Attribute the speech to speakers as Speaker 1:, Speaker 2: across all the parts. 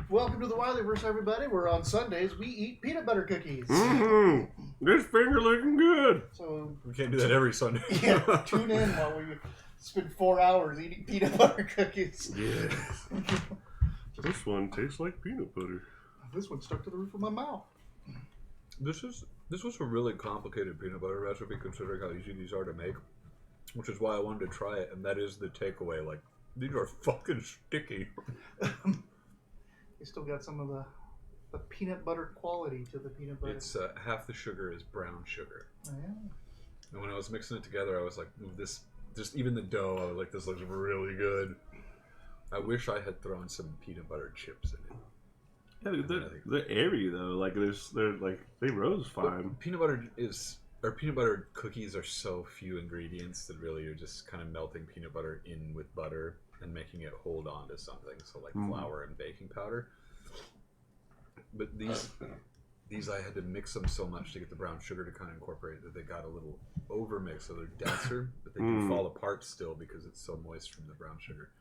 Speaker 1: Welcome to the Wileyverse, everybody. We're on Sundays. We eat peanut butter cookies.
Speaker 2: This finger looking good.
Speaker 1: So
Speaker 3: we can't do that every Sunday.
Speaker 1: Yeah, tune in while we spend 4 hours eating peanut butter cookies.
Speaker 2: Yes. This one tastes like peanut butter.
Speaker 1: This one stuck to the roof of my mouth.
Speaker 3: This was a really complicated peanut butter recipe, considering how easy these are to make, which is why I wanted to try it. And that is the takeaway. Like, these are fucking sticky.
Speaker 1: You still got some of the peanut butter quality to the peanut butter.
Speaker 3: It's half the sugar is brown sugar.
Speaker 1: Oh, yeah.
Speaker 3: And when I was mixing it together, I was like, ooh, this, just even the dough, I was like, this looks really good. I wish I had thrown some peanut butter chips in it.
Speaker 2: Yeah, they're airy though. Like they rose fine.
Speaker 3: But peanut butter cookies are so few ingredients that really you're just kind of melting peanut butter in with butter and making it hold on to something. So like flour and baking powder. But these I had to mix them so much to get the brown sugar to kind of incorporate that they got a little overmixed, so they're denser, but they do fall apart still because it's so moist from the brown sugar.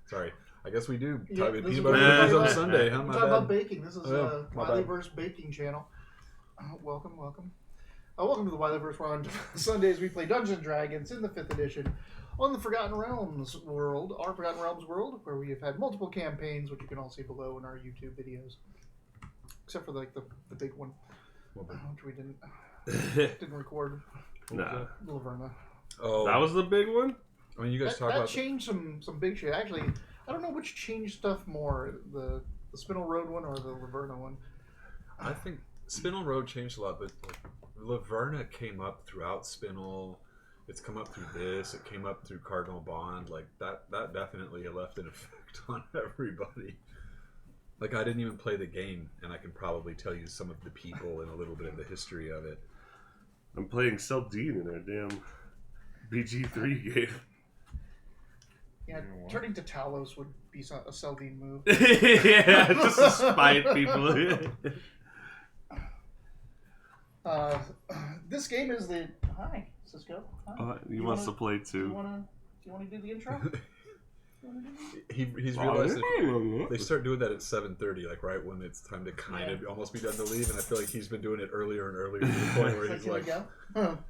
Speaker 3: Sorry, I guess we do talk about peanut butter cookies on Sunday. Huh?
Speaker 1: We're talking about baking. This is
Speaker 3: Wileyverse
Speaker 1: Wileyverse baking channel. Welcome. Welcome to the Wileyverse. Where on Sundays we play Dungeons & Dragons in the 5th edition on the Forgotten Realms world, our Forgotten Realms world, where we have had multiple campaigns, which you can all see below in our YouTube videos. Except for like the big one, which we didn't record.
Speaker 2: Nah.
Speaker 1: Laverna.
Speaker 3: Oh,
Speaker 2: that was the big one.
Speaker 3: I mean, you guys talk
Speaker 1: that
Speaker 3: about
Speaker 1: changed some big shit. Actually, I don't know which changed stuff more, the Spinel Road one or the Laverna one.
Speaker 3: I think Spinel Road changed a lot, but like, Laverna came up throughout Spinel. It's come up through this. It came up through Cardinal Bond. Like that definitely left an effect on everybody. Like, I didn't even play the game, and I can probably tell you some of the people and a little bit of the history of it.
Speaker 2: I'm playing Seldine in our damn BG3 game.
Speaker 1: Yeah, turning to Talos would be a Seldine move.
Speaker 2: Yeah, just to spite people.
Speaker 1: This game is the... Hi, Cisco. Hi.
Speaker 2: He wants to play too.
Speaker 1: Do you want to do the intro?
Speaker 3: He's realized that they start doing that at 7:30, like right when it's time to kind of almost be done to leave, and I feel like he's been doing it earlier and earlier to the point where he's like,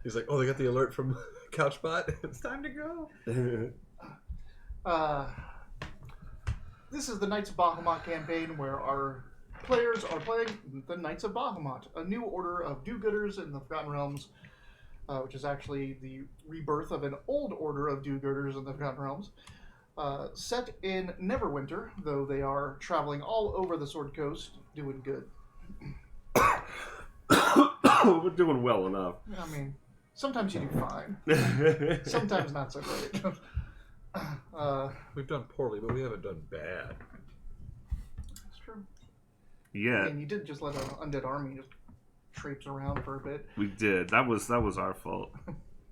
Speaker 3: he's like, oh, they got the alert from Couchbot, it's time to go.
Speaker 1: This is the Knights of Bahamut campaign where our players are playing the Knights of Bahamut, a new order of do-gooders in the Forgotten Realms, which is actually the rebirth of an old order of do-gooders in the Forgotten Realms. Set in Neverwinter, though they are traveling all over the Sword Coast, doing good.
Speaker 2: We're doing well enough.
Speaker 1: I mean, sometimes you do fine. Sometimes not so great.
Speaker 3: We've done poorly, but we haven't done bad.
Speaker 1: That's true.
Speaker 2: Yeah.
Speaker 1: I mean, you did just let an undead army just traipse around for a bit.
Speaker 2: We did. That was our fault.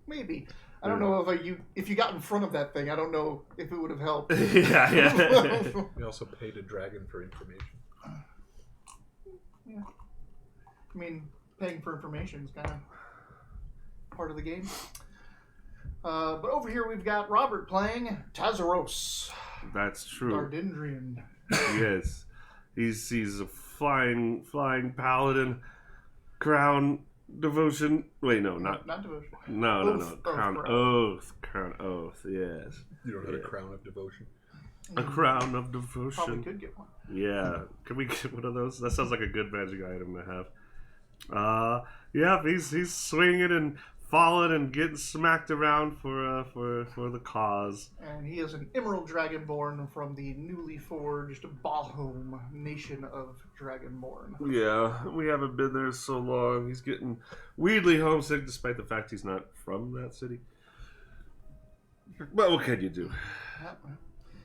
Speaker 1: Maybe. I don't know if you got in front of that thing. I don't know if it would have helped.
Speaker 2: Yeah.
Speaker 3: We also paid a dragon for information.
Speaker 1: Yeah. I mean, paying for information is kind of part of the game. But over here we've got Robert playing Tazaros.
Speaker 2: That's true.
Speaker 1: Dardendrian.
Speaker 2: Yes. He's a flying paladin. Crown devotion. Wait, no, not
Speaker 1: devotion.
Speaker 2: No. Crown oath. Yes.
Speaker 3: You don't have a crown of devotion.
Speaker 2: A crown of devotion.
Speaker 1: Probably could get one.
Speaker 2: Yeah. Can we get one of those? That sounds like a good magic item to have. Yeah. He's swinging and falling and getting smacked around for the cause.
Speaker 1: And he is an emerald dragonborn from the newly forged Bahum nation of dragonborn.
Speaker 2: Yeah, we haven't been there so long. He's getting weirdly homesick despite the fact he's not from that city. But what can you do?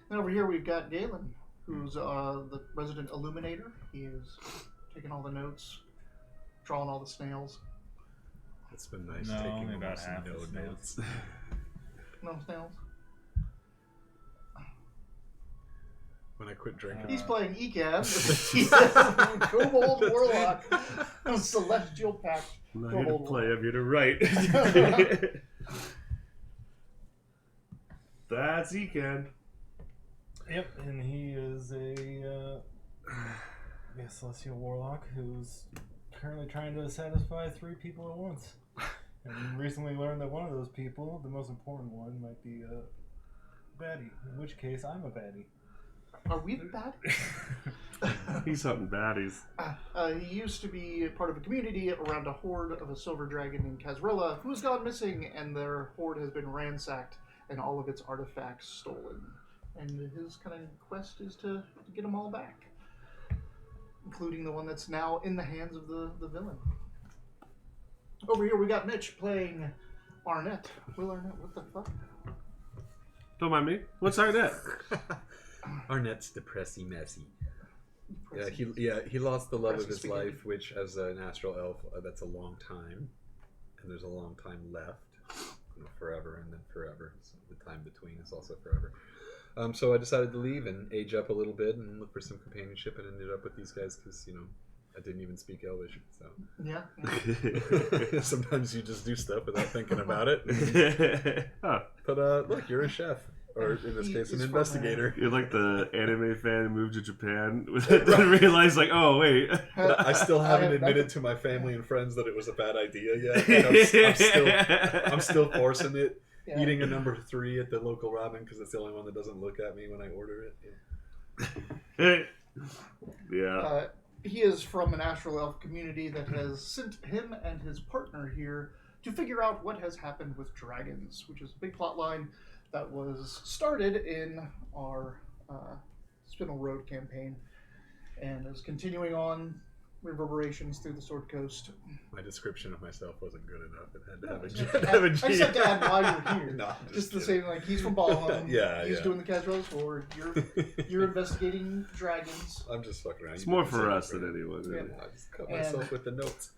Speaker 1: And over here we've got Galen, who's the resident illuminator. He is taking all the notes, drawing all the snails.
Speaker 3: It's been nice
Speaker 4: No,
Speaker 3: taking
Speaker 4: only about
Speaker 3: almost
Speaker 4: half
Speaker 3: no
Speaker 4: the
Speaker 3: notes.
Speaker 1: No snails.
Speaker 3: When I quit drinking.
Speaker 1: He's playing Ecab. He's a Kobold Warlock. Celestial Pact.
Speaker 2: I'm not here to play, I'm here to write. That's Ekan.
Speaker 4: Yep, and he is a be a celestial warlock who's currently trying to satisfy 3 people at once. And recently learned that one of those people, the most important one, might be a baddie. In which case, I'm a baddie.
Speaker 1: Are we the bad?
Speaker 2: He's hunting baddies.
Speaker 1: He used to be part of a community around a horde of a silver dragon in Kazrilla who's gone missing, and their horde has been ransacked and all of its artifacts stolen. And his kind of quest is to get them all back, including the one that's now in the hands of the villain. Over here we got Mitch playing Arnett. Will Arnett, what the fuck?
Speaker 2: Don't mind me. What's Arnett?
Speaker 3: Arnett's depressing messy. He lost the love of his life, which as an astral elf, that's a long time, and there's a long time left, forever and then forever. So the time between is also forever. So I decided to leave and age up a little bit and look for some companionship, and ended up with these guys because I didn't even speak Elvish. So
Speaker 1: Yeah.
Speaker 3: sometimes you just do stuff without thinking about it.
Speaker 2: Huh.
Speaker 3: But look, you're a chef. Or in this case, an
Speaker 1: He's
Speaker 3: investigator.
Speaker 2: You're like the anime fan who moved to Japan didn't realize, like, oh, wait.
Speaker 3: But I still haven't admitted to my family and friends that it was a bad idea yet. I'm still forcing it.
Speaker 1: Yeah.
Speaker 3: Eating a number 3 at the local ramen because it's the only one that doesn't look at me when I order it.
Speaker 2: Yeah.
Speaker 1: He is from an astral elf community that has sent him and his partner here to figure out what has happened with dragons, which is a big plot line that was started in our Spinel Road campaign and is continuing on reverberations through the Sword Coast.
Speaker 3: My description of myself wasn't good enough. It had to have a
Speaker 1: I just had to add why you're here.
Speaker 3: No, I'm
Speaker 1: just the
Speaker 3: kidding.
Speaker 1: same, like, he's from Bahamut.
Speaker 3: Yeah,
Speaker 1: He's
Speaker 3: yeah.
Speaker 1: doing the Kazrilla Sword. You're investigating dragons.
Speaker 3: I'm just fucking around.
Speaker 2: It's
Speaker 3: You
Speaker 2: more
Speaker 3: didn't
Speaker 2: for
Speaker 3: say
Speaker 2: us
Speaker 3: that,
Speaker 2: than
Speaker 3: right?
Speaker 2: anyone.
Speaker 1: Yeah.
Speaker 2: Really.
Speaker 3: I just cut myself with the notes.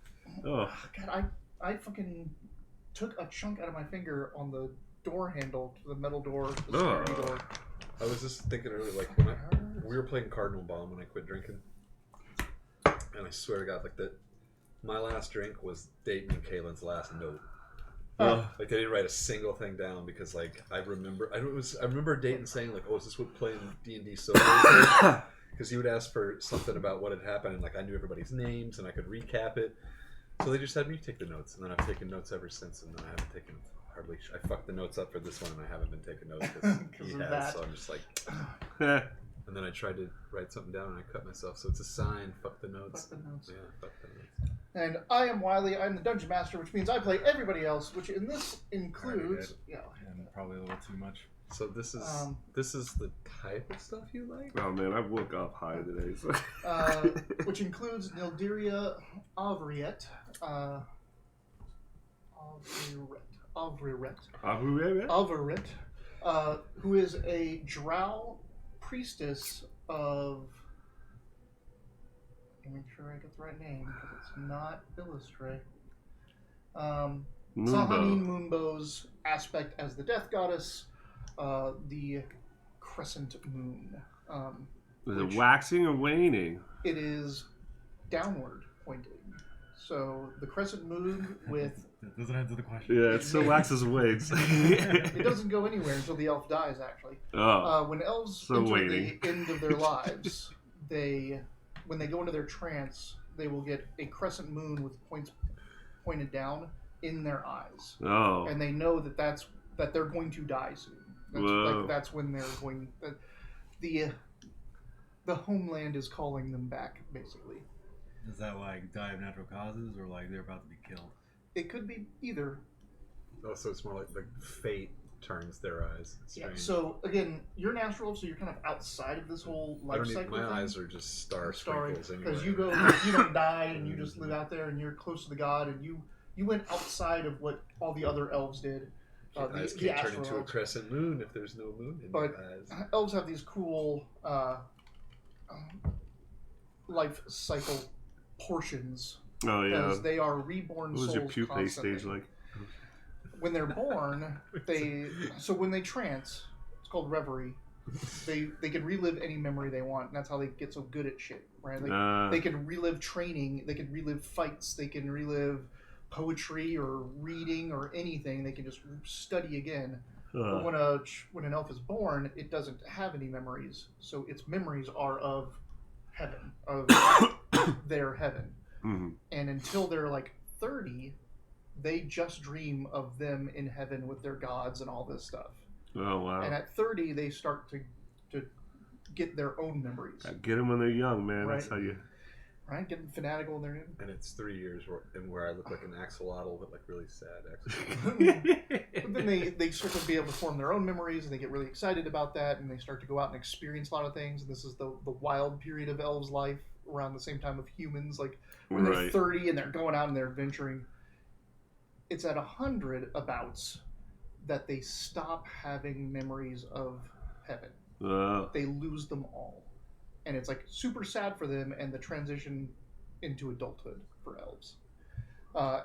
Speaker 2: Oh.
Speaker 1: God, I fucking took a chunk out of my finger on the door handle to the metal door, the security door.
Speaker 3: I was just thinking earlier, like when we were playing Cardinal Bomb when I quit drinking, and I swear to God, like my last drink was Dayton and Kaylin's last note.
Speaker 1: Oh.
Speaker 3: Like they didn't write a single thing down because like I remember Dayton saying like, "Oh, is this what playing D&D so good?" Because he would ask for something about what had happened, and like I knew everybody's names and I could recap it. So they just had me take the notes, and then I've taken notes ever since, and then I haven't taken hardly. I fucked the notes up for this one, and I haven't been taking notes because he
Speaker 1: of
Speaker 3: has.
Speaker 1: that.
Speaker 3: So I'm just like, and then I tried to write something down, and I cut myself. So it's a sign. Fuck the notes.
Speaker 1: Fuck the notes.
Speaker 3: Yeah, fuck the notes.
Speaker 1: And I am Wiley. I'm the Dungeon Master, which means I play everybody else, which in this includes... Yeah.
Speaker 4: And probably a little too much.
Speaker 3: So this is the type of stuff you like.
Speaker 2: Oh, man, I woke up high today. So.
Speaker 1: Which includes Nildiria Avriet. Avriet, who is a drow priestess of... Let me make sure I get the right name, because it's not Illustre. Sahanin Moonbow's aspect as the death goddess, the crescent moon.
Speaker 2: Is it waxing or waning?
Speaker 1: It is downward pointing. So the crescent moon with...
Speaker 4: That doesn't answer the question.
Speaker 2: Yeah, it still waxes and wanes.
Speaker 1: It doesn't go anywhere until the elf dies, actually.
Speaker 2: Oh.
Speaker 1: When elves
Speaker 2: So
Speaker 1: enter
Speaker 2: waiting.
Speaker 1: the end of their lives, when they go into their trance, they will get a crescent moon with points pointed down in their eyes.
Speaker 2: Oh.
Speaker 1: And they know that they're going to die soon. That's when they're going... The homeland is calling them back, basically.
Speaker 4: Is that like die of natural causes or like they're about to be killed?
Speaker 1: It could be either.
Speaker 3: Oh, so it's more like fate turns their eyes. It's
Speaker 1: Yeah.
Speaker 3: strange.
Speaker 1: So again, you're natural, so you're kind of outside of this whole
Speaker 3: I
Speaker 1: life
Speaker 3: don't
Speaker 1: cycle.
Speaker 3: my
Speaker 1: thing.
Speaker 3: eyes are just star
Speaker 1: Starry,
Speaker 3: sprinkles anyway.
Speaker 1: because you don't die and you just live out there and you're close to the god and you went outside of what all the other elves did.
Speaker 3: Eyes
Speaker 1: The
Speaker 3: can't turn
Speaker 1: astral
Speaker 3: into a
Speaker 1: elves.
Speaker 3: crescent moon if there's no moon in
Speaker 1: But
Speaker 3: your eyes.
Speaker 1: elves have these cool life cycle portions
Speaker 2: Oh, yeah.
Speaker 1: because they are reborn
Speaker 2: What was
Speaker 1: souls
Speaker 2: your pupae
Speaker 1: constantly.
Speaker 2: stage like?
Speaker 1: When they're born, when they trance, it's called reverie. They can relive any memory they want, and that's how they get so good at shit, right? They can relive training, they can relive fights, they can relive poetry or reading or anything. They can just study again. But when an elf is born, it doesn't have any memories, so its memories are of heaven, of until they're like 30, they just dream of them in heaven with their gods and all this stuff.
Speaker 2: Oh wow!
Speaker 1: And at 30, they start to get their own memories.
Speaker 2: Get them when they're young, man.
Speaker 1: Right.
Speaker 2: That's how you.
Speaker 1: Right, getting fanatical in their
Speaker 3: And it's 3 years where I look like an axolotl, but like really sad axolotl.
Speaker 1: But then they start to be able to form their own memories, and they get really excited about that, and they start to go out and experience a lot of things. And this is the wild period of elves' life around the same time of humans, like when they're 30 and they're going out and they're adventuring. It's at 100 abouts that they stop having memories of heaven. They lose them all. And it's like super sad for them, and the transition into adulthood for elves.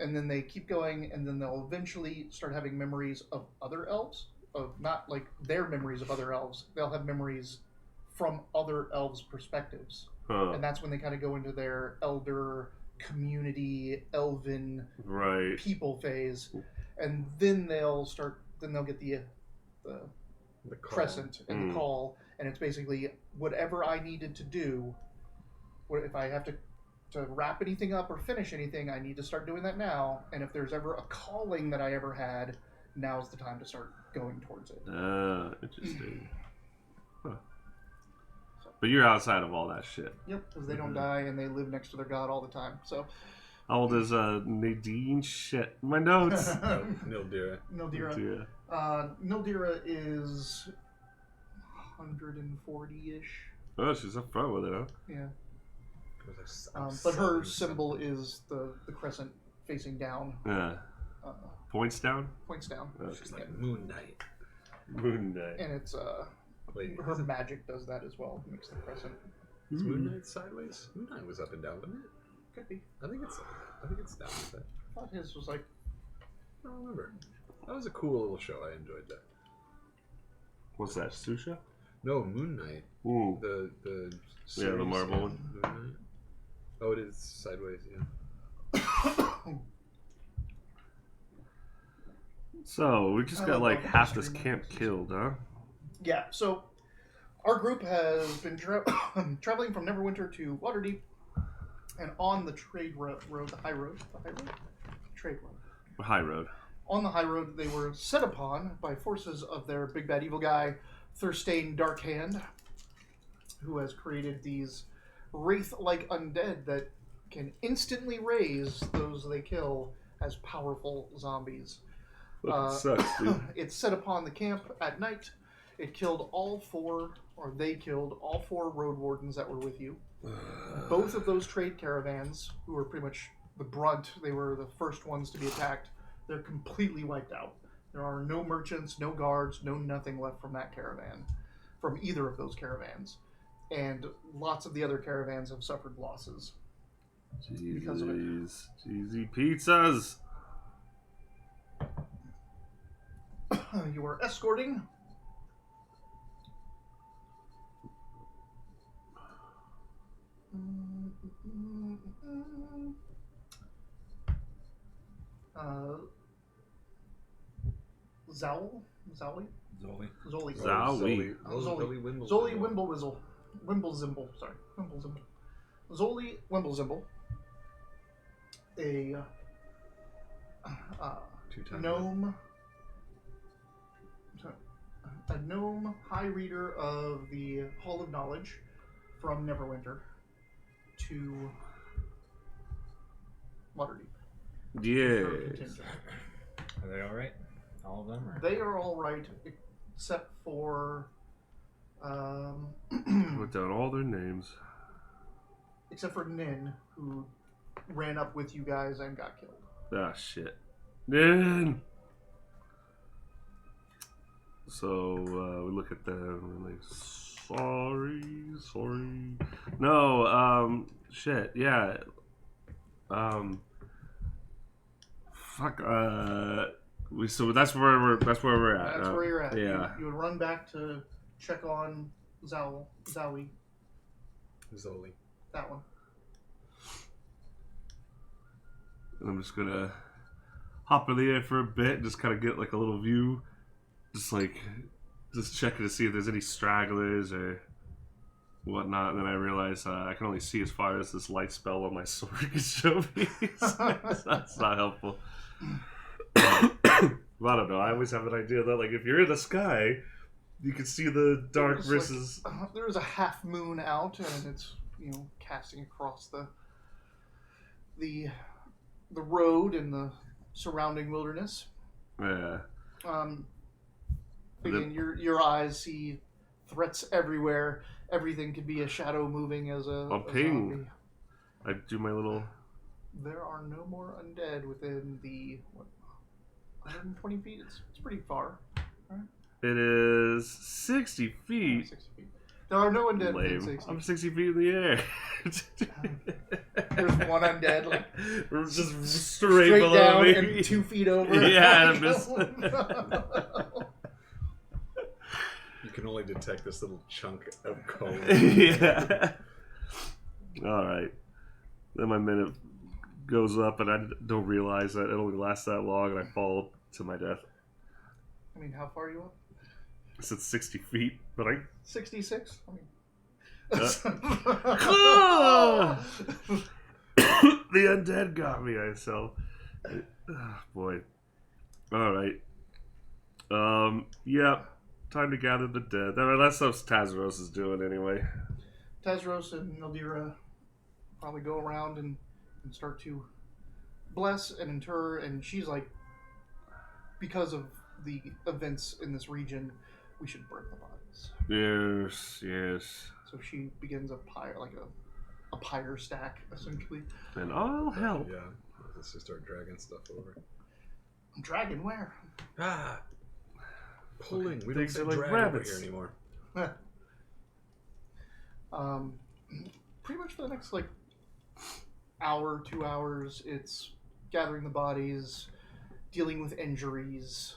Speaker 1: And then they keep going, and then they'll eventually start having memories of other elves, of not like their memories of other elves. They'll have memories from other elves' perspectives. And that's when they kind of go into their elder community, elven people phase. And then they'll get the crescent and the call, and it's basically whatever I needed to do. If I have to wrap anything up or finish anything, I need to start doing that now. And if there's ever a calling that I ever had, now's the time to start going towards it.
Speaker 2: Interesting. Huh. But you're outside of all that shit.
Speaker 1: Yep, because they don't die and they live next to their god all the time. So,
Speaker 2: how old is Nadine? Shit, my notes.
Speaker 3: Nildira.
Speaker 1: Nildira. Nildira is 140-ish.
Speaker 2: Oh, she's up front with it, huh?
Speaker 1: Yeah. But her symbol is the crescent facing down.
Speaker 2: Yeah. Points down?
Speaker 1: Points down.
Speaker 3: She's like Moon Knight.
Speaker 2: Moon Knight.
Speaker 1: And it's her magic does that as well. Makes the crescent.
Speaker 3: Is Moon Knight sideways? Moon Knight was up and down, wasn't it?
Speaker 1: Could be.
Speaker 3: I think it's down with that.
Speaker 1: I thought his was like.
Speaker 3: I don't remember. That was a cool little show. I enjoyed that.
Speaker 2: What's that? Susha?
Speaker 3: No, Moon Knight.
Speaker 2: Ooh.
Speaker 3: The
Speaker 2: yeah, the Marvel one.
Speaker 3: Moon Knight. Oh, it is sideways. Yeah.
Speaker 2: So we just got like half this camp killed, huh?
Speaker 1: Yeah. So our group has been traveling from Neverwinter to Waterdeep, and on the trade road, the high road, trade road.
Speaker 2: High road.
Speaker 1: On the high road, they were set upon by forces of their big bad evil guy, Thurstane Darkhand, who has created these wraith-like undead that can instantly raise those they kill as powerful zombies.
Speaker 2: Sucks, dude.
Speaker 1: It set upon the camp at night. It killed they killed all four road wardens that were with you. Both of those trade caravans, who were pretty much the brunt, they were the first ones to be attacked, they're completely wiped out. There are no merchants, no guards, no nothing left from that caravan, from either of those caravans. And lots of the other caravans have suffered losses because of it.
Speaker 2: Cheesy pizzas.
Speaker 1: You are escorting Zoli Wimblezimble. Sorry, Wimblezimble. Zoli Wimblezimble, a gnome high reader of the Hall of Knowledge from Neverwinter to Waterdeep.
Speaker 2: Yes.
Speaker 4: Are they all right? All of them? Or?
Speaker 1: They are all right, except for
Speaker 2: Put down all their names.
Speaker 1: Except for Nin, who ran up with you guys and got killed.
Speaker 2: Ah, shit. Nin! So, we look at them and like, sorry. No, shit, yeah. Fuck, so that's where we're at.
Speaker 1: That's where you're at.
Speaker 2: Yeah.
Speaker 1: You would run back to check on Zoli. That one.
Speaker 2: And I'm just gonna hop in the air for a bit, just kind of get like a little view, just checking to see if there's any stragglers or whatnot, and then I realize I can only see as far as this light spell on my sword can show me. So that's not helpful. Well, I don't know. I always have an idea that, like, if you're in the sky, you can see the dark versus.
Speaker 1: Like, there is a half moon out, and it's casting across the road and the surrounding wilderness.
Speaker 2: Yeah.
Speaker 1: Again, your eyes see threats everywhere. Everything could be a shadow moving as a
Speaker 2: ping.
Speaker 1: zombie.
Speaker 2: I do my little.
Speaker 1: There are no more undead within the 120 feet. It's pretty far. Right?
Speaker 2: It is 60 feet.
Speaker 1: 60 feet. There are no undead
Speaker 2: Lame.
Speaker 1: within 60.
Speaker 2: I'm 60 feet in the air.
Speaker 1: There's one undead, like
Speaker 2: just straight below
Speaker 1: down
Speaker 2: me.
Speaker 1: and 2 feet over.
Speaker 2: Yeah, I missed.
Speaker 3: You can only detect this little chunk of cone.
Speaker 2: Yeah. All right. Then my minute goes up, and I don't realize that it only lasts that long, and I fall to my death.
Speaker 1: I mean, how far are you up?
Speaker 2: I said 60 feet, but I.
Speaker 1: 66. I mean.
Speaker 2: The undead got me, so. Oh, boy. All right. Yeah. Time to gather the dead. That's what Tazros is doing anyway.
Speaker 1: Tazros and Nildira probably go around and start to bless and inter, and she's like, because of the events in this region, we should burn the bodies.
Speaker 2: Yes.
Speaker 1: So she begins a pyre stack, essentially.
Speaker 2: And I'll help.
Speaker 3: Yeah. Let's just start dragging stuff over.
Speaker 1: Dragon where?
Speaker 3: Ah! Pulling. We don't
Speaker 2: Things
Speaker 3: say
Speaker 2: are like
Speaker 3: drag
Speaker 2: rabbits.
Speaker 3: over here anymore.
Speaker 1: Pretty much for the next hour, 2 hours, it's gathering the bodies, dealing with injuries,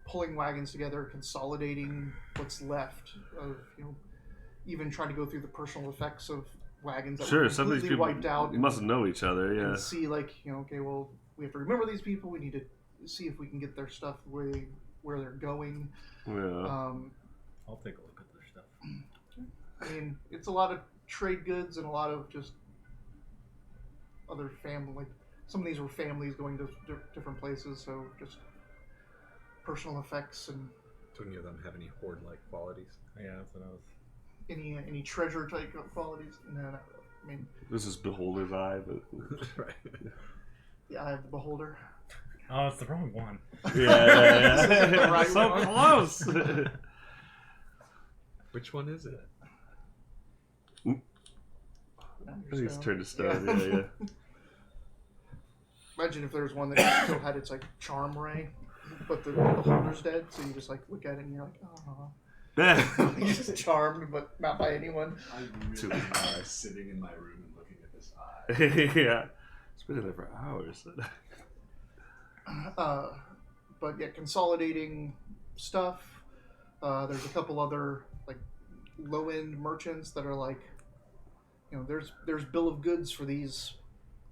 Speaker 1: pulling wagons together, consolidating what's left of even trying to go through the personal effects of wagons that were
Speaker 2: Some of these
Speaker 1: completely
Speaker 2: people
Speaker 1: wiped out.
Speaker 2: must know each other, yeah.
Speaker 1: And see okay, well, we have to remember these people. We need to see if we can get their stuff where they're going.
Speaker 2: Yeah.
Speaker 4: I'll take a look at their stuff.
Speaker 1: I mean, it's a lot of trade goods and a lot of just other family. Like some of these were families going to different places, so just personal effects and.
Speaker 3: Do any of them have any horde-like qualities?
Speaker 4: Yeah, that's what I was.
Speaker 1: Any treasure type qualities? No, not really. I mean,
Speaker 2: This is Beholder's Eye, but.
Speaker 3: Right.
Speaker 1: the Eye of the Beholder.
Speaker 4: Oh, it's the wrong one.
Speaker 2: Yeah.
Speaker 1: The right
Speaker 2: So
Speaker 1: one.
Speaker 2: close!
Speaker 3: Which one is it?
Speaker 2: He's turned to stone, yeah.
Speaker 1: Imagine if there was one that still had its charm ray, but the beholder's dead, so you just look at it and you're like, oh. You're just charmed, but not by anyone.
Speaker 5: I
Speaker 2: Too
Speaker 5: really
Speaker 2: high.
Speaker 5: am sitting in my room and looking at this eye.
Speaker 2: Yeah. It's been in there for hours.
Speaker 1: But yeah, consolidating stuff. There's a couple other low-end merchants that are there's bill of goods for these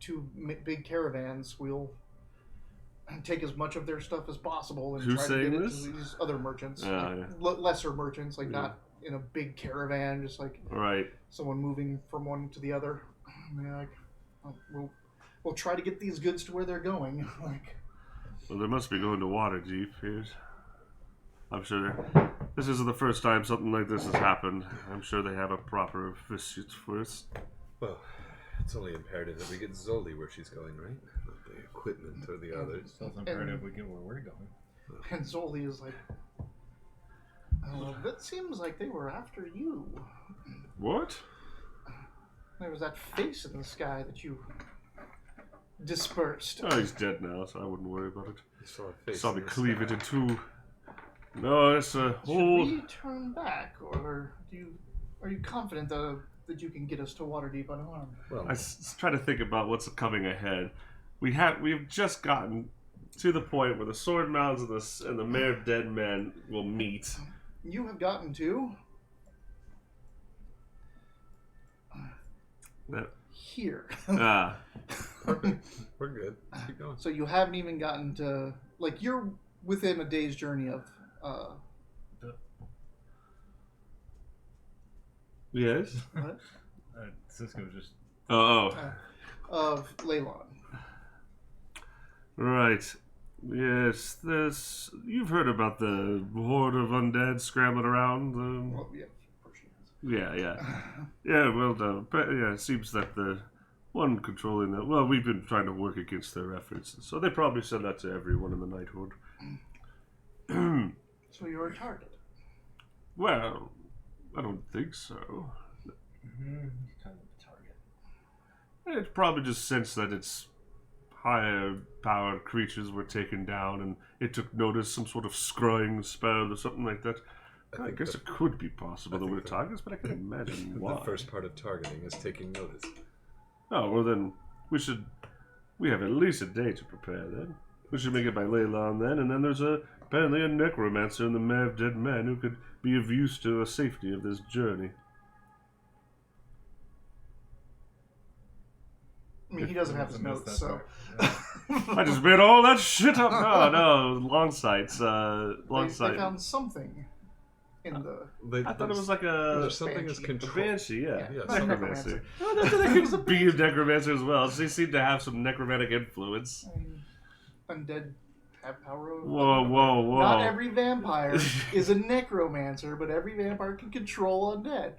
Speaker 1: 2 big caravans. We'll take as much of their stuff as possible and
Speaker 2: Who's
Speaker 1: try to get
Speaker 2: saying
Speaker 1: it
Speaker 2: this?
Speaker 1: to these other merchants,
Speaker 2: Yeah.
Speaker 1: lesser merchants, not in a big caravan, just
Speaker 2: Right.
Speaker 1: someone moving from one to the other. And they're we'll try to get these goods to where they're going.
Speaker 2: Well, they must be going to Waterdeep. I'm sure this isn't the first time something like this has happened. I'm sure they have a proper visit for us.
Speaker 3: Well, it's only imperative that we get Zoli where she's going, right? Not the equipment or the others.
Speaker 4: It's also imperative we get where we're going.
Speaker 1: And Zoli is that seems like they were after you.
Speaker 2: What?
Speaker 1: There was that face in the sky that you dispersed.
Speaker 2: Oh, he's dead now, so I wouldn't worry about it.
Speaker 3: You saw a face.
Speaker 2: Saw
Speaker 3: in
Speaker 2: me
Speaker 3: the
Speaker 2: cleave
Speaker 3: sky.
Speaker 2: it in two. No, it's a
Speaker 1: Should
Speaker 2: whole.
Speaker 1: we turn back, or are you confident that you can get us to Waterdeep unharmed?
Speaker 3: Well,
Speaker 2: I try to think about what's coming ahead. We've just gotten to the point where the sword mounds and the Mare of Dead Men will meet.
Speaker 1: You have gotten to here.
Speaker 3: perfect. We're good. Keep going.
Speaker 1: So you haven't even gotten to you're within a day's journey of
Speaker 2: Yes.
Speaker 1: What?
Speaker 4: Cisco just.
Speaker 2: Oh.
Speaker 1: Of Leylon.
Speaker 2: Right. Yes, there's. You've heard about the horde of undead scrambling around.
Speaker 1: Well, yeah, of course she is.
Speaker 2: Yeah. Yeah, well, yeah, it seems that the one controlling that. Well, we've been trying to work against their efforts, so they probably said that to everyone in the Night Horde.
Speaker 1: So you're a target.
Speaker 2: Well, I don't think so.
Speaker 4: Kind of a target.
Speaker 2: It's probably just sense that it's higher powered creatures were taken down and it took notice, some sort of scrying spell or something like that. I guess it could be possible that we're targets, but I can't imagine why.
Speaker 3: The first part of targeting is taking notice.
Speaker 2: Oh, well then, we have at least a day to prepare then. We should make it by Leylon then, and then there's apparently a necromancer in the Mayor of Dead Men who could be of use to the safety of this journey.
Speaker 1: I mean, he doesn't have his notes, so.
Speaker 2: I just made all that shit up. No, long sights.
Speaker 1: They
Speaker 2: sight.
Speaker 1: found something in the.
Speaker 2: I thought it was like a
Speaker 3: There's something as control.
Speaker 2: banshee, yeah.
Speaker 3: Yeah,
Speaker 1: Not a
Speaker 2: necromancer.
Speaker 1: necromancer.
Speaker 2: There could be a necromancer as well. They seem to have some necromantic influence.
Speaker 1: Undead have power over.
Speaker 2: Whoa.
Speaker 1: Not every vampire is a necromancer, but every vampire can control undead.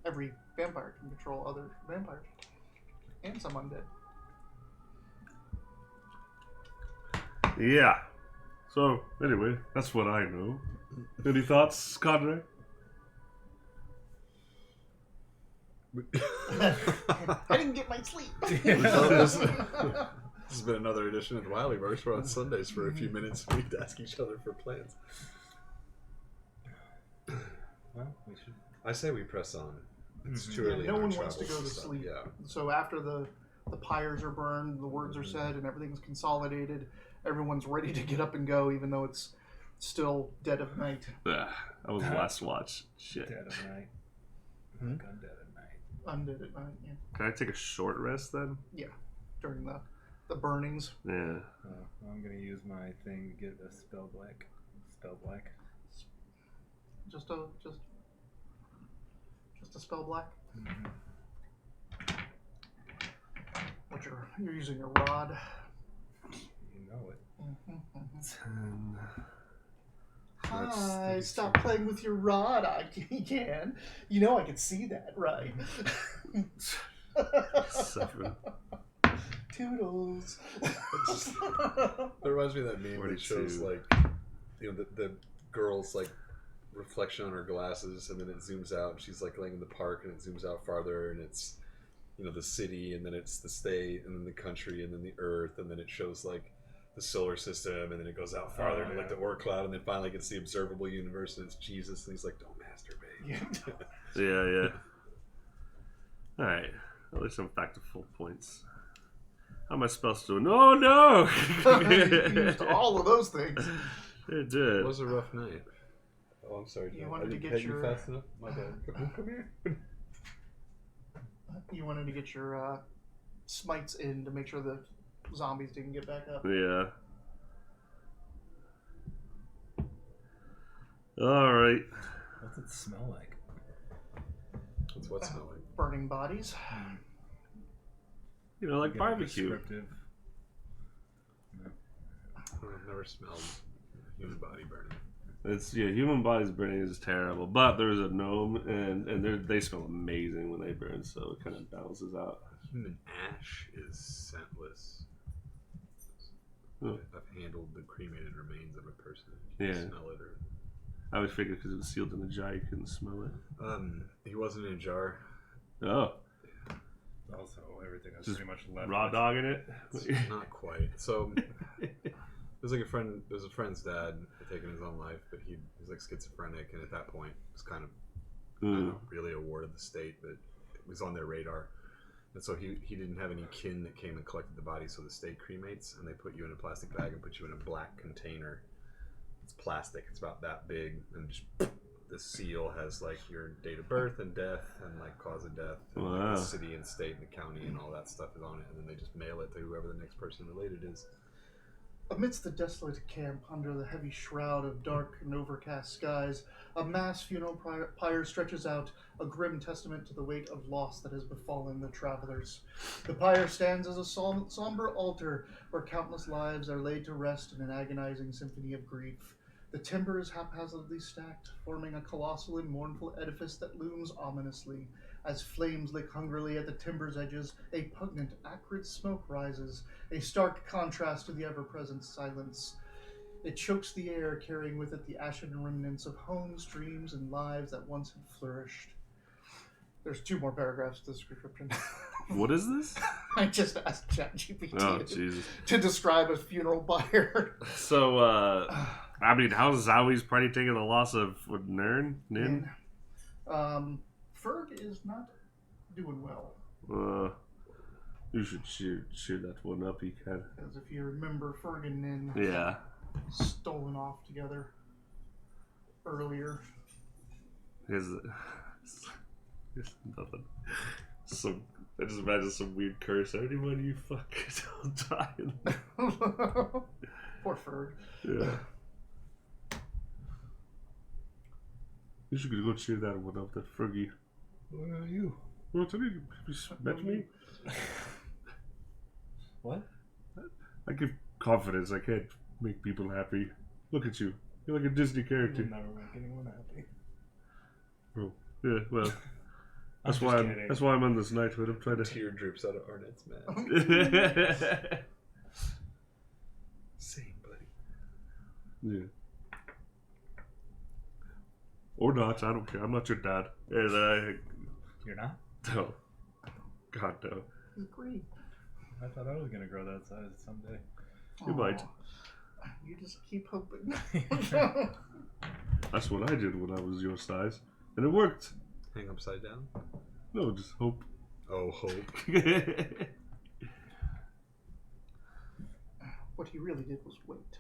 Speaker 1: Every vampire can control other vampires. And some undead.
Speaker 2: Yeah. So, anyway, that's what I know. Any thoughts, Conrad?
Speaker 1: I didn't get my sleep.
Speaker 3: This has been another edition of the Wileyverse. We're on Sundays for a few minutes. We need to ask each other for plans.
Speaker 4: Well, we should.
Speaker 3: I say we press on. It's too early.
Speaker 1: No
Speaker 3: in our
Speaker 1: one wants to go
Speaker 3: travels
Speaker 1: to
Speaker 3: and
Speaker 1: sleep.
Speaker 3: stuff. Yeah.
Speaker 1: So after the pyres are burned, the words are said, and everything's consolidated, everyone's ready to get up and go, even though it's still dead of night.
Speaker 2: That was the last watch. Shit.
Speaker 4: Dead at night. Undead at night.
Speaker 1: Undead at night, yeah.
Speaker 2: Can I take a short rest then?
Speaker 1: During the burnings.
Speaker 2: Yeah.
Speaker 4: I'm gonna use my thing to get a spell black.
Speaker 1: Just a spell black. You're using a rod.
Speaker 4: You know it.
Speaker 2: 10.
Speaker 1: Hi, stop playing with your rod. I can. You know I can see that, right?
Speaker 3: 7.
Speaker 1: Toodles.
Speaker 3: That reminds me of that meme that shows
Speaker 2: 42.
Speaker 3: like, the girl's like reflection on her glasses, and then it zooms out, and she's like laying in the park, and it zooms out farther, and it's the city, and then it's the state, and then the country, and then the earth, and then it shows like the solar system, and then it goes out farther to like the Oort cloud, and then finally gets the observable universe, and it's Jesus, and he's like, "Don't masturbate."
Speaker 2: Yeah. Alright. At least I'm back to full points. How am I supposed to? No!
Speaker 1: You used all of those things.
Speaker 2: It
Speaker 3: It
Speaker 2: did.
Speaker 3: was a rough night. Oh, I'm sorry.
Speaker 1: You
Speaker 3: John.
Speaker 1: wanted
Speaker 3: I
Speaker 1: to
Speaker 3: didn't
Speaker 1: get
Speaker 3: pet you
Speaker 1: your-
Speaker 3: fast enough. My bad. Come here.
Speaker 1: You wanted to get your smites in to make sure the zombies didn't get back up.
Speaker 2: Yeah. Alright.
Speaker 4: What's it smell like?
Speaker 3: That's what smell like.
Speaker 1: Burning bodies.
Speaker 2: Like
Speaker 4: Get a
Speaker 2: barbecue.
Speaker 4: descriptive.
Speaker 3: I've never smelled human body burning.
Speaker 2: Human bodies burning is terrible, but there's a gnome, and they smell amazing when they burn, so it kind of balances out.
Speaker 3: Human ash is scentless.
Speaker 2: Oh.
Speaker 3: I've handled the cremated remains of a person.
Speaker 2: Yeah.
Speaker 3: Smell it, or
Speaker 2: I always figured because it was sealed in a jar, you couldn't smell it.
Speaker 3: he wasn't in a jar.
Speaker 2: Oh,
Speaker 4: Also, everything is
Speaker 2: Just
Speaker 4: pretty much left.
Speaker 2: raw dog in it.
Speaker 3: Not quite. So there's a friend's dad had taken his own life, but he was like schizophrenic, and at that point was kind of really a ward of the state, but it was on their radar. And so he didn't have any kin that came and collected the body, so the state cremates, and they put you in a plastic bag and put you in a black container. It's plastic. It's about that big, and just the seal has like your date of birth and death and like cause of death and like the city and state and the county and all that stuff is on it, and then they just mail it to whoever the next person related is.
Speaker 1: Amidst the desolate camp, under the heavy shroud of dark and overcast skies, a mass funeral pyre stretches out, a grim testament to the weight of loss that has befallen the travelers. The pyre stands as a somber altar where countless lives are laid to rest in an agonizing symphony of grief. The timber is haphazardly stacked, forming a colossal and mournful edifice that looms ominously. As flames lick hungrily at the timber's edges, a pungent, acrid smoke rises, a stark contrast to the ever-present silence. It chokes the air, carrying with it the ashen remnants of homes, dreams, and lives that once had flourished. There's 2 more paragraphs to this description.
Speaker 2: What is this?
Speaker 1: I just asked ChatGPT
Speaker 2: Oh, Jesus.
Speaker 1: to describe a funeral pyre.
Speaker 2: So, I mean, how's Zowie's party taking the loss of what, Nin?
Speaker 1: Ferg is not doing well.
Speaker 2: You should cheer that one up, you can.
Speaker 1: As if you remember, Ferg and Nin
Speaker 2: Yeah.
Speaker 1: stolen off together earlier.
Speaker 2: It's nothing. I just imagine some weird curse. Anyone you fuck don't die.
Speaker 1: Poor Ferg.
Speaker 2: Yeah. You should go cheer that one up, that Fergie.
Speaker 4: What about you?
Speaker 2: Well, tell me, you met me?
Speaker 4: What?
Speaker 2: I give confidence. I can't make people happy. Look at you. You're like a Disney character.
Speaker 4: You'll never make anyone happy.
Speaker 2: Oh, yeah, well,
Speaker 4: I'm
Speaker 2: that's why I'm on this knighthood. I'm trying to.
Speaker 3: Tear drips out of Arnett's mouth. Same, buddy.
Speaker 2: Yeah. Or not, I don't care. I'm not your dad. And
Speaker 4: You're not?
Speaker 2: no. God, no.
Speaker 1: He's green.
Speaker 4: I thought I was gonna grow that size someday.
Speaker 2: You might.
Speaker 1: You just keep hoping.
Speaker 2: That's what I did when I was your size. And it worked.
Speaker 3: Hang upside down?
Speaker 2: No, just hope.
Speaker 3: Oh, hope.
Speaker 1: What he really did was wait.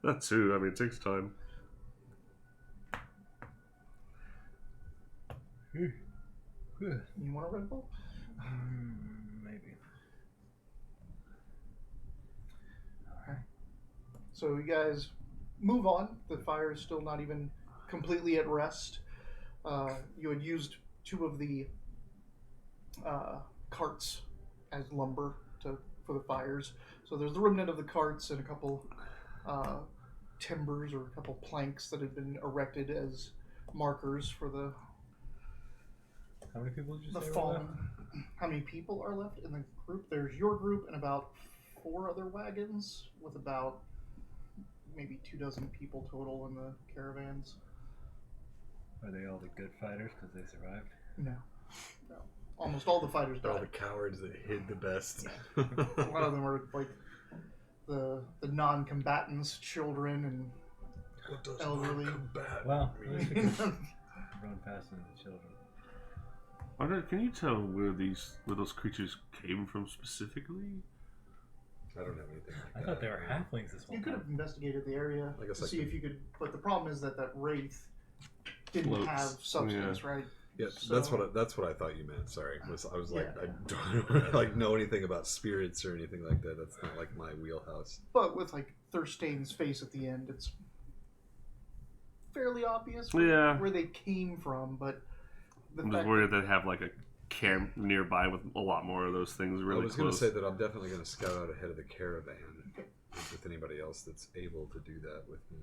Speaker 2: That too. I mean, it takes time.
Speaker 1: You want a Red Bull?
Speaker 4: Maybe.
Speaker 1: So you guys move on. The fire is still not even completely at rest. You had used 2 of the carts as lumber for the fires. So there's the remnant of the carts and a couple timbers or a couple planks that had been erected as markers for the
Speaker 4: How many people did you say were
Speaker 1: fallen.
Speaker 4: left?
Speaker 1: How many people are left in the group? There's your group and about 4 other wagons with about maybe 24 people total in the caravans.
Speaker 4: Are they all the good fighters because they survived?
Speaker 1: No. Almost all the fighters
Speaker 3: They're all
Speaker 1: died.
Speaker 3: the cowards that hid the best.
Speaker 1: A lot of them were like the non-combatants, children, and
Speaker 3: What does
Speaker 1: elderly.
Speaker 3: non-combat
Speaker 4: Well,
Speaker 3: mean?
Speaker 4: Run faster than the children.
Speaker 2: Can you tell where those creatures came from specifically?
Speaker 3: I don't have anything like that.
Speaker 4: I thought they were halflings this whole
Speaker 1: You could
Speaker 4: time.
Speaker 1: have investigated the area
Speaker 3: I guess
Speaker 1: to
Speaker 3: I
Speaker 1: see
Speaker 3: could-
Speaker 1: if you could, but the problem is that wraith didn't
Speaker 2: Floats.
Speaker 1: have substance, right?
Speaker 3: Yeah,
Speaker 1: So-
Speaker 3: that's what I thought you meant. Sorry, I was like,
Speaker 1: Yeah.
Speaker 3: I don't like know anything about spirits or anything like that. That's not like my wheelhouse.
Speaker 1: But with like Thurstain's face at the end, it's fairly obvious
Speaker 2: Yeah.
Speaker 1: where they came from. But the
Speaker 2: I'm just
Speaker 1: fact
Speaker 2: worried that they have like a camp nearby with a lot more of those things really
Speaker 3: I was going to
Speaker 2: close.
Speaker 3: say that I'm definitely going to scout out ahead of the caravan with anybody else that's able to do that with me.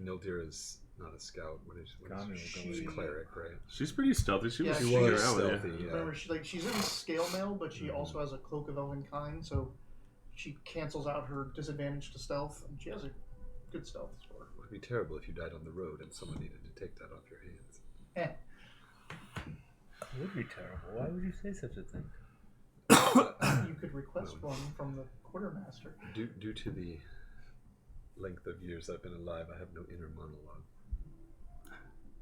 Speaker 3: Nildir is not a scout. What is
Speaker 4: Gone will
Speaker 3: she?
Speaker 4: go
Speaker 3: She's a
Speaker 1: with you.
Speaker 3: clearth, right?
Speaker 2: She's pretty stealthy. She
Speaker 1: Yeah,
Speaker 2: was
Speaker 1: she
Speaker 2: sneaking
Speaker 3: was
Speaker 2: around with you.
Speaker 3: stealthy. Yeah.
Speaker 1: remember, she's in scale mail, but she also has a cloak of elven kind, so she cancels out her disadvantage to stealth, and she has a good stealth score.
Speaker 3: It would be terrible if you died on the road and someone needed to take that off your hands.
Speaker 4: It would be terrible. Why would you say such a thing?
Speaker 1: You could request one from the quartermaster.
Speaker 3: Due to the length of years I've been alive, I have no inner monologue.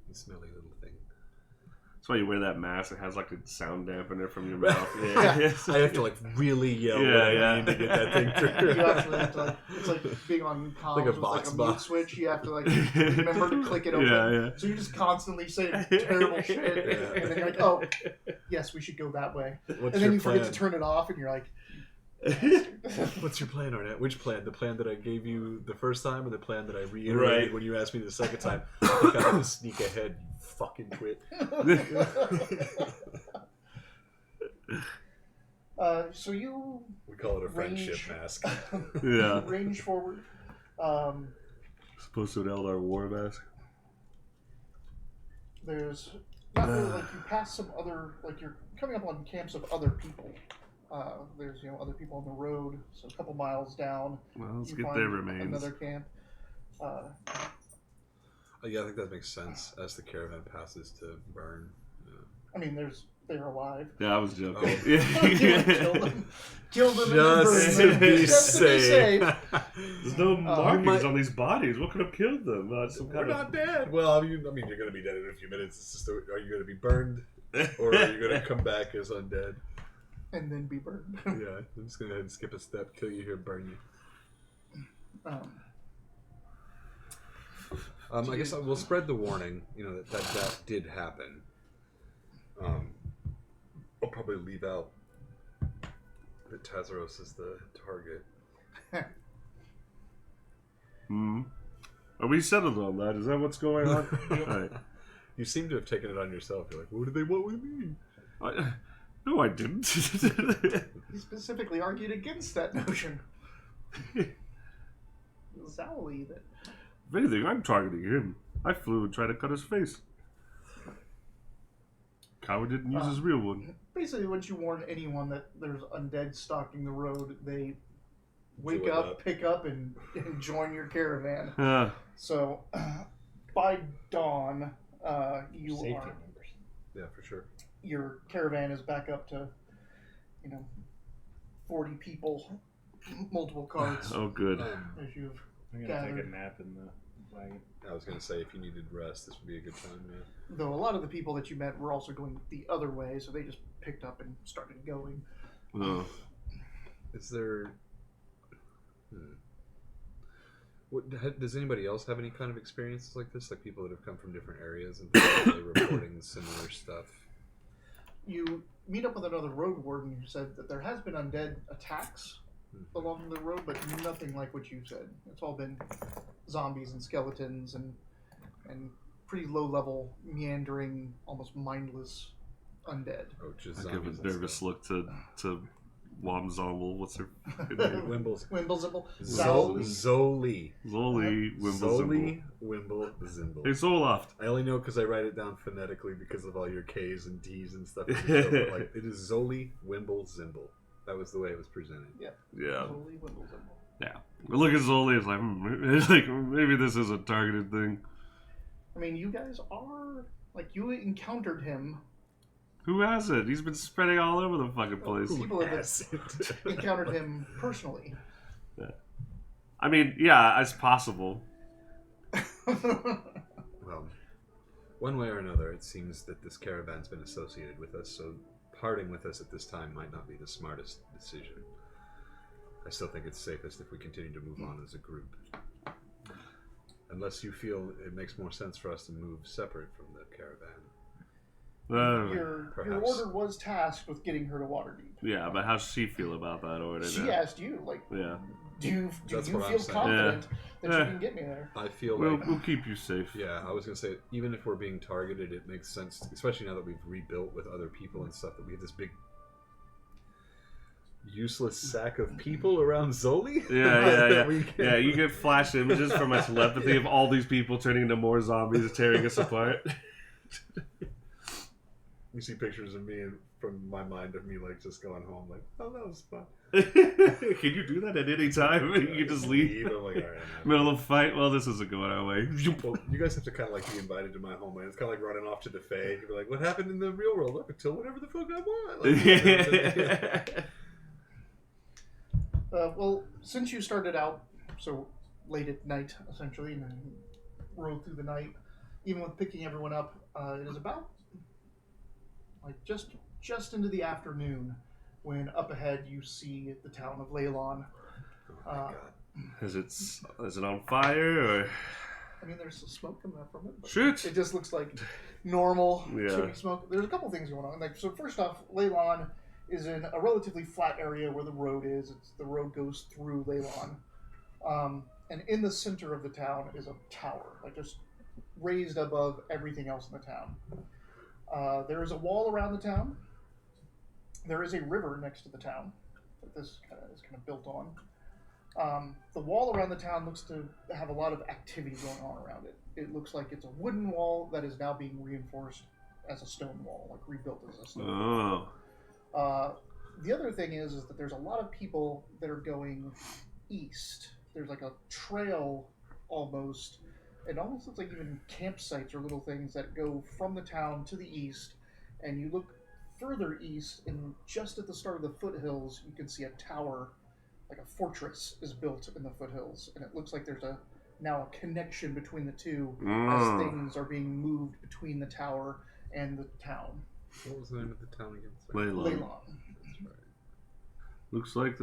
Speaker 3: You smelly little thing.
Speaker 2: That's why you wear that mask. It has like a sound dampener from your mouth. Yeah.
Speaker 3: I have to like really yell
Speaker 2: Yeah,
Speaker 3: when I
Speaker 2: yeah.
Speaker 3: need to get that thing through.
Speaker 1: You actually have to like, it's like being on comms
Speaker 3: Like a
Speaker 1: with
Speaker 3: box
Speaker 1: like a mute
Speaker 3: box.
Speaker 1: switch. You have to like remember to click it open.
Speaker 2: Yeah, yeah.
Speaker 1: So you're just constantly saying terrible shit,
Speaker 3: Yeah.
Speaker 1: and then you're like, oh, yes, we should go that way.
Speaker 3: What's
Speaker 1: And then
Speaker 3: your
Speaker 1: you forget
Speaker 3: plan?
Speaker 1: to turn it off, and you're like,
Speaker 3: What's your plan, Arnett? Which plan? The plan that I gave you the first time, or the plan that I reiterated when you asked me the second time? I think I had to sneak ahead. You fucking twit.
Speaker 1: So you
Speaker 3: We call it a friendship mask.
Speaker 2: Yeah.
Speaker 1: range forward.
Speaker 2: Supposed to an Eldar war mask.
Speaker 1: There's not really, like, you pass some other, like, you're coming up on camps of other people. There's, other people on the road, so a couple miles down.
Speaker 2: Well, let's
Speaker 1: you
Speaker 2: get
Speaker 1: find
Speaker 2: their remains.
Speaker 1: Another camp.
Speaker 3: Yeah, I think that makes sense as the caravan passes to burn.
Speaker 1: I mean, they're alive.
Speaker 2: Yeah, I was joking.
Speaker 3: Oh.
Speaker 1: Kill them
Speaker 3: Just
Speaker 1: and
Speaker 3: to
Speaker 1: then burn them.
Speaker 3: be
Speaker 1: Just to be
Speaker 3: safe.
Speaker 2: There's no markings
Speaker 3: might-
Speaker 2: on these bodies. What could have killed them? Some
Speaker 3: We're
Speaker 2: kind
Speaker 3: not
Speaker 2: of...
Speaker 3: dead. Well, I mean, you're going to be dead in a few minutes. It's just, are you going to be burned, or are you going to come back as undead?
Speaker 1: And then be burned.
Speaker 3: Yeah, I'm just going to go ahead and skip a step, kill you here, burn you. I guess we'll spread the warning. That did happen. I'll probably leave out that Tazaros is the target.
Speaker 2: Are we settled on that? Is that what's going on? Alright.
Speaker 3: You seem to have taken it on yourself. You're like, what do they want with me?
Speaker 2: No, I didn't.
Speaker 1: He specifically argued against that notion. Zowly, that.
Speaker 2: If anything, I'm targeting him. I flew and tried to cut his face. Coward didn't use his real one.
Speaker 1: Basically, once you warn anyone that there's undead stalking the road, they wake
Speaker 3: Join
Speaker 1: up,
Speaker 3: up.
Speaker 1: pick up, and join your caravan.
Speaker 2: Ah,
Speaker 1: So, by dawn, you
Speaker 4: Safety
Speaker 1: are
Speaker 4: numbers.
Speaker 3: Yeah, for sure.
Speaker 1: your caravan is back up to, 40 people, multiple carts.
Speaker 2: oh, good.
Speaker 1: As you've
Speaker 4: I'm gonna take
Speaker 1: gathered.
Speaker 4: a nap in the wagon.
Speaker 3: I was going to say, if you needed rest, this would be a good time, man.
Speaker 1: Though a lot of the people that you met were also going the other way, so they just picked up and started going.
Speaker 2: Oh.
Speaker 3: Is there... Does anybody else have any kind of experiences like this? Like people that have come from different areas and they're reporting similar stuff?
Speaker 1: You meet up with another road warden who said that there has been undead attacks along the road, but nothing like what you said. It's all been zombies and skeletons and pretty low level, meandering, almost mindless undead.
Speaker 3: Oh, just
Speaker 2: I give
Speaker 3: zombies
Speaker 2: a
Speaker 3: and
Speaker 2: nervous
Speaker 3: stuff.
Speaker 2: look to Wamzomel. What's her name?
Speaker 3: Wimbles.
Speaker 1: Wimblezimble.
Speaker 3: Zoli.
Speaker 2: Zoli Wimblezimble.
Speaker 3: Zoli Wimble Zimble.
Speaker 2: Hey, Zoloft.
Speaker 3: I only know because I write it down phonetically because of all your K's and T's and stuff. But like, it is Zoli Wimble Zimble. That was the way it was presented.
Speaker 2: Yeah.
Speaker 1: Totally Wimblezimble.
Speaker 2: Yeah. But look at Zoli. It's like, it's like maybe this is a targeted thing.
Speaker 1: I mean, you guys are, you encountered him.
Speaker 2: Who has it? He's been spreading all over the fucking place.
Speaker 1: People have encountered him personally.
Speaker 2: I mean, yeah, it's possible.
Speaker 3: Well, one way or another, it seems that this caravan's been associated with us, so parting with us at this time might not be the smartest decision. I still think it's safest if we continue to move on as a group. Unless you feel it makes more sense for us to move separate from the caravan.
Speaker 1: Your
Speaker 3: Perhaps.
Speaker 1: order was tasked with getting her to Waterdeep.
Speaker 2: Yeah, but how's she feel about that order?
Speaker 1: She
Speaker 2: now?
Speaker 1: asked you,
Speaker 2: Yeah.
Speaker 1: do you
Speaker 3: That's
Speaker 1: feel
Speaker 3: what I'm saying.
Speaker 1: confident that
Speaker 2: Yeah.
Speaker 1: you can get me there?
Speaker 3: I feel
Speaker 2: We'll,
Speaker 3: like...
Speaker 2: we'll keep you safe.
Speaker 3: Yeah, I was going to say, even if we're being targeted, it makes sense, especially now that we've rebuilt with other people and stuff, that we have this big useless sack of people around Zoli.
Speaker 2: Yeah.
Speaker 3: We can-
Speaker 2: Yeah, you get flash images from my telepathy of all these people turning into more zombies, tearing us apart.
Speaker 3: You see pictures of me and from my mind of me just going home oh, that was fun.
Speaker 2: Can you do that at any time? You can just leave.
Speaker 3: I'm like, all right, I'm
Speaker 2: Middle of fight? Well, this isn't going our way.
Speaker 3: Well, you guys have to kind of be invited to my homeland. It's kind of like running off to the Fae. You're like, what happened in the real world? Up until whatever the fuck I want.
Speaker 1: Well, since you started out so late at night, essentially, and then rode through the night, even with picking everyone up, it is about just into the afternoon when up ahead you see the town of Leylon.
Speaker 3: Oh my God.
Speaker 2: Is it on fire or?
Speaker 1: I mean, there's some smoke coming up from it. But
Speaker 2: Shoot!
Speaker 1: It just looks like normal
Speaker 2: Yeah.
Speaker 1: chimney smoke. There's a couple things going on. So first off, Leylon is in a relatively flat area where the road is. The road goes through Leylon. And in the center of the town is a tower, like just raised above everything else in the town. There is a wall around the town. There is a river next to the town that this is kind of built on. The wall around the town looks to have a lot of activity going on around it. It looks like it's a wooden wall that is now being reinforced as a stone wall, like rebuilt as a stone wall. The other thing is that there's a lot of people that are going east. There's like a trail almost. It almost looks like even campsites or little things that go from the town to the east. And you look further east, and just at the start of the foothills, you can see a tower, like a fortress is built in the foothills. And it looks like there's now a connection between the two as things are being moved between the tower and the town.
Speaker 3: What was the name of the town again?
Speaker 2: Leylon.
Speaker 3: That's right.
Speaker 2: Looks like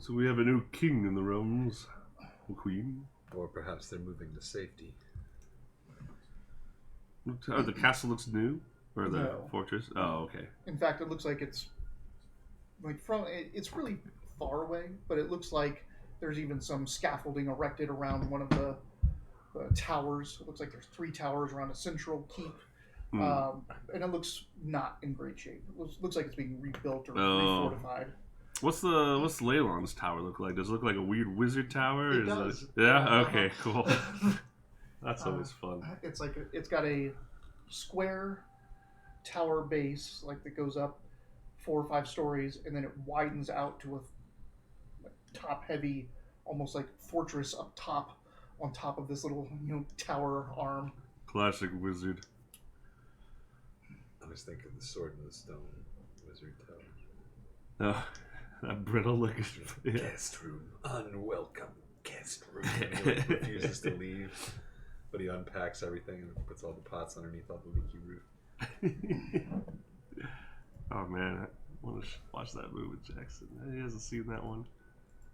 Speaker 2: we have a new king in the realms. A queen.
Speaker 3: Or perhaps they're moving to safety.
Speaker 2: The castle looks new? Or the
Speaker 1: No.
Speaker 2: fortress? Oh, okay.
Speaker 1: In fact, it looks like it's like it's really far away, but it looks like there's even some scaffolding erected around one of the towers. It looks like there's 3 towers around a central keep. And it looks not in great shape. It looks like it's being rebuilt or refortified.
Speaker 2: What's Leylon's tower look like? Does it look like a weird wizard tower?
Speaker 1: It does.
Speaker 2: Yeah? Okay, cool. That's always fun.
Speaker 1: It's like it's got a square tower base like that goes up 4 or 5 stories, and then it widens out to a top heavy, almost like fortress up top, on top of this little tower arm.
Speaker 2: Classic wizard.
Speaker 3: I was thinking the Sword in the Stone wizard tower.
Speaker 2: Oh, that brittle looking. Yeah.
Speaker 3: Guest room, unwelcome guest room. And he refuses to leave, but he unpacks everything and puts all the pots underneath all the leaky roof.
Speaker 2: Oh man, I want to watch that movie with Jackson. He hasn't seen that one.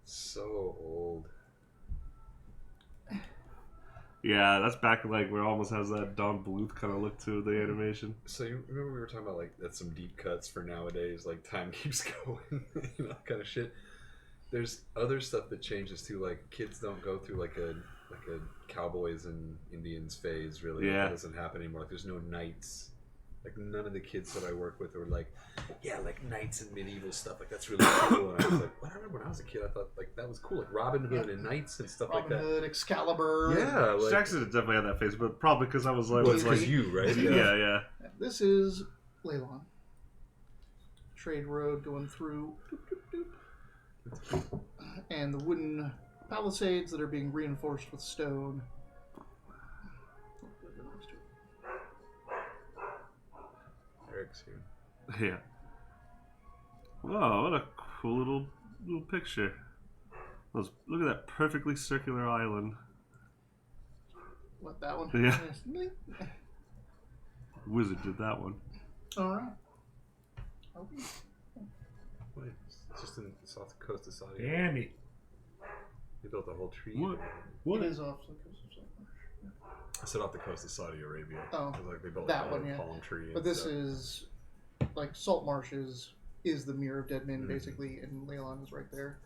Speaker 3: So old.
Speaker 2: Yeah, that's back like where it almost has that Don Bluth kind of look to the animation.
Speaker 3: So you remember we were talking about like that's some deep cuts for nowadays, like time keeps going, kind of shit. There's other stuff that changes too, like kids don't go through like a cowboys and Indians phase really.
Speaker 2: Yeah.
Speaker 3: That doesn't happen anymore. Like there's no knights. Like none of the kids that I work with are like, yeah, like knights and medieval stuff. Like that's really cool. And I was like, well, I remember when I was a kid, I thought like that was cool, like Robin Hood and knights and stuff like that.
Speaker 1: Robin Hood, Excalibur.
Speaker 3: Yeah, like,
Speaker 2: Jackson definitely had that face, but probably because I was like,
Speaker 3: well, it's because you, right?
Speaker 2: Yeah.
Speaker 1: This is Leylon. Trade road going through. And the wooden palisades that are being reinforced with stone.
Speaker 3: Eric's here.
Speaker 2: Yeah. Wow, what a cool little picture. Look at that perfectly circular island.
Speaker 1: What, that one?
Speaker 2: Yeah.
Speaker 1: Yes.
Speaker 2: Wizard did that one.
Speaker 1: Alright. Okay.
Speaker 3: Wait, it's just in the south coast of Saudi.
Speaker 4: Andy.
Speaker 3: They built a whole tree.
Speaker 2: What?
Speaker 1: It is off the coast of Saudi.
Speaker 3: I said off the coast of Saudi Arabia.
Speaker 1: Oh,
Speaker 3: It was like they built
Speaker 1: that
Speaker 3: like a
Speaker 1: one, yeah.
Speaker 3: palm tree.
Speaker 1: But
Speaker 3: and
Speaker 1: this
Speaker 3: stuff.
Speaker 1: is like salt marshes is the Mirror of Dead Men basically, and Leylon is right there.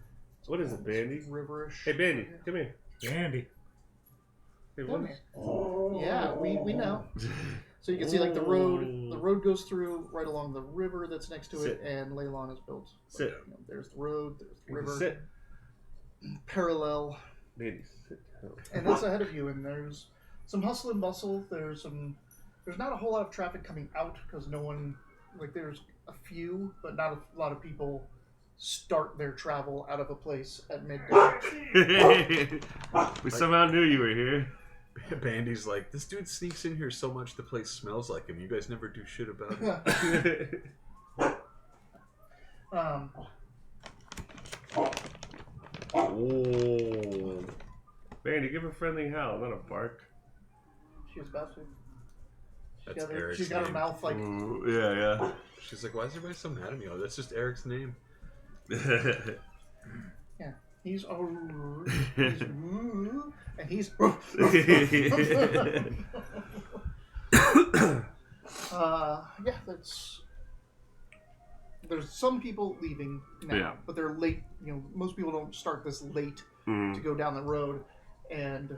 Speaker 2: What is it, Bandy?
Speaker 1: Riverish.
Speaker 2: Hey, Bandy, come here.
Speaker 4: Andy.
Speaker 2: Hey,
Speaker 1: Come
Speaker 2: what?
Speaker 1: here. Yeah, we know. So you can see like the road goes through right along the river that's next to
Speaker 2: Sit.
Speaker 1: it, and Leylon is built.
Speaker 2: Sit.
Speaker 1: There's the road, there's the river,
Speaker 2: Sit.
Speaker 1: parallel,
Speaker 2: Bandy, sit down.
Speaker 1: and that's ahead of you. And there's some hustle and bustle. There's not a whole lot of traffic coming out because no one, like there's a few, but not a lot of people start their travel out of a place at midday.
Speaker 2: We somehow knew you were here.
Speaker 3: Bandy's like, this dude sneaks in here so much the place smells like him. You guys never do shit about it.
Speaker 2: Oh. Bandy, give a friendly howl, not a bark.
Speaker 1: She was about to.
Speaker 3: That's Eric's
Speaker 1: She's got her
Speaker 3: name.
Speaker 1: mouth like.
Speaker 2: Ooh, yeah.
Speaker 3: She's like, why is everybody so mad at me? Oh, that's just Eric's name.
Speaker 1: Yeah, he's and he's. Yeah, that's there's some people leaving now,
Speaker 2: Yeah.
Speaker 1: but they're late. You know, most people don't start this late
Speaker 2: Mm.
Speaker 1: to go down the road. And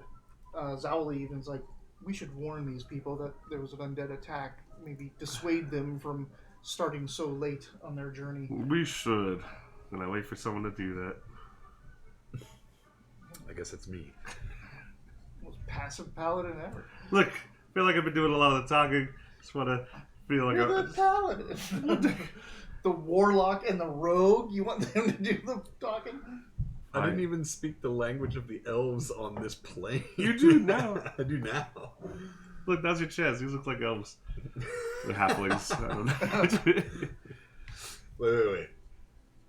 Speaker 1: Zowli even's like, we should warn these people that there was an undead attack. Maybe dissuade them from starting so late on their journey.
Speaker 2: We should. And I wait for someone to do that.
Speaker 3: I guess it's me.
Speaker 1: Most passive paladin ever.
Speaker 2: Look, I feel like I've been doing a lot of the talking. Just want to feel like
Speaker 1: You're the paladin. The warlock and the rogue. You want them to do the talking?
Speaker 3: I didn't even speak the language of the elves on this plane.
Speaker 2: You do now.
Speaker 3: I do now.
Speaker 2: Look, that's your chest. These look like elves. The halflings. I don't know.
Speaker 3: Wait.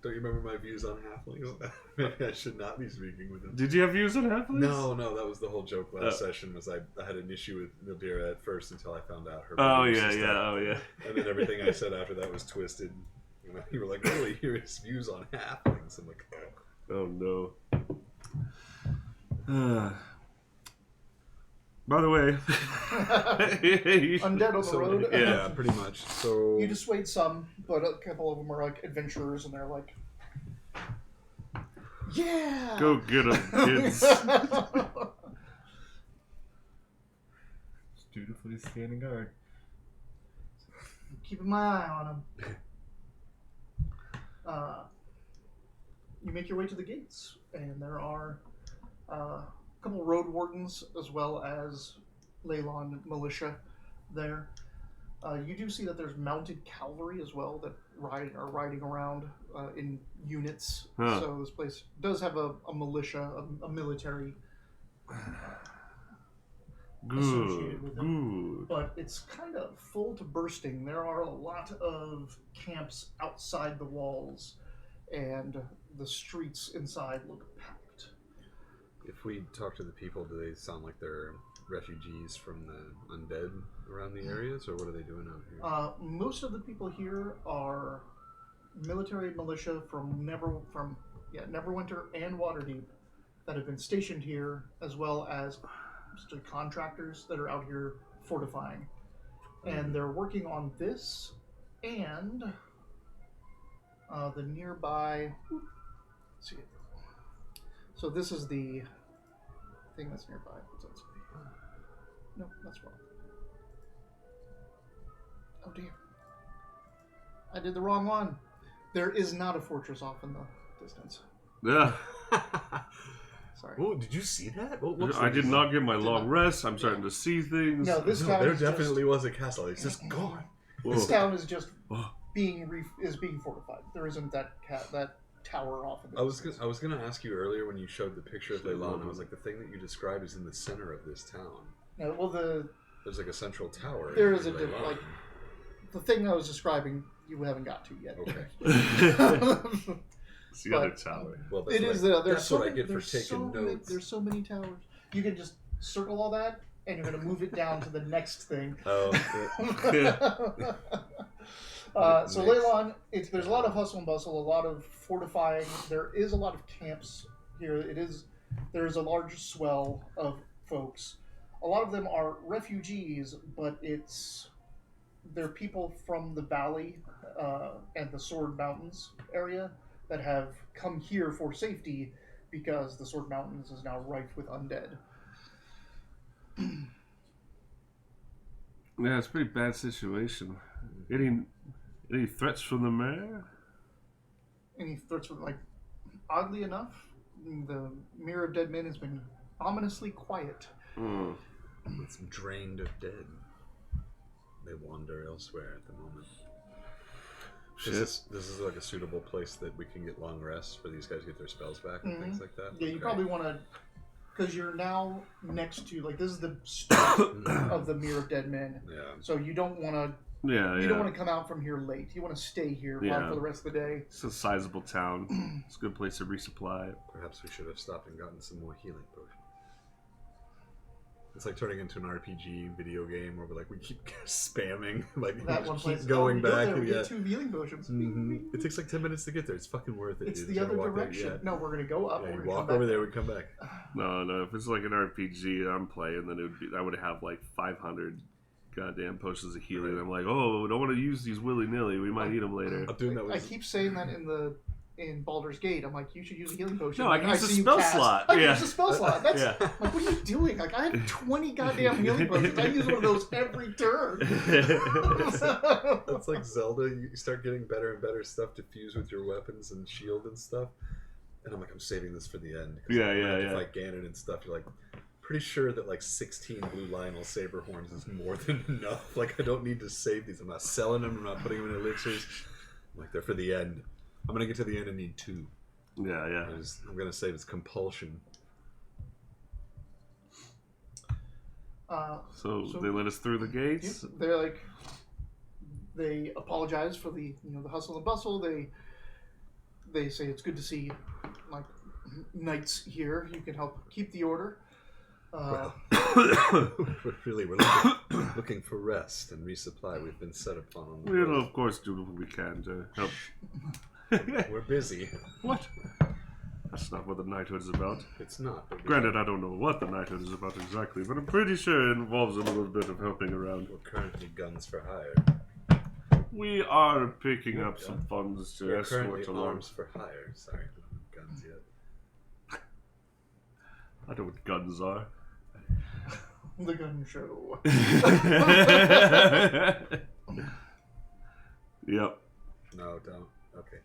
Speaker 3: Don't you remember my views on halflings? Maybe I should not be speaking with them.
Speaker 2: Did you have views on halflings?
Speaker 3: No, that was the whole joke last session. Was I had an issue with Nildira at first until I found out her.
Speaker 2: Oh
Speaker 3: beliefs
Speaker 2: yeah,
Speaker 3: and
Speaker 2: yeah,
Speaker 3: stuff.
Speaker 2: oh yeah.
Speaker 3: And then everything I said after that was twisted. You were like, really, here is views on halflings. I'm like,
Speaker 2: Oh no. By the way,
Speaker 1: Undead on the road.
Speaker 3: Yeah, pretty much. So
Speaker 1: You dissuade some, but a couple of them are like adventurers, and they're like, yeah.
Speaker 2: go get them, kids.
Speaker 4: Just dutifully standing guard.
Speaker 1: Keeping my eye on them. You make your way to the gates, and there are a couple road wardens as well as Leyland militia there. You do see that there's mounted cavalry as well that are riding around in units.
Speaker 2: Huh.
Speaker 1: So this place does have a militia, a military associated with it.
Speaker 2: Good.
Speaker 1: But it's kind of full to bursting. There are a lot of camps outside the walls, and the streets inside look packed.
Speaker 3: if we talk to the people, do they sound like they're refugees from the undead around the areas, or what are they doing out here?
Speaker 1: Most of the people here are military militia from Neverwinter and Waterdeep that have been stationed here, as well as just contractors that are out here fortifying. And they're working on this and the nearby. Let's see. So this is the thing that's nearby. What's that say? No, that's wrong. Oh dear. I did the wrong one. There is not a fortress off in the distance.
Speaker 2: Yeah.
Speaker 1: Sorry.
Speaker 3: Oh, did you see that? What
Speaker 2: I did not get my long rest. I'm starting to see things.
Speaker 1: No, this
Speaker 3: No,
Speaker 1: town
Speaker 3: there
Speaker 1: is
Speaker 3: definitely was a castle. It's just gone.
Speaker 1: This
Speaker 2: Whoa.
Speaker 1: town is just
Speaker 2: Whoa.
Speaker 1: being fortified. There isn't that tower off in the
Speaker 3: I was
Speaker 1: distance.
Speaker 3: gonna ask you earlier when you showed the picture of Leyland. I was like, the thing that you described is in the center of this town.
Speaker 1: No, well,
Speaker 3: There's like a central tower.
Speaker 1: there
Speaker 3: in
Speaker 1: is a
Speaker 3: Leyland.
Speaker 1: like the thing I was describing. You haven't got to yet.
Speaker 3: Okay.
Speaker 2: It's the other
Speaker 1: But,
Speaker 2: tower.
Speaker 3: Well,
Speaker 1: It is there's
Speaker 3: that's
Speaker 1: so
Speaker 3: what I
Speaker 1: many,
Speaker 3: get for
Speaker 1: there's so
Speaker 3: taking
Speaker 1: many,
Speaker 3: notes.
Speaker 1: there's so many towers. You can just circle all that, and you're gonna move it down to the next thing.
Speaker 3: Oh,
Speaker 1: So
Speaker 3: Nice.
Speaker 1: Leyland, there's a lot of hustle and bustle, a lot of fortifying. There is a lot of camps here. There's a large swell of folks. A lot of them are refugees, but they're people from the valley and the Sword Mountains area that have come here for safety because the Sword Mountains is now rife with undead.
Speaker 2: Yeah, it's a pretty bad situation. Any threats from the mayor?
Speaker 1: Any threats from, oddly enough, the Mirror of Dead Men has been ominously quiet.
Speaker 2: Mm.
Speaker 3: it's drained of dead. They wander elsewhere at the moment.
Speaker 2: Shit.
Speaker 3: This is like a suitable place that we can get long rests for these guys to get their spells back and things like that.
Speaker 1: Yeah, you
Speaker 3: Okay.
Speaker 1: probably want to, because you're now next to, this is the start of the Mirror of Dead Men.
Speaker 3: Yeah.
Speaker 1: So you don't want to,
Speaker 2: Yeah,
Speaker 1: you
Speaker 2: yeah.
Speaker 1: don't want to come out from here late. You want to stay here
Speaker 2: Yeah.
Speaker 1: for the rest of the day.
Speaker 2: It's a sizable town. It's a good place to resupply.
Speaker 3: Perhaps we should have stopped and gotten some more healing potions. It's like turning into an RPG video game where we keep spamming,
Speaker 1: That one
Speaker 3: keep
Speaker 1: place.
Speaker 3: going
Speaker 1: we go
Speaker 3: back.
Speaker 1: there, we
Speaker 3: and
Speaker 1: get 2 healing potions.
Speaker 3: It takes like 10 minutes to get there. It's fucking worth it.
Speaker 1: It's
Speaker 3: dude.
Speaker 1: the
Speaker 3: Try to
Speaker 1: other
Speaker 3: walk there,
Speaker 1: direction.
Speaker 3: yeah.
Speaker 1: No, we're going to go up.
Speaker 3: Yeah,
Speaker 1: we're
Speaker 3: you
Speaker 1: gonna
Speaker 3: walk
Speaker 1: come
Speaker 3: over
Speaker 1: back.
Speaker 3: there, we come back.
Speaker 2: No. If it's like an RPG I'm playing, then I would have like 500 goddamn potions of healing. I'm like, oh, we don't want to use these willy-nilly. We might need them later.
Speaker 3: I'm doing that
Speaker 1: I
Speaker 3: with
Speaker 1: keep saying that in Baldur's Gate. I'm like, you should use a healing potion.
Speaker 2: No, I can use a
Speaker 1: see you
Speaker 2: spell
Speaker 1: cast.
Speaker 2: slot.
Speaker 1: I can
Speaker 2: Yeah.
Speaker 1: use a spell slot. That's
Speaker 2: Yeah.
Speaker 1: like, what are you doing? Like, I have 20 goddamn healing potions. I use one of those every turn.
Speaker 3: That's like Zelda. You start getting better and better stuff to fuse with your weapons and shield and stuff. And I'm like, I'm saving this for the end. 'Cause
Speaker 2: Yeah,
Speaker 3: when you
Speaker 2: yeah,
Speaker 3: have to
Speaker 2: yeah.
Speaker 3: fight Ganon and stuff. You're like, pretty sure that like 16 blue Lionel saber horns is more than enough. Like, I don't need to save these. I'm not selling them. I'm not putting them in elixirs. I'm like, they're for the end. I'm gonna get to the end and need 2.
Speaker 2: Yeah, yeah.
Speaker 3: I'm gonna save it's compulsion.
Speaker 2: So they let us through the gates.
Speaker 1: Yep, they're like, they apologize for the the hustle and bustle. They say it's good to see like knights here. You can help keep the order.
Speaker 3: We're looking for rest and resupply. We've been set upon on the
Speaker 2: We'll
Speaker 3: road.
Speaker 2: of course do what we can to help.
Speaker 3: We're busy.
Speaker 2: What? That's not what the knighthood is about.
Speaker 3: It's not. But
Speaker 2: Granted, I don't know what the knighthood is about exactly, but I'm pretty sure it involves a little bit of helping around.
Speaker 3: we're currently guns for hire.
Speaker 2: We are picking up some funds to
Speaker 3: We're
Speaker 2: escort
Speaker 3: currently
Speaker 2: along.
Speaker 3: arms for hire. Sorry, we don't have guns yet.
Speaker 2: I know what guns are.
Speaker 1: The gun show.
Speaker 2: Yep.
Speaker 3: No, don't. Okay.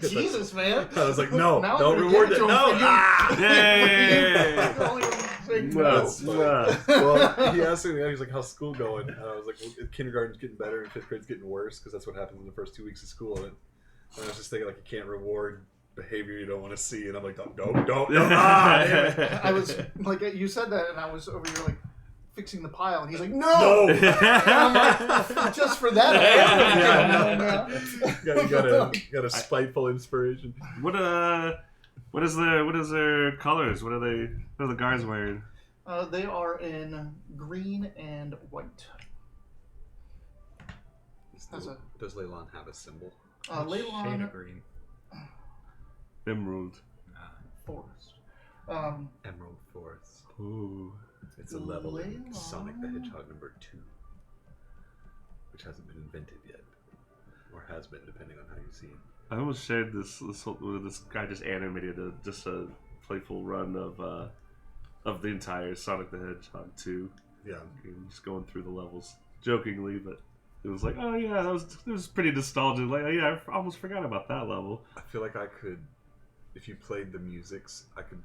Speaker 1: Jesus, man.
Speaker 3: I was like, no,
Speaker 1: Now
Speaker 3: don't
Speaker 1: I'm gonna
Speaker 3: reward
Speaker 1: give
Speaker 3: it.
Speaker 1: it to him
Speaker 3: No.
Speaker 1: for you.
Speaker 3: Ah!
Speaker 2: Yay!
Speaker 1: The only one saying
Speaker 2: No.
Speaker 1: no.
Speaker 3: That's funny.
Speaker 2: Nah.
Speaker 3: Well, he asked me, he was like, how's school going? And I was like, well, kindergarten's getting better and 5th grade's getting worse because that's what happens in the first 2 weeks of school. And I was just thinking, like, you can't reward behavior you don't want to see. And I'm like, don't. Ah, damn it.
Speaker 1: I was like, you said that, and I was over here like fixing the pile, and he's like, no.
Speaker 3: No.
Speaker 1: And I'm like, just for that.
Speaker 3: You got a spiteful inspiration.
Speaker 2: What is their colors? What are the guards wearing?
Speaker 1: They are in green and white.
Speaker 3: Does Leylon have a symbol?
Speaker 5: Shade of
Speaker 1: Leylon
Speaker 5: green.
Speaker 2: Emerald.
Speaker 1: Forest.
Speaker 3: Emerald Forest.
Speaker 2: Ooh.
Speaker 3: It's a level in
Speaker 1: Leylon.
Speaker 3: Sonic the Hedgehog number 2, which hasn't been invented yet, or has been, depending on how you see it.
Speaker 2: I almost shared this guy just animated a playful run of the entire Sonic the Hedgehog 2.
Speaker 3: Yeah.
Speaker 2: Just going through the levels jokingly, but it was like, oh yeah, it was pretty nostalgic. Like, oh, yeah, I almost forgot about that level.
Speaker 3: I feel like I could, if you played the musics, I could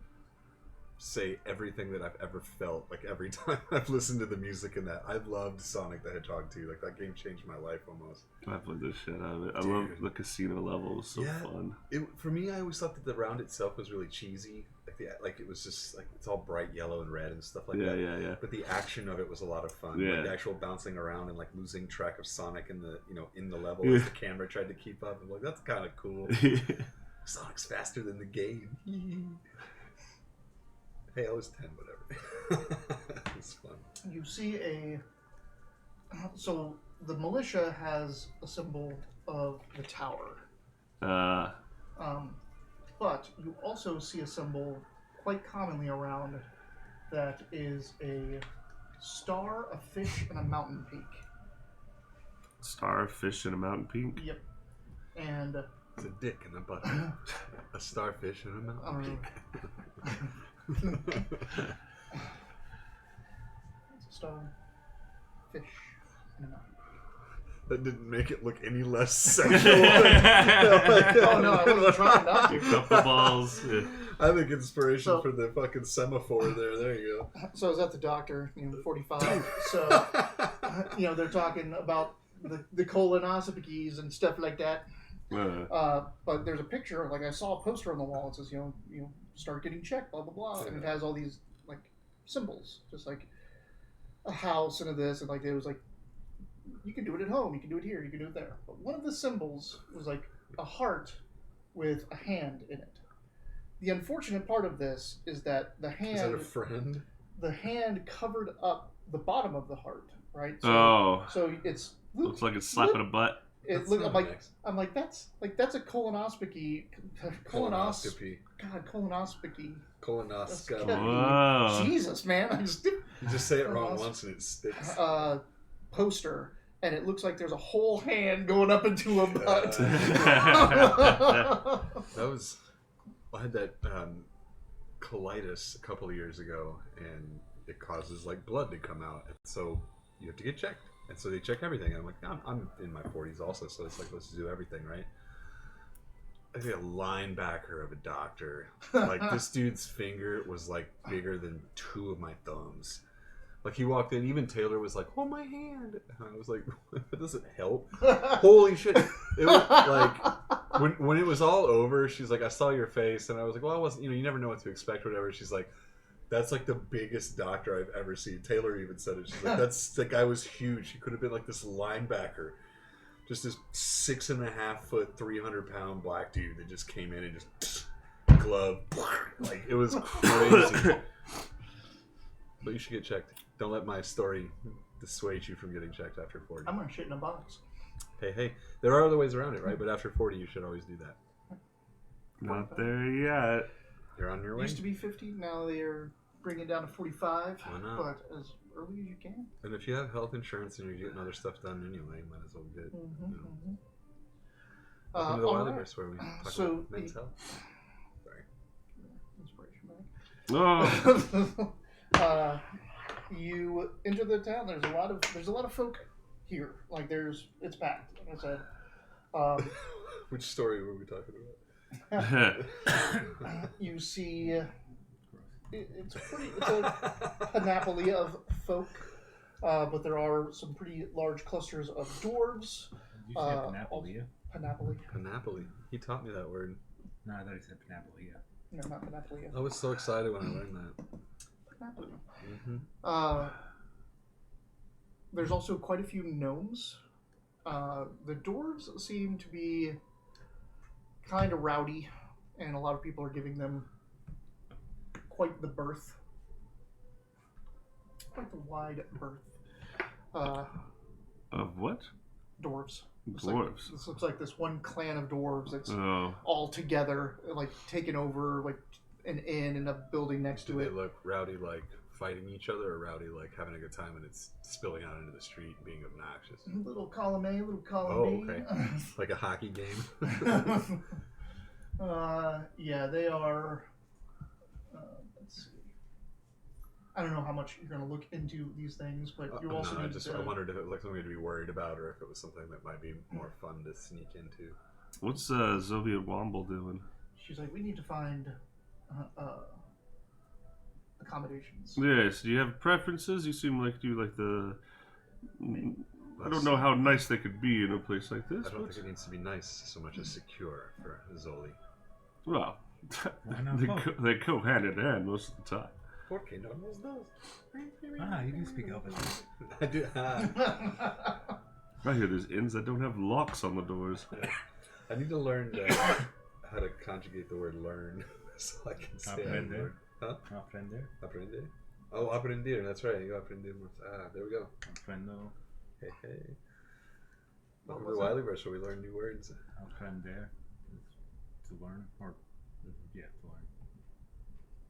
Speaker 3: say everything that I've ever felt, like every time I've listened to the music in that. I loved Sonic the Hedgehog 2. Like, that game changed my life almost.
Speaker 2: I played the shit out of it. I
Speaker 3: Dude.
Speaker 2: love the casino level. It was so
Speaker 3: Yeah.
Speaker 2: fun.
Speaker 3: For me, I always thought that the round itself was really cheesy. Like it was just like, it's all bright yellow and red and stuff like that.
Speaker 2: Yeah.
Speaker 3: But the action of it was a lot of fun.
Speaker 2: Yeah.
Speaker 3: Like the actual bouncing around and like losing track of Sonic in the level
Speaker 2: Yeah.
Speaker 3: as the camera tried to keep up. I'm like, that's kind of cool. Sonic's faster than the game. Hey, I was 10, whatever. It's fun.
Speaker 1: You see so the militia has a symbol of the tower. But you also see a symbol quite commonly around that is a star, a fish, and a mountain peak.
Speaker 2: Starfish and a mountain peak.
Speaker 1: Yep. And
Speaker 3: It's a dick and a button. A starfish and a mountain peak.
Speaker 1: it's a star, fish, and a mountain peak.
Speaker 3: That didn't make it look any less sexual.
Speaker 1: Oh no, I wasn't trying not to.
Speaker 2: Couple balls. Yeah.
Speaker 3: I think inspiration
Speaker 1: So-
Speaker 3: for the fucking semaphore there. There you
Speaker 1: So I was at the doctor, 45. So, they're talking about the colonoscopies and stuff like that. But there's a picture, like I saw a poster on the wall. It says, start getting checked, blah, blah, blah. And it has all these, like, symbols. Just like a house and a this. And, like, it was like, you can do it at home. You can do it here. You can do it there. But one of the symbols was, like, a heart with a hand in it. The unfortunate part of this is that the
Speaker 3: go. Is
Speaker 1: hand...
Speaker 3: that a friend?
Speaker 1: the hand covered up the bottom of the heart, right?
Speaker 2: Oh.
Speaker 1: So it's
Speaker 2: Looks like it's slapping a butt.
Speaker 1: It
Speaker 3: That's
Speaker 1: look.
Speaker 3: not
Speaker 1: I'm like,
Speaker 3: next.
Speaker 1: that's a colonoscopy.
Speaker 3: Colonoscopy.
Speaker 1: God, colonoscopy.
Speaker 3: Colonoscopy.
Speaker 2: Whoa.
Speaker 1: Jesus, man! I just did.
Speaker 3: You just say it wrong once and it sticks.
Speaker 1: Poster, and it looks like there's a whole hand going up into a butt.
Speaker 3: I had that colitis a couple of years ago, and it causes like blood to come out, and so you have to get checked. And so they check everything. And I'm like, I'm in my 40s also, so it's like let's do everything right. I think a linebacker of a doctor, like this dude's finger was like bigger than 2 of my thumbs. Like he walked in, even Taylor was like, "Hold my hand." And I was like, "That doesn't help." Holy shit! It was like when it was all over, she's like, "I saw your face," and I was like, "Well, I wasn't. You never know what to expect, or whatever." She's like, "That's like the biggest doctor I've ever seen." Taylor even said it. She's like, "That guy was huge. He could have been like this linebacker, just this 6.5 foot, 300-pound black dude that just came in and just glove. Like it was crazy." But you should get checked. Don't let my story dissuade you from getting checked after 40.
Speaker 1: I'm gonna shit in a box.
Speaker 3: Hey, there are other ways around it, right? But after 40, you should always do that.
Speaker 2: Not there yet.
Speaker 3: You're on your way.
Speaker 1: Used to be 50, now they're bringing it down to 45.
Speaker 3: Why not?
Speaker 1: But as early as you can.
Speaker 3: And if you have health insurance and you're getting other stuff done anyway, you might as well get. Welcome to the Wilderverse, where we talk about men's health. Sorry.
Speaker 1: Inspiration back. You enter the town. There's a lot of folk here. Like it's packed. Like I said.
Speaker 3: Which story were we talking about?
Speaker 1: You see, it's a panoply of folk, but there are some pretty large clusters of dwarves.
Speaker 4: Did you say Panapolia?
Speaker 1: Panoply.
Speaker 3: Panoply. He taught me that word.
Speaker 4: No, I thought he said Panapolia.
Speaker 1: No, not panoply.
Speaker 3: I was so excited when I learned that.
Speaker 1: Panoply.
Speaker 3: Mm-hmm.
Speaker 1: There's also quite a few gnomes. The dwarves seem to be kind of rowdy, and a lot of people are giving them quite the berth. Quite the wide berth.
Speaker 2: Of what?
Speaker 1: Dwarves.
Speaker 2: Dwarves.
Speaker 1: This looks like this one clan of dwarves that's
Speaker 2: Oh.
Speaker 1: all together, like taking over like an inn and a building next to
Speaker 3: Do they
Speaker 1: it.
Speaker 3: look rowdy like fighting each other, or rowdy like having a good time and it's spilling out into the street and being obnoxious?
Speaker 1: Little column A, little column B.
Speaker 3: Oh, okay. Like a hockey game.
Speaker 1: Yeah, they are. Let's see. I don't know how much you're going to look into these things, but you also need to.
Speaker 3: I wondered if it was like something to be worried about, or if it was something that might be more fun to sneak into.
Speaker 2: What's Zovia Womble doing?
Speaker 1: She's like, we need to find accommodations.
Speaker 2: Yes, do you have preferences? You seem like you like the... I don't know how nice they could be in a place like this.
Speaker 3: I don't think it needs to be nice so much as secure for Zoli.
Speaker 2: Well,
Speaker 4: Why not both?
Speaker 2: they go hand in hand most of the time.
Speaker 3: Porque no nos dos.
Speaker 4: Ah, you do speak Elvish.
Speaker 3: I do.
Speaker 2: I hear there's inns that don't have locks on the doors.
Speaker 3: I need to learn how to conjugate the word learn so I can say
Speaker 4: Aprender.
Speaker 3: Huh?
Speaker 4: Aprender.
Speaker 3: Aprender? Oh, aprender. That's right. You aprendemos. There we go.
Speaker 4: Aprendo.
Speaker 3: Hey, hey.
Speaker 1: What
Speaker 3: Welcome to
Speaker 1: was
Speaker 3: Wilderverse, where we learn new words.
Speaker 4: Aprender is to learn, or yeah, to learn.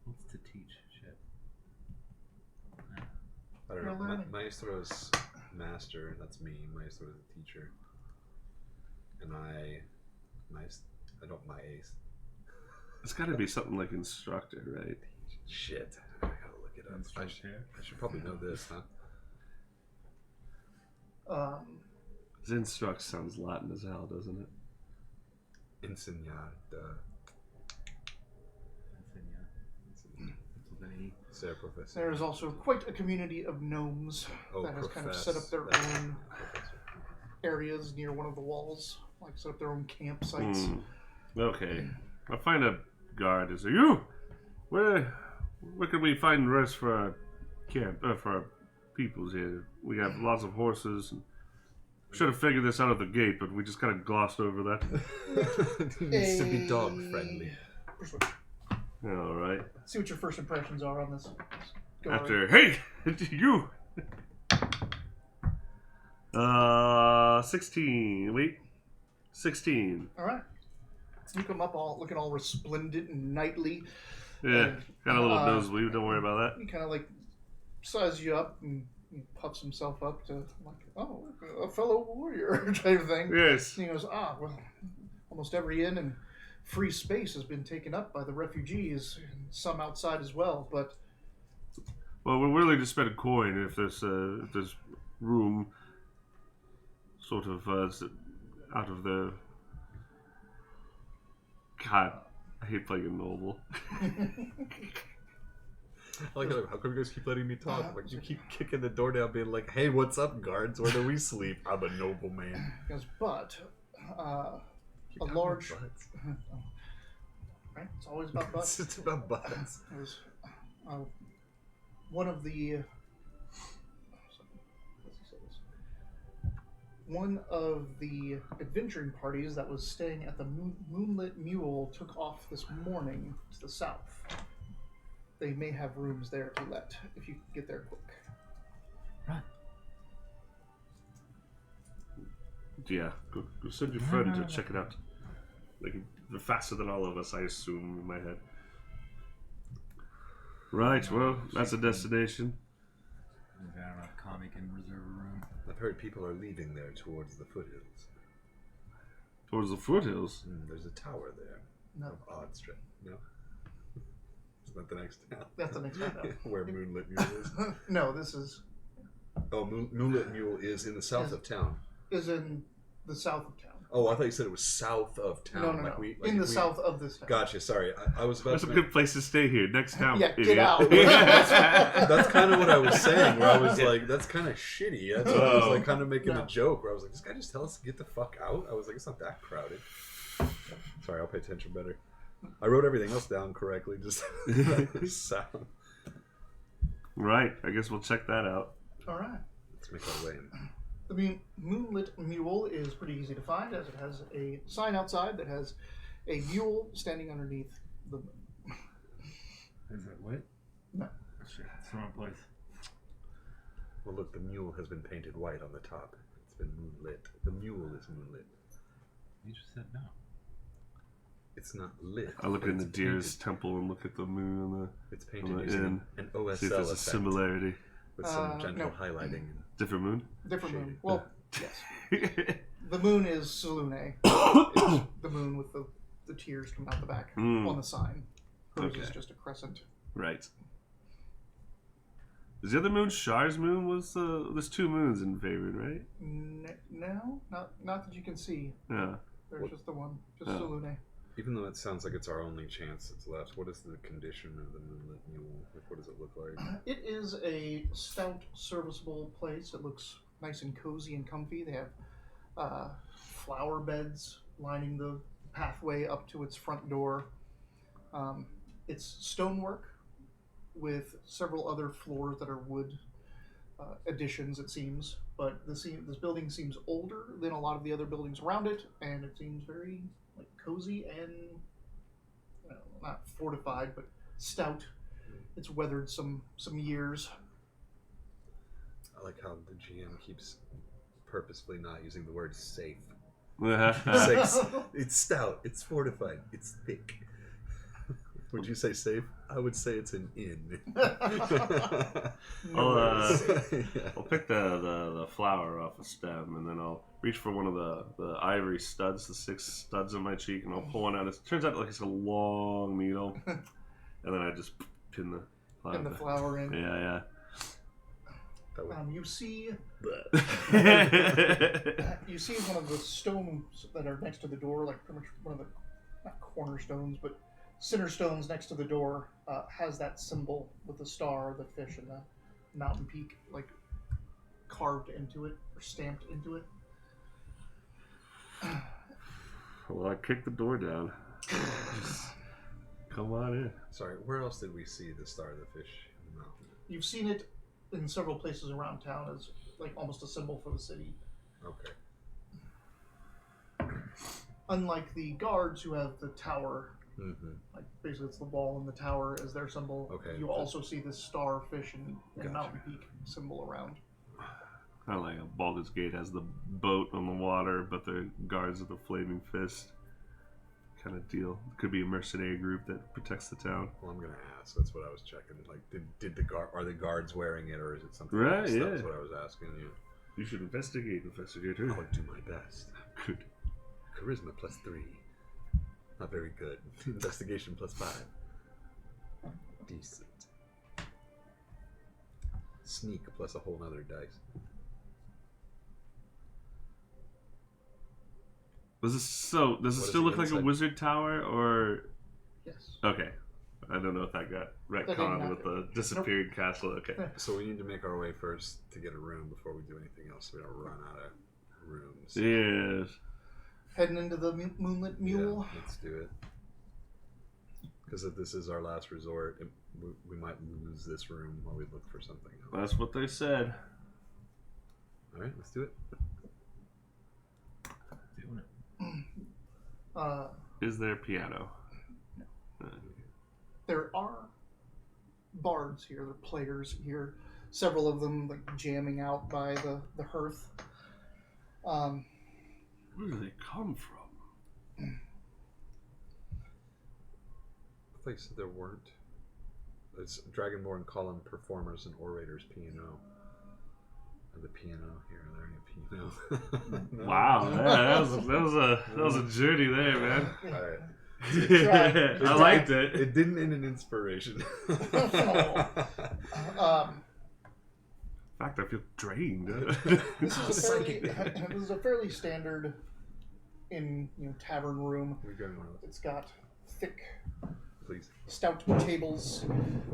Speaker 4: What's to teach? Shit.
Speaker 3: I don't
Speaker 1: You're
Speaker 3: know.
Speaker 1: learning.
Speaker 3: Maestro is master. That's me. Maestro is a teacher. And I don't maest.
Speaker 2: It's got to be something like instructor, right?
Speaker 3: Shit. I gotta look it up. I should probably know this, huh?
Speaker 2: Instruct sounds Latin as hell, doesn't it?
Speaker 3: Enseñar. Ser professor.
Speaker 1: There is also quite a community of gnomes that has kind of set up their own areas near one of the walls, like set up their own campsites.
Speaker 2: Okay. I'll find a guard. Is there you? Where can we find rest for our camp, for our peoples here? We have lots of horses. And should have figured this out at the gate, but we just kind of glossed over that.
Speaker 3: It needs to be dog friendly.
Speaker 1: Persuasion.
Speaker 2: All right.
Speaker 1: See what your first impressions are on this. guard.
Speaker 2: After, hey, you. 16. Wait. 16.
Speaker 1: All right. You come up all looking all resplendent and knightly.
Speaker 2: Yeah,
Speaker 1: And,
Speaker 2: got a little nosebleed. Don't worry about
Speaker 1: He kind of like size you up and he puffs himself up to like, oh, a fellow warrior type of thing.
Speaker 2: that. Yes.
Speaker 1: And he goes, well, almost every inn and free space has been taken up by the refugees, and some outside as well. But
Speaker 2: Well, we're willing to spend a coin if there's room, sort of out of the. God, I hate playing a noble.
Speaker 3: I like that. How come you guys keep letting me talk? Like you keep kicking the door down, being like, "Hey, what's up, guards? Where do we sleep? I'm a nobleman."
Speaker 1: he goes, but
Speaker 3: Keep
Speaker 1: a
Speaker 3: talking
Speaker 1: large.
Speaker 3: about butts.
Speaker 1: Right? It's always about
Speaker 3: It's
Speaker 1: butts.
Speaker 3: just about butts.
Speaker 1: It was one of the. One of the adventuring parties that was staying at the Moonlit Mule took off this morning to the south. They may have rooms there to let if you can get there quick.
Speaker 2: Yeah, go send your friend to check it out. Like they're faster than all of us, I assume in my head. Right. Well, that's a destination.
Speaker 4: I don't know if Kami can reserve a room.
Speaker 3: I've heard people are leaving there towards the foothills.
Speaker 2: Towards the foothills.
Speaker 3: There's a tower there.
Speaker 1: No,
Speaker 3: Of odd strip. No. Is that the next town?
Speaker 1: that's the next one.
Speaker 3: Where Moonlit Mule is.
Speaker 1: No, this is
Speaker 3: Moonlit Mule is in the south of town.
Speaker 1: in the south of town.
Speaker 3: Oh, I thought you said it was south of town.
Speaker 1: No. In the south of this town.
Speaker 3: Gotcha. Sorry, I was about
Speaker 2: That's
Speaker 3: to.
Speaker 2: a good place to stay here. Next town.
Speaker 1: Yeah,
Speaker 2: idiot.
Speaker 1: get out.
Speaker 3: That's kind of what I was saying. Where I was like, "That's kind of shitty." That's what I was like, kind of making a joke. Where I was like, "This guy just tell us to get the fuck out." I was like, "It's not that crowded." Sorry, I'll pay attention better. I wrote everything else down correctly. Just sound.
Speaker 2: Right. I guess we'll check that out.
Speaker 1: All right.
Speaker 3: Let's make our way in.
Speaker 1: The Moonlit Mule is pretty easy to find, as it has a sign outside that has a mule standing underneath the moon.
Speaker 4: Is it lit?
Speaker 1: No.
Speaker 4: Shit, it's the wrong place.
Speaker 3: Well, look, the mule has been painted white on the top. It's been moonlit. The mule is moonlit.
Speaker 4: You just said no.
Speaker 3: It's not lit.
Speaker 2: I look
Speaker 3: but
Speaker 2: in the
Speaker 3: it's
Speaker 2: deer's
Speaker 3: painted.
Speaker 2: temple and look at the moon on
Speaker 3: It's
Speaker 2: the
Speaker 3: painted using an OSL
Speaker 2: see if there's a
Speaker 3: effect
Speaker 2: similarity.
Speaker 3: with some gentle
Speaker 1: no.
Speaker 3: highlighting.
Speaker 2: Different moon.
Speaker 1: Different
Speaker 3: Shady.
Speaker 1: moon. Well, yes. The moon is Selune. It's the moon with the tears coming out the back on the sign. Hers is
Speaker 2: Okay.
Speaker 1: just a crescent.
Speaker 2: Right. Is the other moon Shar's moon? There's two moons in Faerun, right?
Speaker 1: No, not that you can see.
Speaker 2: Yeah.
Speaker 1: There's just the one, just
Speaker 2: Oh.
Speaker 1: Selune.
Speaker 3: Even though it sounds like it's our only chance that's left, what is the condition of the moonlit mule? Like, what does it look like?
Speaker 1: It is a stout, serviceable place. It looks nice and cozy and comfy. They have flower beds lining the pathway up to its front door. It's stonework with several other floors that are wood additions, it seems. But this building seems older than a lot of the other buildings around it, and it seems very cozy and not fortified, but stout. It's weathered some years.
Speaker 3: I like how the GM keeps purposefully not using the word safe.
Speaker 2: Right.
Speaker 3: It's stout, it's fortified, it's thick. Would you say safe? I would say it's an inn.
Speaker 2: I'll pick the flower off a stem, and then I'll reach for one of the ivory studs, the 6 studs on my cheek, and I'll pull one out. It turns out like it's a long needle, and then I just pin the flower.
Speaker 1: And the flower in.
Speaker 2: Yeah.
Speaker 1: You see one of the stones that are next to the door, like pretty much one of the not cornerstones, but center stones next to the door, has that symbol with the star, the fish, and the mountain peak, like carved into it or stamped into it.
Speaker 2: Well, I kicked the door down. Come on in.
Speaker 3: Sorry, where else did we see the star of the fish in the mountain?
Speaker 1: You've seen it in several places around town as like almost a symbol for the city.
Speaker 3: Okay.
Speaker 1: Unlike the guards who have the tower,
Speaker 3: Mm-hmm.
Speaker 1: like basically it's the wall and the tower as their symbol.
Speaker 3: Okay.
Speaker 1: You also see this star, fish, and
Speaker 3: Gotcha.
Speaker 1: mountain peak symbol around.
Speaker 2: Kind of like a Baldur's Gate has the boat on the water, but the guards are the flaming fist kind of deal. Could be a mercenary group that protects the town.
Speaker 3: Well, I'm gonna ask. That's what I was checking. Like, did the are the guards wearing it, or is it something
Speaker 2: Right,
Speaker 3: else?
Speaker 2: yeah.
Speaker 3: That's what I was asking you.
Speaker 2: You should investigate, investigator.
Speaker 3: I'll do my best.
Speaker 2: Good.
Speaker 3: Charisma +3. Not very good. Investigation +5. Decent. Sneak plus a whole nother dice.
Speaker 2: Does it
Speaker 3: What is
Speaker 2: still
Speaker 3: the
Speaker 2: look like a
Speaker 3: inside?
Speaker 2: wizard tower, or
Speaker 1: Yes.
Speaker 2: okay? I don't know if that got
Speaker 1: didn't
Speaker 2: retconned with
Speaker 1: happen.
Speaker 2: the disappeared castle. Okay.
Speaker 3: So we need to make our way first to get a room before we do anything else, so we don't run out of rooms.
Speaker 2: Yes.
Speaker 1: Heading into the Moonlit Mule.
Speaker 3: Yeah, let's do it. Because if this is our last resort, we might lose this room while we look for something else.
Speaker 2: That's what they said.
Speaker 3: All right, let's do it.
Speaker 4: Doing it.
Speaker 2: Is there a piano?
Speaker 1: There are bards here. There are players here. Several of them like jamming out by the hearth.
Speaker 2: Where do they come from?
Speaker 3: I thought you said there weren't. It's Dragonborn call them performers and orators, P&O. And the piano here, there ain't a piano. No.
Speaker 2: Wow, yeah, that was a journey there, man.
Speaker 3: All right.
Speaker 2: I liked it.
Speaker 3: It didn't end in inspiration.
Speaker 2: In fact, I feel drained.
Speaker 1: This is a fairly standard tavern room.
Speaker 3: We're going on with
Speaker 1: It's got thick,
Speaker 3: please.
Speaker 1: stout tables,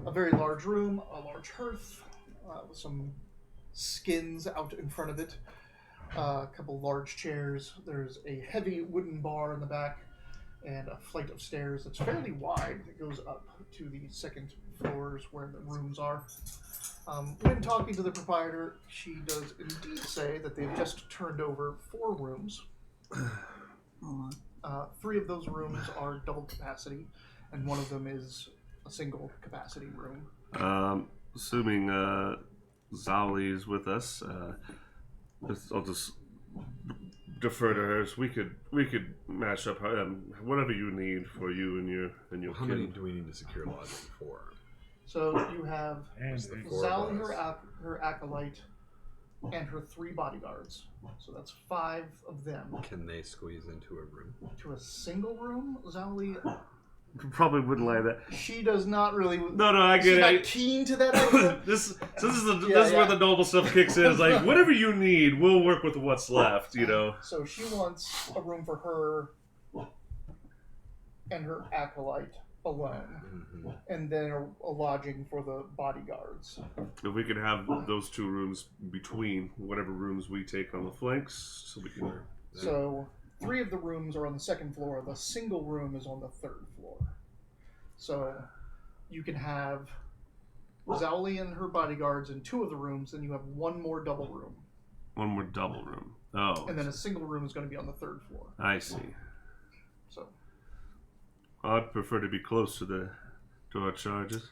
Speaker 1: a very large room, a large hearth with some skins out in front of it, a couple large chairs. There's a heavy wooden bar in the back, and a flight of stairs that's fairly wide that goes up to the second floors where the rooms are. When talking to the proprietor, she does indeed say that they've just turned over 4 rooms. 3 of those rooms are double capacity, and one of them is a single capacity room.
Speaker 2: Assuming Zali is with us, I'll just defer to her. So we could match up whatever you need for you and your
Speaker 3: How
Speaker 2: kid.
Speaker 3: many do we need to secure lodging for?
Speaker 1: So you have
Speaker 4: And
Speaker 3: What's the
Speaker 4: a-
Speaker 3: four
Speaker 1: Zali,
Speaker 3: of us?
Speaker 1: her acolyte, and her 3 bodyguards. So that's 5 of them.
Speaker 3: Can they squeeze into a room?
Speaker 1: To a single room, Zali,
Speaker 2: Probably wouldn't like that.
Speaker 1: she does not really.
Speaker 2: No, I
Speaker 1: She's
Speaker 2: get
Speaker 1: not
Speaker 2: it.
Speaker 1: keen to that idea.
Speaker 2: This is
Speaker 1: Yeah.
Speaker 2: where the noble stuff kicks in. It's like whatever you need, we'll work with what's left. You know.
Speaker 1: So she wants a room for her and her acolyte alone,
Speaker 3: Mm-hmm.
Speaker 1: and then a lodging for the bodyguards.
Speaker 2: If we could have those 2 rooms between whatever rooms we take on the flanks, so we can.
Speaker 1: So 3 of the rooms are on the second floor. The single room is on the 3rd floor. So you can have Zowli and her bodyguards in 2 of the rooms, then you have 1 more double room.
Speaker 2: One more double room. Oh,
Speaker 1: And then a single room is going to be on the 3rd floor.
Speaker 2: I see.
Speaker 1: So
Speaker 2: I'd prefer to be close to our charges.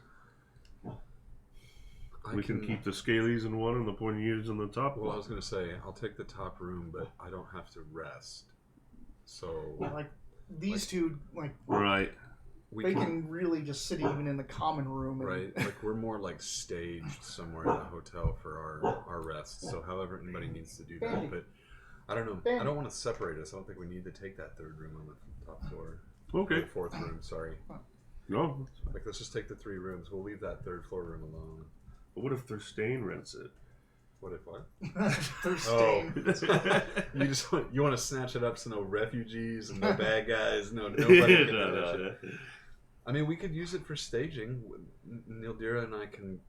Speaker 2: We can keep the scalies in one and the pointiers in the top.
Speaker 3: Well, I was going to say, I'll take the top room, but I don't have to rest. So
Speaker 1: like these 2, like
Speaker 2: Right.
Speaker 3: we
Speaker 1: they can really just sit even in the common room. And,
Speaker 3: right? Like we're more like staged somewhere in a hotel for our rest. So however anybody needs to do that, but I don't know. I don't want to separate us. I don't think we need to take that 3rd room on the top floor.
Speaker 2: Okay.
Speaker 3: The 4th room. Sorry.
Speaker 2: No.
Speaker 3: Like let's just take the 3 rooms. We'll leave that 3rd floor room alone.
Speaker 2: But what if Thurstane rents it?
Speaker 3: What if what?
Speaker 1: They're staying.
Speaker 3: You want to snatch it up so no refugees and no bad guys, nobody can do that shit. I mean, we could use it for staging. Nildira and I can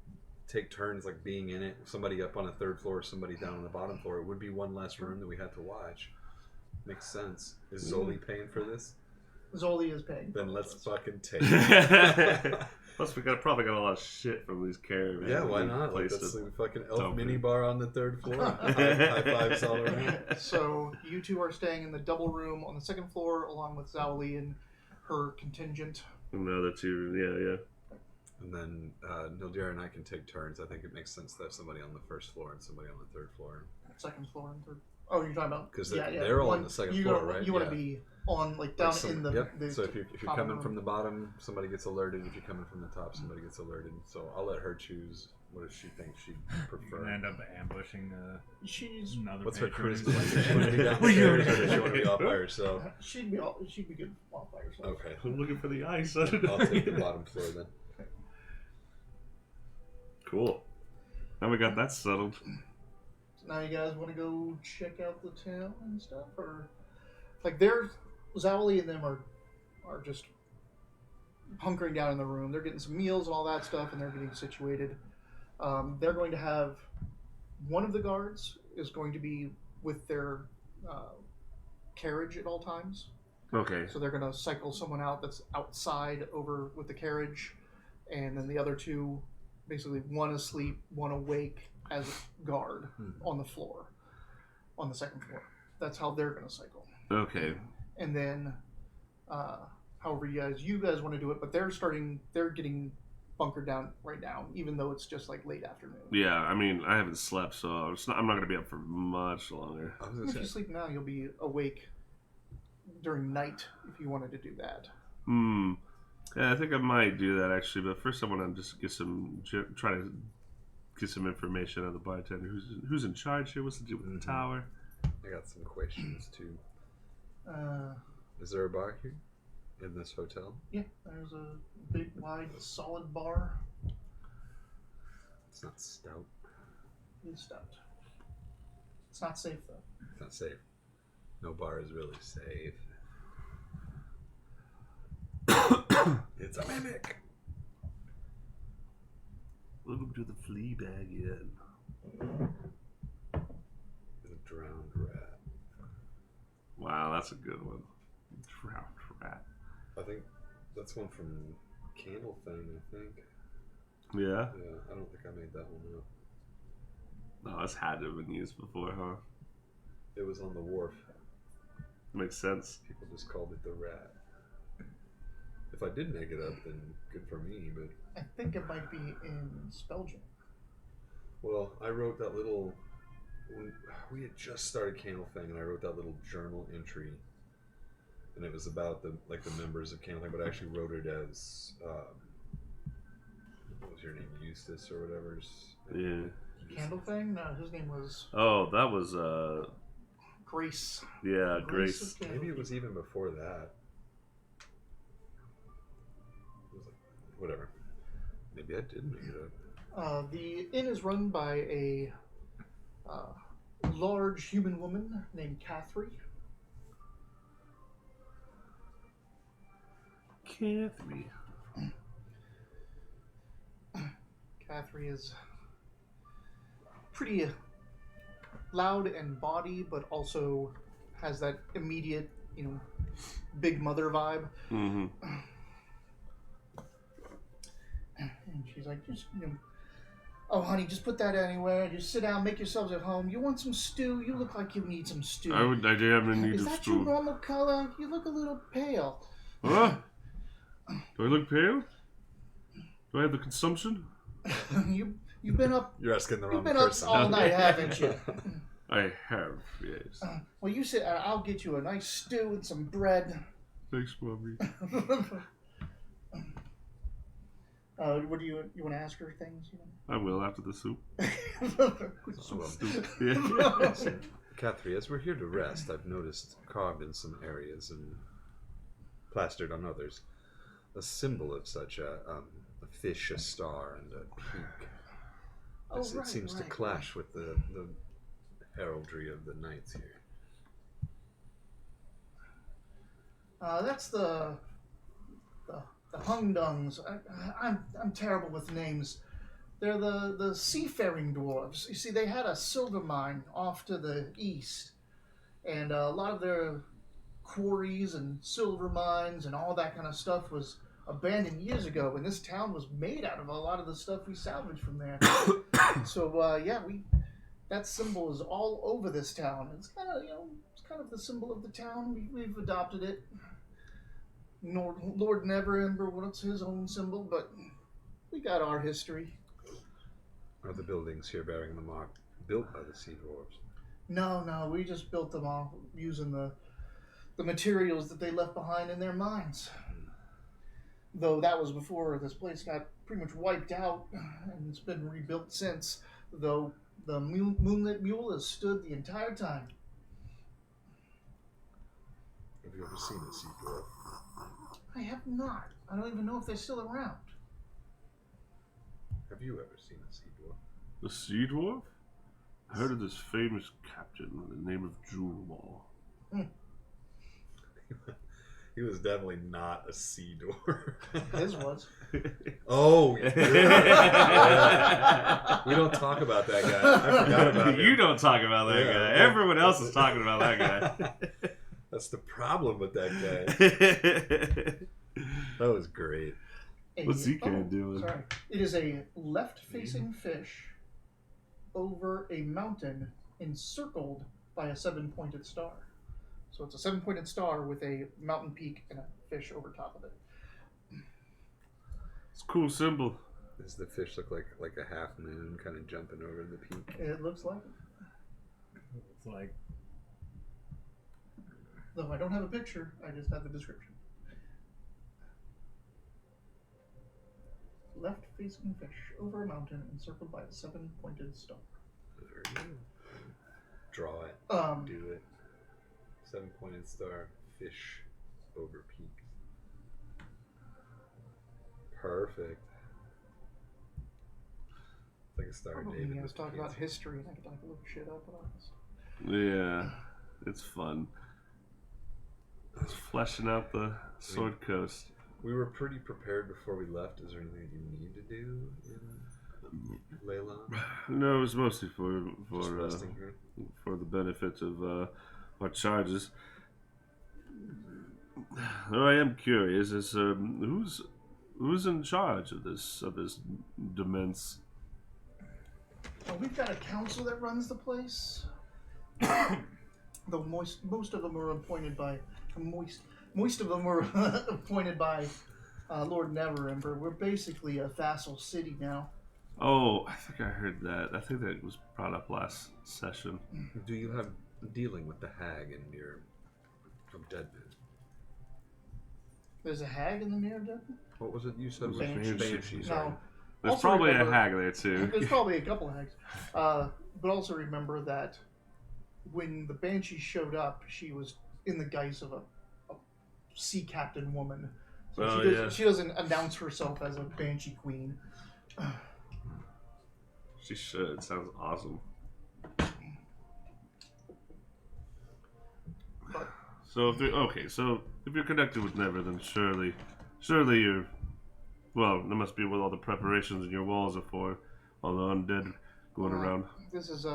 Speaker 3: take turns like being in it. Somebody up on the 3rd floor, somebody down on the bottom floor. It would be one less room that we had to watch. Makes sense. Is Zoli paying for this?
Speaker 1: Zoli is paying.
Speaker 3: Then let's fucking take it.
Speaker 2: Plus, probably got a lot of shit from these caravans.
Speaker 3: Yeah, why
Speaker 2: we
Speaker 3: not? Like,
Speaker 2: placed
Speaker 3: that's
Speaker 2: it.
Speaker 3: the fucking elf
Speaker 2: Dump
Speaker 3: mini
Speaker 2: it.
Speaker 3: bar on the 3rd floor. High fives all around.
Speaker 1: So you 2 are staying in the double room on the 2nd floor, along with Zowli and her contingent.
Speaker 2: And the other 2, yeah.
Speaker 3: And then Nildira and I can take turns. I think it makes sense to have somebody on the first floor and somebody on the third floor.
Speaker 1: Second floor and third. Oh, you're talking about
Speaker 3: Because they're all on the second floor, right?
Speaker 1: You want to be on down in the.
Speaker 3: Yep.
Speaker 1: The
Speaker 3: so if you're
Speaker 1: top
Speaker 3: coming
Speaker 1: room.
Speaker 3: from the bottom, somebody gets alerted. If you're coming from the top, somebody gets alerted. So I'll let her choose. What does she think she'd prefer?
Speaker 4: And end up ambushing
Speaker 1: She's
Speaker 4: another
Speaker 3: What's her
Speaker 4: patron.
Speaker 3: charisma? Does she want to be downstairs or does she want to be off by herself?
Speaker 1: she'd be good off by herself.
Speaker 3: Okay.
Speaker 2: I'm looking for the ice.
Speaker 3: I'll take the bottom floor then.
Speaker 2: Cool. Now we got that settled.
Speaker 1: So now you guys want to go check out the town and stuff, or like Zowli and them are just hunkering down in the room. They're getting some meals and all that stuff, and they're getting situated. They're going to have one of the guards is going to be with their carriage at all times.
Speaker 2: Okay.
Speaker 1: So they're going to cycle someone out that's outside over with the carriage, and then the other two, basically one asleep, one awake as a guard on the floor, on the second floor. That's how they're going to cycle.
Speaker 2: Okay.
Speaker 1: And then, however you guys want to do it, but they're getting bunkered down right now, even though it's just like late afternoon.
Speaker 2: Yeah, I mean, I haven't slept, so I'm not going to be up for much longer.
Speaker 3: I was
Speaker 1: If
Speaker 3: gonna
Speaker 1: you
Speaker 3: say,
Speaker 1: sleep now, you'll be awake during night if you wanted to do that.
Speaker 2: Yeah, I think I might do that actually, but first I want to just try to get some information on the bartender. Who's in charge here? What's the deal with the tower?
Speaker 3: I got some questions too. Is there a bar here in this hotel?
Speaker 1: Yeah, there's a big, wide, solid bar.
Speaker 3: It's not stout.
Speaker 1: It's stout. It's not safe though.
Speaker 3: It's not safe. No bar is really safe. It's a mimic.
Speaker 2: Welcome to the Fleabag Inn.
Speaker 3: A drowned rat.
Speaker 2: Wow, that's a good one. Drowned rat.
Speaker 3: I think that's one from Candle Thing, I think.
Speaker 2: Yeah?
Speaker 3: Yeah, I don't think I made that one up.
Speaker 2: No, that's had to have been used before, huh?
Speaker 3: It was on the wharf.
Speaker 2: Makes sense.
Speaker 3: People just called it the rat. If I did make it up, then good for me, but...
Speaker 1: I think it might be in Spelljam.
Speaker 3: Well, I wrote that little... We had just started Candle Thing, and I wrote that little journal entry. And it was about the members of Candle Thing, but I actually wrote it as... what was your name? Eustace or whatever?
Speaker 2: Yeah.
Speaker 1: Candle Thing? No, his name was
Speaker 2: Oh, that was,
Speaker 1: Grace.
Speaker 2: yeah,
Speaker 1: of
Speaker 2: Grace.
Speaker 1: Candle
Speaker 3: Maybe it
Speaker 1: Thing.
Speaker 3: was even before that. It was like, whatever. Maybe I did make it up.
Speaker 1: The inn is run by a large human woman named Catherine.
Speaker 2: Catherine.
Speaker 1: Catherine is pretty loud and bawdy, but also has that immediate, big mother vibe.
Speaker 2: Mm-hmm.
Speaker 1: And she's like, oh, honey, just put that anywhere. Just sit down, make yourselves at home. You want some stew? You look like you need some stew.
Speaker 2: I do have a need
Speaker 1: Is
Speaker 2: of
Speaker 1: that your
Speaker 2: stew.
Speaker 1: normal color? You look a little pale.
Speaker 2: Huh? Do I look pale? Do I have the consumption?
Speaker 1: You've been up.
Speaker 3: You're asking the
Speaker 1: You've
Speaker 3: wrong
Speaker 1: been
Speaker 3: person.
Speaker 1: up all night, haven't you?
Speaker 2: I have, yes.
Speaker 1: Well, you sit. I'll get you a nice stew and some bread.
Speaker 2: Thanks, Mommy.
Speaker 1: What do you want to ask her things?
Speaker 2: I will after the soup.
Speaker 3: Well,
Speaker 2: Yeah.
Speaker 3: Catherine, as we're here to rest, I've noticed carved in some areas and plastered on others a symbol of such a fish, a star, and a peak.
Speaker 1: Oh,
Speaker 3: It
Speaker 1: right,
Speaker 3: seems to
Speaker 1: right,
Speaker 3: clash with the heraldry of the knights here.
Speaker 1: That's the Hungdungs. I'm terrible with names. They're the seafaring dwarves. You see, they had a silver mine off to the east, and a lot of their quarries and silver mines and all that kind of stuff was abandoned years ago, and this town was made out of a lot of the stuff we salvaged from there. So yeah, that symbol is all over this town. It's kind of the symbol of the town. We've adopted it. Lord Neverember wants his own symbol, but We got our history.
Speaker 3: Are the buildings here bearing the mark built by the sea dwarves?
Speaker 1: No, we just built them all using the materials that they left behind in their mines. Though that was before this place got pretty much wiped out, and it's been rebuilt since. Though the Moonlit Mule has stood the entire time.
Speaker 3: Have you ever seen a sea dwarf?
Speaker 1: I have not. I don't even know if they're still around.
Speaker 3: Have you ever seen a sea dwarf?
Speaker 2: The Sea Dwarf? I heard of this famous captain with the name of Jewelball.
Speaker 3: He was definitely not a sea dwarf.
Speaker 1: His was.
Speaker 3: Oh, yeah. We don't talk about that guy. I forgot about him.
Speaker 2: You don't talk about that
Speaker 3: Yeah.
Speaker 2: guy. Everyone else is talking about that guy.
Speaker 3: That's the problem with that guy. That was great.
Speaker 2: What's he doing?
Speaker 1: Sorry. It is a left-facing fish over a mountain encircled by a 7-pointed star. So it's a 7-pointed star with a mountain peak and a fish over top of it.
Speaker 2: It's a cool symbol.
Speaker 3: Does the fish look like a half moon kind of jumping over the peak?
Speaker 1: It looks like it.
Speaker 4: It's like
Speaker 1: Though I don't have a picture, I just have the description. Left-facing fish over a mountain encircled by a 7-pointed star.
Speaker 3: Very good. Draw it. Do it. 7-pointed star. Fish over peak. Perfect. It's like a Star of
Speaker 1: Probably
Speaker 3: David.
Speaker 1: I was
Speaker 3: with
Speaker 1: talking about
Speaker 3: peaks.
Speaker 1: history and I could like look shit up and honest.
Speaker 2: Yeah, it's fun. It's fleshing out the Sword Coast.
Speaker 3: We were pretty prepared before we left. Is there anything that you need to do in Leyland?
Speaker 2: No, it was mostly
Speaker 3: Just resting here.
Speaker 2: for the benefit of our charges. Though I am curious, is who's in charge of this demence?
Speaker 1: Well, we've got a council that runs the place. Though most of them are appointed by most of them were appointed by Lord Neverember. We're basically a vassal city now.
Speaker 2: Oh, I think I heard that. I think that was brought up last session.
Speaker 3: Do you have dealing with the hag in Mirror of Deadman?
Speaker 1: There's a hag in the Mirror of Deadman?
Speaker 3: What was it you said? Was
Speaker 1: Banshee.
Speaker 3: Banshee, sorry.
Speaker 1: No.
Speaker 2: There's
Speaker 1: Also
Speaker 2: probably
Speaker 1: remember-
Speaker 2: a hag there too.
Speaker 1: There's probably a couple hags. But also remember that when the Banshee showed up, she was in the guise of a sea captain woman. So
Speaker 2: Oh, yeah.
Speaker 1: she doesn't announce herself as a Banshee queen.
Speaker 2: She should. Sounds awesome.
Speaker 1: But
Speaker 2: So if you're connected with Never, then surely you're. Well, that must be what all the preparations in your walls are for. All the undead going around.
Speaker 1: this is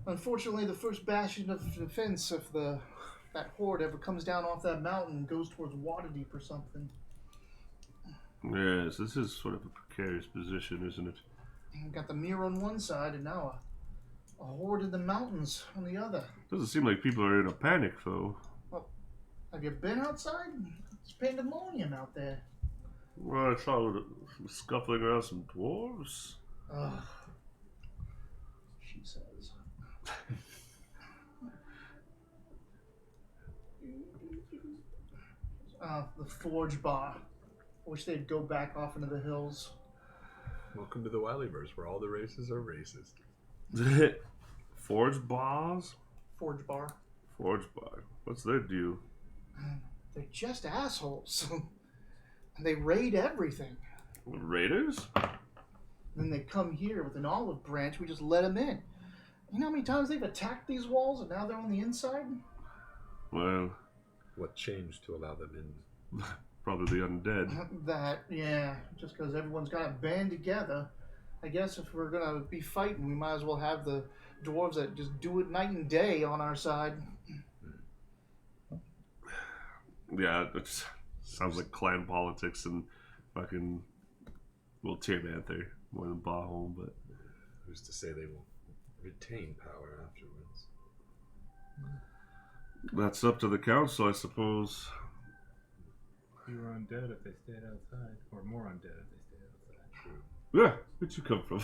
Speaker 1: unfortunately the first bastion of defense if that horde ever comes down off that mountain and goes towards Waterdeep or something.
Speaker 2: Yes, this is sort of a precarious position, isn't it?
Speaker 1: We've got the mirror on one side and now a horde in the mountains on the other.
Speaker 2: Doesn't seem like people are in a panic, though.
Speaker 1: Have you been outside? It's pandemonium out there.
Speaker 2: Well, I saw some scuffling around some dwarves.
Speaker 1: Ugh. She says. The Forge Bar. Wish they'd go back off into the hills.
Speaker 3: Welcome to the Wilyverse, where all the races are racist.
Speaker 2: Forge bars?
Speaker 1: Forge Bar.
Speaker 2: Forge bar. What's their deal?
Speaker 1: They're just assholes. And they raid everything.
Speaker 2: Raiders?
Speaker 1: Then they come here with an olive branch. We just let them in. You know how many times they've attacked these walls and now they're on the inside?
Speaker 2: Well,
Speaker 3: What changed to allow them in?
Speaker 2: probably the undead.
Speaker 1: Yeah, just because everyone's got to band together. I guess if we're going to be fighting, we might as well have the dwarves that just do it night and day on our side.
Speaker 2: Yeah, it sounds like clan politics and fucking, well, Tyrmanther more than Bahamut, but
Speaker 3: Who's to say they won't retain power afterwards?
Speaker 2: that's up to the council, I suppose.
Speaker 4: fewer undead if they stayed outside, or more undead if they stayed outside.
Speaker 2: Yeah, where'd you come from?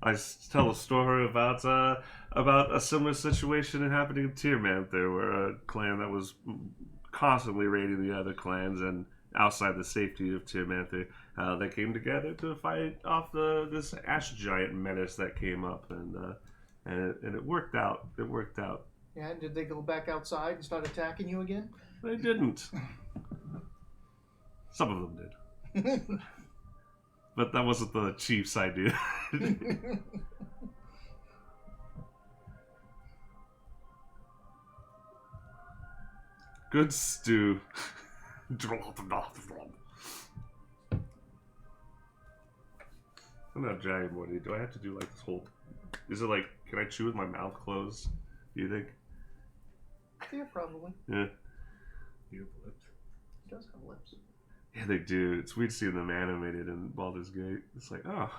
Speaker 2: I tell a story about a similar situation happening in Tyrmanther, where a clan that was constantly raiding the other clans and outside the safety of Tyrmanther, they came together to fight off this ash giant menace that came up, and it worked out. It worked out.
Speaker 1: Yeah, did they go back outside and start attacking you again?
Speaker 2: They didn't. Some of them did. But that wasn't the chief's idea. Good stew. I'm not giant money. Do I have to do like this whole... Is it like, can I chew with my mouth closed? Do you think?
Speaker 1: Yeah, probably.
Speaker 2: Yeah.
Speaker 4: You have lips.
Speaker 1: It does have lips.
Speaker 2: Yeah, they do. It's weird seeing them animated in Baldur's Gate. It's like, oh,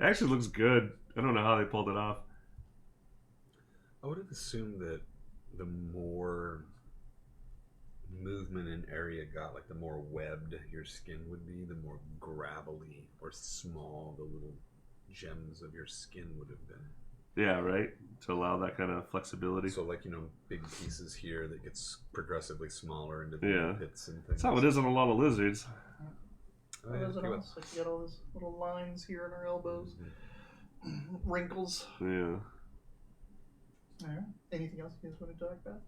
Speaker 2: it actually looks good. I don't know how they pulled it off.
Speaker 3: I would have assumed that the more movement and area got, like the more webbed your skin would be, the more gravelly or small the little gems of your skin would have been.
Speaker 2: Yeah, right? To allow that kind of flexibility.
Speaker 3: So, like, you know, big pieces here that gets progressively smaller into the
Speaker 2: Yeah.
Speaker 3: pits and things.
Speaker 2: That's how it is on a lot of lizards.
Speaker 3: Oh,
Speaker 1: What
Speaker 3: yeah,
Speaker 1: is it
Speaker 3: think
Speaker 1: else? Like you got all those little lines here in our elbows, wrinkles.
Speaker 2: Yeah.
Speaker 1: Alright. Anything else you guys want to talk about?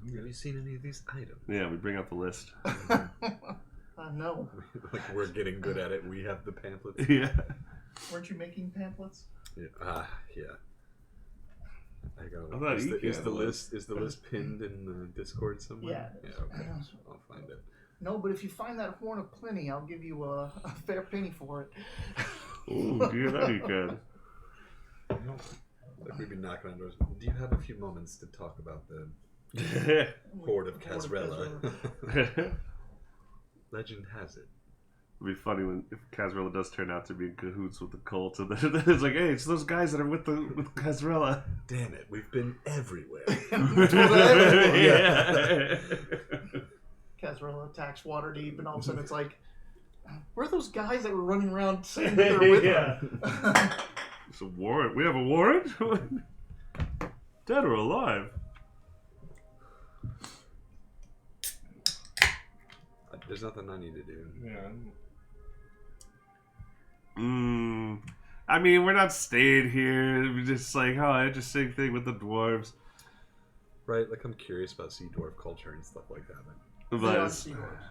Speaker 3: Have you seen any of these items?
Speaker 2: Yeah, we bring up the list.
Speaker 1: No.
Speaker 3: Like, we're getting good at it. We have the pamphlets.
Speaker 2: Yeah.
Speaker 1: Weren't you making pamphlets?
Speaker 3: Yeah. Yeah. I got.
Speaker 2: I thought
Speaker 3: Is
Speaker 2: you
Speaker 3: the
Speaker 2: had a
Speaker 3: list? Is the list pinned in the Discord somewhere?
Speaker 1: Yeah, it is.
Speaker 3: Yeah. Okay. I'll find it.
Speaker 1: No, but if you find that horn of plenty, I'll give you a fair penny for it.
Speaker 2: Ooh, yeah, that'd be good.
Speaker 3: Like we've been knocking on doors. Do you have a few moments to talk about the Horde of Casrella? Legend has it.
Speaker 2: It'd be funny if Casrella does turn out to be in cahoots with the cult, and then it's like, hey, it's those guys that are with Casrella.
Speaker 3: Damn it, we've been everywhere.
Speaker 2: Yeah.
Speaker 1: Casrella attacks Waterdeep, and all of a sudden it's like, where are those guys that were running around saying that they're with them?
Speaker 2: It's a warrant. We have a warrant? Dead or alive?
Speaker 3: There's nothing I need to do.
Speaker 4: Yeah.
Speaker 2: I mean, we're not staying here. We're just like, oh, interesting thing with the dwarves.
Speaker 3: Right, like I'm curious about sea dwarf culture and stuff like that.
Speaker 1: They
Speaker 2: But
Speaker 1: aren't sea dwarves.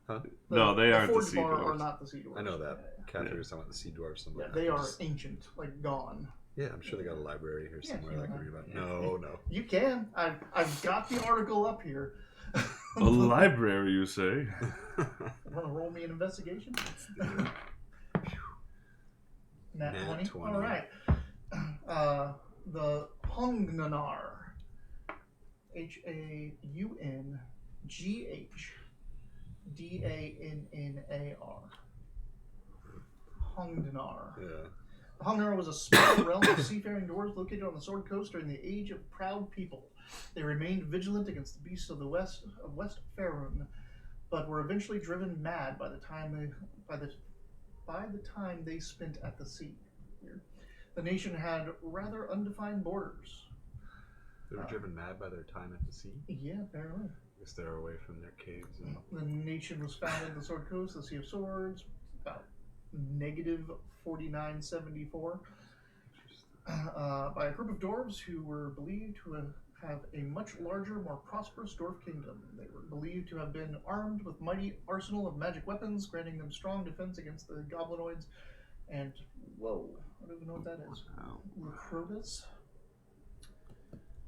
Speaker 3: Huh?
Speaker 2: no, they aren't the
Speaker 1: Forge
Speaker 2: sea
Speaker 1: Bar are
Speaker 2: dwarves.
Speaker 1: not the sea dwarves.
Speaker 3: I know that.
Speaker 1: Yeah,
Speaker 3: Catherine was talking about the sea dwarves. Something
Speaker 1: yeah.
Speaker 3: like
Speaker 1: They
Speaker 3: that.
Speaker 1: are
Speaker 3: Just-
Speaker 1: ancient, like gone.
Speaker 3: Yeah, I'm sure they got a library here
Speaker 1: Yeah,
Speaker 3: somewhere that I can read about.
Speaker 1: yeah.
Speaker 3: No.
Speaker 1: You can. I've got the article up here.
Speaker 2: A library, you say?
Speaker 1: Want to roll me an investigation? Nat 20.
Speaker 3: 20.
Speaker 1: All right. The Hungnanar. Hungdannar. Hungdanar.
Speaker 3: Yeah.
Speaker 1: Hungnarar was a small realm of seafaring dwarves located on the Sword Coast during the Age of Proud People. They remained vigilant against the beasts of the West Faerun, but were eventually driven mad by the time they spent at the sea. Weird. The nation had rather undefined borders.
Speaker 3: They were driven mad by their time at the sea.
Speaker 1: Yeah, apparently.
Speaker 3: I guess they're away from their caves. And...
Speaker 1: The nation was founded in the Sword Coast, the Sea of Swords, about negative 4974, by a group of dwarves who were believed to have a much larger, more prosperous dwarf kingdom. They were believed to have been armed with mighty arsenal of magic weapons, granting them strong defense against the goblinoids. And, whoa, I don't even know what that is. Lacrotas?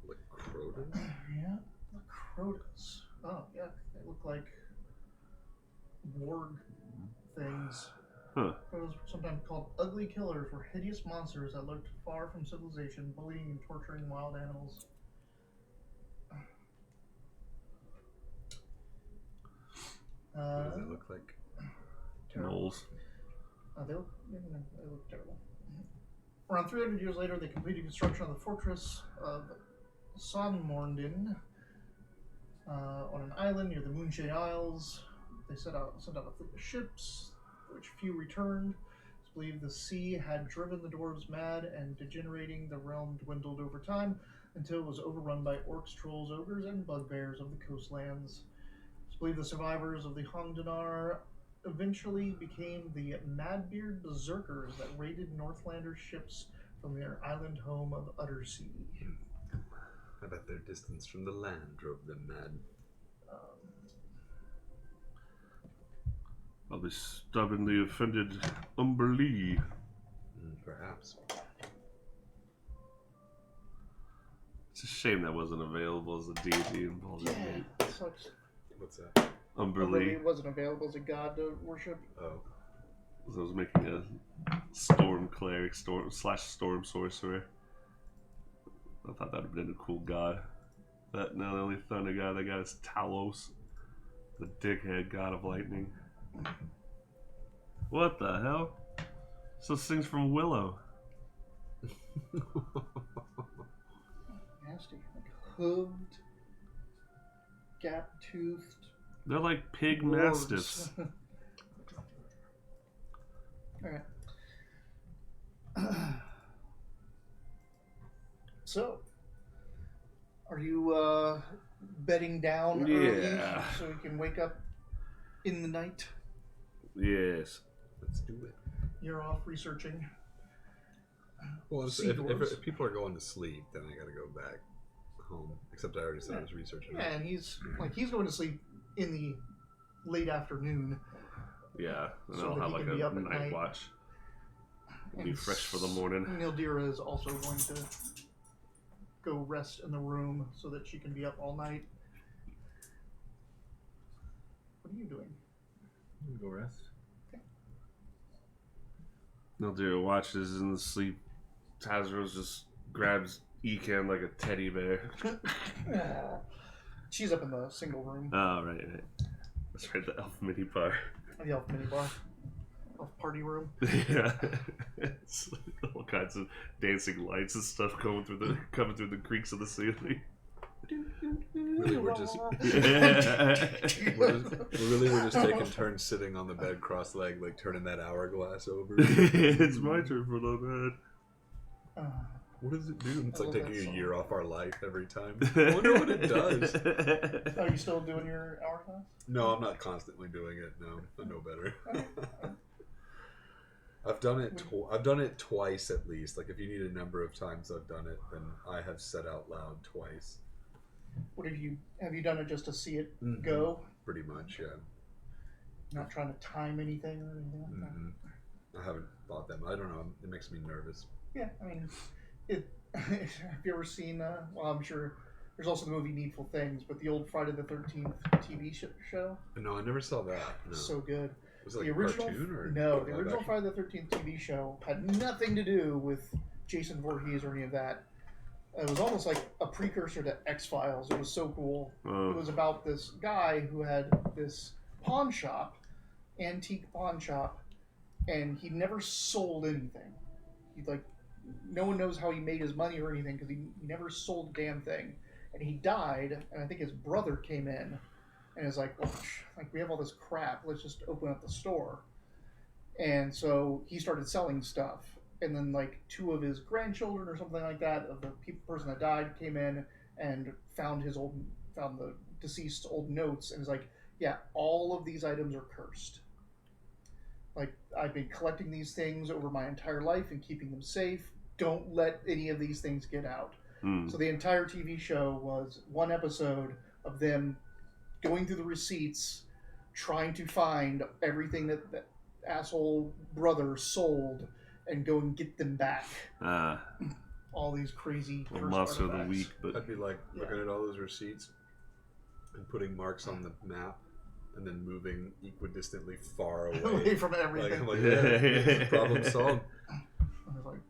Speaker 3: Lacrotas?
Speaker 1: Yeah, Lacrotas. Oh, yeah, they look like warg things.
Speaker 2: Huh.
Speaker 1: Those were sometimes called ugly killers, were hideous monsters that looked far from civilization, bullying and torturing wild animals.
Speaker 3: What does it look like?
Speaker 1: Terrible.
Speaker 2: Knowles.
Speaker 1: They look terrible. Around 300 years later, they completed construction of the fortress of Sonmornden, on an island near the Moonshade Isles. They sent out a fleet of ships, which few returned. It's believed the sea had driven the dwarves mad, and degenerating, the realm dwindled over time until it was overrun by orcs, trolls, ogres, and bugbears of the coastlands. It's believed the survivors of the Hongdanar eventually became the Madbeard Berserkers that raided Northlanders' ships from their island home of Uttersea.
Speaker 3: I bet their distance from the land drove them mad.
Speaker 2: Probably stubbornly offended Umberlee.
Speaker 3: Perhaps.
Speaker 2: It's a shame that wasn't available as a deity in Baldur's Gate.
Speaker 1: It sucks.
Speaker 3: What's that?
Speaker 2: Umberlee.
Speaker 1: It wasn't available as a god to worship.
Speaker 3: Oh.
Speaker 2: So I was making a storm cleric, storm sorcerer. I thought that would have been a cool god. But now the only thunder god I got is Talos, the dickhead god of lightning. What the hell? It's those things from Willow.
Speaker 1: Nasty. Like hooved, gap-toothed.
Speaker 2: They're like pig
Speaker 1: dwarves.
Speaker 2: mastiffs.
Speaker 1: Alright. So, are you bedding down early
Speaker 2: Yeah.
Speaker 1: so we can wake up in the night?
Speaker 2: Yes.
Speaker 3: Let's do it.
Speaker 1: You're off researching.
Speaker 3: Well,
Speaker 1: Sea dwarves.
Speaker 3: if people are going to sleep, then I gotta go back home. Except I already said I was researching.
Speaker 1: Yeah, and he's going to sleep in the late afternoon.
Speaker 2: Yeah. And
Speaker 1: So
Speaker 2: I'll
Speaker 1: that
Speaker 2: have
Speaker 1: he
Speaker 2: like
Speaker 1: can be
Speaker 2: a
Speaker 1: up at
Speaker 2: night
Speaker 1: night.
Speaker 2: watch. Be
Speaker 1: And
Speaker 2: fresh for the morning.
Speaker 1: Nildira is also going to go rest in the room so that she can be up all night. What are you doing?
Speaker 4: Go rest.
Speaker 2: Nildira watches in the sleep. Tazros just grabs Ekan like a teddy bear.
Speaker 1: She's up in the single room.
Speaker 2: Oh, right. That's right, the elf mini bar.
Speaker 1: The elf mini bar. Elf party room.
Speaker 2: Yeah. It's all kinds of dancing lights and stuff coming through the creaks of the ceiling.
Speaker 3: Really, we're just taking turns sitting on the bed cross-legged, like turning that hourglass over.
Speaker 2: It's my turn for the bed.
Speaker 3: What does it do? It's
Speaker 1: I
Speaker 3: like
Speaker 1: love
Speaker 3: taking
Speaker 1: that
Speaker 3: a
Speaker 1: song.
Speaker 3: year off our life every time. I wonder what it does.
Speaker 1: Are you still doing your hourglass?
Speaker 3: No, I'm not constantly doing it. No, I know better. I've done it. I've done it twice at least. Like if you need a number of times I've done it, then I have said out loud twice.
Speaker 1: What have you done it just to see it
Speaker 3: Mhm.
Speaker 1: go?
Speaker 3: Pretty much, yeah.
Speaker 1: Not trying to time anything or anything like that?
Speaker 3: I haven't thought that. I don't know. It makes me nervous.
Speaker 1: Yeah, I mean, have you ever seen, well, I'm sure there's also the movie Needful Things, but the old Friday the 13th TV show?
Speaker 3: No, I never saw that. No.
Speaker 1: So good.
Speaker 3: Was it like
Speaker 1: The original,
Speaker 3: a cartoon or
Speaker 1: no, the
Speaker 3: live
Speaker 1: original
Speaker 3: action?
Speaker 1: Friday the 13th TV show had nothing to do with Jason Voorhees or any of that. It was almost like a precursor to X-Files. It was so cool. It was about this guy who had this pawn shop, antique pawn shop, and he never sold anything. He like, no one knows how he made his money or anything because he never sold a damn thing. And he died, and I think his brother came in and is like, well, like we have all this crap. Let's just open up the store. And so he started selling stuff. And then like two of his grandchildren or something like that of the person that died came in and found the deceased's old notes and is like, yeah, all of these items are cursed. Like I've been collecting these things over my entire life and keeping them safe. Don't let any of these things get out. So the entire TV show was one episode of them going through the receipts, trying to find everything that asshole brother sold and go and get them back. All these crazy cursed
Speaker 2: monster of the
Speaker 1: artifacts.
Speaker 2: week, but
Speaker 3: I'd be like looking at all those receipts and putting marks on the map and then moving equidistantly far away.
Speaker 1: Away from
Speaker 3: Like,
Speaker 1: everything.
Speaker 3: I'm like, yeah, problem solved.
Speaker 1: I was like,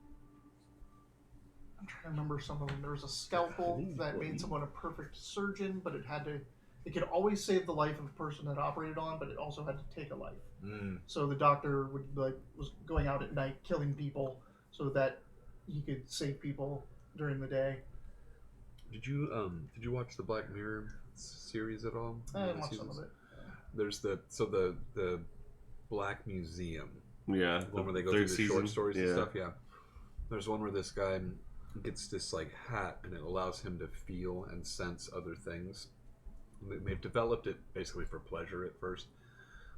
Speaker 1: I'm trying to remember some of them. There was a scalpel that made someone a perfect surgeon, but it could always save the life of the person that operated on, but it also had to take a life. So the doctor was going out at night killing people so that he could save people during the day.
Speaker 3: Did you watch the Black Mirror series at all?
Speaker 1: I
Speaker 3: The
Speaker 1: watched some
Speaker 3: seasons?
Speaker 1: of it.
Speaker 3: There's the Black Museum,
Speaker 2: Yeah.
Speaker 3: the one where they go
Speaker 2: third
Speaker 3: through the short
Speaker 2: season.
Speaker 3: stories and
Speaker 2: Yeah.
Speaker 3: stuff. Yeah. There's one where this guy gets this like hat, and it allows him to feel and sense other things. They've developed it basically for pleasure at first,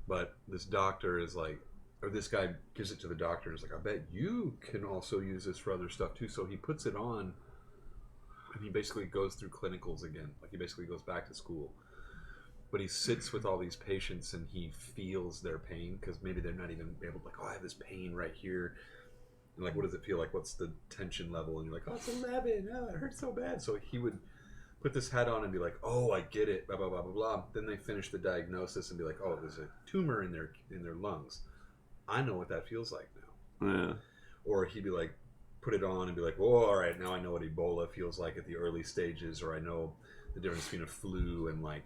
Speaker 3: but this doctor is like, or this guy gives it to the doctor and is like, I bet you can also use this for other stuff too. So he puts it on, and he basically goes through clinicals again. Like he basically goes back to school. But he sits with all these patients and he feels their pain, because maybe they're not even able to, like, oh, I have this pain right here. And like, what does it feel like? What's the tension level? And you're like, oh, it's 11. Oh, it hurts so bad. So he would put this hat on and be like, oh, I get it, blah, blah, blah, blah, blah. Then they finish the diagnosis and be like, oh, there's a tumor in their lungs. I know what that feels like now.
Speaker 2: Yeah.
Speaker 3: Or he'd be like, put it on and be like, oh, all right, now I know what Ebola feels like at the early stages, or I know the difference between a flu and like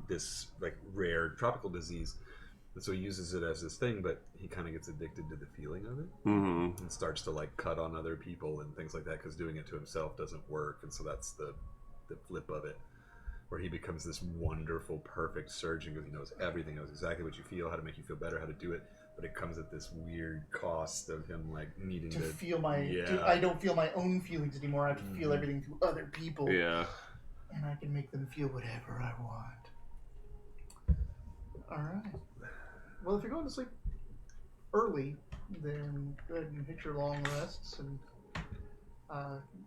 Speaker 3: this like rare tropical disease. And so he uses it as this thing, but he kind of gets addicted to the feeling of it
Speaker 2: Mm-hmm.
Speaker 3: and starts to like cut on other people and things like that, because doing it to himself doesn't work. And so that's the flip of it, where he becomes this wonderful, perfect surgeon because he knows everything, knows exactly what you feel, how to make you feel better, how to do it. But it comes at this weird cost of him like needing
Speaker 1: To
Speaker 3: to
Speaker 1: feel my,
Speaker 3: yeah.
Speaker 1: I don't feel my own feelings anymore. I have to feel everything through other people,
Speaker 2: Yeah.
Speaker 1: and I can make them feel whatever I want. All right. Well, if you're going to sleep early, then go ahead and hit your long rests, and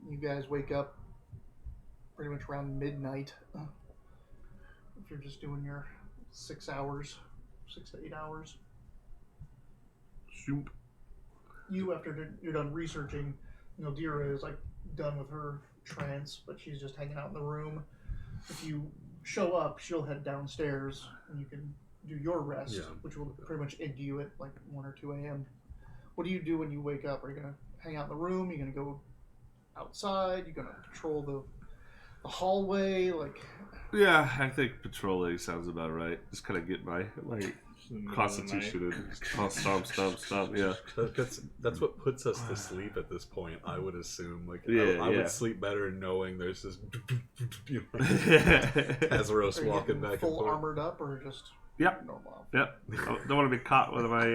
Speaker 1: you guys wake up pretty much around midnight. If you're just doing your 6 hours, 6 to 8 hours.
Speaker 2: Shoop.
Speaker 1: You, after you're done researching, Dira is like done with her trance, but she's just hanging out in the room. If you show up, she'll head downstairs, and you can do your rest,
Speaker 3: Yeah.
Speaker 1: which will pretty much end you at like 1 or 2 a.m. What do you do when you wake up? Are you gonna hang out in the room? Are you gonna go outside? You gonna patrol the hallway? Like,
Speaker 2: Yeah, I think patrolling sounds about right. Just kind of get my
Speaker 4: in the middle of the
Speaker 2: constitution
Speaker 4: night.
Speaker 2: and stomp. Yeah.
Speaker 3: That's what puts us to sleep at this point, I would assume. Like I
Speaker 2: Yeah.
Speaker 3: would sleep better knowing there's this Azeros
Speaker 1: are you
Speaker 3: walking
Speaker 1: getting
Speaker 3: back and
Speaker 1: full
Speaker 3: forth.
Speaker 1: armored up or just
Speaker 2: Yep.
Speaker 1: normal?
Speaker 2: Yep. I don't want to be caught with my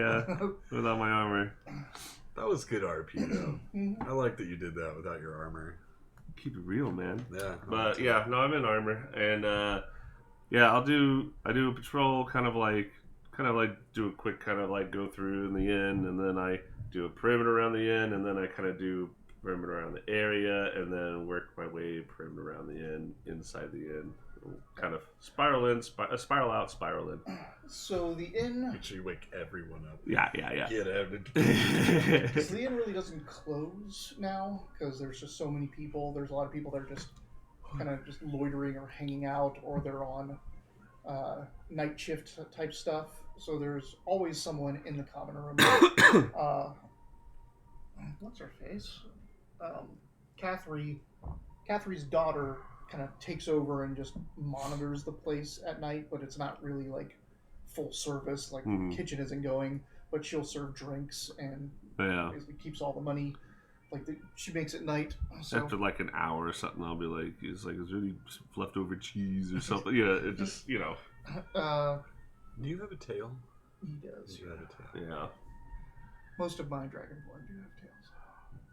Speaker 2: without my armor.
Speaker 3: That was good RP though.
Speaker 1: Mhm.
Speaker 3: I like that you did that without your armor.
Speaker 2: Keep it real, man.
Speaker 3: Yeah.
Speaker 2: But yeah, no, I'm in armor, and yeah, I do a patrol, kind of like do a quick kind of like go through in the inn, and then I do a perimeter around the inn, and then I kind of do perimeter around the area, and then work my way perimeter around the inn, inside the inn, kind of spiral in, spiral out, spiral in.
Speaker 1: So the inn,
Speaker 3: Make sure you wake everyone up.
Speaker 2: Yeah.
Speaker 3: Get out of
Speaker 1: because the inn really doesn't close now because there's just so many people. There's a lot of people that are just kind of just loitering or hanging out, or they're on night shift type stuff. So there's always someone in the common room. What's her face? Catherine's daughter kind of takes over and just monitors the place at night, but it's not really like full service. Like
Speaker 2: Mhm.
Speaker 1: the kitchen isn't going, but she'll serve drinks and
Speaker 2: Yeah.
Speaker 1: basically keeps all the money. Like she makes it night. So
Speaker 2: After like an hour or something, I'll be like, is there any leftover cheese or something? Yeah, it just
Speaker 3: Do you have a tail?
Speaker 1: he does.
Speaker 3: You have a tail.
Speaker 2: yeah.
Speaker 1: Most of my Dragonborn do have tails.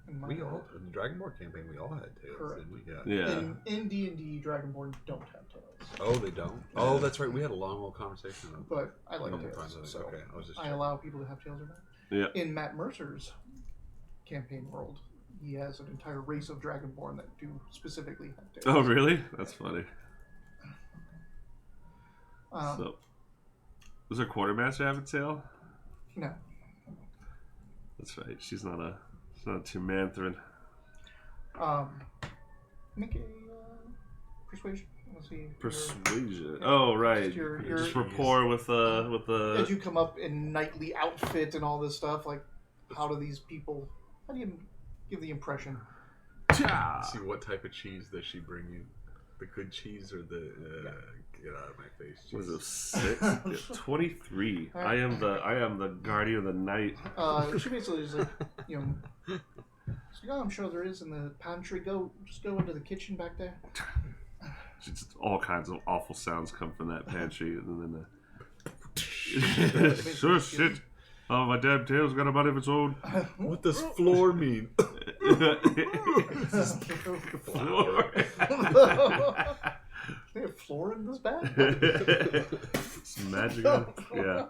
Speaker 1: And
Speaker 3: We all in the Dragonborn campaign we all had tails,
Speaker 1: Correct.
Speaker 3: didn't we? Yeah.
Speaker 2: Yeah.
Speaker 1: In D&D, Dragonborn don't have tails.
Speaker 3: Oh, they don't? Oh, that's right. We had a long old conversation about
Speaker 1: But I like
Speaker 3: multiple
Speaker 1: tails,
Speaker 3: times.
Speaker 1: so
Speaker 3: Okay, I was just
Speaker 1: I
Speaker 3: checking.
Speaker 1: allow people to have tails or not.
Speaker 2: Yeah.
Speaker 1: In Matt Mercer's campaign world, he has an entire race of Dragonborn that do specifically have tails.
Speaker 2: Oh, really? That's funny. So, does our quartermaster have a tail?
Speaker 1: No.
Speaker 2: That's right. She's not a Timantharan.
Speaker 1: Make a persuasion. Let's see.
Speaker 2: Persuasion. Oh, right.
Speaker 1: Just your-
Speaker 2: Just rapport with
Speaker 1: As you come up in knightly outfit and all this stuff, like, how do you give the impression?
Speaker 2: Cha!
Speaker 3: See, what type of cheese does she bring you? The good cheese or the get out of my face cheese?
Speaker 2: What is it? 6? Yeah, 23. I am the guardian of the night.
Speaker 1: She basically is like, she's like, oh, I'm sure there is in the pantry. Just go into the kitchen back there.
Speaker 2: Just all kinds of awful sounds come from that pantry, and then sure shit. Oh, my damn tail's got a body of its own.
Speaker 3: What does floor mean?
Speaker 2: Floor.
Speaker 1: They have floor in this bag?
Speaker 2: It's magical. Yeah.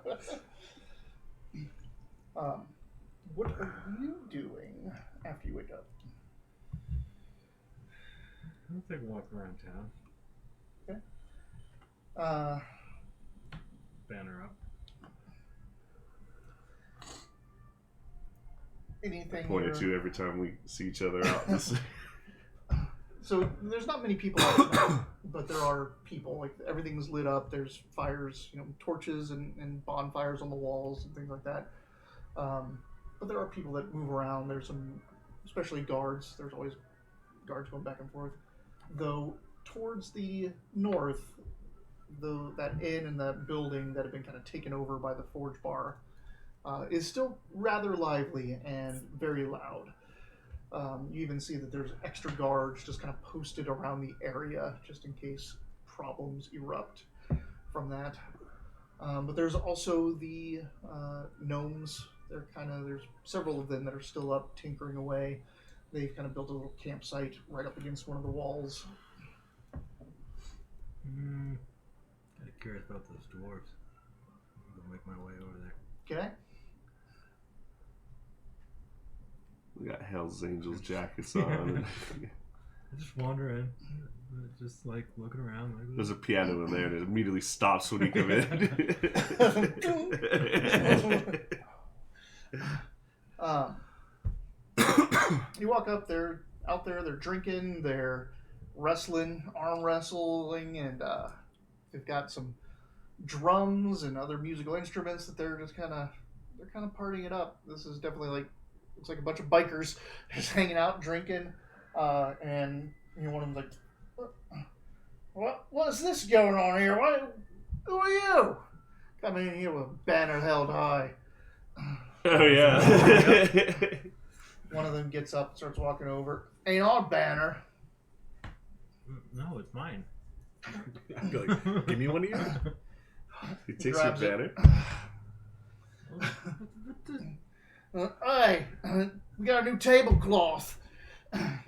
Speaker 1: What are you doing after you wake up?
Speaker 4: I'll take a walk around town. Banner up.
Speaker 1: Anything?
Speaker 2: Point at you every time we see each other out.
Speaker 1: So there's not many people out now, but there are people. Like everything's lit up. There's fires, torches and bonfires on the walls and things like that. But there are people that move around. There's some, especially guards. There's always guards going back and forth. Though towards the north, that inn and that building that had been kind of taken over by the Forge Bar is still rather lively and very loud. You even see that there's extra guards just kind of posted around the area just in case problems erupt from that. But there's also the gnomes. There's several of them that are still up tinkering away. They've kind of built a little campsite right up against one of the walls.
Speaker 4: Kind of curious about those dwarves. I'll make my way over there.
Speaker 1: Okay.
Speaker 2: We got Hell's Angels jackets on.
Speaker 4: I just wander in, just like looking around. Like,
Speaker 2: There's a piano in there, and it immediately stops when you come in.
Speaker 1: You walk up, they're out there, they're drinking, they're wrestling, arm wrestling, and they've got some drums and other musical instruments that they're kind of partying it up. This is definitely looks like a bunch of bikers just hanging out, drinking, and one of them's like, what's this going on here? Who are you? Come in here with a banner held high.
Speaker 2: Oh, yeah.
Speaker 1: One of them gets up, starts walking over. Ain't our banner.
Speaker 4: No, it's mine.
Speaker 3: I'd be like, give me one of yours.
Speaker 2: He takes your
Speaker 1: Grabs it.
Speaker 2: banner.
Speaker 1: Hey, we got a new tablecloth.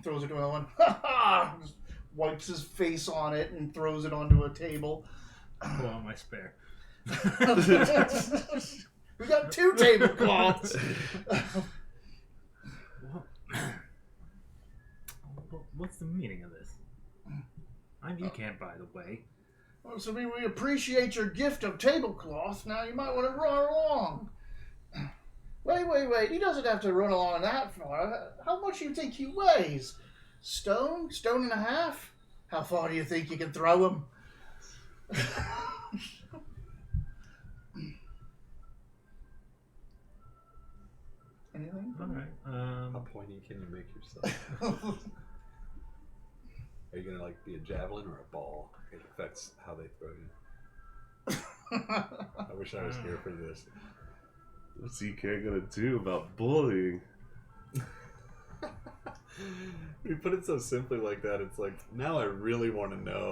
Speaker 1: Throws it to another one. Just wipes his face on it and throws it onto a table.
Speaker 4: Pull out my spare.
Speaker 1: We got 2 tablecloths.
Speaker 4: What's the meaning of this? I'm Ecan, by the way.
Speaker 1: Well, so we appreciate your gift of tablecloth. Now you might want to run along. Wait. He doesn't have to run along that far. How much do you think he weighs? Stone and a half? How far do you think you can throw him? Anything?
Speaker 4: All right.
Speaker 3: How pointy can you make yourself? Are you gonna be a javelin or a ball? It affects how they throw you. I wish I was here for this.
Speaker 2: What's Ecan gonna do about bullying?
Speaker 3: You put it so simply like that. It's like now I really want to know.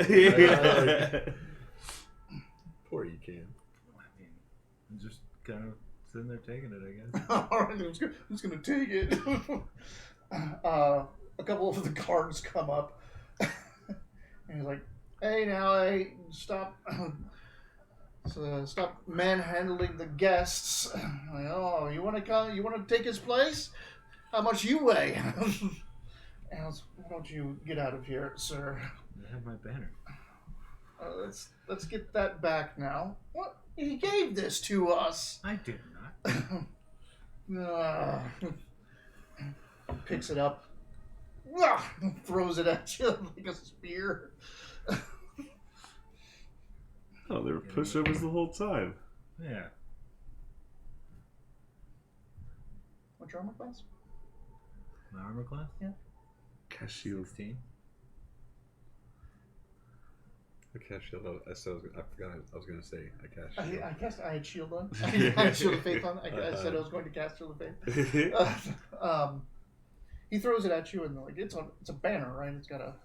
Speaker 3: Poor Ecan.
Speaker 4: I mean, I'm just kind of sitting there taking it, I guess.
Speaker 1: Alright, who's gonna take it? A couple of the guards come up. And he's like, hey, stop manhandling the guests. Like, oh, you want to take his place? How much you weigh? And why don't you get out of here, sir?
Speaker 4: I have my banner.
Speaker 1: Let's get that back now. What? He gave this to us.
Speaker 4: I did not.
Speaker 1: Picks it up. Throws it at you like a spear.
Speaker 2: Oh, they were pushovers the whole time.
Speaker 4: Yeah.
Speaker 1: What's your armor class?
Speaker 4: My armor class?
Speaker 1: Yeah.
Speaker 2: Cast shield.
Speaker 4: 16.
Speaker 3: I cast shield. I forgot. I was gonna say I cast shield.
Speaker 1: I had shield on. I had shield of faith on. I said I was going to cast shield of faith. He throws it at you, and it's a banner, right? It's got a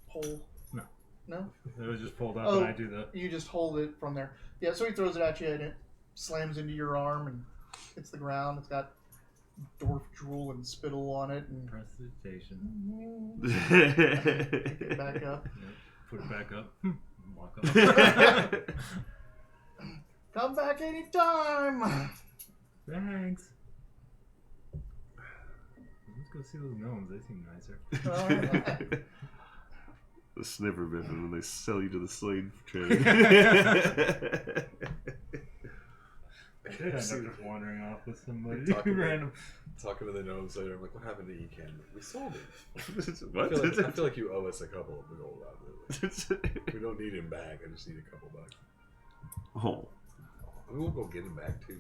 Speaker 1: pole.
Speaker 4: No.
Speaker 1: No?
Speaker 4: It was just pulled up
Speaker 1: Oh.
Speaker 4: and I do the.
Speaker 1: You just hold it from there. Yeah, so he throws it at you and it slams into your arm and hits the ground. It's got dwarf drool and spittle on it. And
Speaker 4: Prestidigitation.
Speaker 1: pick it back up.
Speaker 4: Yep. Put it back up. Walk up.
Speaker 1: Come back anytime!
Speaker 4: Thanks. Let's go see those gnomes. They seem nicer.
Speaker 1: Alright.
Speaker 2: The sniffer biffin when they sell you to the slave trade.
Speaker 4: I did end up just wandering off with somebody random.
Speaker 3: Talking to the gnomes later, I'm like, what happened to Ecan? We sold him.
Speaker 2: What?
Speaker 3: I feel like you owe us a couple of gold out there. We don't need him back. I just need a couple bucks.
Speaker 2: Oh.
Speaker 3: We won't go get him back too.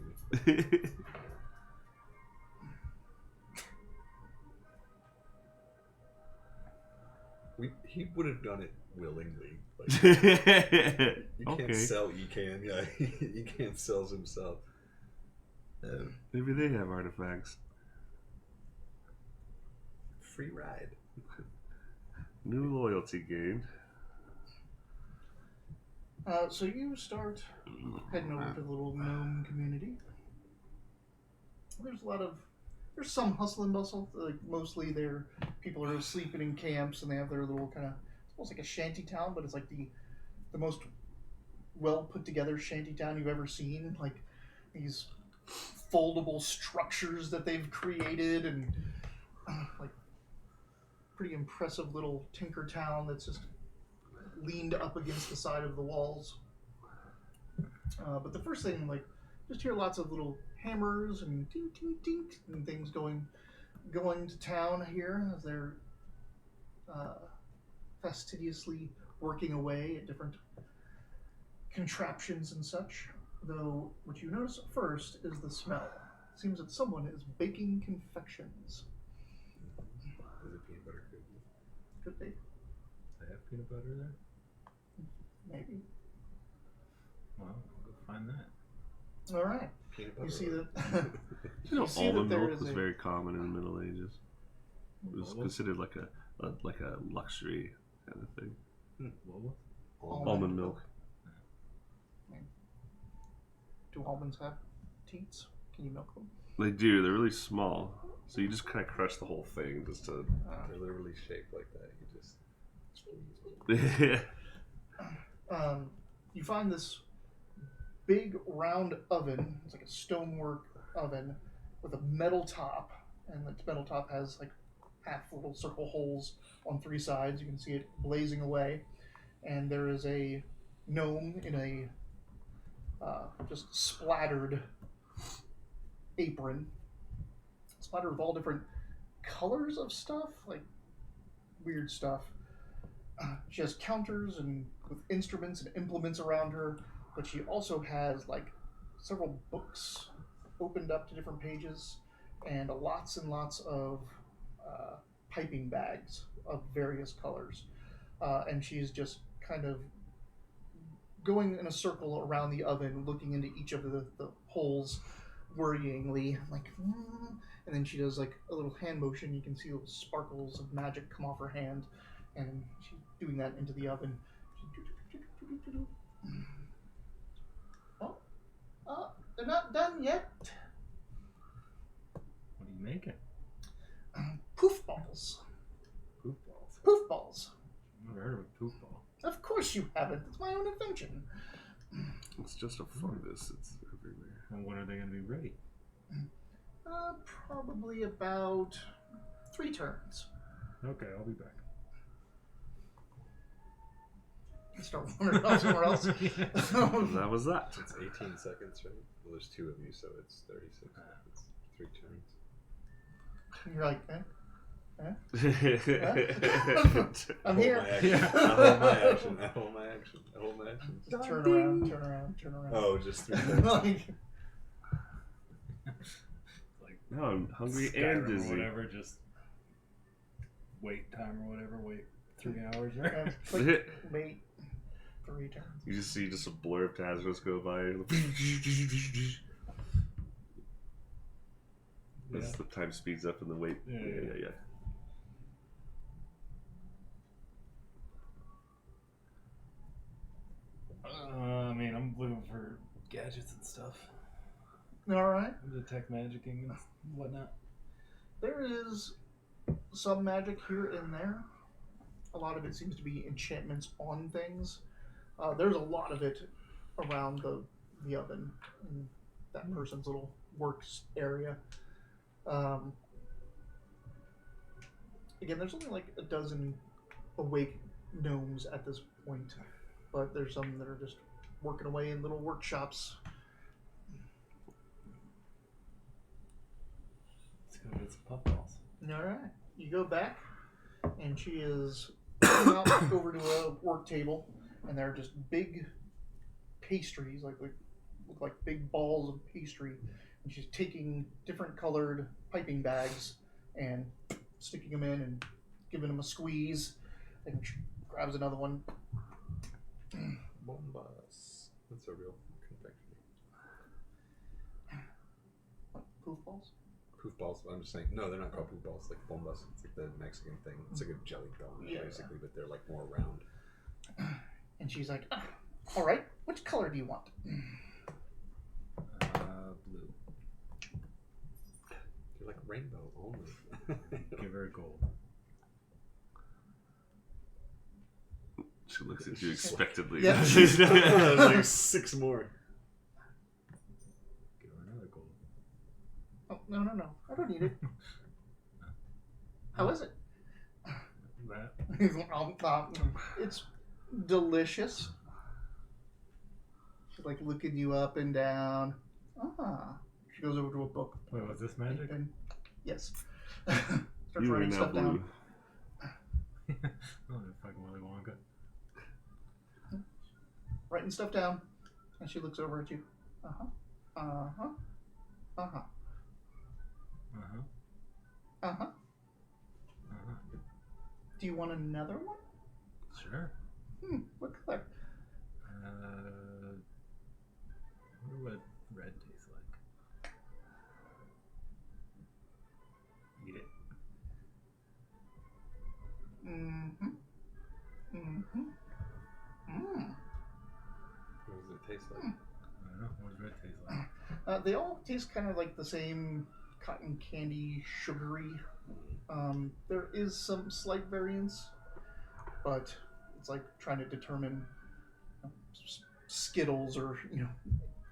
Speaker 3: He would have done it willingly. Like, you can't sell Ecan. Yeah, Ecan sells himself.
Speaker 2: Maybe they have artifacts.
Speaker 3: Free ride.
Speaker 2: New loyalty gained.
Speaker 1: So you start heading over to the little gnome community. There's some hustle and bustle. Like mostly people are sleeping in camps and they have their little kind of, it's almost like a shanty town, but it's like the most well put together shanty town you've ever seen. Like these foldable structures that they've created and like pretty impressive little tinker town that's just leaned up against the side of the walls. But the first thing, like, just hear lots of little hammers and tink, tink, tink, and things going to town here as they're fastidiously working away at different contraptions and such. Though what you notice at first is the smell. It seems that someone is baking confections.
Speaker 3: Is it peanut butter cookies?
Speaker 1: Could be.
Speaker 4: They have peanut butter there?
Speaker 1: Maybe.
Speaker 4: Well, I'll go find that.
Speaker 1: All right.
Speaker 3: Peanut butter.
Speaker 1: You see that.
Speaker 2: You know,
Speaker 1: see
Speaker 2: almond
Speaker 1: that there
Speaker 2: milk
Speaker 1: is
Speaker 2: was
Speaker 1: a-
Speaker 2: very common in the Middle Ages. It was considered like a luxury kind of thing.
Speaker 4: What?
Speaker 2: Almond milk.
Speaker 1: Do almonds have teats? Can you milk them?
Speaker 2: They do. They're really small, so you just kind of crush the whole thing just to.
Speaker 3: They're literally shaped like that. You just squeeze.
Speaker 1: You find this big round oven. It's like a stonework oven with a metal top, and the metal top has like half little circle holes on three sides. You can see it blazing away, and there is a gnome in a just splattered apron, splattered with all different colors of stuff, like weird stuff. She has counters and with instruments and implements around her, but she also has like several books opened up to different pages and lots and lots of piping bags of various colors. And she's just kind of going in a circle around the oven, looking into each of the holes worryingly, like, and then she does like a little hand motion. You can see little sparkles of magic come off her hand, and she's doing that into the oven. Oh, they're not done yet.
Speaker 4: What are you making?
Speaker 1: Poof balls.
Speaker 4: Poof balls.
Speaker 1: Poof balls.
Speaker 4: I've never heard of a poof ball.
Speaker 1: Of course you haven't. It's my own invention.
Speaker 2: It's just a fungus. It's everywhere.
Speaker 4: And when are they going to be ready?
Speaker 1: Probably about 3 turns.
Speaker 4: Okay, I'll be back.
Speaker 1: Start wandering off somewhere else.
Speaker 2: That was that.
Speaker 3: It's 18 seconds, right? Well, there's 2 of you, so it's 36 seconds. 3 turns.
Speaker 1: You're like, eh? I'm
Speaker 3: Hold
Speaker 1: here.
Speaker 3: my action. I hold my action.
Speaker 1: Just turn around.
Speaker 3: Oh, just 3 turns.
Speaker 1: Like,
Speaker 4: Like
Speaker 2: Now I'm hungry
Speaker 4: Skyrim
Speaker 2: and dizzy.
Speaker 4: or whatever, just wait time or whatever, wait 3 hours, right?
Speaker 1: yeah, click, wait. 3 turns.
Speaker 2: You just see just a blur of Tazos go by. As the time speeds up and the wait. Yeah.
Speaker 4: gadgets and stuff.
Speaker 1: All right.
Speaker 4: Detect magicking and whatnot.
Speaker 1: There is some magic here and there. A lot of it seems to be enchantments on things. There's a lot of it around the oven in that person's little works area. Again, there's only like a dozen awake gnomes at this point, but there's some that are just working away in little workshops.
Speaker 4: Let's go get some puffballs.
Speaker 1: All right, you go back, and she is going out over to a work table, and there are just big pastries, like look like big balls of pastry, and she's taking different colored piping bags and sticking them in and giving them a squeeze, and she grabs another one.
Speaker 3: Bombas. That's a real confectionery.
Speaker 1: What, poof balls?
Speaker 3: Poof balls. I'm just saying. No, they're not called poof balls. Like bombas. It's like the Mexican thing. It's like a jelly donut, basically, but they're like more round.
Speaker 1: And she's like, all right, which color do you want?
Speaker 4: Blue.
Speaker 3: You're like rainbow only.
Speaker 4: Give her a gold.
Speaker 2: She looks at you expectantly.
Speaker 1: Yeah.
Speaker 3: like 6 more.
Speaker 4: Give her another gold.
Speaker 1: Oh, no. I don't need it. How is it?
Speaker 4: That.
Speaker 1: It's delicious. She's like looking you up and down. She goes over to a book.
Speaker 4: Wait, was this magic?
Speaker 1: And, yes. Starts
Speaker 2: You are
Speaker 1: writing
Speaker 2: now
Speaker 1: stuff
Speaker 2: blue.
Speaker 1: down.
Speaker 4: Oh, fucking Willy Wonka.
Speaker 1: Writing stuff down. And she looks over at you. Uh-huh.
Speaker 4: Uh-huh.
Speaker 1: Uh-huh.
Speaker 4: Uh-huh.
Speaker 1: Do you want another one?
Speaker 4: Sure.
Speaker 1: What color?
Speaker 4: I wonder what red tastes like. Eat it.
Speaker 1: Mm-hmm. Mm-hmm.
Speaker 3: What does it taste like?
Speaker 4: I don't know. What does red taste like?
Speaker 1: They all taste kind of like the same cotton candy, sugary. There is some slight variance, but it's like trying to determine Skittles or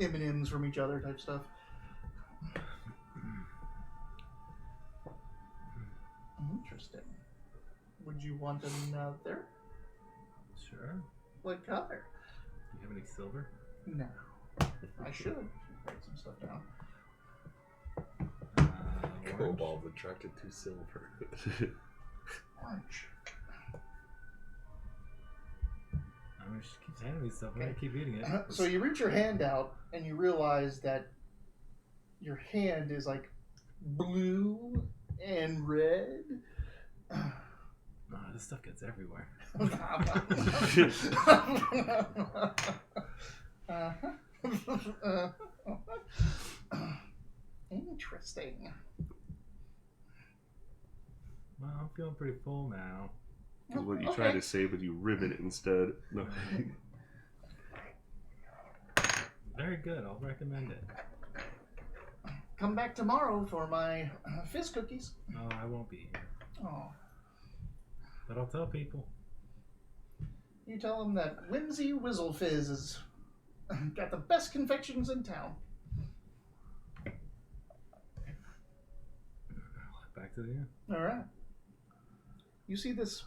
Speaker 1: M&Ms from each other type stuff. Interesting. Would you want another?
Speaker 4: Sure.
Speaker 1: What color?
Speaker 4: Do you have any silver?
Speaker 1: No. I should. Write some stuff down.
Speaker 4: Orange.
Speaker 3: Cobalt attracted to silver.
Speaker 1: Orange.
Speaker 4: I mean, she keeps handing me stuff. I'm gonna keep eating it.
Speaker 1: So you reach your hand out and you realize that your hand is like blue and red.
Speaker 4: This stuff gets everywhere.
Speaker 1: Interesting.
Speaker 4: Well, I'm feeling pretty full now.
Speaker 2: Is what you try to say, but you ribbon it instead. No.
Speaker 4: Very good. I'll recommend it.
Speaker 1: Come back tomorrow for my fizz cookies.
Speaker 4: No, I won't be here.
Speaker 1: Oh,
Speaker 4: But I'll tell people.
Speaker 1: you tell them that Whimsy Whizzle Fizz has got the best confections in town.
Speaker 4: Back to the end.
Speaker 1: All right. You see this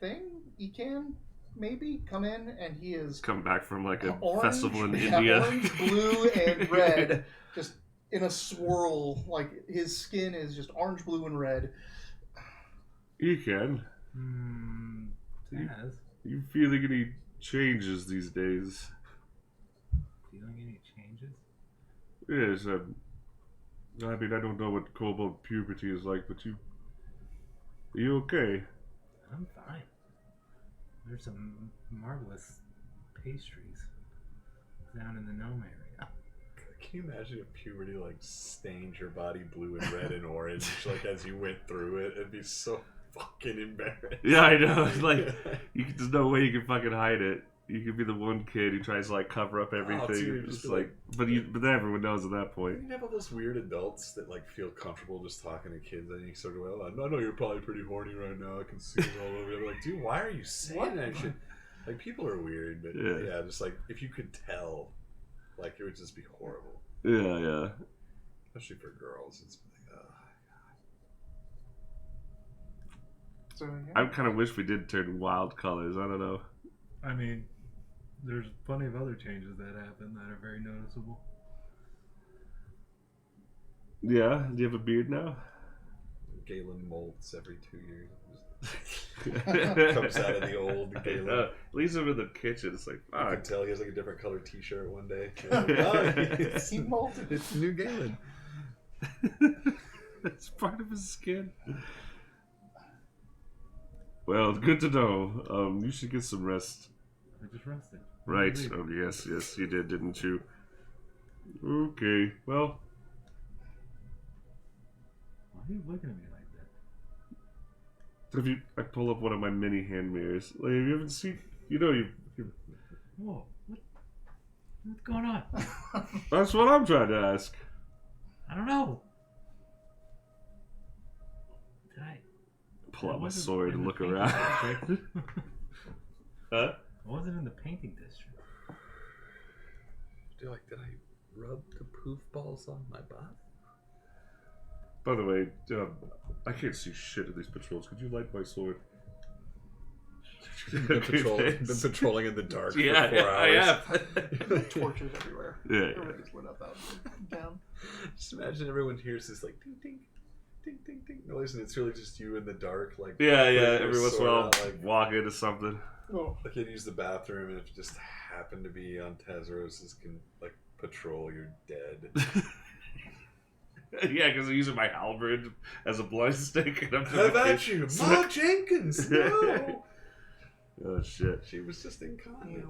Speaker 1: thing? Ecan, maybe come in, and he is
Speaker 2: Come back from like a
Speaker 1: orange,
Speaker 2: festival in
Speaker 1: yeah,
Speaker 2: India.
Speaker 1: orange, blue, and red, just in a swirl. Like his skin is just orange, blue, and red.
Speaker 2: You can.
Speaker 4: Taz,
Speaker 2: You feeling any changes these days?
Speaker 4: feeling any changes?
Speaker 2: Yes. I mean, I don't know what cobalt puberty is like, but are you okay?
Speaker 4: I'm fine. There's some marvelous pastries down in the gnome area.
Speaker 3: Can you imagine if puberty like stained your body blue and red and orange like as you went through it? It'd be so fucking embarrassing.
Speaker 2: Yeah, I know. It's like there's no way you can fucking hide it. You could be the one kid who tries to like cover up everything.
Speaker 3: dude,
Speaker 2: It's
Speaker 3: just be
Speaker 2: like, but then everyone knows at that point.
Speaker 3: You have all those weird adults that like feel comfortable just talking to kids, and you sort of go, "I know you're probably pretty horny right now. I can see it all over you." Like, dude, why are you saying that shit? Like, people are weird, but yeah, just like if you could tell, like it would just be horrible.
Speaker 2: Yeah, yeah.
Speaker 3: Especially for girls, it's like,
Speaker 1: So, yeah.
Speaker 2: I kind of wish we did turn wild colors. I don't know.
Speaker 4: I mean, there's plenty of other changes that happen that are very noticeable.
Speaker 2: Yeah. Do you have a beard now?
Speaker 3: Galen molts every 2 years. Comes out of the old Galen.
Speaker 2: Leaves him in the kitchen. It's like,
Speaker 3: I can
Speaker 2: fuck.
Speaker 3: tell he has like a different color T-shirt one day.
Speaker 1: He molted.
Speaker 3: It's new Galen.
Speaker 2: It's part of his skin. Well, good to know. You should get some rest.
Speaker 4: I just rested.
Speaker 2: Right. Oh, yes, you did, didn't you? Okay. Well,
Speaker 4: Why are you looking at me like that?
Speaker 2: if you, I pull up one of my mini hand mirrors. Like, have you ever seen? You know, you.
Speaker 4: Whoa, what's going on?
Speaker 2: That's what I'm trying to ask.
Speaker 4: I don't know. Did I?
Speaker 2: Pull
Speaker 4: I
Speaker 2: out my
Speaker 4: wasn't
Speaker 2: sword
Speaker 4: in
Speaker 2: and
Speaker 4: the
Speaker 2: look
Speaker 4: painting
Speaker 2: around.
Speaker 4: district.
Speaker 2: Huh?
Speaker 4: I wasn't in the painting district.
Speaker 3: Did I rub the poof balls on my butt?
Speaker 2: By the way, I can't see shit in these patrols. Could you light my sword?
Speaker 3: Been patrolling in the dark for 4
Speaker 2: Yeah,
Speaker 3: hours.
Speaker 2: I have.
Speaker 1: Torches everywhere.
Speaker 2: Yeah.
Speaker 1: Everybody's lit up out and down.
Speaker 3: Just imagine everyone hears this like ding ding, ding ding ding noise, and it's really just you in the dark, like
Speaker 2: Yeah.
Speaker 3: putting your
Speaker 2: Every once in a
Speaker 3: sword
Speaker 2: while,
Speaker 3: out, like
Speaker 2: walk into something.
Speaker 1: Oh,
Speaker 3: I can use the bathroom, and if you just happen to be on Tezros, can like patrol, you're dead.
Speaker 2: Yeah, because I'm using my halberd as a blind stick. And I'm
Speaker 3: How about you, Ma Jenkins? No,
Speaker 2: Oh shit.
Speaker 3: she was just incontinent.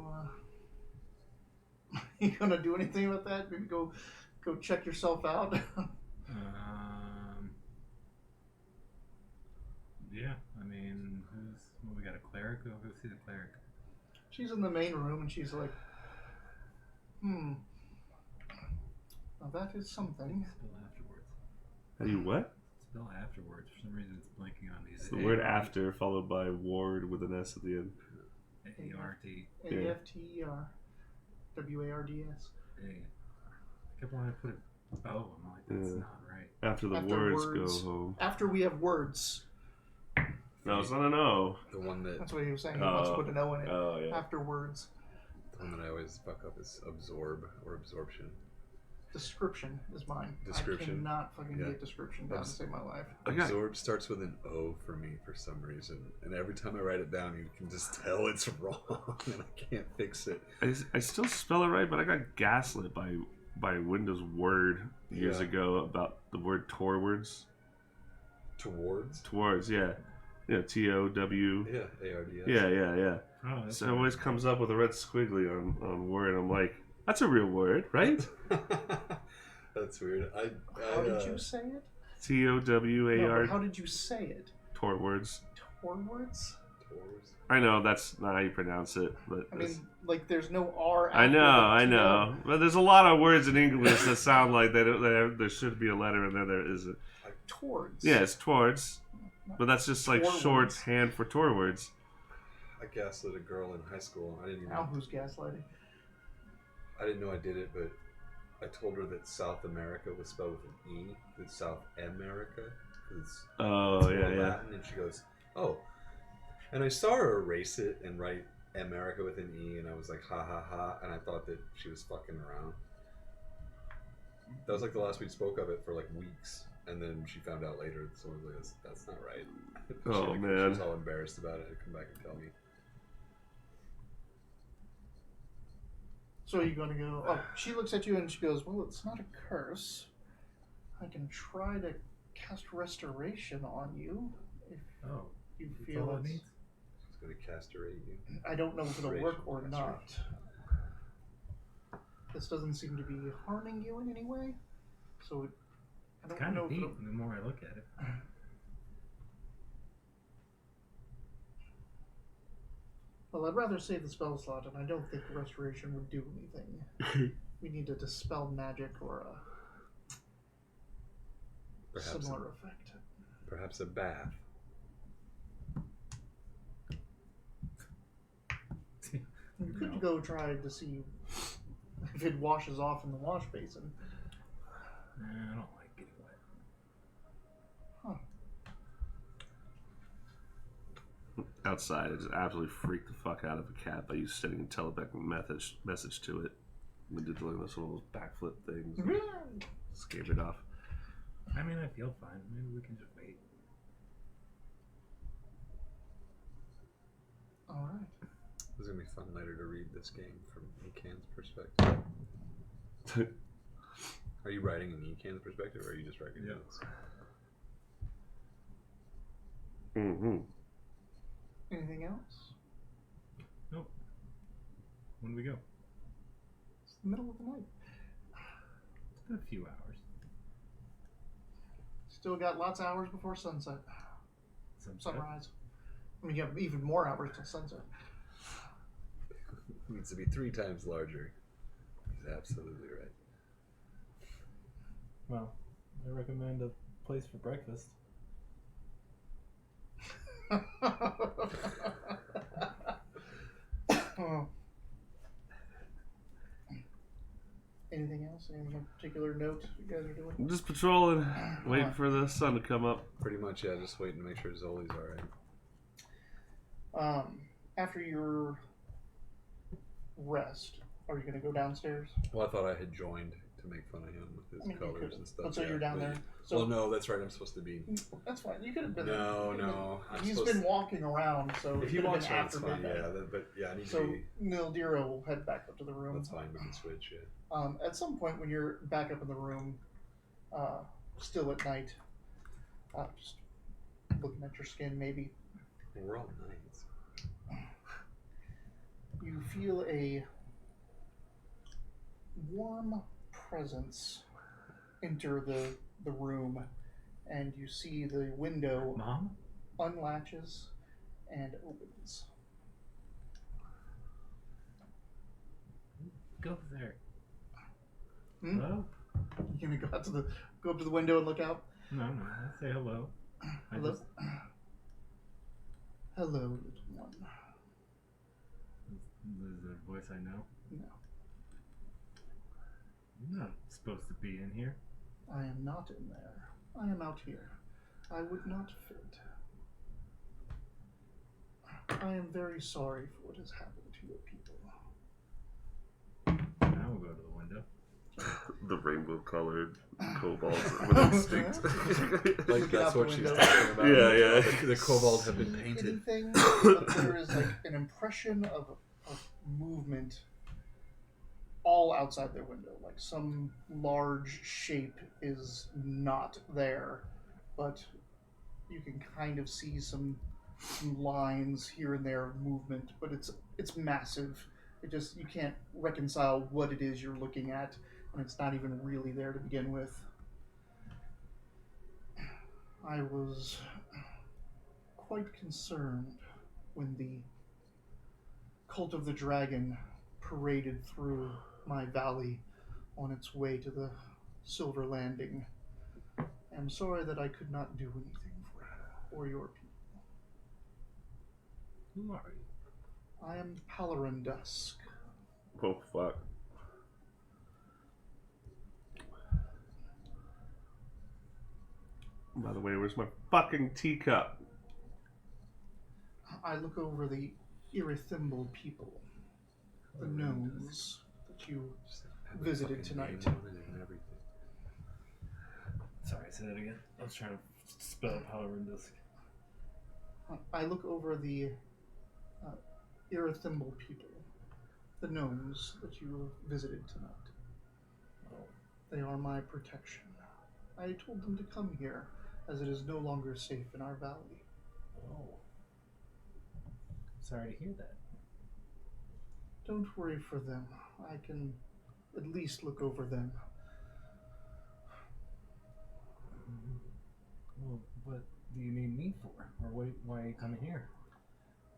Speaker 1: you gonna do anything with that? Maybe go check yourself out.
Speaker 4: Yeah, I mean, we got a cleric? We'll go see the cleric.
Speaker 1: She's in the main room and she's like, Now that is something.
Speaker 4: Spell afterwards.
Speaker 2: How do you what?
Speaker 4: Spell afterwards. For some reason, it's blinking on these.
Speaker 2: It's the word after followed by ward with an S at the end.
Speaker 4: A-R-T.
Speaker 1: A-F-T-E-R. W-A-R-D-S.
Speaker 4: I kept wanting to put it bow. I'm like, that's not right.
Speaker 2: After the
Speaker 1: After
Speaker 2: words
Speaker 1: words.
Speaker 2: go home.
Speaker 1: After we have words.
Speaker 2: No, it's not an O.
Speaker 3: The one that
Speaker 1: That's what he was saying. He wants to put an O in it.
Speaker 2: Oh, yeah.
Speaker 1: After words.
Speaker 3: the one that I always fuck up is absorb or absorption.
Speaker 1: Description is mine.
Speaker 3: Description.
Speaker 1: I cannot fucking
Speaker 3: Yeah.
Speaker 1: get description down to save my life.
Speaker 2: Okay.
Speaker 3: Absorb starts with an O for me for some reason, and every time I write it down, you can just tell it's wrong, and I can't fix it.
Speaker 2: I still spell it right, but I got gaslit by Windows Word years
Speaker 3: Yeah.
Speaker 2: ago about the word Torwards.
Speaker 3: Towards?
Speaker 2: Yeah. Yeah, T-O-W.
Speaker 3: Yeah, A-R-D-S.
Speaker 2: Yeah.
Speaker 4: Oh, that's
Speaker 2: So it always comes up with a red squiggly on Word. I'm like, that's a real word, right?
Speaker 3: That's weird.
Speaker 1: How did you say it?
Speaker 2: T-O-W-A-R.
Speaker 1: No, how did you say it?
Speaker 2: Torwards.
Speaker 1: Torwards?
Speaker 3: Towards?
Speaker 2: I know that's not how you pronounce it, but
Speaker 1: I mean, like, there's no R.
Speaker 2: I
Speaker 1: after
Speaker 2: know,
Speaker 1: the T-O.
Speaker 2: But there's a lot of words in English that sound like there should be a letter and then there isn't.
Speaker 1: Towards.
Speaker 2: Yeah, it's towards, but that's just like
Speaker 1: Torwards.
Speaker 2: shorthand for Torwards.
Speaker 3: I gaslit a girl in high school.
Speaker 1: Now who's gaslighting?
Speaker 3: I didn't know I did it, but I told her that South America was spelled with an E. It's South America. It's
Speaker 2: Oh
Speaker 3: more
Speaker 2: yeah.
Speaker 3: Latin, and she goes, "Oh." And I saw her erase it and write America with an E, and I was like, "Ha ha ha!" And I thought that she was fucking around. That was like the last we spoke of it for like weeks, and then she found out later. So I was like, "That's not right."
Speaker 2: Oh,
Speaker 3: She
Speaker 2: man.
Speaker 3: was all embarrassed about it. Come back and tell me.
Speaker 1: So are you going to go? Oh, she looks at you and she goes, "Well, it's not a curse. I can try to cast restoration on you if
Speaker 4: Oh,
Speaker 1: you
Speaker 4: that's
Speaker 1: feel
Speaker 4: all it
Speaker 1: it's."
Speaker 4: needs?
Speaker 3: She's gonna castrate you.
Speaker 1: I don't know if it'll work or
Speaker 3: Restoration.
Speaker 1: not. This doesn't seem to be harming you in any way, so I
Speaker 4: It's
Speaker 1: don't
Speaker 4: kind
Speaker 1: know
Speaker 4: of
Speaker 1: if
Speaker 4: neat
Speaker 1: it'll...
Speaker 4: the more I look at it.
Speaker 1: Well, I'd rather save the spell slot, and I don't think restoration would do anything. We need to dispel magic or a similar effect.
Speaker 3: Perhaps a bath.
Speaker 1: You could go try to see if it washes off in the wash basin.
Speaker 4: I don't like getting wet.
Speaker 2: Outside, I just absolutely freaked the fuck out of a cat by you sending a telepath message to it. We did like those little backflip things. Scared it off.
Speaker 4: I mean, I feel fine. Maybe we can just wait.
Speaker 1: Alright.
Speaker 3: This is going to be fun later to read this game from Ecan's perspective. Are you writing in Ecan's perspective, or are you just writing notes?
Speaker 2: Mm-hmm.
Speaker 1: Anything else?
Speaker 4: Nope. When do we go?
Speaker 1: It's the middle of the night.
Speaker 4: It's been a few hours.
Speaker 1: Still got lots of hours before sunset. Sunrise. I mean, you have even more hours till sunset.
Speaker 3: Needs to be 3 times larger. He's absolutely right.
Speaker 4: Well, I recommend a place for breakfast.
Speaker 1: Anything else? Anything in particular note you guys are doing?
Speaker 2: I'm just patrolling, waiting for the sun to come up.
Speaker 3: Pretty much, yeah, just waiting to make sure Zoli's alright.
Speaker 1: After your rest, are you going to go downstairs?
Speaker 3: Well, I thought I had joined to make fun of him with his colors and stuff.
Speaker 1: Oh, so you're down there. So,
Speaker 3: well, no, that's right. I'm supposed to be.
Speaker 1: That's fine. You could have been.
Speaker 3: No.
Speaker 1: He's been walking around, so
Speaker 3: If he walks around, it's fine. Yeah, but yeah, I need to be.
Speaker 1: Nildira will head back up to the room.
Speaker 3: That's fine. We can switch. Yeah.
Speaker 1: At some point, when you're back up in the room, still at night, just looking at your skin, maybe
Speaker 3: We're all knights.
Speaker 1: you feel a warm presence enter the room, and you see the window
Speaker 4: Mom?
Speaker 1: unlatches and opens.
Speaker 4: Go there.
Speaker 1: Hmm?
Speaker 4: Hello?
Speaker 1: You gonna go up to the window and look out?
Speaker 4: No, I say hello.
Speaker 1: Hello? Hello, little one.
Speaker 4: Is there a voice I know?
Speaker 1: No,
Speaker 4: You're not supposed to be in here.
Speaker 1: I am not in there. I am out here. I would not fit. I am very sorry for what has happened to your people.
Speaker 4: Now we'll go to the window.
Speaker 2: The rainbow-colored kobolds with instinct.
Speaker 3: Like
Speaker 1: Get
Speaker 3: that's
Speaker 1: out the
Speaker 3: what she's
Speaker 1: window.
Speaker 3: talking about.
Speaker 2: Yeah.
Speaker 3: The kobold have been painted.
Speaker 1: Anything, but there is like an impression of movement all outside their window. Like some large shape is not there, but you can kind of see some lines here and there of movement, but it's massive. It just, you can't reconcile what it is you're looking at, and it's not even really there to begin with. I was quite concerned when the Cult of the Dragon paraded through my valley on its way to the Silver Landing. I'm sorry that I could not do anything for you or your people.
Speaker 4: Who are you?
Speaker 1: I am Palarin Dusk.
Speaker 2: Oh, fuck. By the way, where's my fucking teacup?
Speaker 1: I look over the Irithimble people, the gnomes that you visited tonight.
Speaker 4: Sorry, say that again. I was trying to spell Palarin Disc.
Speaker 1: I look over the Irithimble people, the gnomes that you visited tonight.
Speaker 4: Oh.
Speaker 1: They are my protection. I told them to come here, as it is no longer safe in our valley.
Speaker 4: Oh. Sorry to hear that.
Speaker 1: Don't worry for them. I can at least look over them.
Speaker 4: Well, what do you need me for? Or why are you coming here?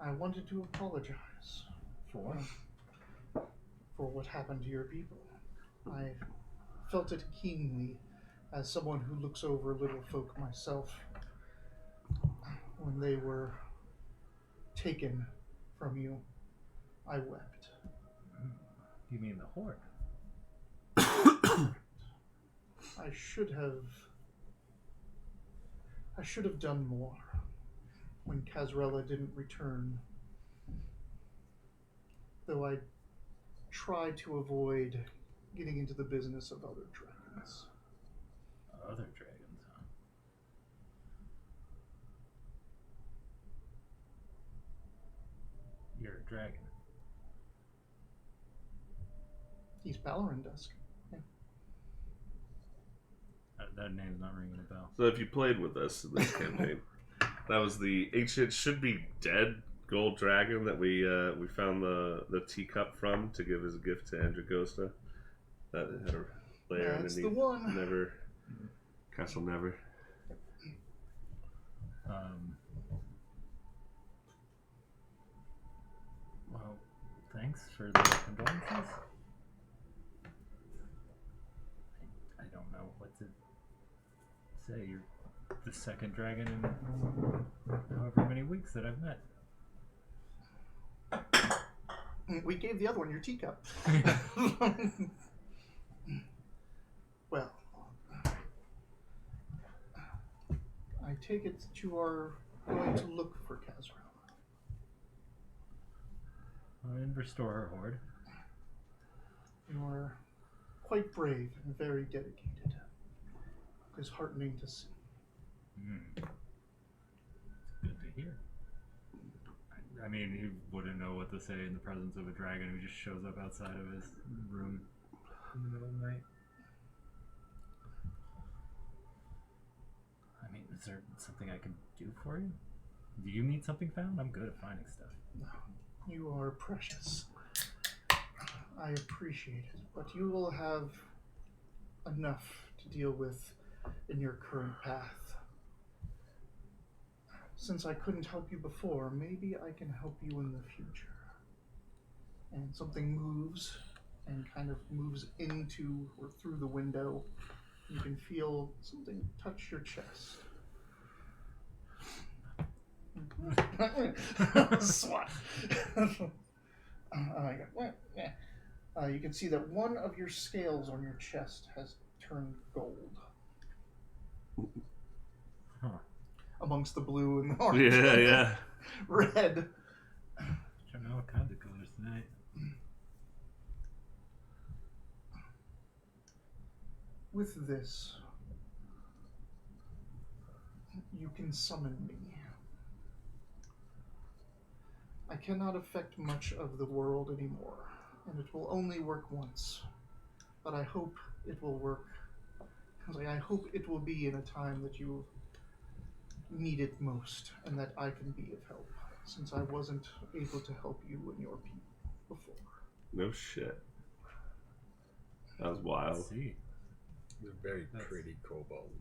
Speaker 1: I wanted to apologize
Speaker 4: For?
Speaker 1: for what happened to your people. I felt it keenly as someone who looks over little folk myself when they were taken from you. I wept.
Speaker 4: You mean the Horde?
Speaker 1: I should have done more when Kazrella didn't return. Though I tried to avoid getting into the business of other dragons.
Speaker 4: Other dragons, huh? You're a dragon.
Speaker 1: He's Balarin Dusk. Yeah.
Speaker 4: That name's not ringing a bell.
Speaker 2: So if you played with us in this campaign, that was the ancient, should be dead gold dragon that we found the teacup from to give as a gift to Andragosta. That had a lair
Speaker 1: That's the
Speaker 2: underneath.
Speaker 1: one.
Speaker 2: Never. Castle Never.
Speaker 4: Well, thanks for the condolences. I don't know what to say. You're the second dragon in however many weeks that I've met.
Speaker 1: We gave the other one your teacup. Well, I take it that you are going to look for Kazrella.
Speaker 4: And restore her horde.
Speaker 1: You are quite brave and very dedicated. It is heartening to see.
Speaker 4: It's good to hear. I mean, he wouldn't know what to say in the presence of a dragon who just shows up outside of his room in the middle of the night. I mean, is there something I can do for you? Do you need something found? I'm good at finding stuff.
Speaker 1: You are precious. I appreciate it, but you will have enough to deal with in your current path. Since I couldn't help you before, maybe I can help you in the future. And something moves and kind of moves into or through the window. You can feel something touch your chest. Swat. You can see that one of your scales on your chest has turned gold.
Speaker 4: Huh.
Speaker 1: Amongst the blue and the orange.
Speaker 2: Yeah.
Speaker 1: Red.
Speaker 4: Trying out all kinds of colors tonight.
Speaker 1: With this, you can summon me. I cannot affect much of the world anymore, and it will only work once. But I hope it will work. I hope it will be in a time that you need it most, and that I can be of help, since I wasn't able to help you and your people before.
Speaker 2: No shit. That was wild.
Speaker 4: Let's see.
Speaker 3: He's a very pretty kobold.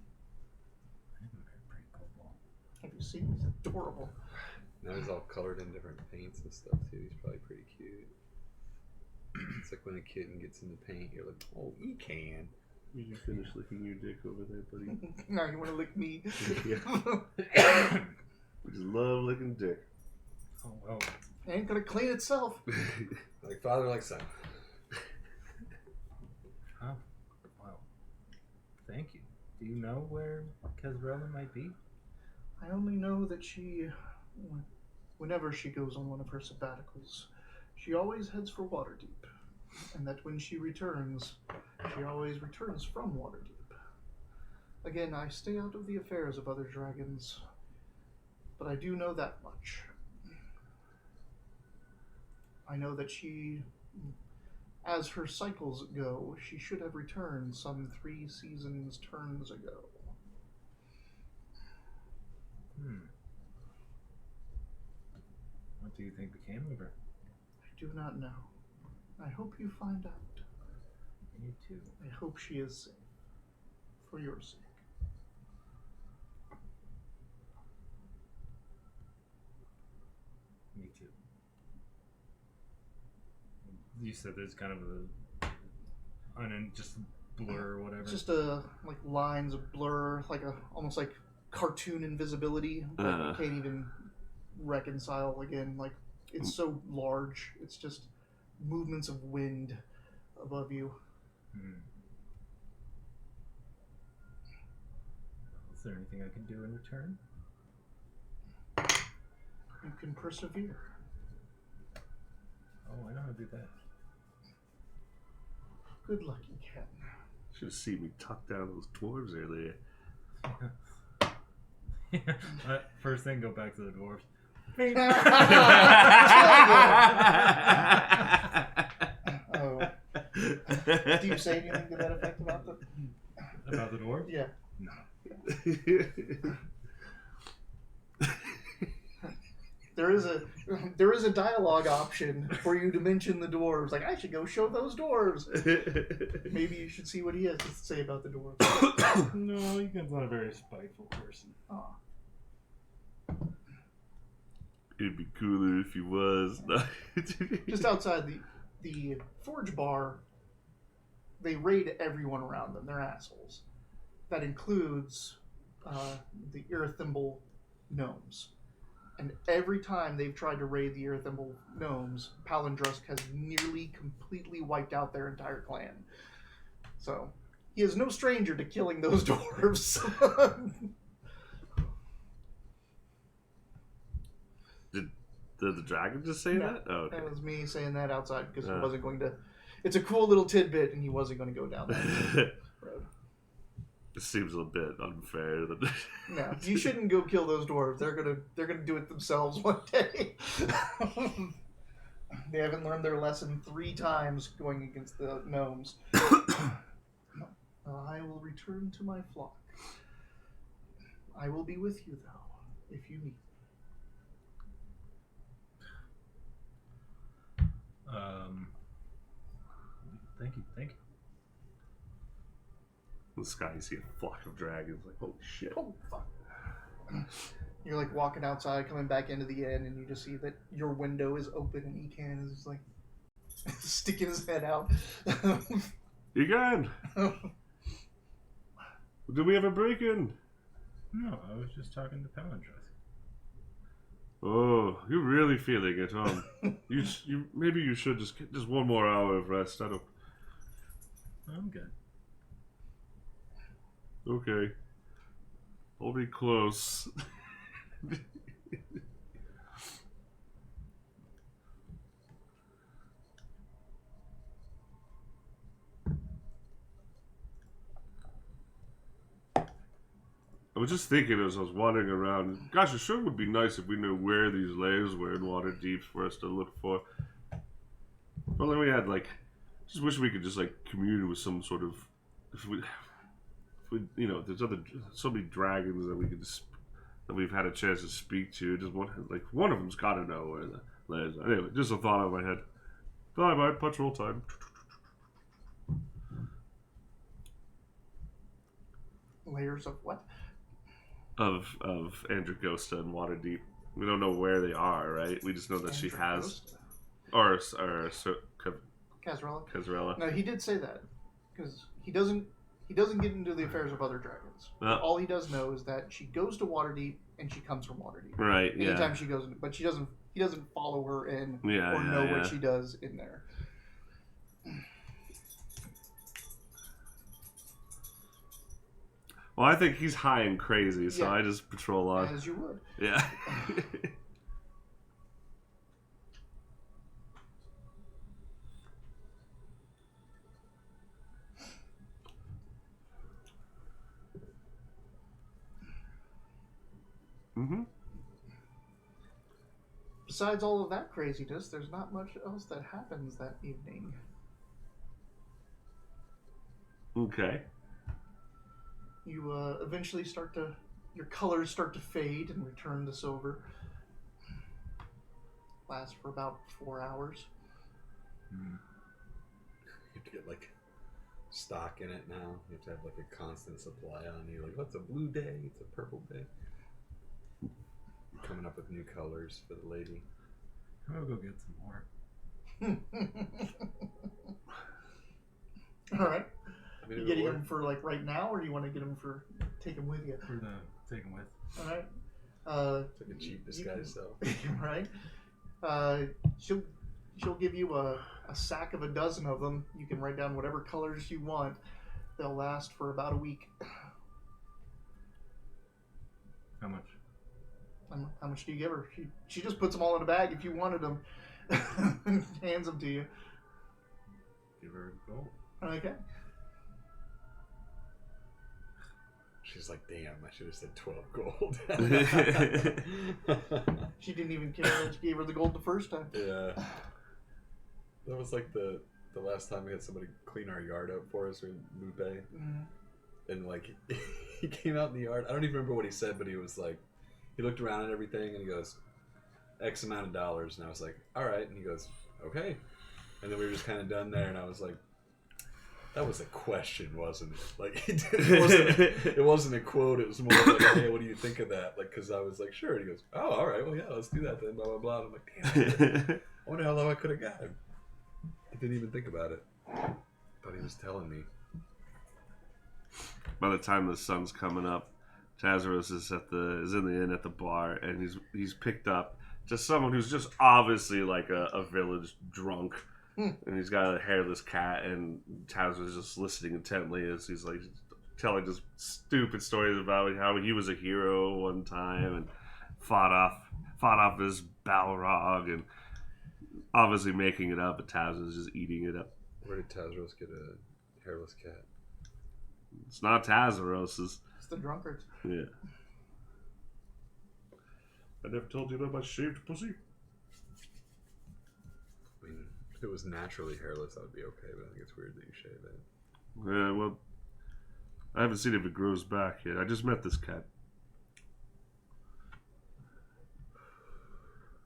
Speaker 4: I am a very pretty kobold.
Speaker 1: Have you seen? He's adorable.
Speaker 3: Now he's all colored in different paints and stuff too. He's probably pretty cute. It's like when a kitten gets in the paint, you're like, oh, he can.
Speaker 2: You just finished licking your dick over there, buddy.
Speaker 1: Now you want to lick me?
Speaker 2: We just love licking dick.
Speaker 4: Oh, well.
Speaker 1: Ain't gonna clean itself.
Speaker 3: Like father, like son.
Speaker 4: Oh, wow. Thank you. Do you know where Kazrella might be?
Speaker 1: I only know that she, whenever she goes on one of her sabbaticals, she always heads for Waterdeep. And that when she returns, she always returns from Waterdeep. Again, I stay out of the affairs of other dragons, but I do know that much. I know that she, as her cycles go, she should have returned some 3 seasons turns ago.
Speaker 4: What do you think became of her?
Speaker 1: I do not know. I hope you find out.
Speaker 4: Me too.
Speaker 1: I hope she is safe. For your sake.
Speaker 4: Me You said there's kind of just blur or whatever.
Speaker 1: Just like lines of blur, like almost like cartoon invisibility, but you can't even reconcile again. Like it's so large, it's just movements of wind above you.
Speaker 4: Is there anything I can do in return?
Speaker 1: You can persevere.
Speaker 4: Oh, I know how to do that.
Speaker 1: Good luck, you can.
Speaker 2: Should have seen me tuck down those dwarves earlier.
Speaker 4: First thing, go back to the dwarves.
Speaker 1: Oh. Do you say anything to that effect about
Speaker 4: the dwarves?
Speaker 1: Yeah.
Speaker 4: No.
Speaker 1: There is a dialogue option for you to mention the dwarves. Like, I should go show those dwarves. Maybe you should see what he has to say about the dwarves.
Speaker 4: No, Egon's not a very spiteful person.
Speaker 1: Aw.
Speaker 2: It'd be cooler if he was.
Speaker 1: Just outside the forge bar, they raid everyone around them. They're assholes. That includes the Irithimble gnomes. And every time they've tried to raid the Irithimble gnomes, Palindrusk has nearly completely wiped out their entire clan. So, he is no stranger to killing those dwarves.
Speaker 2: Did the dragon just say that? Oh, okay.
Speaker 1: That was me saying that outside because he wasn't going to... It's a cool little tidbit and he wasn't going to go down that road.
Speaker 2: It seems a bit unfair.
Speaker 1: No, you shouldn't go kill those dwarves. They're gonna do it themselves one day. They haven't learned their lesson 3 times going against the gnomes. I will return to my flock. I will be with you though, if you need.
Speaker 4: Thank you.
Speaker 2: In the sky, you see a flock of dragons. Like, holy shit.
Speaker 1: Oh, fuck. You're like walking outside, coming back into the inn, and you just see that your window is open, and Ekan is just like sticking his head out.
Speaker 2: Egan! Did we have a break-in?
Speaker 4: No, I was just talking to Palindrusk.
Speaker 2: Oh, you're really feeling it, huh? you maybe you should just get just one more hour of rest. I don't.
Speaker 4: I'm good.
Speaker 2: Okay. I'll be close. I was just thinking as I was wandering around, gosh, it sure would be nice if we knew where these layers were in Waterdeep for us to look for. Well, then we had, like, just wish we could just, like, commune with some sort of, if we you know, there's so many dragons that we could just, that we've had a chance to speak to. Just one of them's got to know where the layers are. Anyway, just a thought out of my head. Bye, patrol time.
Speaker 1: Layers of what?
Speaker 2: Of Andragosta and Waterdeep. We don't know where they are, right? We just know that she has, or
Speaker 1: Kazrella. No, he did say that because he doesn't get into the affairs of other dragons. All he does know is that she goes to Waterdeep and she comes from Waterdeep.
Speaker 2: Right. Yeah.
Speaker 1: Anytime she goes, but he doesn't follow her in or know what she does in there.
Speaker 2: Well, I think he's high and crazy, so I just patrol on.
Speaker 1: As you would.
Speaker 2: Yeah. Mm-hmm.
Speaker 1: Besides all of that craziness, there's not much else that happens that evening.
Speaker 2: Okay.
Speaker 1: You eventually your colors start to fade and return to silver. Lasts for about 4 hours.
Speaker 3: You have to get like stock in it now. You have to have like a constant supply on you. Like, what's a blue day? It's a purple day. Coming up with new colors for the lady.
Speaker 4: I'm gonna go get some more.
Speaker 1: All right.
Speaker 3: I mean,
Speaker 1: You
Speaker 3: it
Speaker 1: getting
Speaker 3: would
Speaker 1: him for like right now, or you want to get him for take him with you?
Speaker 4: We're gonna take him with.
Speaker 1: All right.
Speaker 3: It's like a cheap disguise, though.
Speaker 1: Right. She'll give you a sack of a dozen of them. You can write down whatever colors you want. They'll last for about a week.
Speaker 4: How much?
Speaker 1: How much do you give her? She just puts them all in a bag if you wanted them. Hands them to you.
Speaker 4: Give her gold.
Speaker 1: Okay.
Speaker 3: She's like, damn, I should have said 12 gold.
Speaker 1: She didn't even care that you gave her the gold the first time.
Speaker 3: Yeah. That was like the last time we had somebody clean our yard out for us in Lupe.
Speaker 1: Mm.
Speaker 3: And like, he came out in the yard. I don't even remember what he said, but he was like, he looked around at everything and he goes, X amount of dollars. And I was like, all right. And he goes, okay. And then we were just kind of done there. And I was like, that was a question, wasn't it? Like, it wasn't a quote. It was more like, hey, what do you think of that? Like, because I was like, sure. And he goes, oh, all right. Well, yeah, let's do that then. Blah, blah, blah. And I'm like, damn. I wonder how low I could have got him. I didn't even think about it. Thought he was telling me.
Speaker 2: By the time the sun's coming up, Tazros is in the inn at the bar, and he's picked up just someone who's just obviously like a village drunk. And he's got a hairless cat, and Taz was just listening intently as he's like telling just stupid stories about how he was a hero one time and fought off this Balrog, and obviously making it up, but Taz was just eating it up.
Speaker 3: Where did Tazros get a hairless cat?
Speaker 2: It's not Tazaros's.
Speaker 1: It's the drunkards.
Speaker 2: Yeah. I never told you about my shaved pussy.
Speaker 3: I mean, if it was naturally hairless, that would be okay, but I think it's weird that you shave it.
Speaker 2: Yeah, well, I haven't seen if it grows back yet. I just met this cat.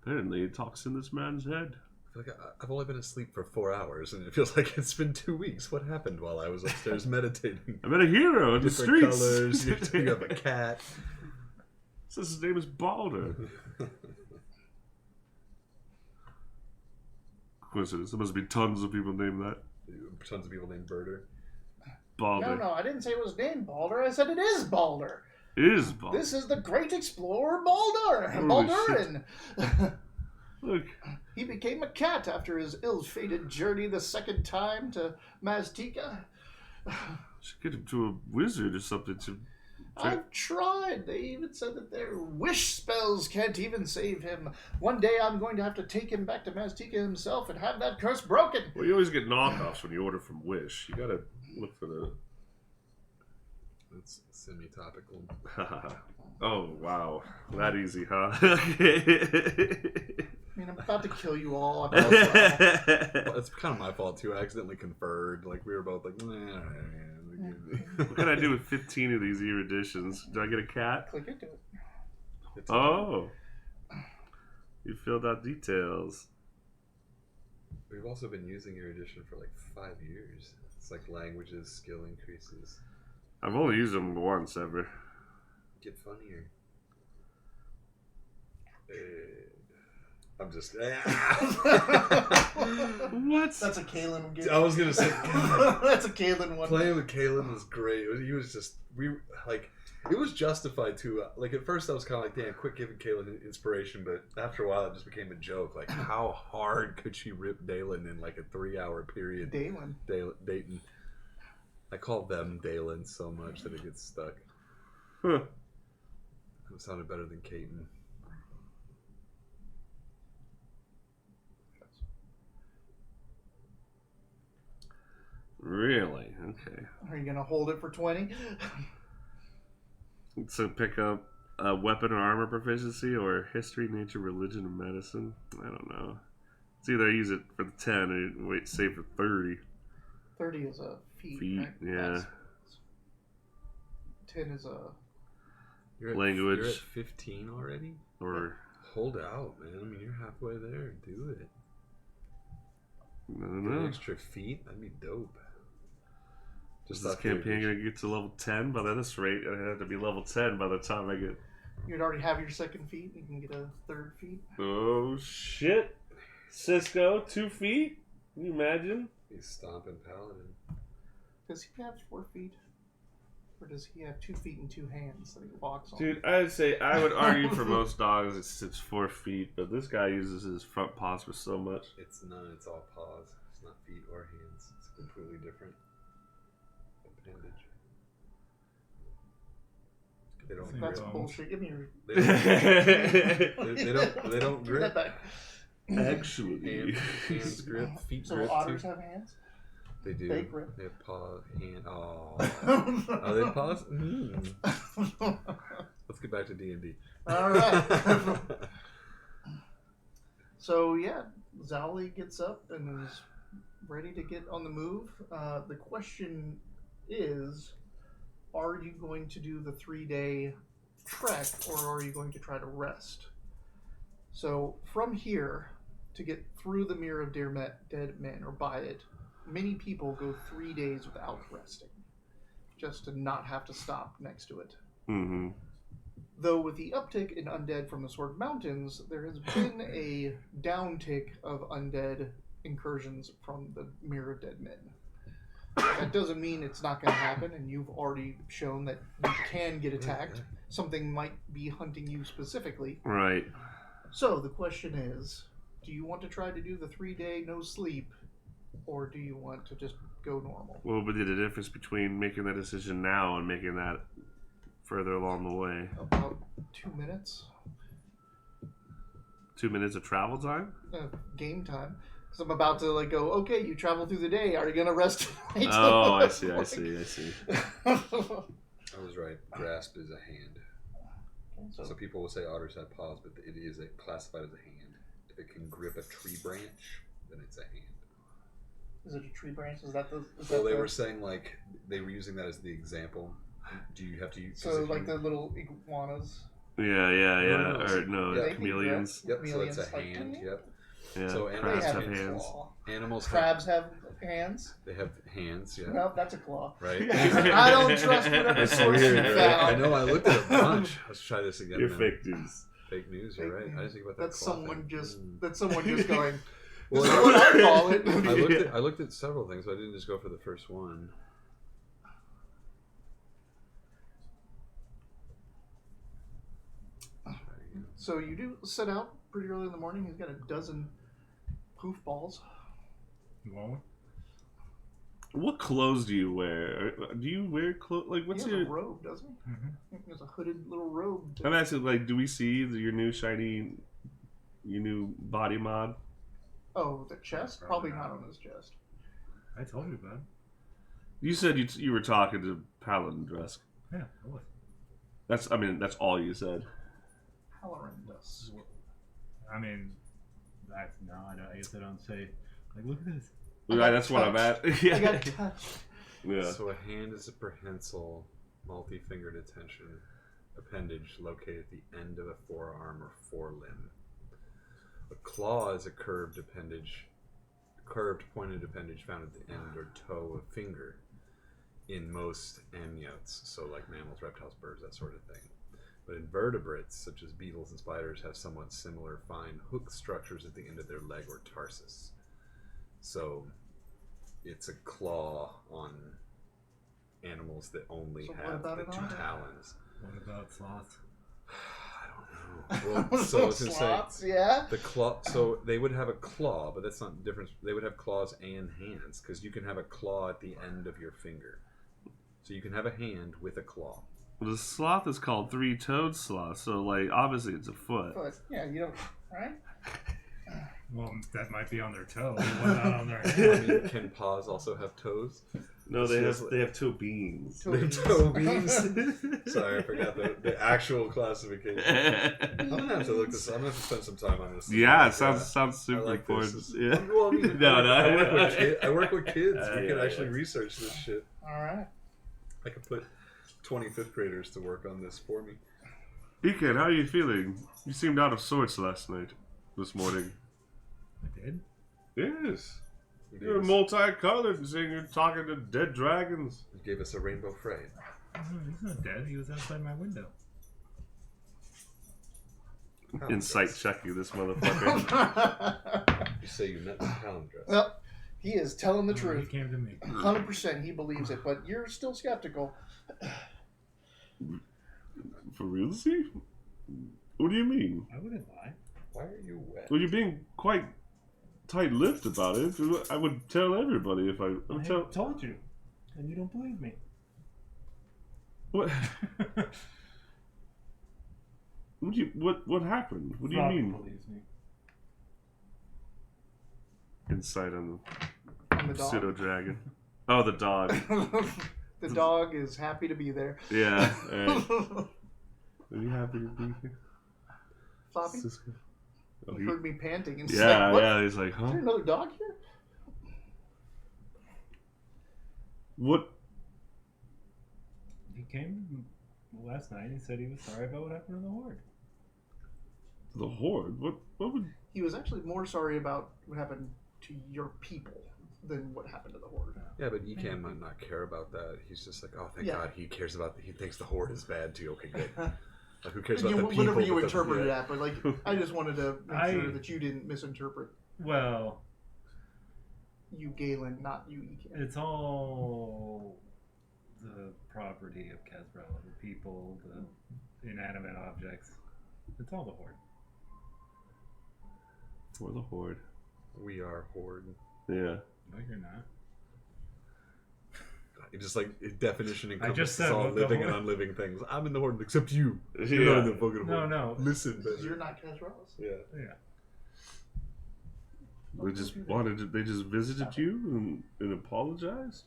Speaker 2: Apparently, it talks in this man's head.
Speaker 3: I feel like I've only been asleep for 4 hours, and it feels like it's been 2 weeks. What happened while I was upstairs meditating?
Speaker 2: I met a hero in the
Speaker 3: Different
Speaker 2: streets.
Speaker 3: colors. You have a cat.
Speaker 2: Says his name is Balder. Coincidence. There must be tons of people named that.
Speaker 3: Tons of people named Birder.
Speaker 2: Balder.
Speaker 1: No, I didn't say it was named Balder. I said it is Balder.
Speaker 2: It is Balder.
Speaker 1: This is the great explorer Balder.
Speaker 2: Holy
Speaker 1: Baldurin.
Speaker 2: Look.
Speaker 1: He became a cat after his ill-fated journey the second time to Maztica.
Speaker 2: Should get him to a wizard or something to...
Speaker 1: I've tried. They even said that their wish spells can't even save him. One day I'm going to have to take him back to Maztica himself and have that curse broken.
Speaker 2: Well, you always get knockoffs when you order from Wish. You gotta look for the...
Speaker 3: That's semi-topical.
Speaker 2: Oh, wow. That easy, huh?
Speaker 1: I mean, I'm about to kill you all.
Speaker 3: Well, it's kind of my fault, too. I accidentally conferred. Like, we were both like, nah.
Speaker 2: What can I do with 15 of these eruditions? Do I get a cat?
Speaker 1: Click into it.
Speaker 2: Oh. You filled out details.
Speaker 3: We've also been using erudition for like 5 years. It's like languages, skill increases.
Speaker 2: I've only used them once ever.
Speaker 3: Get funnier. I'm just.
Speaker 2: What?
Speaker 1: That's a Kalen game.
Speaker 3: I was gonna say.
Speaker 1: That's a Kalen one.
Speaker 3: Playing with Kalen was great. He was just it was justified too. Like at first I was kind of like, damn, quit giving Kalen inspiration, but after a while it just became a joke. Like how hard could she rip Dalen in like a 3-hour period?
Speaker 1: Dalen.
Speaker 3: Dayton. I call them Dalen so much that it gets stuck.
Speaker 2: Huh.
Speaker 3: It sounded better than Caton.
Speaker 2: Really? Okay.
Speaker 1: Are you gonna hold it for 20?
Speaker 2: So pick up weapon or armor proficiency or history, nature, religion, and medicine. I don't know. It's either I use it for the 10 or wait, save for 30.
Speaker 1: 30 is a feat.
Speaker 2: Feet,
Speaker 1: right?
Speaker 2: yeah.
Speaker 1: 10 is a.
Speaker 2: Language.
Speaker 3: You're at 15 already?
Speaker 2: Or
Speaker 3: Hold out, man. I mean, you're halfway there. Do it.
Speaker 2: I don't
Speaker 3: Get an
Speaker 2: know.
Speaker 3: extra feet? That'd be dope.
Speaker 2: Is
Speaker 3: Just
Speaker 2: this
Speaker 3: off the
Speaker 2: campaign
Speaker 3: erudition.
Speaker 2: gonna get to level 10 by this rate? I have to be level 10 by the time I get.
Speaker 1: You'd already have your second feat. You can get a third feat.
Speaker 2: Oh shit! Cisco, 2 feet? Can you imagine?
Speaker 3: He's stomping paladin.
Speaker 1: Does he have 4 feet? Or does he have 2 feet and 2 hands that he walks on?
Speaker 2: Dude, I would argue for most dogs it's 4 feet, but this guy uses his front paws for so much.
Speaker 3: It's none. It's all paws. It's not feet or hands. It's a completely different appendage. They don't
Speaker 1: That's
Speaker 3: grip.
Speaker 1: bullshit. Give me your.
Speaker 3: They don't
Speaker 1: Give that
Speaker 3: grip.
Speaker 1: back.
Speaker 2: Actually.
Speaker 3: Hands grip. Feet
Speaker 1: So
Speaker 3: grip.
Speaker 1: otters
Speaker 3: too.
Speaker 1: have hands?
Speaker 3: They do.
Speaker 1: They grip.
Speaker 3: They have paw, hand. Oh. Are they paws? Let's get back to D&D.
Speaker 1: All right. So yeah, Zali gets up and is ready to get on the move. The question is, are you going to do the 3-day trek, or are you going to try to rest? So from here, to get through the Mirror of Dead Men, or by it, many people go 3 days without resting, just to not have to stop next to it.
Speaker 2: Mm-hmm.
Speaker 1: Though with the uptick in undead from the Sword Mountains, there has been a downtick of undead incursions from the Mirror of Dead Men. That doesn't mean it's not going to happen, and you've already shown that you can get attacked. Something might be hunting you specifically.
Speaker 2: Right.
Speaker 1: So the question is, do you want to try to do the 3-day no sleep, or do you want to just go normal?
Speaker 2: What would be the difference between making that decision now and making that further along the way?
Speaker 1: About 2 minutes.
Speaker 2: 2 minutes of travel time?
Speaker 1: Game time. Because I'm about to go, okay, you travel through the day. Are you going to rest tonight?
Speaker 2: Oh, I see.
Speaker 3: I was right. Grasp is a hand. So people will say otters have paws, but it is classified as a hand. If it can grip a tree branch, then it's a hand.
Speaker 1: Is it a tree branch? Is that the...
Speaker 3: Well, they were saying, they were using that as the example. Do you have to use...
Speaker 1: So, the little iguanas?
Speaker 2: Yeah. Or no,
Speaker 3: Yeah.
Speaker 2: chameleons.
Speaker 3: Yep, so
Speaker 1: Chameleons,
Speaker 3: it's a hand, yep.
Speaker 2: Yeah,
Speaker 3: So
Speaker 2: crabs
Speaker 1: They
Speaker 2: have
Speaker 1: a
Speaker 2: hands.
Speaker 1: claw.
Speaker 3: Animals
Speaker 1: Crabs have hands?
Speaker 3: They have hands, yeah.
Speaker 1: No, that's a claw.
Speaker 3: Right?
Speaker 1: I don't trust whatever
Speaker 3: That's
Speaker 1: source you
Speaker 3: weird, right? I
Speaker 1: found.
Speaker 3: know, I looked at a bunch. Let's try this again.
Speaker 2: You're
Speaker 3: man.
Speaker 2: fake news.
Speaker 3: Fake news, you're right. I didn't think about that.
Speaker 1: That's
Speaker 3: claw
Speaker 1: someone
Speaker 3: thing.
Speaker 1: just... That's someone just going...
Speaker 3: Well,
Speaker 1: This is what I call it.
Speaker 3: I looked at several things, but I didn't just go for the first one.
Speaker 1: So you do set out pretty early in the morning. He's got a dozen poof balls.
Speaker 4: Well,
Speaker 2: What clothes do you wear? Do you wear clothes? Like, what's
Speaker 1: he has
Speaker 2: your...
Speaker 1: a robe, doesn't he?
Speaker 4: Mhm.
Speaker 1: He has a hooded little robe.
Speaker 2: I'm asking, do we see your new shiny, your new body mod?
Speaker 1: Oh, the chest? Probably not on his chest.
Speaker 4: I told you, bud.
Speaker 2: You said you were talking to Paladin Dusk.
Speaker 4: Yeah, I was.
Speaker 2: That's all you said.
Speaker 1: Halloran dust.
Speaker 4: I mean, I guess I don't say, look at this.
Speaker 1: I got
Speaker 2: Right, that's what I'm
Speaker 1: touched.
Speaker 2: at.
Speaker 1: I
Speaker 2: Yeah.
Speaker 1: got touched.
Speaker 2: Yeah.
Speaker 3: So a hand is a prehensile, multi-fingered appendage located at the end of a forearm or forelimb. A claw is a curved pointed appendage found at the end or toe of finger in most amniotes, so like mammals, reptiles, birds, that sort of thing. But invertebrates, such as beetles and spiders, have somewhat similar fine hook structures at the end of their leg or tarsus. So it's a claw on animals that only
Speaker 1: So what
Speaker 3: have
Speaker 1: about
Speaker 3: the
Speaker 1: it
Speaker 3: 2
Speaker 1: on?
Speaker 3: talons.
Speaker 4: What about sloths?
Speaker 3: I don't know. Well, so I was gonna say
Speaker 1: Slots, yeah?
Speaker 3: the claw. So they would have a claw, but that's not the difference. They would have claws and hands because you can have a claw at the end of your finger. So you can have a hand with a claw.
Speaker 2: Well, the sloth is called three-toed sloth, so obviously it's a foot.
Speaker 1: But, yeah, you don't... Right?
Speaker 4: Well, that might be on their toe, but not on their
Speaker 3: I
Speaker 4: hand.
Speaker 3: mean, can paws also have toes?
Speaker 2: No, they have toe beans.
Speaker 1: Toe
Speaker 3: They have
Speaker 1: beans.
Speaker 3: toe beans. Sorry, I forgot the actual classification. I'm gonna have to look this. I'm gonna have to spend some time on this.
Speaker 2: Yeah, it sounds super
Speaker 3: I like
Speaker 2: important.
Speaker 3: this.
Speaker 2: Yeah.
Speaker 3: Well, I mean,
Speaker 2: No,
Speaker 3: I work with kids. We
Speaker 2: Yeah,
Speaker 3: can
Speaker 2: yeah,
Speaker 3: actually
Speaker 2: yeah.
Speaker 3: research this shit.
Speaker 1: All right.
Speaker 3: I could put 25th graders to work on this for me.
Speaker 2: Ekin, how are you feeling? You seemed out of sorts this morning.
Speaker 4: I did?
Speaker 2: Yes.
Speaker 3: You
Speaker 2: You're
Speaker 3: gave, us,
Speaker 2: multicolored and saying you're talking to dead dragons.
Speaker 3: you gave us a rainbow frame.
Speaker 4: Oh, he's not dead. He was outside my window.
Speaker 2: Insight checking this motherfucker.
Speaker 3: You say you met with Palindress.
Speaker 1: Well, he is telling the
Speaker 4: He
Speaker 1: truth.
Speaker 4: came to me.
Speaker 1: 100% he believes it, but you're still skeptical.
Speaker 2: For real, see? What do you mean?
Speaker 4: I wouldn't lie.
Speaker 3: Why are you wet?
Speaker 2: Well, you're being quite tight-lipped about it. I would tell everybody if I would tell.
Speaker 4: told you, and you don't believe me.
Speaker 2: What? What happened? What do you
Speaker 4: Robbie
Speaker 2: mean?
Speaker 4: believes me.
Speaker 2: Insight on
Speaker 1: On the
Speaker 2: the
Speaker 1: dog.
Speaker 2: pseudo dragon. Oh, the dog.
Speaker 1: The dog is happy to be there.
Speaker 2: Yeah. Right. Are you happy to be here?
Speaker 1: Floppy?
Speaker 2: Cisco? Oh,
Speaker 1: He heard me panting and
Speaker 2: yeah,
Speaker 1: like, what?
Speaker 2: yeah. He's like,
Speaker 1: Is
Speaker 2: huh?
Speaker 1: there another dog here?
Speaker 2: What?
Speaker 4: He came last night and said he was sorry about what happened to the Horde.
Speaker 2: The Horde? What would?
Speaker 1: He was actually more sorry about what happened to your people than what happened to the Horde.
Speaker 3: Yeah, but Ecan might not care about that. He's just like, oh, thank
Speaker 1: Yeah.
Speaker 3: God, he cares about. He thinks the Horde is bad too. Okay, good. Like, who cares about
Speaker 1: You-
Speaker 3: the people?
Speaker 1: whatever you
Speaker 3: but the-
Speaker 1: interpret it
Speaker 3: yeah.
Speaker 1: at, but like, I just wanted to make sure that you didn't misinterpret
Speaker 4: Well,
Speaker 1: you, Galen, not you, Ekan.
Speaker 4: it's all the property of Casbrella, the people, the inanimate objects. It's all the Horde.
Speaker 2: Or the Horde?
Speaker 3: We are Horde.
Speaker 2: Yeah.
Speaker 4: No, you're not.
Speaker 3: It just like definition encompasses
Speaker 4: just said
Speaker 3: all
Speaker 4: what the
Speaker 3: living and
Speaker 4: Horde-
Speaker 3: unliving things. I'm in the Horde except you. You're
Speaker 2: Yeah.
Speaker 3: not in the fucking Horde.
Speaker 4: No.
Speaker 3: Listen,
Speaker 1: Because
Speaker 3: baby.
Speaker 1: you're not Casrellas.
Speaker 3: Yeah.
Speaker 4: Yeah.
Speaker 2: They just wanted. They just visited you and apologized.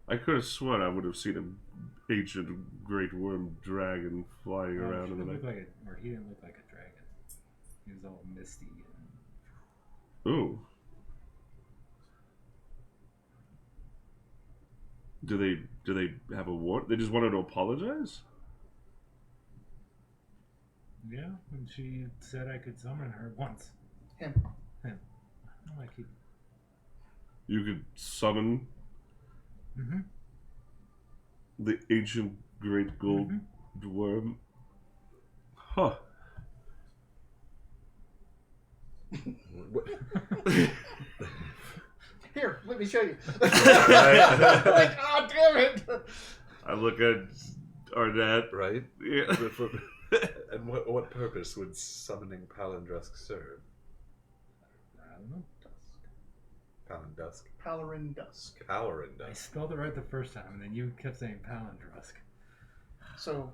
Speaker 2: I could have sworn I would have seen an ancient great worm dragon flying around in the night.
Speaker 4: He didn't look like a dragon. He was all misty. And...
Speaker 2: Ooh. Do they have a war? They just wanted to apologize?
Speaker 4: Yeah, and she said I could summon her once.
Speaker 1: Him.
Speaker 4: I'm like,
Speaker 2: You could summon
Speaker 4: mm-hmm.
Speaker 2: the ancient great gold worm. Huh.
Speaker 3: What?
Speaker 1: Here, let me show you. Like, oh, damn it.
Speaker 2: I look at Arnett.
Speaker 3: Right?
Speaker 2: Yeah.
Speaker 3: And what purpose would summoning Palindrusk serve?
Speaker 4: I don't know.
Speaker 3: Palindusk.
Speaker 1: Palarin Dusk.
Speaker 4: I
Speaker 3: Palindus.
Speaker 4: spelled it right the first time, and then you kept saying Palindrusk.
Speaker 1: So,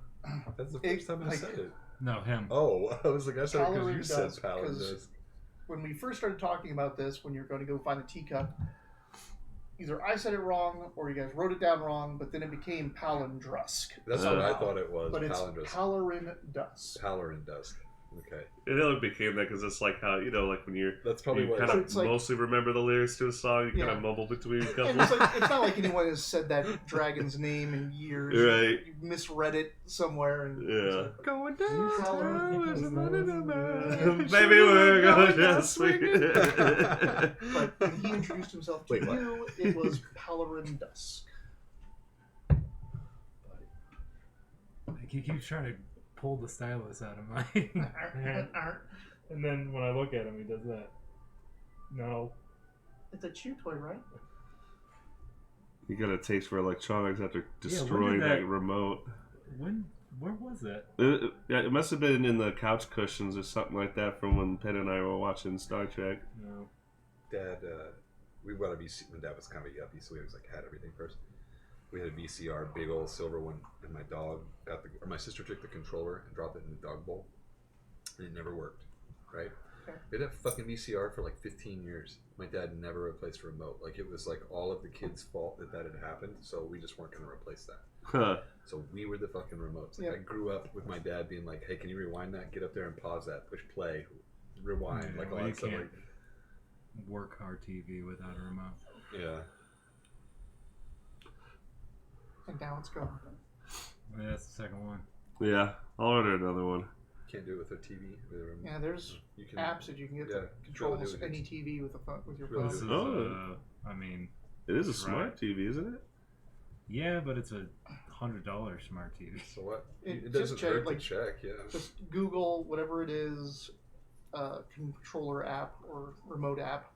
Speaker 3: That's the first time I
Speaker 1: like-
Speaker 3: said it.
Speaker 4: No, him.
Speaker 3: Oh, I was like, I said it because you said
Speaker 1: Palindus, 'cause-
Speaker 3: Palindusk.
Speaker 1: when we first started talking about this, when you're going to go find the teacup, either I said it wrong or you guys wrote it down wrong, but then it became Palindrusk.
Speaker 3: That's what I thought it was.
Speaker 1: But it's
Speaker 3: Palindrusk.
Speaker 1: Palarin Dusk.
Speaker 3: Palindusk. Okay.
Speaker 2: It only became that because it's like how, like when you're
Speaker 3: That's probably
Speaker 2: you
Speaker 3: what
Speaker 2: kind of
Speaker 1: it's like-
Speaker 2: mostly remember the lyrics to a song, you kind
Speaker 1: Yeah.
Speaker 2: of mumble between
Speaker 1: And
Speaker 2: couples.
Speaker 1: it's not like anyone has said that dragon's name in years.
Speaker 2: Right.
Speaker 1: You misread it somewhere. And
Speaker 2: Yeah.
Speaker 3: Going
Speaker 2: Maybe we're gonna just swing.
Speaker 1: But when he introduced himself to
Speaker 3: Wait, what?
Speaker 1: you, it was Palarin Dusk.
Speaker 4: Like, he keeps trying to pull the stylus out of my hand. And then when I look at him, he does that. No.
Speaker 1: It's a chew toy, right?
Speaker 2: You got a taste for electronics after
Speaker 4: when
Speaker 2: destroying
Speaker 4: did
Speaker 2: that
Speaker 4: that-
Speaker 2: remote.
Speaker 4: Where was that?
Speaker 2: It must have been in the couch cushions or something like that from when Penn and I were watching Star Trek.
Speaker 4: No.
Speaker 3: Dad, we got a VCR. When Dad was kind of a yuppie, so we always had everything first. We had a VCR, big old silver one, and my dog or my sister took the controller and dropped it in the dog bowl, and it never worked. Right?
Speaker 1: Okay.
Speaker 3: We had a fucking VCR for like 15 years. My dad never replaced a remote. Like, it was like all of the kids' fault that had happened, so we just weren't going to replace that.
Speaker 2: Huh.
Speaker 3: So we were the fucking remotes. Like,
Speaker 1: Yep.
Speaker 3: I grew up with my dad being like, "Hey, can you rewind that? Get up there and pause that. Push play, rewind,
Speaker 4: Yeah,
Speaker 3: like all
Speaker 4: well,
Speaker 3: that
Speaker 4: you
Speaker 3: stuff."
Speaker 4: can't.
Speaker 3: Like,
Speaker 4: Work our TV without a remote.
Speaker 3: yeah.
Speaker 1: And now it's gone.
Speaker 4: I mean, that's the second one.
Speaker 2: Yeah, I'll order another one.
Speaker 3: Can't do it with a TV. With a remote.
Speaker 1: Yeah, there's
Speaker 3: You can,
Speaker 1: apps that you can get
Speaker 3: yeah,
Speaker 1: that control
Speaker 3: really
Speaker 1: almost
Speaker 3: do it.
Speaker 1: any TV with with your
Speaker 3: Really
Speaker 1: phone.
Speaker 4: This is,
Speaker 2: Oh.
Speaker 4: I mean,
Speaker 2: It is a
Speaker 4: Right.
Speaker 2: smart TV, isn't it?
Speaker 4: yeah, but it's a $100 smart TV.
Speaker 3: So what?
Speaker 1: It
Speaker 3: It
Speaker 1: just
Speaker 3: doesn't
Speaker 1: check,
Speaker 3: hurt
Speaker 1: like-
Speaker 3: to check, yeah.
Speaker 1: Just Google whatever it is, controller app or remote app.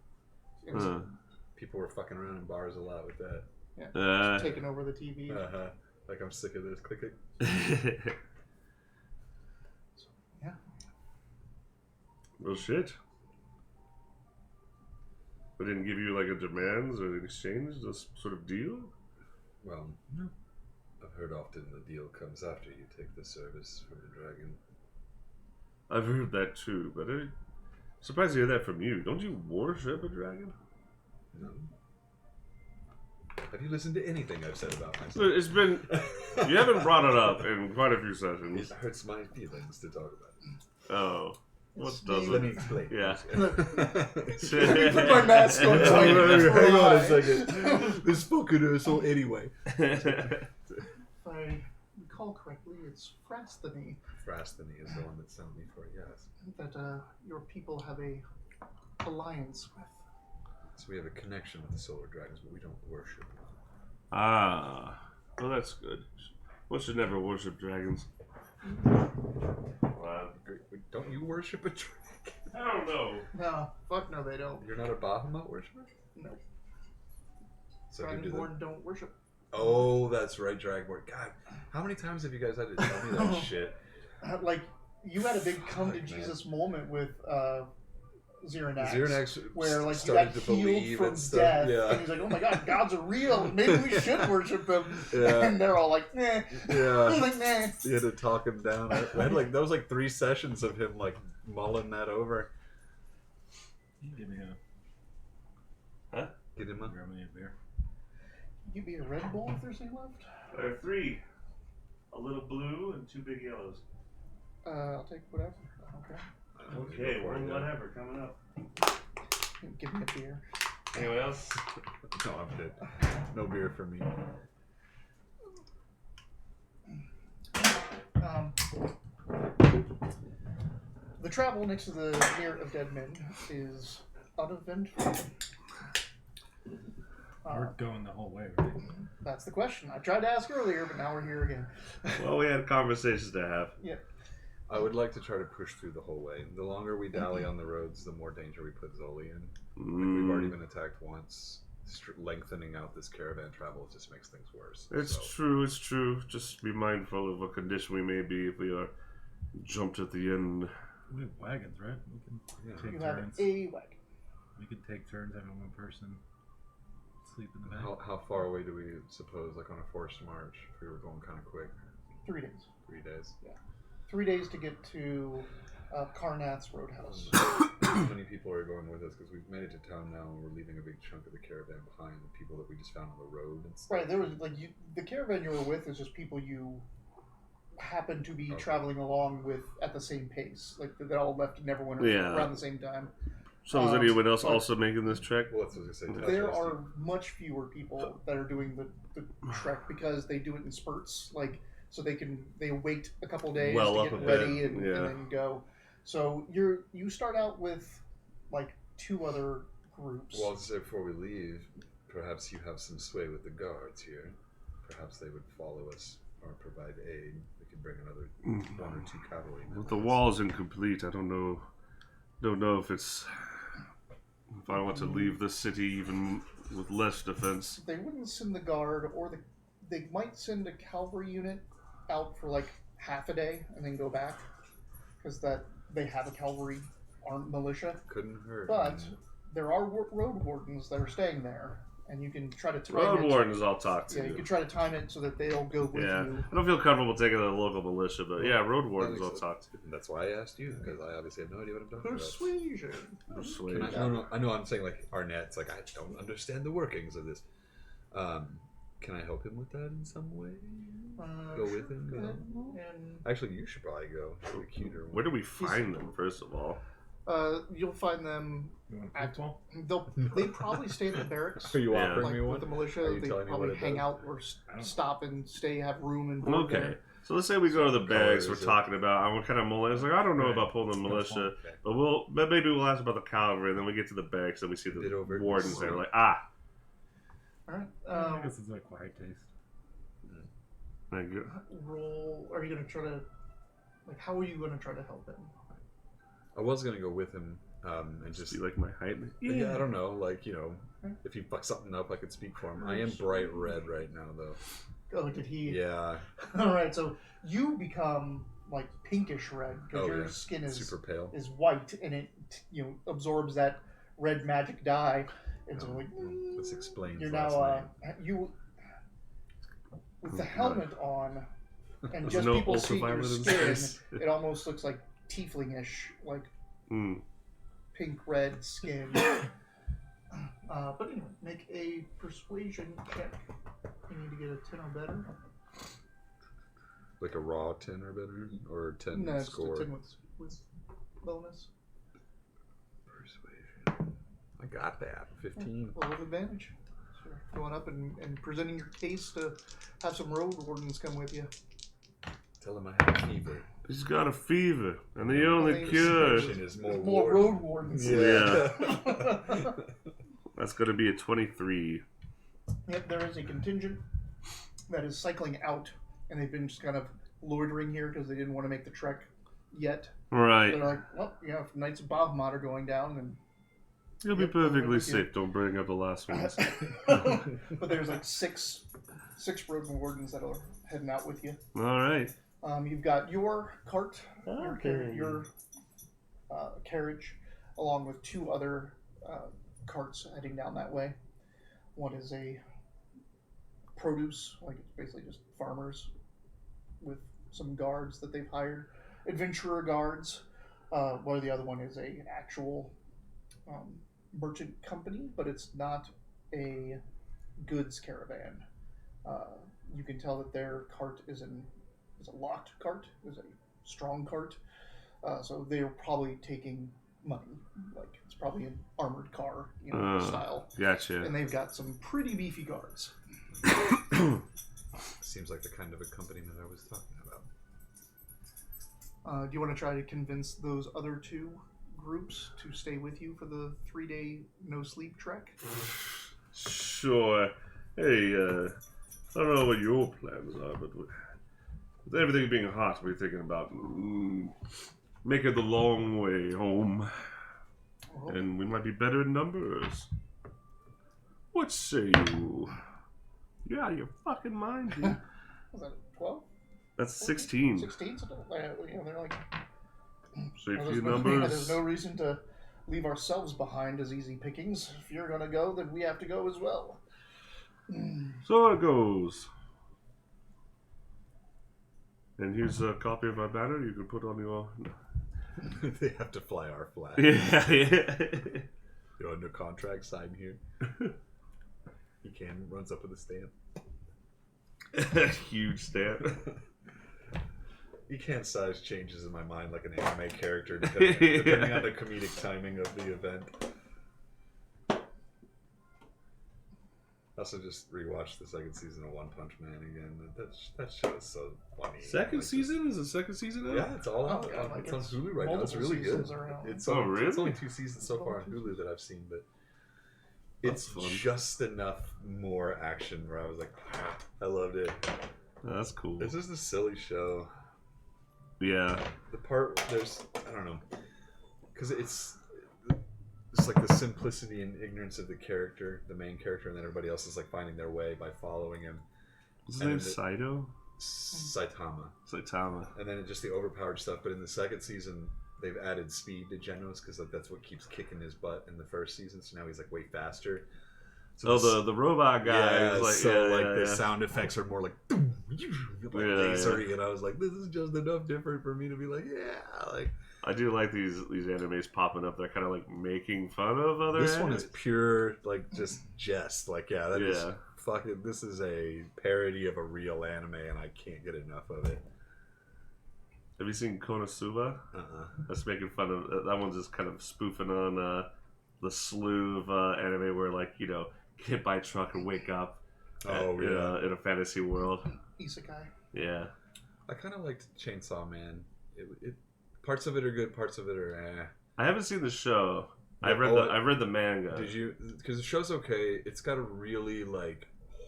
Speaker 1: It's
Speaker 3: People were fucking around in bars a lot with that.
Speaker 1: taking over the TV.
Speaker 3: Uh-huh. Like, I'm sick of this. Click it.
Speaker 1: Yeah.
Speaker 2: Well, shit. They didn't give you like a demands or an exchange, this sort of deal?
Speaker 3: Well,
Speaker 4: No.
Speaker 3: I've heard often the deal comes after you take the service from the dragon.
Speaker 2: I've heard that too, but I'm surprised to hear that from you. Don't you worship a dragon?
Speaker 3: No. Have you listened to anything I've said about myself?
Speaker 2: It's been... You haven't brought it up in quite a few sessions.
Speaker 3: It hurts my feelings to talk about it.
Speaker 2: Oh. What
Speaker 1: Let
Speaker 2: does
Speaker 3: Let me
Speaker 2: it?
Speaker 3: explain.
Speaker 2: Yeah.
Speaker 1: Let me put my mask on. So I can
Speaker 3: Hang on a
Speaker 1: fly.
Speaker 3: second. This fucking asshole anyway.
Speaker 1: If I recall correctly, it's Frastheny
Speaker 3: Frastheny is the one that sent me for it, yes.
Speaker 1: that your people have a alliance with.
Speaker 3: So we have a connection with the solar dragons, but we don't worship them.
Speaker 2: Ah. Well, that's good. One should never worship dragons. Wow.
Speaker 3: Don't you worship a dragon?
Speaker 2: I don't know.
Speaker 1: No, fuck no, they don't.
Speaker 3: You're not a Bahamut worshiper?
Speaker 1: No,
Speaker 3: So who do they?
Speaker 1: Dragonborn don't worship.
Speaker 3: Oh, that's right, Dragonborn. God, how many times have you guys had to tell me that shit?
Speaker 1: Like, you had a big come to
Speaker 3: Fuck, man.
Speaker 1: Jesus moment with Xerinax.
Speaker 3: Xerinax
Speaker 1: where like you
Speaker 3: started
Speaker 1: got
Speaker 3: to
Speaker 1: healed
Speaker 3: believe
Speaker 1: from
Speaker 3: and stuff.
Speaker 1: death,
Speaker 3: Yeah.
Speaker 1: and he's like, "Oh my God, gods are real. Maybe we should worship them."
Speaker 3: Yeah.
Speaker 1: And they're all like, "Nah."
Speaker 3: Yeah.
Speaker 1: I'm like, "Nah."
Speaker 3: You had to talk him down. I had like that was like 3 sessions of him like mulling that over.
Speaker 4: You can give me
Speaker 3: Get him up.
Speaker 4: grab me a beer.
Speaker 1: Give me a Red Bull if there's any left.
Speaker 2: There are 3. A little blue and 2 big yellows.
Speaker 1: I'll take whatever. Okay.
Speaker 2: Okay, one whatever coming up.
Speaker 1: Give me a beer.
Speaker 2: Anyone else?
Speaker 3: No, I'm good. No beer for me.
Speaker 1: The travel next to the Mirror of Dead Men is uneventful.
Speaker 4: We're going the whole way, right?
Speaker 1: That's the question. I tried to ask earlier, but now we're here again.
Speaker 2: Well, we had conversations to have.
Speaker 3: I would like to try to push through the whole way. The longer we dally on the roads, the more danger we put Zoli in. We've already been attacked once. Lengthening out this caravan travel just makes things worse.
Speaker 2: It's true, it's true. Just be mindful of what condition we may be if we are jumped at the end.
Speaker 4: We have wagons, right? We can take
Speaker 1: You have
Speaker 4: turns.
Speaker 1: a wagon.
Speaker 4: We could take turns having one person sleep in the back.
Speaker 3: How far away do we suppose, like on a forced march, if we were going kind of quick?
Speaker 1: 3 days.
Speaker 3: 3 days.
Speaker 1: 3 days to get to Karnath's Roadhouse.
Speaker 3: How many people are going with us? Because we've made it to town now, and we're leaving a big chunk of the caravan behind. The people that we just found on the road and stuff.
Speaker 1: Right, there was like the caravan you were with is just people you happen to be traveling along with at the same pace. Like they all left and never went around the same time.
Speaker 2: So is anyone else
Speaker 1: but-
Speaker 2: also making this trek?
Speaker 3: Well, that's what I was gonna say.
Speaker 1: There are much fewer people that are doing the trek because they do it in spurts. Like so they wait a couple days
Speaker 2: Well
Speaker 1: to
Speaker 2: up
Speaker 1: get
Speaker 2: a
Speaker 1: ready
Speaker 2: bit,
Speaker 1: and
Speaker 2: yeah.
Speaker 1: then go. So you start out with like 2 other groups.
Speaker 3: Well, I'll just say before we leave, perhaps you have some sway with the guards here. Perhaps they would follow us or provide aid. We could bring another 1 or 2 cavalry men.
Speaker 2: With the walls incomplete, I don't know if I want to leave the city even with less defense.
Speaker 1: They wouldn't send the guard, or they might send a cavalry unit out for like half a day and then go back, because they have a cavalry armed militia.
Speaker 3: Couldn't hurt.
Speaker 1: But there are road wardens that are staying there, and you can try to time
Speaker 2: Road
Speaker 1: it.
Speaker 2: wardens I'll talk to.
Speaker 1: Yeah, you can try to time it so that they'll go with
Speaker 2: Yeah,
Speaker 1: you.
Speaker 2: I don't feel comfortable taking the local militia, but yeah, road wardens I'll
Speaker 3: makes
Speaker 2: talk to.
Speaker 3: That's why I asked you, because I obviously have no idea what I'm talking about.
Speaker 1: Persuasion.
Speaker 2: Persuade.
Speaker 3: I know I'm saying like Arnett's like I don't understand the workings of this. Can I help him with that in some way? Go with him?
Speaker 1: Go
Speaker 3: You know?
Speaker 1: ahead and
Speaker 3: Actually, you should probably go. You're the cuter one.
Speaker 2: Where do we find them, first of all?
Speaker 1: you'll find them.
Speaker 4: You want
Speaker 1: At-
Speaker 4: football?
Speaker 1: They probably stay at the barracks.
Speaker 3: Are you
Speaker 2: Yeah.
Speaker 3: offering
Speaker 1: Like
Speaker 3: me
Speaker 1: with
Speaker 3: one?
Speaker 1: the
Speaker 3: Are
Speaker 1: militia,
Speaker 3: you
Speaker 1: they
Speaker 3: telling me
Speaker 1: probably
Speaker 3: what it
Speaker 1: hang
Speaker 3: does?
Speaker 1: out or
Speaker 4: I don't
Speaker 1: stop and stay, have room and board
Speaker 2: Okay.
Speaker 1: there.
Speaker 2: So let's say we go to the
Speaker 3: What
Speaker 2: barracks
Speaker 3: color
Speaker 2: we're
Speaker 3: is it?
Speaker 2: talking about, and we're kind of mulling. It's like, I don't know
Speaker 4: Right.
Speaker 2: about pulling the militia,
Speaker 3: Okay.
Speaker 2: but maybe we'll ask about the cavalry, and then we get to the barracks and we see
Speaker 3: Bit
Speaker 2: the
Speaker 3: over-
Speaker 2: wardens there. Like,
Speaker 1: All right.
Speaker 4: I guess it's like quiet taste.
Speaker 1: roll. Are you gonna try to like? How are you gonna try to help him?
Speaker 3: I was gonna go with him and just
Speaker 2: be like my height.
Speaker 3: yeah, I don't know, like if he fucks something up, I could speak for him. I am bright red right now, though.
Speaker 1: Oh, did he?
Speaker 3: Yeah.
Speaker 1: All right, so you become like pinkish red because your skin is
Speaker 3: super pale.
Speaker 1: is white and it absorbs that red magic dye. And so like
Speaker 3: this explains.
Speaker 1: You're now you with the helmet on and just people seeing your skin. It almost looks like tieflingish, like pink red skin. But anyway, make a persuasion check. You need to get a 10 or better.
Speaker 3: Like a raw 10 or better? Or 10
Speaker 1: no,
Speaker 3: score?
Speaker 1: No, just a 10 with bonus.
Speaker 3: Persuasion. I got that. 15.
Speaker 1: Well, with advantage. So you're going up and presenting your case to have some road wardens come with you.
Speaker 3: Tell him I have a fever.
Speaker 2: He's got a fever, and the only cure
Speaker 3: is
Speaker 1: more road wardens.
Speaker 2: Yeah. That's going to be a 23.
Speaker 1: Yep, there is a contingent that is cycling out, and they've been just kind of loitering here because they didn't want to make the trek yet.
Speaker 2: Right.
Speaker 1: They're like, well, if Knights of Bahamut are going down, then
Speaker 2: you'll be perfectly safe. Don't bring up the last ones.
Speaker 1: But there's like six road wardens that are heading out with you.
Speaker 2: All right.
Speaker 1: You've got your cart, your carriage, along with two other carts heading down that way. One is a produce, like it's basically just farmers with some guards that they've hired, adventurer guards. While the other one is a actual merchant company, but it's not a goods caravan. You can tell that their cart is a locked cart, is a strong cart. So they're probably taking money. Like it's probably an armored car, style.
Speaker 2: Gotcha.
Speaker 1: And they've got some pretty beefy guards.
Speaker 3: Seems like the kind of a company that I was talking about.
Speaker 1: Do you want to try to convince those other two groups to stay with you for the 3-day no sleep trek?
Speaker 2: Sure. Hey, I don't know what your plans are, but with everything being hot, we're thinking about making the long way home. Oh. And we might be better in numbers. What say you? You're out of your fucking mind, dude.
Speaker 1: Was that 12?
Speaker 2: That's 16.
Speaker 1: 16? So they're like...
Speaker 2: Safety numbers.
Speaker 1: There's no reason to leave ourselves behind as easy pickings. If you're going to go, then we have to go as well.
Speaker 2: So it goes. And here's a copy of my banner you can put on your...
Speaker 3: They have to fly our flag.
Speaker 2: Yeah.
Speaker 3: You're under contract, sign here. He runs up with a stamp.
Speaker 2: Huge stamp.
Speaker 3: You can't size changes in my mind like an anime character depending on the comedic timing of the event. I also just rewatched the second season of One Punch Man again. That show is so funny.
Speaker 2: Second season? Is the second season out?
Speaker 3: Yeah, it's all out. It's on Hulu right now. It's really good. It's only 2 seasons so far on Hulu that I've seen, but it's just enough more action where I was like, I loved it.
Speaker 2: Oh, that's cool.
Speaker 3: It's just a silly show.
Speaker 2: Yeah.
Speaker 3: The part I don't know, because it's like the simplicity and ignorance of the character, the main character, and then everybody else is like finding their way by following him.
Speaker 2: Is his name Saito?
Speaker 3: Saitama. And then just the overpowered stuff. But in the second season, they've added speed to Genos because like that's what keeps kicking his butt in the first season. So now he's like way faster. So
Speaker 2: the robot guy.
Speaker 3: Yeah,
Speaker 2: like,
Speaker 3: the sound effects are more like lasery, and I was like, this is just enough different for me to be like, like.
Speaker 2: I do like these animes popping up. They're kind of like making fun of other.
Speaker 3: This one is pure like just jest. Like is fucking. This is a parody of a real anime, and I can't get enough of it.
Speaker 2: Have you seen Konosuba? That's making fun of that one's just kind of spoofing on the slew of anime where like get hit by a truck and wake up. In a fantasy world.
Speaker 1: Isekai.
Speaker 2: Yeah.
Speaker 3: I kind of liked Chainsaw Man. It parts of it are good, parts of it are eh.
Speaker 2: I haven't seen the show. I read the manga.
Speaker 3: Did you? Because the show's okay. It's got a really like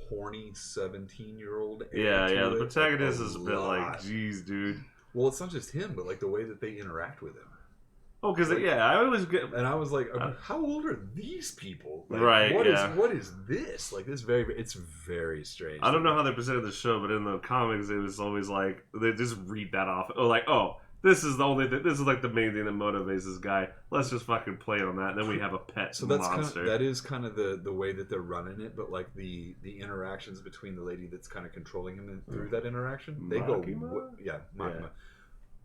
Speaker 3: horny 17-year-old.
Speaker 2: Yeah, yeah. The protagonist
Speaker 3: like,
Speaker 2: is a bit like, geez, dude.
Speaker 3: Well, it's not just him, but like the way that they interact with him.
Speaker 2: Oh, because
Speaker 3: Like,
Speaker 2: yeah, I always get.
Speaker 3: And I was like, how old are these people? Like,
Speaker 2: Right,
Speaker 3: what is this? Like this it's very strange.
Speaker 2: I don't know how they presented the show, but in the comics, it was always like they just read that off. Oh, like, oh, this is the only thing. This is like the main thing that motivates this guy. Let's just fucking play on that. And then we have a pet
Speaker 3: So that's
Speaker 2: monster.
Speaker 3: that is kind of the way that they're running it, but like the interactions between the lady that's kind of controlling him through that interaction, they
Speaker 2: Makima?
Speaker 3: go, Makima.
Speaker 2: Yeah.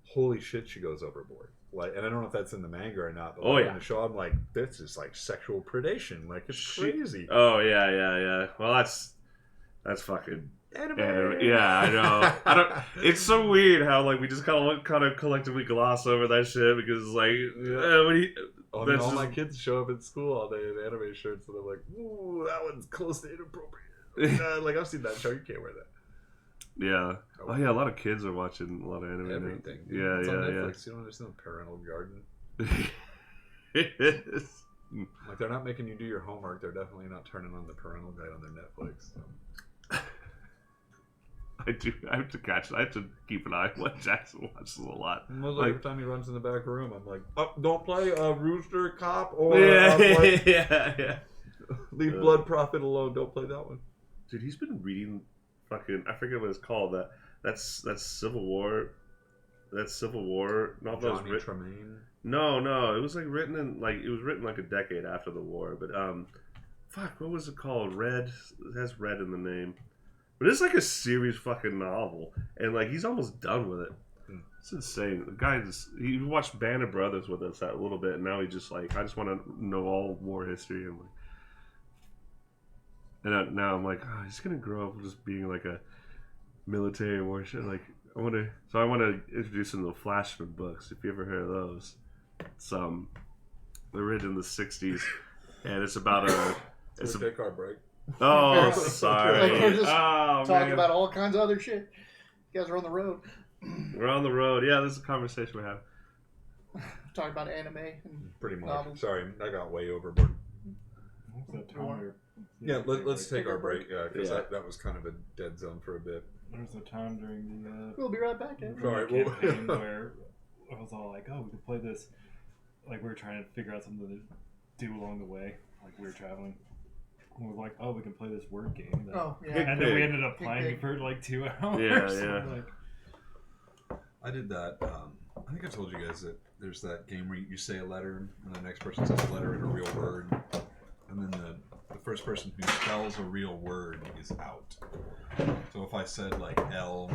Speaker 3: Holy shit, she goes overboard. Like, and I don't know if that's in the manga or not, but in the show, I'm like, this is like sexual predation. Like, it's crazy.
Speaker 2: Oh yeah. Well, that's fucking
Speaker 3: Anime.
Speaker 2: Yeah, I know. I don't. It's so weird how like we just kind of collectively gloss over that shit because like
Speaker 3: When all my kids show up at school all day in anime shirts, and I'm like, ooh, that one's close to inappropriate. Like I've seen that show. You can't wear that.
Speaker 2: Yeah. Oh yeah, a lot of kids are watching a lot of anime.
Speaker 3: Everything.
Speaker 2: Yeah,
Speaker 3: it's on
Speaker 2: yeah.
Speaker 3: Netflix. You don't understand the parental garden.
Speaker 2: It is.
Speaker 3: Like they're not making you do your homework. They're definitely not turning on the parental guide on their Netflix. So.
Speaker 2: I have to catch it. I have to keep an eye on what Jackson watches a lot.
Speaker 3: Like, every time he runs in the back room, I'm like, oh, don't play a Rooster Cop or
Speaker 2: yeah.
Speaker 3: Leave Blood Prophet alone. Don't play that one.
Speaker 2: Dude, he's been reading fucking, I forget what it's called. That's Civil War. That Civil War novel.
Speaker 3: Johnny Tremaine.
Speaker 2: No, it was like written like a decade after the war. But fuck, what was it called? Red. It has red in the name. But it's like a serious fucking novel, and like he's almost done with it. It's insane. The guy he watched Band of Brothers with us that a little bit, and now he just like I just want to know all war history and now I'm like, oh, he's gonna grow up just being like a military war shit. Like I want to introduce him to the Flashman books. If you ever heard of those, it's they're written in the '60s, and it's about a.
Speaker 3: Let's take our break.
Speaker 2: Oh, sorry.
Speaker 1: Like, we're just talking
Speaker 2: man.
Speaker 1: about all kinds of other shit. You guys are on the road.
Speaker 2: We're on the road. Yeah, this is a conversation we have.
Speaker 1: Talking about anime and
Speaker 3: Pretty much.
Speaker 1: novels.
Speaker 3: Sorry, I got way overboard.
Speaker 4: What's that time?
Speaker 3: Yeah, let's take our break because
Speaker 2: Yeah.
Speaker 3: that was kind of a dead zone for a bit.
Speaker 4: There was a time during the
Speaker 1: We'll be right back, Ed.
Speaker 3: Sorry,
Speaker 4: campaign where I was all like, oh, we could play this. Like, we were trying to figure out something to do along the way. Like, we were traveling. And we were like, oh, we can play this word game.
Speaker 1: Oh, yeah.
Speaker 4: And then we
Speaker 2: Pig.
Speaker 4: ended up playing for like 2 hours.
Speaker 2: Yeah.
Speaker 4: Like,
Speaker 3: I did that. I think I told you guys that there's that game where you say a letter and the next person says a letter in a real word, and then the first person who spells a real word is out. So if I said like L,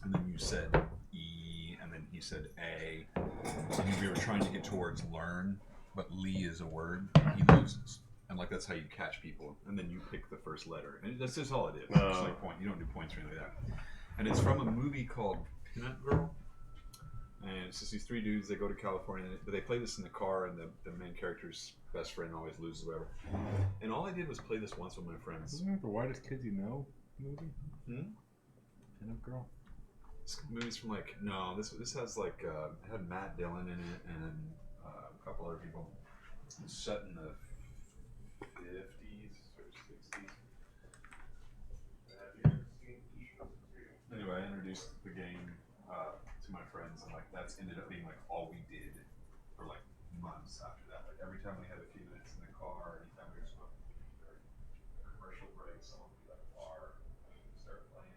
Speaker 3: and then you said E, and then he said A, and we were trying to get towards learn, but Lee is a word, he loses. And like that's how you catch people, and then you pick the first letter, and that's just all it is. It's like point. You don't do points or anything like that. And it's from a movie called Peanut Girl, and it's just these 3 dudes. They go to California, but they play this in the car, and the main character's best friend always loses, whatever. And all I did was play this once with my friends.
Speaker 4: isn't it the Whitest Kids You Know movie? Pinup Girl.
Speaker 3: This movie's from like this has like it had Matt Dillon in it and a couple other people. It's set in the 50s or 60s. Anyway, I introduced the game to my friends, and like that's ended up being like all we did for like months after that. Like every time we had a few minutes in the car, anytime we were supposed to do a commercial break, someone would be like bar, and we would start playing.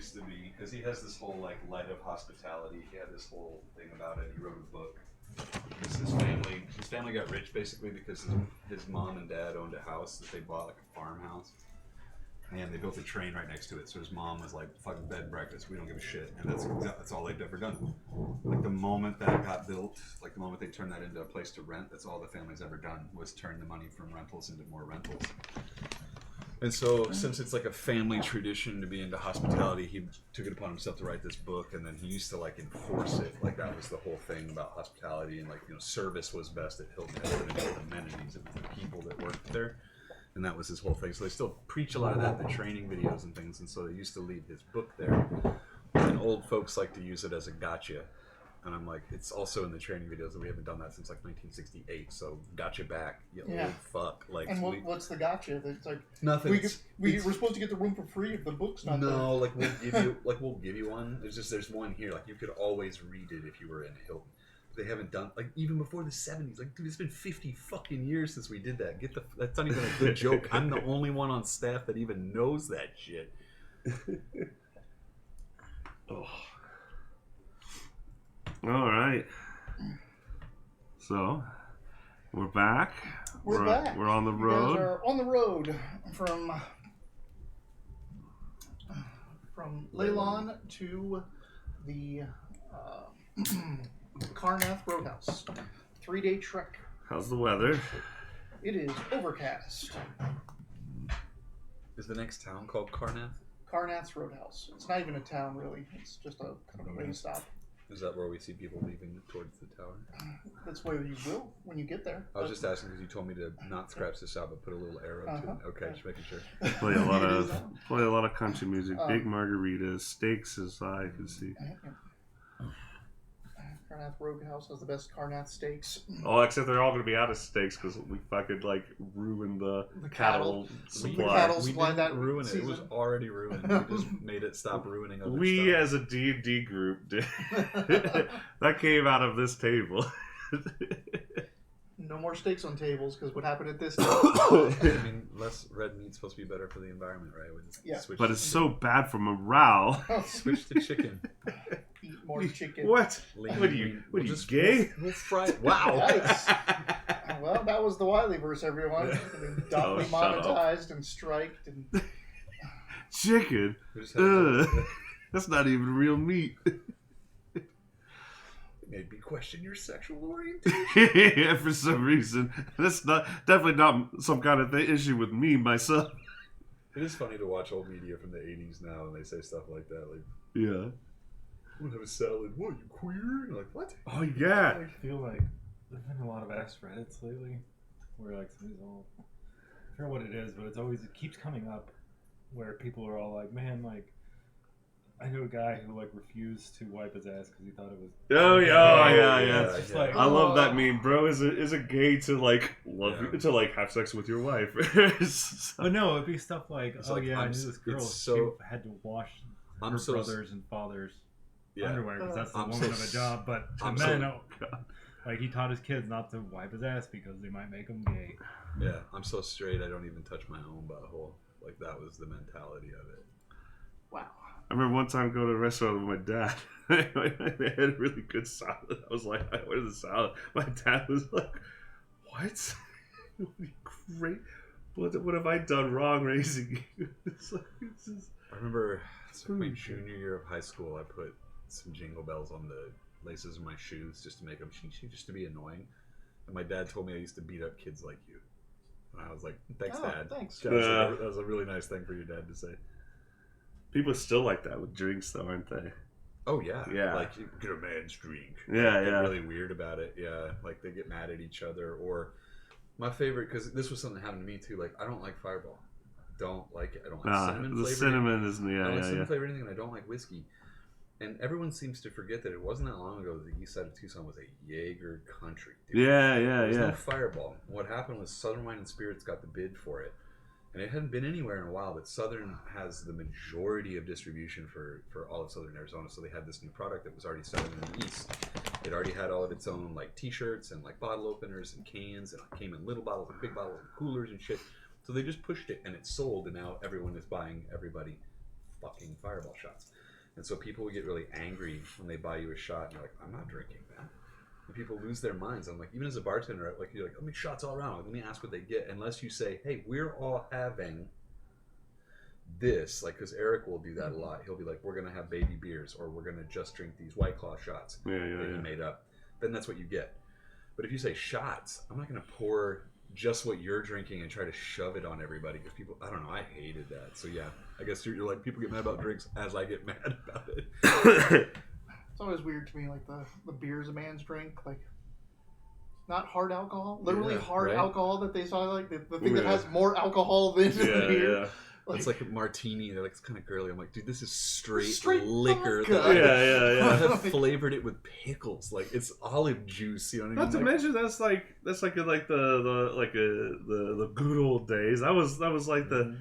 Speaker 3: used to be, because he has this whole like light of hospitality. He had this whole thing about it. He wrote a book. His family got rich basically because his mom and dad owned a house that they bought, like a farmhouse, and they built a train right next to it. So his mom was like, "Fucking bed and breakfast. We don't give a shit," and that's all they've ever done. Like the moment that got built, like the moment they turned that into a place to rent, that's all the family's ever done was turn the money from rentals into more rentals. And so, since it's like a family tradition to be into hospitality, he took it upon himself to write this book, and then he used to like enforce it. Like that was the whole thing about hospitality, and like service was best at Hilton Head, and with amenities, it was the people that worked there, and that was his whole thing. So they still preach a lot of that in the training videos and things, and so they used to leave his book there, and old folks like to use it as a gotcha. And I'm like, it's also in the training videos, and we haven't done that since like 1968. So gotcha back, you old fuck. Like,
Speaker 1: and what's the gotcha? It's like
Speaker 3: nothing.
Speaker 1: We're supposed to get the room for free if the book's not there.
Speaker 3: No, like we'll give you one. There's one here. Like you could always read it if you were in Hilton. They haven't done like even before the 70s. Like, dude, it's been 50 fucking years since we did that. That's not even a good joke. I'm the only one on staff that even knows that shit.
Speaker 2: Oh. All right. So, we're back.
Speaker 1: We're back.
Speaker 2: We're on the
Speaker 1: You
Speaker 2: road.
Speaker 1: guys are on the road from Leylon to the Carnath Roadhouse. 3-day trek.
Speaker 2: How's the weather?
Speaker 1: It is overcast.
Speaker 3: Is the next town called Carnath?
Speaker 1: Carnath's Roadhouse. It's not even a town, really. It's just a kind of a way stop.
Speaker 3: Is that where we see people leaving towards the tower?
Speaker 1: That's where you will when you get there.
Speaker 3: I was just asking because you told me to not scratch this out, but put a little arrow to it. Okay, just making sure.
Speaker 2: Play a lot of country music. Big margaritas, steaks, as I can see.
Speaker 1: Carnath Roadhouse has the best Carnath steaks.
Speaker 2: Oh, except they're all going to be out of steaks because we fucking like ruined the cattle supply.
Speaker 3: We didn't ruin it. It was already ruined. We just made it stop ruining other
Speaker 2: We
Speaker 3: stuff.
Speaker 2: as a D&D group did. That came out of this table.
Speaker 1: No more steaks on tables because what happened at this
Speaker 3: I mean, less red meat's supposed to be better for the environment, right? We just switch
Speaker 2: But it's so bad for morale.
Speaker 3: switch to chicken.
Speaker 1: Eat more chicken.
Speaker 2: What?
Speaker 3: Lean,
Speaker 2: What are you? What are you
Speaker 3: just
Speaker 2: gay?
Speaker 3: We'll fry it. Wow.
Speaker 1: Nice. Well, that was the Wileyverse, everyone.
Speaker 2: Oh, shut up.
Speaker 1: Demonetized and striked and
Speaker 2: Chicken?
Speaker 3: We just had
Speaker 2: Ugh. That's not even real meat.
Speaker 3: made me question your sexual orientation.
Speaker 2: Yeah, for some reason. That's definitely not some kind of issue with me myself.
Speaker 3: It is funny to watch old media from the 80s now and they say stuff like that. Like,
Speaker 2: Yeah.
Speaker 3: we'll have a salad. What, you queer? And you're like, what?
Speaker 2: Oh yeah.
Speaker 4: I feel like there's been a lot of Ask Reddits lately where like somebody's all, I forget what it is, but it keeps coming up where people are all like, man, like, I knew a guy who like refused to wipe his ass because he thought it was.
Speaker 2: Oh yeah,
Speaker 3: yeah.
Speaker 4: It's just like,
Speaker 2: I love that meme, bro. Is it gay to like to like have sex with your wife?
Speaker 4: But no, it'd be stuff like,
Speaker 3: It's
Speaker 4: oh
Speaker 3: like,
Speaker 4: yeah, I knew this girl. She had to wash her brother's and father's underwear because that's the woman of a job. But to men, like he taught his kids not to wipe his ass because they might make him gay.
Speaker 3: Yeah, I'm so straight I don't even touch my own butthole. Like that was the mentality of it.
Speaker 1: wow.
Speaker 2: I remember one time going to a restaurant with my dad. They had a really good salad. I was like, "What is the salad?" My dad was like, "What? Great. What have I done wrong raising you?" It's just...
Speaker 3: I remember my junior year of high school, I put some jingle bells on the laces of my shoes just to make them just to be annoying. And my dad told me I used to beat up kids like you. And I was like, "Thanks, Dad."
Speaker 1: Thanks.
Speaker 3: That was a really nice thing for your dad to say.
Speaker 2: People are still like that with drinks, though, aren't they?
Speaker 3: Oh yeah,
Speaker 2: Yeah.
Speaker 3: Like you get a man's drink.
Speaker 2: Yeah,
Speaker 3: They're
Speaker 2: yeah.
Speaker 3: really weird about it. Yeah, like they get mad at each other. Or my favorite, because this was something that happened to me too. Like I don't like Fireball. Don't like it. I don't like cinnamon
Speaker 2: the
Speaker 3: flavor.
Speaker 2: cinnamon is
Speaker 3: I don't like
Speaker 2: yeah.
Speaker 3: cinnamon flavor anything, and I don't like whiskey. And everyone seems to forget that it wasn't that long ago that the east side of Tucson was a Jaeger country. Dude.
Speaker 2: Yeah,
Speaker 3: There was
Speaker 2: yeah.
Speaker 3: no Fireball. What happened was Southern Wine and Spirits got the bid for it. And it hadn't been anywhere in a while, but Southern has the majority of distribution for all of Southern Arizona. So they had this new product that was already selling in the East. It already had all of its own like T-shirts and like bottle openers and cans, and it came in little bottles and big bottles and coolers and shit. So they just pushed it, and it sold, and now everyone is buying everybody fucking fireball shots. And so people would get really angry when they buy you a shot, and you're like, I'm not drinking that. And people lose their minds. I'm like, even as a bartender, like you're like, let me shots all around. Like, let me ask what they get. Unless you say, hey, we're all having this, like, because Eric will do that a lot. He'll be like, we're gonna have baby beers, or we're gonna just drink these White Claw shots that he made up. Then that's what you get. But if you say shots, I'm not gonna pour just what you're drinking and try to shove it on everybody, because people, I don't know, I hated that. So yeah, I guess you're like, people get mad about drinks as I get mad about it.
Speaker 1: It's always weird to me, like the beer's a man's drink, like not hard alcohol, literally hard alcohol that they saw, like the thing that has more alcohol than beer. Like,
Speaker 3: it's like a martini. They're like, it's kind of girly. I'm like, dude, this is straight liquor.
Speaker 1: Vodka.
Speaker 3: I have flavored it with pickles. Like, it's olive juice. You know what I mean?
Speaker 2: Not to mention that's like the good old days. That was like the.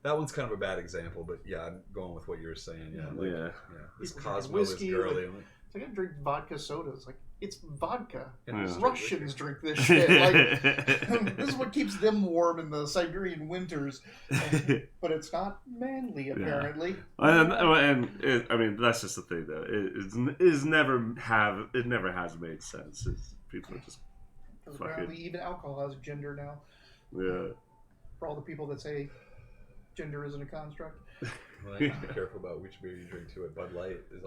Speaker 3: That one's kind of a bad example, but yeah, I'm going with what you were saying. Yeah, like, this
Speaker 1: People
Speaker 3: Cosmo
Speaker 1: whiskey,
Speaker 3: is girly.
Speaker 1: like, it's like I drink vodka sodas. Like, it's vodka.
Speaker 3: Yeah.
Speaker 1: Russians drink this shit. Like, this is what keeps them warm in the Siberian winters. But it's not manly, apparently.
Speaker 2: And I mean, that's just the thing, though. It never has made sense. People are just
Speaker 1: apparently even alcohol has gender now.
Speaker 2: Yeah.
Speaker 1: For all the people that say gender isn't a construct.
Speaker 3: Well, be careful about which beer you drink too. Bud Light it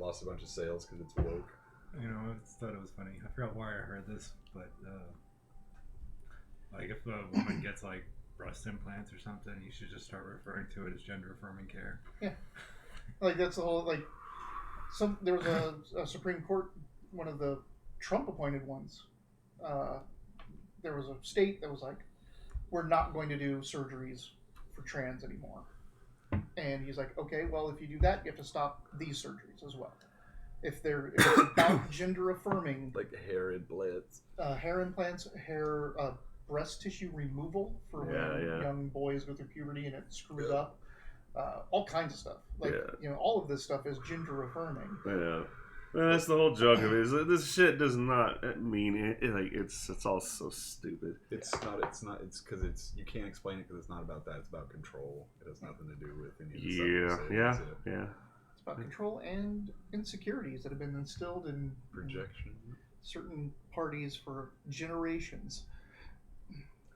Speaker 3: lost a bunch of sales because it's woke.
Speaker 4: You know, I just thought it was funny. I forgot where I heard this, but like if a woman gets like breast implants or something, you should just start referring to it as gender affirming care.
Speaker 1: Yeah, like that's the whole like. There was a Supreme Court, one of the Trump appointed ones. There was a state that was like, we're not going to do surgeries for trans anymore. And he's like, okay, well, if you do that, you have to stop these surgeries as well. If it's about gender affirming,
Speaker 3: like hair implants,
Speaker 1: breast tissue removal for when young boys go through puberty and it screws up, all kinds of stuff. Like all of this stuff is gender affirming.
Speaker 2: Yeah. Well, that's the whole joke of it. Is this shit does not mean it. Like it's all so stupid.
Speaker 3: It's not. It's because you can't explain it because it's not about that. It's about control. It has nothing to do with any of the stuff.
Speaker 2: Yeah.
Speaker 1: It's about control and insecurities that have been instilled in
Speaker 3: projection
Speaker 1: certain parties for generations.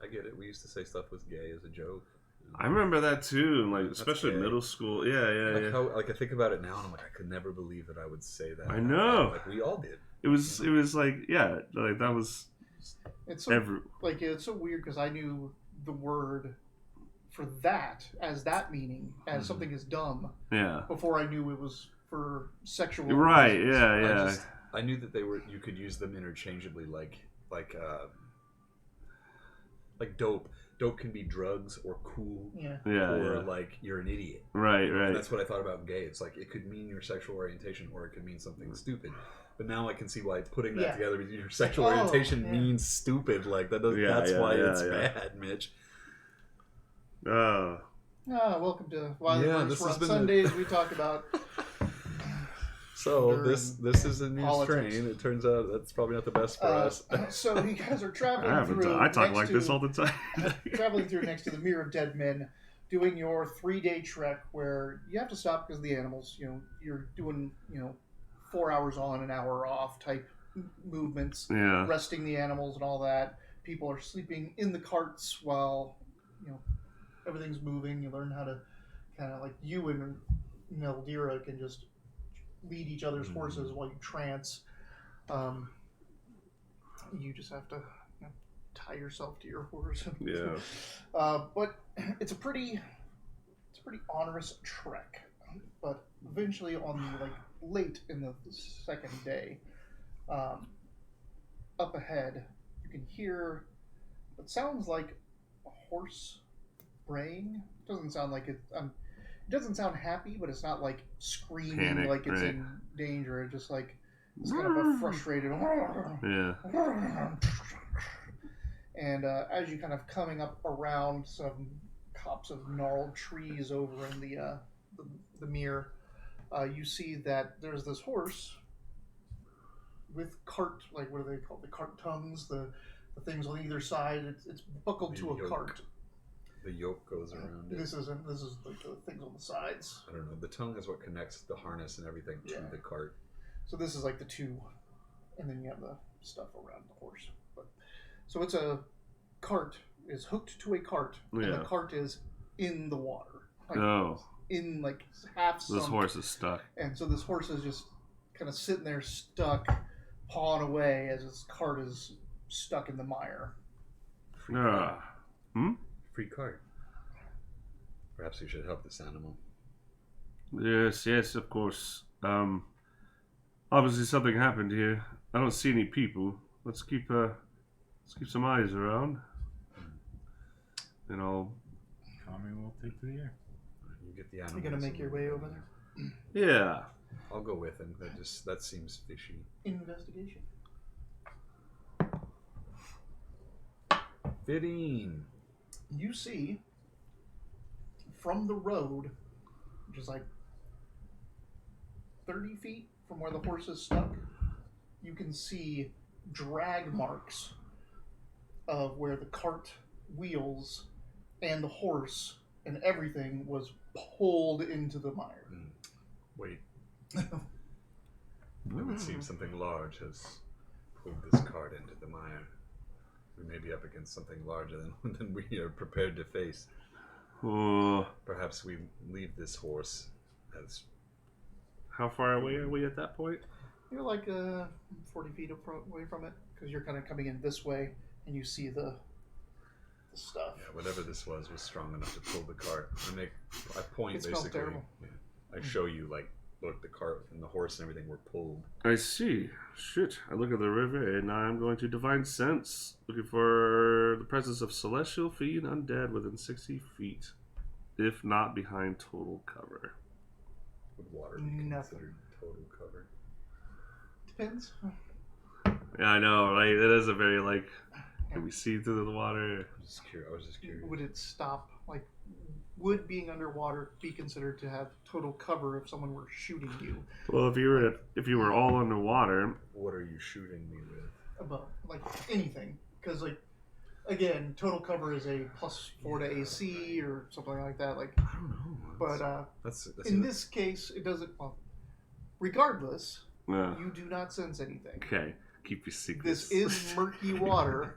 Speaker 3: I get it. We used to say stuff was gay as a joke.
Speaker 2: I remember that too, like especially in middle school. Yeah.
Speaker 3: How, like I think about it now, and I'm like, I could never believe that I would say that.
Speaker 2: I know.
Speaker 3: Like we all did.
Speaker 2: It was like like that was.
Speaker 1: It's so, it's so weird because I knew the word for that as that meaning as something is dumb. Yeah. Before I knew it was for sexual.
Speaker 2: Right.
Speaker 1: Reasons.
Speaker 2: Yeah.
Speaker 3: I knew that you could use them interchangeably, like dope. Dope can be drugs or cool, or like you're an idiot.
Speaker 2: Right.
Speaker 3: And that's what I thought about gay. It's like it could mean your sexual orientation, or it could mean something stupid. But now I can see why putting that together with your sexual orientation means stupid. Like that doesn't. That's why it's bad, Mitch.
Speaker 1: Welcome to Wildlife on Sundays. We talk about.
Speaker 3: So this is a new
Speaker 1: politics.
Speaker 3: strain. It turns out that's probably not the best for us.
Speaker 1: So you guys are traveling through.
Speaker 2: I talk like this all the time.
Speaker 1: Traveling through next to the Mirror of Dead Men, doing your 3-day trek where you have to stop because of the animals. You're doing 4 hours on, an hour off type movements. Yeah. Resting the animals and all that. People are sleeping in the carts while everything's moving. You learn how to kind of like you and Neldira can just lead each other's horses while you trance. You just have to tie yourself to your horse.
Speaker 2: Yeah.
Speaker 1: But it's a pretty onerous trek. But eventually, on the late in the second day, up ahead, you can hear what sounds like a horse braying. It doesn't sound like it. It doesn't sound happy, but it's not like screaming panic, like it's in danger. It's just like it's kind of a frustrated. And as you kind of coming up around some copse of gnarled trees over in the mirror, you see that there's this horse with cart, like what are they called? The cart tongues, the things on either side. It's buckled to a cart.
Speaker 3: The yoke goes around it.
Speaker 1: This is like the things on the sides.
Speaker 3: I don't know. The tongue is what connects the harness and everything to the cart.
Speaker 1: So this is like the two, and then you have the stuff around the horse. So it's a cart is hooked to a cart, and the cart is in the water. Like, in like half sunk.
Speaker 2: This horse is stuck.
Speaker 1: And so this horse is just kind of sitting there stuck, pawing away as his cart is stuck in the mire.
Speaker 3: Free cart. Perhaps we should help this animal.
Speaker 2: Yes, of course. Obviously something happened here. I don't see any people. Let's keep some eyes around. And I'll...
Speaker 4: Kami will take to the air.
Speaker 3: You get the animal.
Speaker 1: You gonna make your way over there?
Speaker 2: Yeah.
Speaker 3: I'll go with him. That seems fishy.
Speaker 1: Investigation.
Speaker 3: 15.
Speaker 1: You see from the road, which is like 30 feet from where the horse is stuck, you can see drag marks of where the cart wheels and the horse and everything was pulled into the mire.
Speaker 3: Wait. It would seem something large has pulled this cart into the mire. We may be up against something larger than we are prepared to face. Perhaps we leave this horse as...
Speaker 2: How far away are we at that point?
Speaker 1: You're like 40 feet away from it, because you're kind of coming in this way, and you see the stuff.
Speaker 3: Yeah, whatever this was strong enough to pull the cart. I point
Speaker 1: It smells
Speaker 3: basically.
Speaker 1: terrible.
Speaker 3: Yeah, I show you, like, look, the cart and the horse and everything were pulled.
Speaker 2: I see. Shit. I look at the river and I'm going to divine sense, looking for the presence of celestial fiend undead within 60 feet, if not behind total cover.
Speaker 3: Would water be considered total cover?
Speaker 1: Depends.
Speaker 2: Yeah, I know, right? It is a very, like, can we see through the water?
Speaker 3: I was just curious.
Speaker 1: Would it stop, like, would being underwater be considered to have total cover if someone were shooting you?
Speaker 2: Well, if you were all underwater,
Speaker 3: What are you shooting me with?
Speaker 1: Above, like anything, because like again, total cover is a +4 to AC or something like that. Like,
Speaker 3: I don't know.
Speaker 1: but
Speaker 3: That's
Speaker 1: in this case, it doesn't. Well, regardless, you do not sense anything.
Speaker 2: Okay, keep your secrets.
Speaker 1: This is murky water.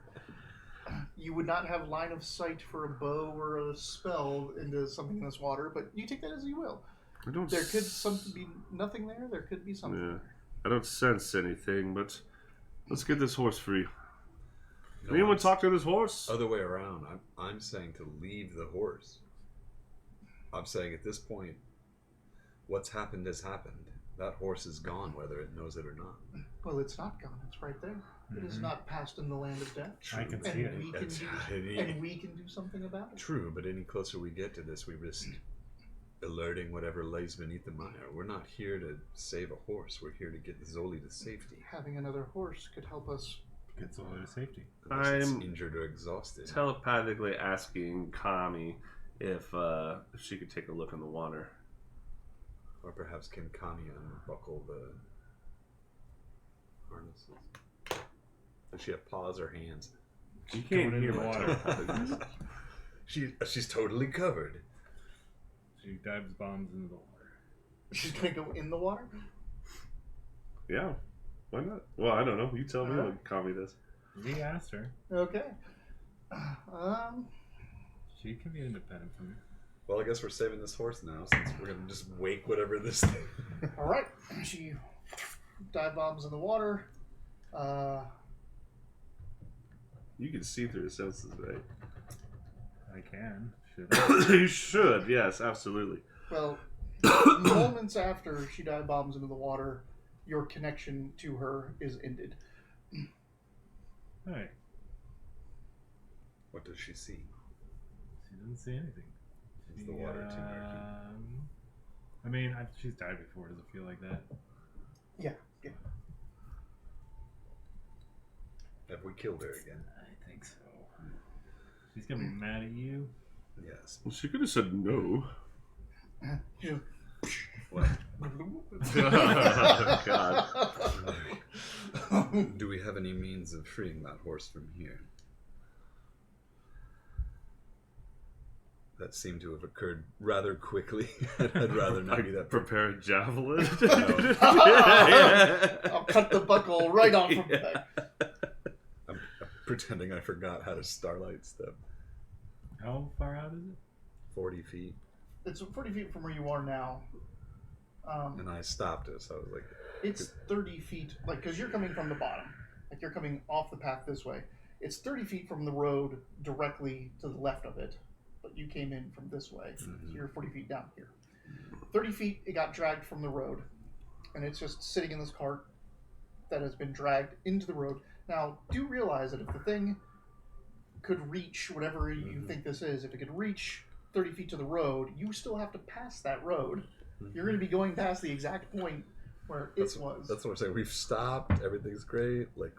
Speaker 1: You would not have line of sight for a bow or a spell into something in this water, but you take that as you will. There could be nothing there. There could be something.
Speaker 2: Yeah.
Speaker 1: There.
Speaker 2: I don't sense anything, but let's get this horse free.
Speaker 3: No,
Speaker 2: Anyone talk to this horse?
Speaker 3: Other way around. I'm saying to leave the horse. I'm saying at this point, what's happened has happened. That horse is gone, whether it knows it or not.
Speaker 1: Well, it's not gone. It's right there. It is not passed in the land of death.
Speaker 4: I can see it.
Speaker 1: And we can do something about it.
Speaker 3: True, but any closer we get to this, we risk alerting whatever lays beneath the mire. We're not here to save a horse. We're here to get Zoli to safety.
Speaker 1: Having another horse could help us.
Speaker 4: Get Zola to safety.
Speaker 3: Unless it's
Speaker 2: I'm
Speaker 3: injured or exhausted.
Speaker 2: telepathically asking Kami if she could take a look in the water.
Speaker 3: Or perhaps can Kami unbuckle the harnesses? Does she have paws or hands?
Speaker 2: You can't
Speaker 4: Going in
Speaker 2: hear
Speaker 4: the
Speaker 2: my
Speaker 4: water.
Speaker 2: telepathic.
Speaker 3: She's totally covered.
Speaker 4: She dives bombs into the water.
Speaker 1: She's gonna go in the water.
Speaker 2: Yeah, why not? Well, I don't know. You tell me what Kami does.
Speaker 4: We asked her.
Speaker 1: Okay.
Speaker 4: She can be independent from me.
Speaker 3: Well, I guess we're saving this horse now, since we're gonna just wake whatever this thing.
Speaker 1: All right. She dive bombs in the water.
Speaker 2: You can see through his senses, right?
Speaker 4: I can. Should I?
Speaker 2: You should. Yes, absolutely.
Speaker 1: Well, moments after she dive bombs into the water, your connection to her is ended.
Speaker 4: Hey,
Speaker 3: What does she see?
Speaker 4: she doesn't see anything.
Speaker 3: Is the water too murky?
Speaker 4: I mean, she's died before. Does it feel like that?
Speaker 1: Yeah.
Speaker 3: Have we killed her again?
Speaker 4: I think so. She's gonna be mad at you.
Speaker 3: Yes.
Speaker 2: Well, she could have said no.
Speaker 1: You
Speaker 3: What?
Speaker 2: Oh, God.
Speaker 3: Do we have any means of freeing that horse from here? that seem to have occurred rather quickly. I'd rather not
Speaker 2: Like,
Speaker 3: do that.
Speaker 2: prepare a javelin.
Speaker 1: I'll cut the buckle right off from
Speaker 2: Yeah.
Speaker 3: I'm pretending I forgot how to starlight step.
Speaker 4: How far out is it?
Speaker 3: 40 feet.
Speaker 1: It's 40 feet from where you are now.
Speaker 3: And I stopped it, so I was like,
Speaker 1: It's 30 feet, like, because you're coming from the bottom. Like, you're coming off the path this way. It's 30 feet from the road directly to the left of it, but you came in from this way. So you're 40 feet down here. 30 feet, it got dragged from the road, and it's just sitting in this cart that has been dragged into the road. Now, do realize that if the thing could reach whatever you think this is, if it could reach 30 feet to the road, you still have to pass that road. You're going to be going past the exact point where it was.
Speaker 3: That's what I'm saying. We've stopped. Everything's great. Like,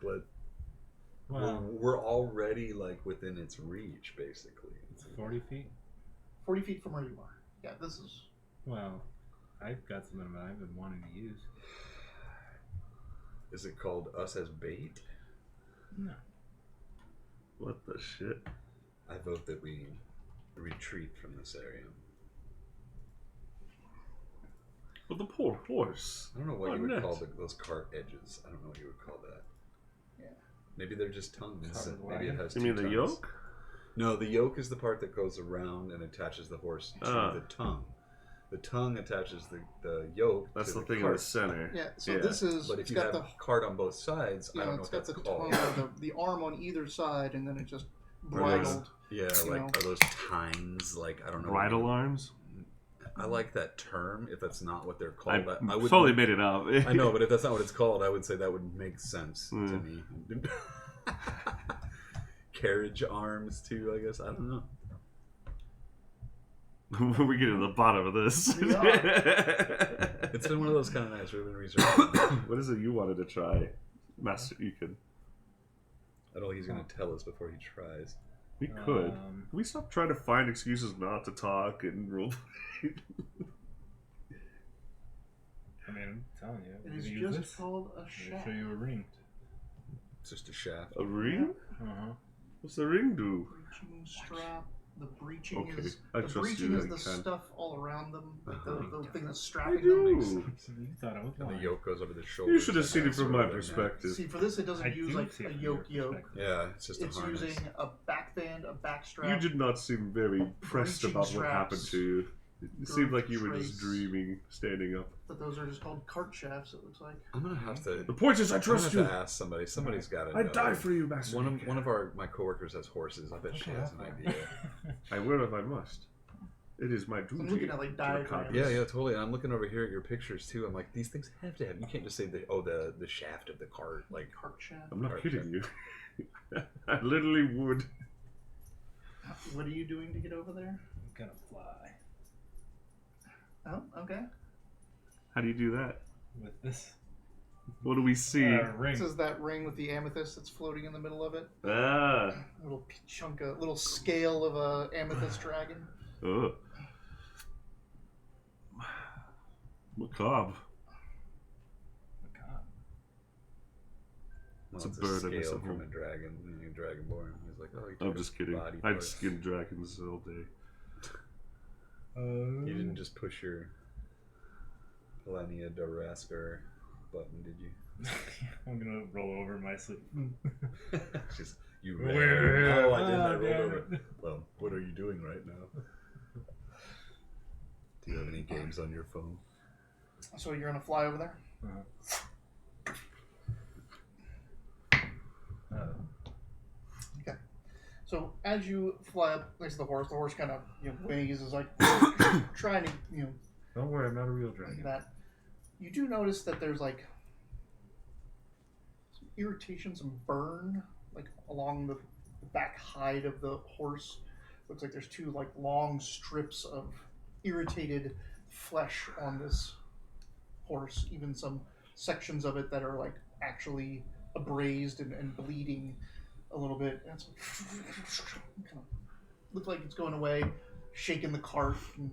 Speaker 4: Well,
Speaker 3: we're already like within its reach, basically.
Speaker 4: it's 40 feet.
Speaker 1: 40 feet from where you are. Yeah, this is.
Speaker 4: Well, I've got something that I've been wanting to use.
Speaker 3: Is it called us as bait?
Speaker 4: No.
Speaker 2: What the shit?
Speaker 3: I vote that we retreat from this area.
Speaker 2: Well, the poor horse.
Speaker 3: I don't know what
Speaker 2: Oh,
Speaker 3: you would
Speaker 2: nuts.
Speaker 3: call those cart edges. I don't know what you would call that.
Speaker 1: Yeah.
Speaker 3: Maybe they're just tongues.
Speaker 4: Covered
Speaker 3: Maybe it
Speaker 4: wagon.
Speaker 3: has
Speaker 2: You
Speaker 3: two
Speaker 2: mean the
Speaker 3: tongues.
Speaker 2: yoke?
Speaker 3: No, the yoke is the part that goes around and attaches the horse to
Speaker 2: Ah.
Speaker 3: the tongue. The tongue attaches the yoke.
Speaker 2: That's
Speaker 3: to
Speaker 2: the thing in
Speaker 3: cart.
Speaker 2: the center.
Speaker 1: Yeah, so
Speaker 2: Yeah.
Speaker 1: this is.
Speaker 3: But if
Speaker 1: It's
Speaker 3: you
Speaker 1: got
Speaker 3: have
Speaker 1: the.
Speaker 3: a cart on both sides, I
Speaker 1: Yeah,
Speaker 3: don't know
Speaker 1: it's
Speaker 3: what
Speaker 1: got
Speaker 3: that's
Speaker 1: the
Speaker 3: called.
Speaker 1: tongue, the arm on either side, and then it just
Speaker 2: Or
Speaker 1: bridled.
Speaker 3: Yeah,
Speaker 1: you
Speaker 3: like
Speaker 1: know.
Speaker 3: are those tines? Like I don't know.
Speaker 2: Bridle arms?
Speaker 3: I like that term. If that's not what they're called,
Speaker 2: I
Speaker 3: would
Speaker 2: totally made it up.
Speaker 3: I know, but if that's not what it's called, I would say that would make sense to
Speaker 2: Mm.
Speaker 3: me. Carriage arms too, I guess. I don't know.
Speaker 2: we get to the bottom of this.
Speaker 1: We are.
Speaker 3: It's been one of those kind of nights we've been researching.
Speaker 2: What is it you wanted to try, Master Ekin?
Speaker 3: I don't think he's going to tell us before he tries.
Speaker 2: We could. Can we stop trying to find excuses not to talk and role play?
Speaker 4: I mean, I'm telling you.
Speaker 1: It
Speaker 4: I'm
Speaker 1: is
Speaker 4: gonna use
Speaker 1: just
Speaker 4: this.
Speaker 1: called a
Speaker 4: I'm
Speaker 1: shaft.
Speaker 4: gonna show you a ring.
Speaker 3: It's just a shaft.
Speaker 2: A ring?
Speaker 4: Uh-huh.
Speaker 2: What's the ring do?
Speaker 1: Breeching strap. The breeching
Speaker 2: Okay,
Speaker 1: is
Speaker 2: I
Speaker 1: the
Speaker 2: trust
Speaker 1: breeching
Speaker 2: you,
Speaker 1: is
Speaker 2: I
Speaker 1: the
Speaker 2: can.
Speaker 1: stuff all around them, like the thing that's
Speaker 2: I
Speaker 1: strapping them.
Speaker 2: do.
Speaker 4: You thought I was
Speaker 3: And the
Speaker 4: lying.
Speaker 3: yoke goes over the shoulder.
Speaker 2: You should have seen it from my perspective.
Speaker 1: See, for this, it doesn't
Speaker 4: I
Speaker 1: use
Speaker 4: do
Speaker 1: like
Speaker 4: see
Speaker 1: a
Speaker 4: it from
Speaker 1: yoke
Speaker 4: your
Speaker 1: yoke.
Speaker 4: perspective.
Speaker 3: Yeah, it's just
Speaker 1: It's
Speaker 3: a harness.
Speaker 1: using a back band, a back strap.
Speaker 2: You did not seem very pressed
Speaker 1: Breeching
Speaker 2: about what happened
Speaker 1: straps,
Speaker 2: to you. It seemed like you were
Speaker 1: trace.
Speaker 2: just dreaming, standing up.
Speaker 1: But those are just called cart shafts. It looks like.
Speaker 3: I'm gonna have to.
Speaker 2: The point is, I
Speaker 3: I'm gonna
Speaker 2: trust
Speaker 3: have
Speaker 2: you.
Speaker 3: to ask somebody. Somebody's got to.
Speaker 2: I die for you, Master.
Speaker 3: One
Speaker 2: Ekin.
Speaker 3: of my coworkers has horses. I bet she has an idea.
Speaker 2: I will if I must. It is my duty.
Speaker 1: I'm looking at like
Speaker 2: to
Speaker 1: diagrams.
Speaker 2: accomplish.
Speaker 3: Yeah, yeah, totally. And I'm looking over here at your pictures too. I'm like, these things have to have. You can't just say the shaft of the cart. Like,
Speaker 1: Cart shaft.
Speaker 2: I'm not
Speaker 3: Cart
Speaker 2: kidding you. I literally would.
Speaker 1: What are you doing to get over there?
Speaker 4: I'm gonna fly
Speaker 1: Oh, okay.
Speaker 2: How do you do that?
Speaker 4: with this
Speaker 2: What do we see?
Speaker 4: ring.
Speaker 1: This is that ring with the amethyst that's floating in the middle of it.
Speaker 2: Ah.
Speaker 1: A little chunk, a little scale of a amethyst dragon.
Speaker 2: Oh. Macabre.
Speaker 4: God.
Speaker 3: well,
Speaker 2: It's a
Speaker 3: it's
Speaker 2: bird, I guess,
Speaker 3: scale
Speaker 2: at
Speaker 3: from
Speaker 2: home.
Speaker 3: a dragon. You know, dragonborn. He's like, oh, you
Speaker 2: I'm
Speaker 3: took
Speaker 2: just
Speaker 3: a
Speaker 2: kidding.
Speaker 3: body
Speaker 2: I'd
Speaker 3: part.
Speaker 2: skin dragons all day.
Speaker 3: You didn't just push your Pelania Daraskar button, did you?
Speaker 4: I'm gonna roll over my sleep.
Speaker 3: Just you
Speaker 4: Where?
Speaker 3: ran. No, I didn't. I
Speaker 4: Ah,
Speaker 3: rolled
Speaker 4: damn
Speaker 3: over.
Speaker 4: it.
Speaker 3: Well, what are you doing right now? Do you have any games on your phone?
Speaker 1: So you're gonna fly over there? So as you fly up next to the horse kind of whinnies, is like trying to
Speaker 4: Don't worry, I'm not a real dragon.
Speaker 1: that. You do notice that there's like some irritation, some burn, like along the back hide of the horse. Looks like there's two like long strips of irritated flesh on this horse. Even some sections of it that are like actually abrased and bleeding a little bit. And it's kind of look like it's going away, shaking the cart and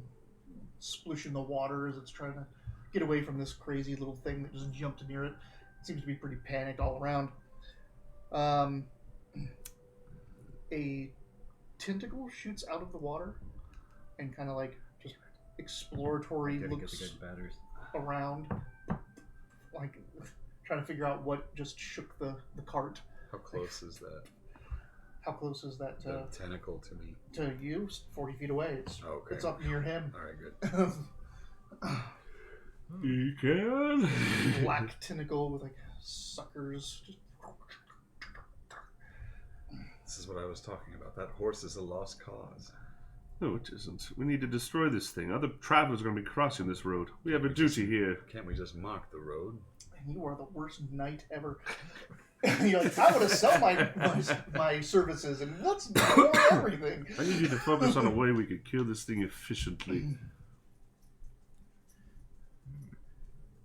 Speaker 1: splooshing the water as it's trying to get away from this crazy little thing that just jumped near it. It seems to be pretty panicked all around. A tentacle shoots out of the water and kind of like just exploratory
Speaker 4: Gotta get
Speaker 1: looks
Speaker 4: the good batters.
Speaker 1: around, like trying to figure out what just shook the cart.
Speaker 3: How close is that?
Speaker 1: How close is that
Speaker 3: The tentacle to me.
Speaker 1: to you? 40 feet away.
Speaker 3: Okay.
Speaker 1: It's up near him.
Speaker 3: All right, good.
Speaker 2: You can.
Speaker 1: Black tentacle with like suckers. Just...
Speaker 3: This is what I was talking about. That horse is a lost cause.
Speaker 2: No, it isn't. We need to destroy this thing. Other travelers are going to be crossing this road. We have a duty here.
Speaker 3: Can't we just mark the road?
Speaker 1: And you are the worst knight ever. You're like, I want to sell my services and let's destroy everything.
Speaker 2: I need you to focus on a way we could kill this thing efficiently.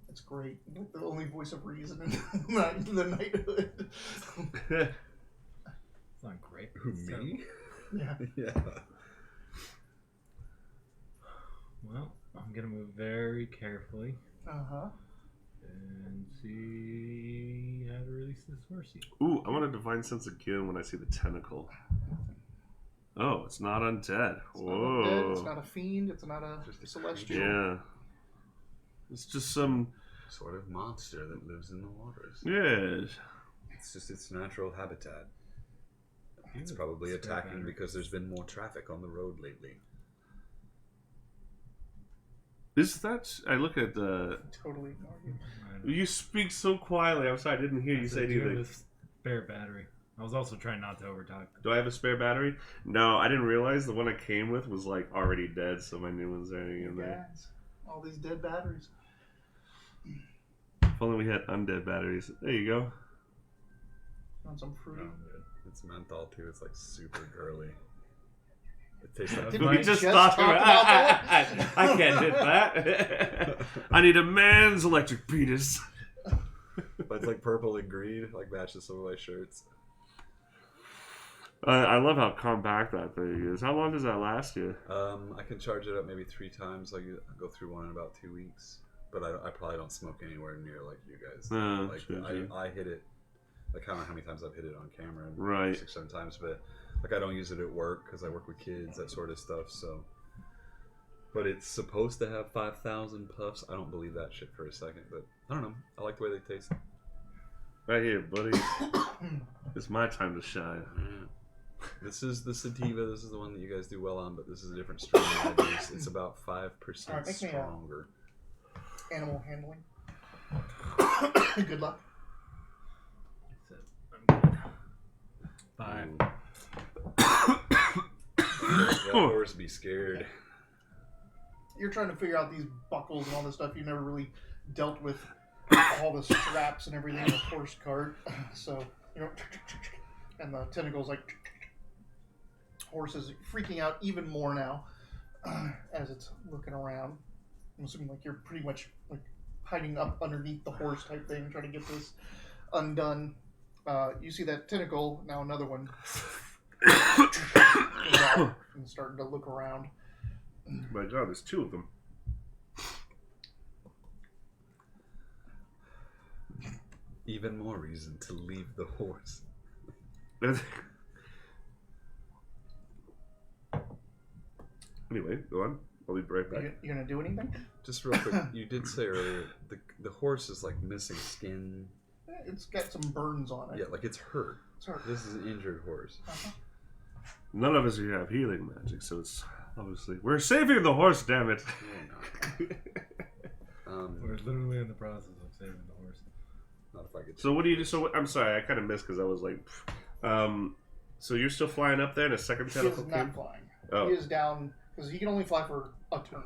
Speaker 1: It's great. The only voice of reason in the knighthood.
Speaker 4: It's not great.
Speaker 3: Who,
Speaker 4: It's terrible.
Speaker 3: me?
Speaker 1: Yeah.
Speaker 3: Yeah.
Speaker 4: Well, I'm gonna move very carefully
Speaker 1: Uh-huh.
Speaker 4: and see how to release this horsey.
Speaker 2: Ooh, I want a divine sense again when I see the tentacle. Oh, it's not undead.
Speaker 1: It's not
Speaker 2: Whoa.
Speaker 1: undead, it's not a fiend, it's not a
Speaker 3: Just a
Speaker 1: celestial.
Speaker 2: Yeah. It's just some...
Speaker 3: Sort of monster that lives in the waters.
Speaker 2: Yes.
Speaker 3: It's just its natural habitat. It's
Speaker 4: Ooh,
Speaker 3: probably
Speaker 4: it's
Speaker 3: attacking
Speaker 4: better.
Speaker 3: because there's been more traffic on the road lately.
Speaker 2: Is that... I look at the...
Speaker 1: Totally ignore you.
Speaker 4: I don't know.
Speaker 2: You speak so quietly. I'm sorry, I didn't hear you
Speaker 4: I
Speaker 2: say
Speaker 4: said, "Do you have
Speaker 2: anything.
Speaker 4: a spare battery?" I was also trying not to overtalk.
Speaker 2: Do I have a spare battery? No, I didn't realize the one I came with was like already dead, so my new one's hanging in there.
Speaker 1: Guys, all these dead batteries.
Speaker 2: If only we had undead batteries. There you go.
Speaker 1: Want some fruity?
Speaker 3: It's menthol too. It's like super girly. It tastes like
Speaker 1: Didn't
Speaker 2: We
Speaker 1: we
Speaker 2: just
Speaker 1: just
Speaker 2: talked
Speaker 1: talk
Speaker 2: about
Speaker 1: that?
Speaker 2: I can't hit that. I need a man's electric penis.
Speaker 3: but it's like purple and green, like matches some of my shirts.
Speaker 2: I love how compact that thing is. How long does that last you?
Speaker 3: I can charge it up maybe 3 times. Like I go through one in about 2 weeks. But I probably don't smoke anywhere near like you guys. Like
Speaker 2: true.
Speaker 3: I hit it. I don't know how many times I've hit it on camera.
Speaker 2: Right.
Speaker 3: 6, 7 times. But like I don't use it at work because I work with kids, that sort of stuff. So. But it's supposed to have 5,000 puffs. I don't believe that shit for a second. But I don't know. I like the way they taste.
Speaker 2: Right here, buddy. It's my time to shine.
Speaker 3: Yeah. This is the sativa. This is the one that you guys do well on, but this is a different strain than I use. It's about 5%
Speaker 1: Alright, make me a-
Speaker 3: stronger.
Speaker 1: Animal handling. Good luck.
Speaker 4: I'm good. 5.
Speaker 3: That horse be scared.
Speaker 1: You're trying to figure out these buckles and all this stuff. You never really dealt with all the straps and everything in the horse cart. So, you know, and the tentacles like horse is freaking out even more now as it's looking around. I'm assuming like you're pretty much like hiding up underneath the horse type thing, trying to get this undone. You see that tentacle, now another one is out and starting to look around.
Speaker 2: My God, there's 2 of them.
Speaker 3: Even more reason to leave the horse.
Speaker 2: Anyway, go on. I'll be right back.
Speaker 1: You gonna do anything?
Speaker 3: Just real quick, you did say earlier the horse is like missing skin.
Speaker 1: It's got some burns on it.
Speaker 3: Yeah, like it's hurt.
Speaker 1: It's hurt.
Speaker 3: This is an injured horse.
Speaker 1: Uh-huh.
Speaker 2: None of us here have healing magic, so it's obviously... We're saving the horse, damn it!
Speaker 4: We're literally in the process of saving the horse.
Speaker 3: Not if I could.
Speaker 2: So what do you do? So I'm sorry, I kind of missed because I was like... so you're still flying up there and a second
Speaker 1: He is
Speaker 2: tentacle came?
Speaker 1: not flying.
Speaker 2: Oh.
Speaker 1: He is down because he can only fly for a turn.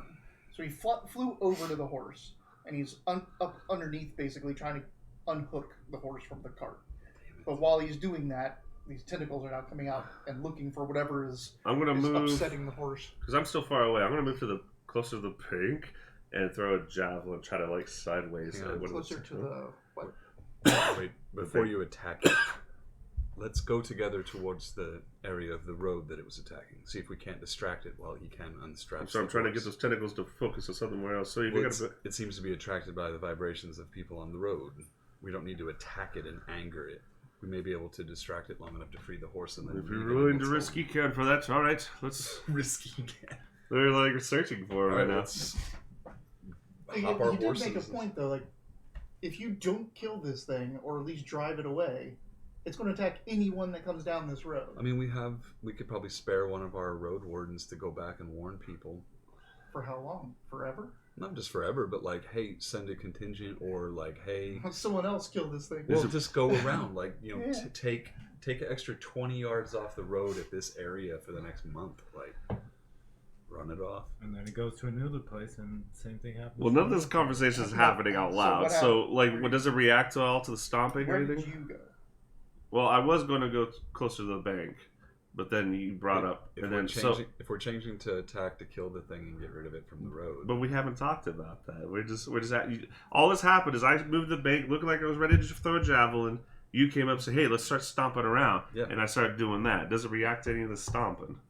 Speaker 1: So he flew over to the horse and he's up underneath, basically trying to unhook the horse from the cart. But while he's doing that, these tentacles are now coming out and looking for whatever is
Speaker 2: I'm going to move...
Speaker 1: upsetting the horse.
Speaker 2: Because I'm still far away. I'm going to move to the closer to the pink and throw a javelin, try to like sideways.
Speaker 3: Yeah,
Speaker 2: what
Speaker 1: Closer
Speaker 2: was it?
Speaker 1: to the what?
Speaker 3: Wait, before you attack it, let's go together towards the area of the road that it was attacking. See if we can't distract it while he can unstrap.
Speaker 2: So I'm trying to get those tentacles to focus on somewhere else. So if you got
Speaker 3: It seems to be attracted by the vibrations of people on the road. We don't need to attack it and anger it. We may be able to distract it long enough to free the horse and then.
Speaker 2: if you're
Speaker 3: leave it in
Speaker 2: willing to
Speaker 3: its
Speaker 2: risk
Speaker 3: home.
Speaker 2: you can for that, all right. Let's.
Speaker 3: Risky cat.
Speaker 2: They're like searching for it right now.
Speaker 3: let's
Speaker 1: You
Speaker 3: hop our
Speaker 1: did
Speaker 3: horses.
Speaker 1: make a point though, like if you don't kill this thing or at least drive it away, it's going to attack anyone that comes down this road.
Speaker 3: I mean, we could probably spare one of our road wardens to go back and warn people.
Speaker 1: For how long? Forever?
Speaker 3: Not just forever, but like, hey, send a contingent, or like, hey,
Speaker 1: Have someone else kill this thing?
Speaker 3: well, just go around, like, you know,
Speaker 1: Yeah.
Speaker 3: take an extra 20 yards off the road at this area for the next month, like, run it off.
Speaker 4: And then it goes to another place, and same thing happens.
Speaker 2: Well, none of this conversation is happening out
Speaker 1: So
Speaker 2: loud.
Speaker 1: what
Speaker 2: So,
Speaker 1: happened?
Speaker 2: like, what does it react at all to the stomping or
Speaker 1: Where did
Speaker 2: anything?
Speaker 1: you go?
Speaker 2: Well, I was going to go closer to the bank, but then you brought up,
Speaker 3: If
Speaker 2: and
Speaker 3: we're
Speaker 2: then
Speaker 3: changing, if we're changing to attack to kill the thing and get rid of it from the road.
Speaker 2: but we haven't talked about that. We're just all that's happened is I moved the bank, looking like I was ready to throw a javelin. You came up and said, "Hey, let's start stomping around,"
Speaker 3: Yeah.
Speaker 2: and I started doing that. Does it react to any of the stomping?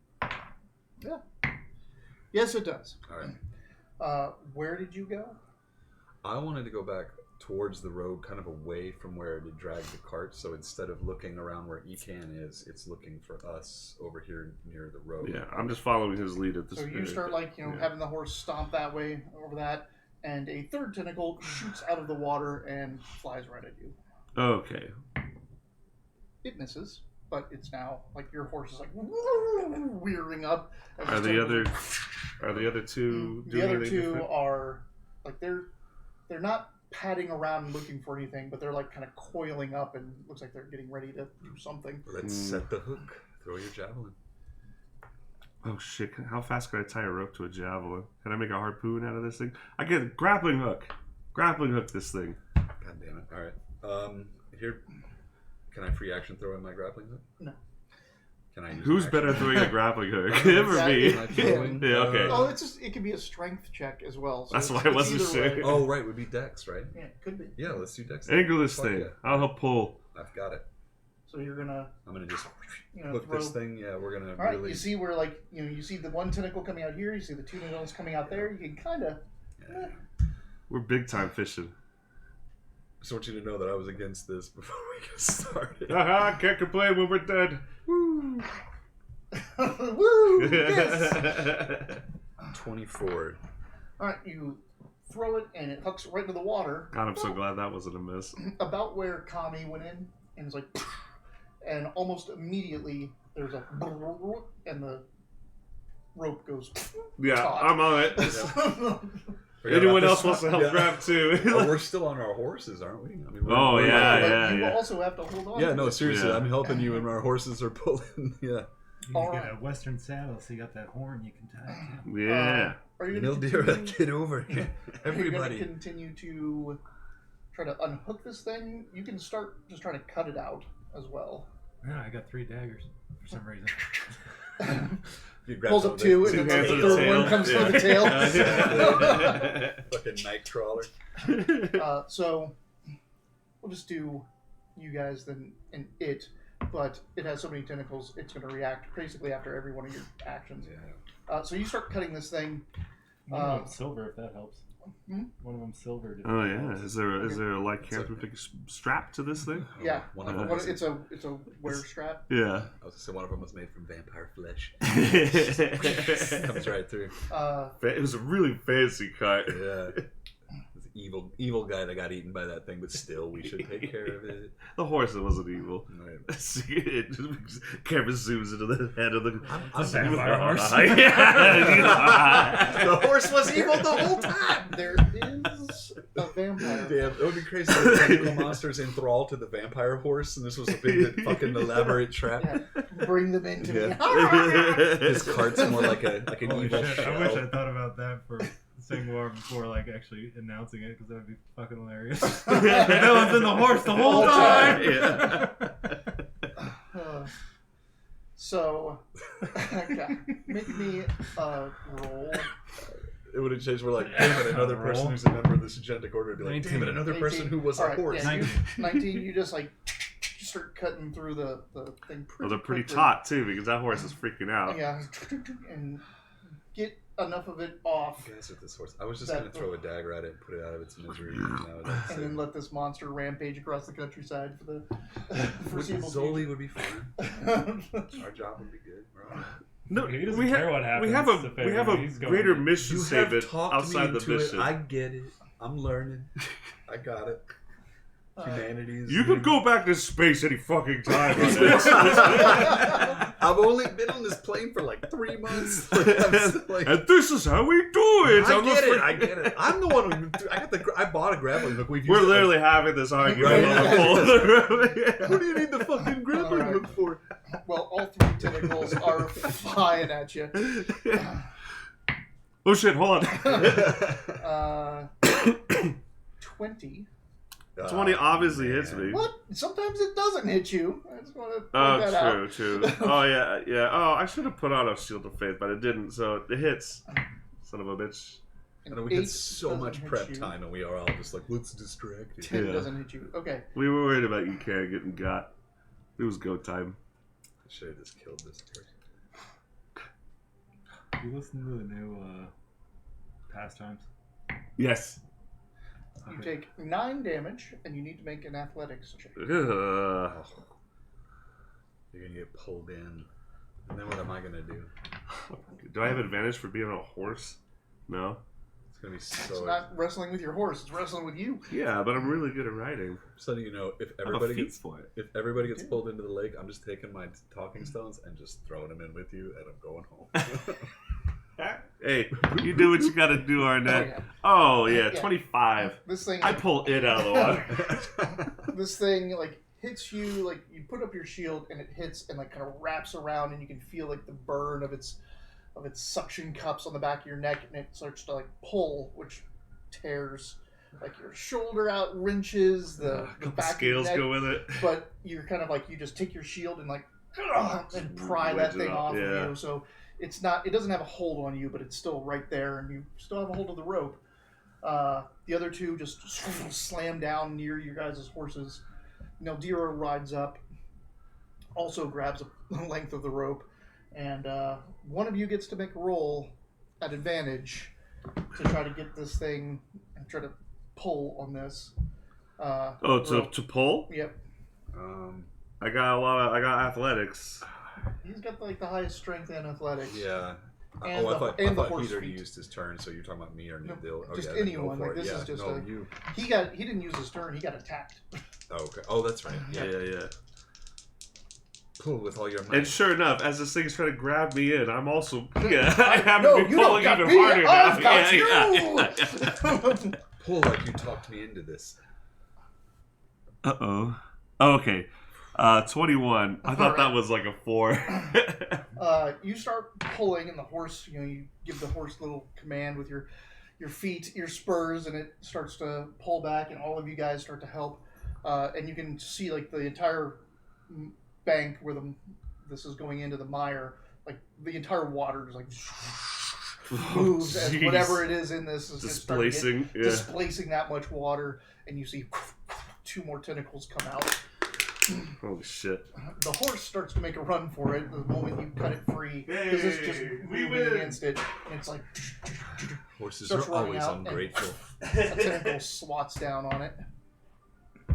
Speaker 1: Yes, it does.
Speaker 3: All right.
Speaker 1: Where did you go?
Speaker 3: I wanted to go back towards the road, kind of away from where it had dragged the cart. So instead of looking around where Ecan is, it's looking for us over here near the road.
Speaker 2: Yeah, I'm just following his lead at this
Speaker 1: So you
Speaker 2: point.
Speaker 1: start having the horse stomp that way over that, and a third tentacle shoots out of the water and flies right at you.
Speaker 2: Okay.
Speaker 1: It misses, but it's now like your horse is like rearing up. as
Speaker 2: Are
Speaker 1: this
Speaker 2: the
Speaker 1: tentacle-
Speaker 2: other two
Speaker 1: The
Speaker 2: doing
Speaker 1: other
Speaker 2: anything
Speaker 1: two
Speaker 2: different?
Speaker 1: are like they're not padding around and looking for anything, but they're like kind of coiling up and looks like they're getting ready to do something.
Speaker 3: Let's set the hook. Throw your javelin.
Speaker 2: Oh shit! How fast could I tie a rope to a javelin? Can I make a harpoon out of this thing? I get a grappling hook. Grappling hook this thing.
Speaker 3: God damn it. All right. Here. Can I free action throw in my grappling hook?
Speaker 1: No.
Speaker 3: Can I use
Speaker 2: Who's
Speaker 3: an action?
Speaker 2: better throwing a grappling hook? Him or me?
Speaker 3: Am I throwing?
Speaker 2: Yeah, okay.
Speaker 1: Oh, it can be a strength check as well. So
Speaker 2: That's
Speaker 1: it's-
Speaker 2: why I
Speaker 1: it's
Speaker 2: wasn't
Speaker 1: either
Speaker 2: sure.
Speaker 1: way.
Speaker 3: Oh, right. Would be Dex, right?
Speaker 1: Yeah, it could be.
Speaker 3: Yeah, let's do Dex.
Speaker 2: Angle this
Speaker 3: Fuck
Speaker 2: thing.
Speaker 3: yeah.
Speaker 2: I'll help pull.
Speaker 3: I've got it.
Speaker 1: So you're gonna
Speaker 3: I'm gonna just
Speaker 1: throw.
Speaker 3: hook this thing. Yeah, we're gonna
Speaker 1: All right,
Speaker 3: really.
Speaker 1: you see where you see the one tentacle coming out here. You see the two tentacles coming out there. You can kind of.
Speaker 3: Yeah.
Speaker 2: We're big time fishing.
Speaker 3: Just want you to know that I was against this before we get started.
Speaker 2: Haha! Can't complain when we're dead. Woo!
Speaker 1: Woo! Yes.
Speaker 3: 24.
Speaker 1: All right, you throw it and it hooks right into the water.
Speaker 2: God, I'm so glad that wasn't a miss.
Speaker 1: About where Kami went in, and it's like, and almost immediately there's a, and the rope goes.
Speaker 2: Yeah,
Speaker 1: taut.
Speaker 2: I'm on it.
Speaker 3: Forgot
Speaker 2: Anyone
Speaker 3: about
Speaker 2: else
Speaker 3: this.
Speaker 2: wants to help
Speaker 3: Yeah.
Speaker 2: grab too?
Speaker 3: Oh, we're still on our horses, aren't we? I mean,
Speaker 2: Oh,
Speaker 3: we're
Speaker 2: yeah,
Speaker 3: like-
Speaker 2: yeah.
Speaker 1: But you also have to hold on.
Speaker 3: Yeah,
Speaker 1: to
Speaker 3: no,
Speaker 1: it.
Speaker 3: seriously,
Speaker 2: Yeah.
Speaker 3: I'm helping you, and our horses are pulling. Yeah.
Speaker 4: You
Speaker 1: All
Speaker 4: get
Speaker 1: right.
Speaker 4: a western saddle, so you got that horn you can tie to.
Speaker 2: Yeah.
Speaker 1: Are you going to
Speaker 3: Mildira,
Speaker 1: continue?
Speaker 3: get over here.
Speaker 1: Are you going to
Speaker 3: Everybody.
Speaker 1: continue to try to unhook this thing? You can start just trying to cut it out as well.
Speaker 4: Yeah, I got 3 daggers for some reason.
Speaker 3: You grab
Speaker 1: Pulls
Speaker 3: some
Speaker 1: up
Speaker 3: of
Speaker 1: 2,
Speaker 2: Two
Speaker 1: and then
Speaker 2: hands
Speaker 1: the
Speaker 2: on the
Speaker 1: third
Speaker 2: tail.
Speaker 1: one comes
Speaker 2: Yeah.
Speaker 1: from the tail.
Speaker 3: Fucking nightcrawler.
Speaker 1: So we'll just do you guys then and it, but it has so many tentacles, it's going to react basically after every one of your actions.
Speaker 3: Yeah.
Speaker 1: So you start cutting this thing.
Speaker 4: One of them's silver, if that helps.
Speaker 1: Hmm?
Speaker 4: One of them's silver. if
Speaker 2: Oh
Speaker 4: that
Speaker 2: yeah.
Speaker 4: helps.
Speaker 2: Is there a lycanthropic strap to this thing?
Speaker 1: Yeah,
Speaker 3: One of them was,
Speaker 1: it's a wear strap.
Speaker 2: Yeah.
Speaker 3: I was gonna say one of them was made from vampire flesh.
Speaker 2: it
Speaker 3: Comes right through.
Speaker 2: was a really fancy cut.
Speaker 3: Yeah. This evil guy that got eaten by that thing, but still, we should take care of it.
Speaker 2: The horse wasn't evil.
Speaker 3: Right.
Speaker 2: See, it just, camera zooms into the head of the
Speaker 3: I'm
Speaker 4: vampire horse.
Speaker 2: Yeah.
Speaker 3: The horse was evil the whole time.
Speaker 1: There is a vampire.
Speaker 3: Damn, it would be crazy if the tentacle monster's enthralled to the vampire horse, and this was a big, fucking elaborate trap.
Speaker 1: Yeah, bring them into me.
Speaker 3: His cart's more like an
Speaker 4: Holy
Speaker 3: evil
Speaker 4: shit,
Speaker 3: shell.
Speaker 4: I wish I thought about that for saying more before like actually announcing it, because that would be fucking hilarious. The villain's in the horse the whole time!
Speaker 2: Yeah.
Speaker 1: So, okay, make me roll.
Speaker 3: It would have changed. We're like, damn it, another person who's a member of this genetic order would be like, damn it, another
Speaker 1: 18.
Speaker 3: person who was a
Speaker 1: All right,
Speaker 3: horse.
Speaker 1: yeah, 19. You just like start cutting through the thing.
Speaker 2: Well, they're pretty
Speaker 1: quickly.
Speaker 2: taut too, because that horse is freaking out.
Speaker 1: Yeah, and get enough of it off,
Speaker 3: Guys with this horse. I was just
Speaker 1: That-
Speaker 3: gonna throw a dagger at it and put it out of its misery. And now that's
Speaker 1: and then let this monster rampage across the countryside for the
Speaker 3: it.
Speaker 1: foreseeable
Speaker 3: Zoli would be fine.
Speaker 1: future.
Speaker 3: Our job would be good. We're on
Speaker 2: No,
Speaker 4: He doesn't
Speaker 2: we
Speaker 4: care what
Speaker 2: We have
Speaker 4: happens
Speaker 2: a
Speaker 4: to Faye
Speaker 2: we have
Speaker 4: when
Speaker 2: a
Speaker 4: he's going
Speaker 2: greater
Speaker 4: in.
Speaker 2: mission
Speaker 3: You have
Speaker 2: statement
Speaker 3: talked
Speaker 2: outside
Speaker 3: me
Speaker 2: the
Speaker 3: into
Speaker 2: mission.
Speaker 3: it. I get it. I'm learning. I got it. Humanity is.
Speaker 2: You could go back to space any fucking time on this.
Speaker 3: I've only been on this plane for like 3 months. Like,
Speaker 2: And this is how we do it.
Speaker 3: I
Speaker 2: I'm
Speaker 3: get
Speaker 2: afraid-
Speaker 3: it. I get it. I'm the one who. I bought a grappling hook. We've used
Speaker 2: We're
Speaker 3: it,
Speaker 2: literally having this argument
Speaker 3: Right.
Speaker 2: on the phone.
Speaker 3: What do you need the fucking grappling
Speaker 1: Alright.
Speaker 3: hook for?
Speaker 1: Well, all 3 tentacles are flying at you.
Speaker 2: Oh shit! Hold on.
Speaker 1: 20.
Speaker 2: 20 obviously hits me.
Speaker 1: What? Sometimes it doesn't hit you. I just want to point
Speaker 2: Oh,
Speaker 1: that out.
Speaker 2: true. Oh yeah, yeah. Oh, I should have put on a shield of faith, but it didn't. So it hits. Son of a bitch.
Speaker 3: And we
Speaker 1: 8
Speaker 3: had so
Speaker 1: doesn't
Speaker 3: much
Speaker 1: hit
Speaker 3: prep
Speaker 1: you.
Speaker 3: time, and we are all just like, let's distract you.
Speaker 1: 10
Speaker 2: Yeah.
Speaker 1: doesn't hit you. Okay.
Speaker 2: We were worried about you can't getting got. It was go time.
Speaker 3: I should have just killed this person.
Speaker 4: You listen to the new Pastimes?
Speaker 2: Yes.
Speaker 1: You take 9 damage, and you need to make an athletics check.
Speaker 2: Ugh.
Speaker 3: Oh. You're gonna get pulled in, and then what am I gonna do?
Speaker 2: Do I have advantage for being on a horse? No.
Speaker 3: It's gonna be
Speaker 1: It's
Speaker 3: so.
Speaker 1: not wrestling with your horse. It's wrestling with you.
Speaker 2: Yeah, but I'm really good at riding.
Speaker 3: So you know, if
Speaker 2: I have a
Speaker 3: everybody
Speaker 2: feat
Speaker 3: gets
Speaker 2: for it.
Speaker 3: pulled into the lake, I'm just taking my talking stones and just throwing them in with you, and I'm going home.
Speaker 2: Hey, you do what you gotta do, Arnett. Oh yeah, 25.
Speaker 1: This thing.
Speaker 2: I pull it out of the water.
Speaker 1: This thing like hits you. Like you put up your shield, and it hits and like kind of wraps around, and you can feel like the burn of its suction cups on the back of your neck, and it starts to like pull, which tears like your shoulder out, wrenches the
Speaker 2: A couple
Speaker 1: back
Speaker 2: scales
Speaker 1: of your neck,
Speaker 2: go with it.
Speaker 1: but you're kind of like you just take your shield and like and pry
Speaker 2: Wedge
Speaker 1: that
Speaker 2: it
Speaker 1: thing
Speaker 2: off,
Speaker 1: off
Speaker 2: yeah.
Speaker 1: of you. So it doesn't have a hold on you, but it's still right there, and you still have a hold of the rope. The other 2 just slam down near your guys' horses. Naldira rides up, also grabs a length of the rope, and one of you gets to make a roll at advantage to try to get this thing and try to pull on this.
Speaker 2: To pull?
Speaker 1: Yep.
Speaker 2: I got athletics.
Speaker 1: He's got like the highest strength and athletics.
Speaker 3: Yeah.
Speaker 1: And
Speaker 3: I
Speaker 1: the
Speaker 3: thought
Speaker 1: horse
Speaker 3: he'd already
Speaker 1: feet.
Speaker 3: used his turn, so you're talking about me or
Speaker 1: No,
Speaker 3: Neil? Oh,
Speaker 1: just
Speaker 3: yeah, then go
Speaker 1: anyone,
Speaker 3: for
Speaker 1: like,
Speaker 3: it.
Speaker 1: this
Speaker 3: Yeah,
Speaker 1: is just
Speaker 3: no,
Speaker 1: a-
Speaker 3: you.
Speaker 1: He didn't use his turn. He got attacked.
Speaker 3: Oh, okay. Oh, that's right.
Speaker 2: Yeah.
Speaker 3: Pull with all your might.
Speaker 2: And sure enough, as this thing's trying to grab me in, I'm also I happen
Speaker 1: No,
Speaker 2: to be
Speaker 1: you don't
Speaker 2: pulling
Speaker 1: got
Speaker 2: even
Speaker 1: me,
Speaker 2: harder now.
Speaker 1: I've got
Speaker 2: Yeah.
Speaker 3: Pull like you talked me into this.
Speaker 2: Uh-oh. Oh, okay. 21. I thought that was like a 4.
Speaker 1: You start pulling, and the horse, you give the horse a little command with your feet, your spurs, and it starts to pull back, and all of you guys start to help. And you can see like the entire bank where this is going into the mire, like the entire water is like moves as
Speaker 2: jeez.
Speaker 1: whatever it is in this is just starting to
Speaker 2: Displacing.
Speaker 1: get-
Speaker 2: Yeah.
Speaker 1: displacing that much water, and you see 2 more tentacles come out.
Speaker 2: Holy shit.
Speaker 1: The horse starts to make a run for it the moment you cut it free. Because it's just
Speaker 2: Yay, we
Speaker 1: moving
Speaker 2: win.
Speaker 1: against it. And it's like
Speaker 3: Horses
Speaker 1: starts
Speaker 3: are
Speaker 1: running
Speaker 3: always
Speaker 1: out, and
Speaker 3: ungrateful.
Speaker 1: a tentacle swats down on it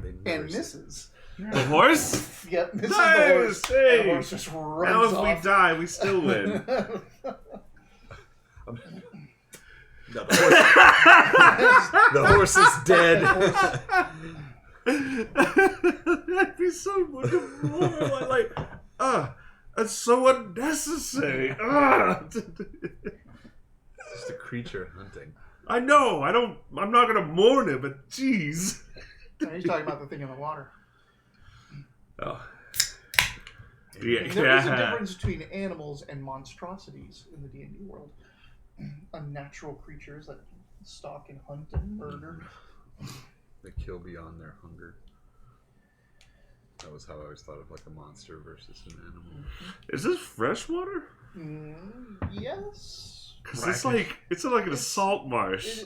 Speaker 3: They never
Speaker 1: and
Speaker 3: say-
Speaker 1: misses.
Speaker 2: The horse?
Speaker 1: Yep, misses
Speaker 2: Nice!
Speaker 1: the horse.
Speaker 2: Hey!
Speaker 1: And the horse just
Speaker 2: Now
Speaker 1: runs
Speaker 2: if
Speaker 1: off.
Speaker 2: we die, we still win.
Speaker 3: No, the horse is dead.
Speaker 2: That'd be so much more like that's so unnecessary.
Speaker 3: It's just a creature hunting.
Speaker 2: I know. I'm not gonna mourn it, but jeez.
Speaker 1: He's talking about the thing in the water.
Speaker 2: Oh.
Speaker 1: There is a difference between animals and monstrosities in the D&D world. Unnatural creatures that stalk and hunt and murder.
Speaker 3: They kill beyond their hunger. That was how I always thought of like a monster versus an animal.
Speaker 2: Is this freshwater?
Speaker 1: Yes.
Speaker 2: Because it's like in a salt marsh.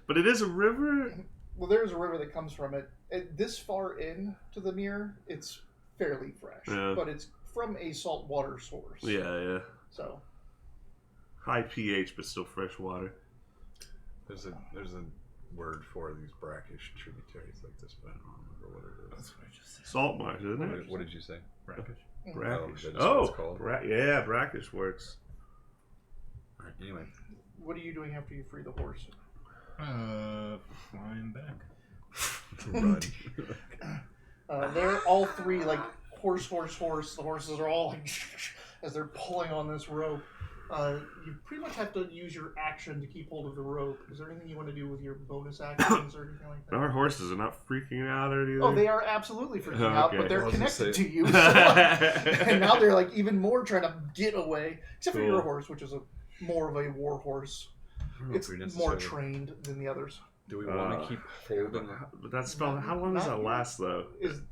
Speaker 2: But it is a river.
Speaker 1: Well, there's a river that comes from it. This far in to the mirror, it's fairly fresh, but it's from a salt water source.
Speaker 2: Yeah.
Speaker 1: So
Speaker 2: high pH, but still fresh water.
Speaker 3: There's a word for these brackish tributaries like this, but I don't remember what it is.
Speaker 4: That's what I just said.
Speaker 2: Salt marsh, isn't it?
Speaker 3: What did you say?
Speaker 4: Brackish.
Speaker 2: Brackish.
Speaker 3: Oh, that's what it's
Speaker 2: Oh,
Speaker 3: called?
Speaker 2: yeah, brackish works.
Speaker 3: All right, anyway.
Speaker 1: What are you doing after you free the horse?
Speaker 4: Flying back.
Speaker 3: Run.
Speaker 1: They're all three like horse. The horses are all like as they're pulling on this rope. You pretty much have to use your action to keep hold of the rope. Is there anything you want to do with your bonus actions or anything like that?
Speaker 2: Our horses are not freaking out or anything.
Speaker 1: Oh, they are absolutely freaking out,
Speaker 2: Okay.
Speaker 1: but they're
Speaker 3: I was gonna
Speaker 1: connected
Speaker 3: say-
Speaker 1: to you. So, and now they're like even more trying to get away. Except for
Speaker 2: Cool.
Speaker 1: your horse, which is more of a war horse. It's
Speaker 3: If we
Speaker 1: more
Speaker 3: necessarily-
Speaker 1: trained than the others.
Speaker 3: Do we want to keep holding?
Speaker 2: But that spell, how long does that last though?
Speaker 1: Is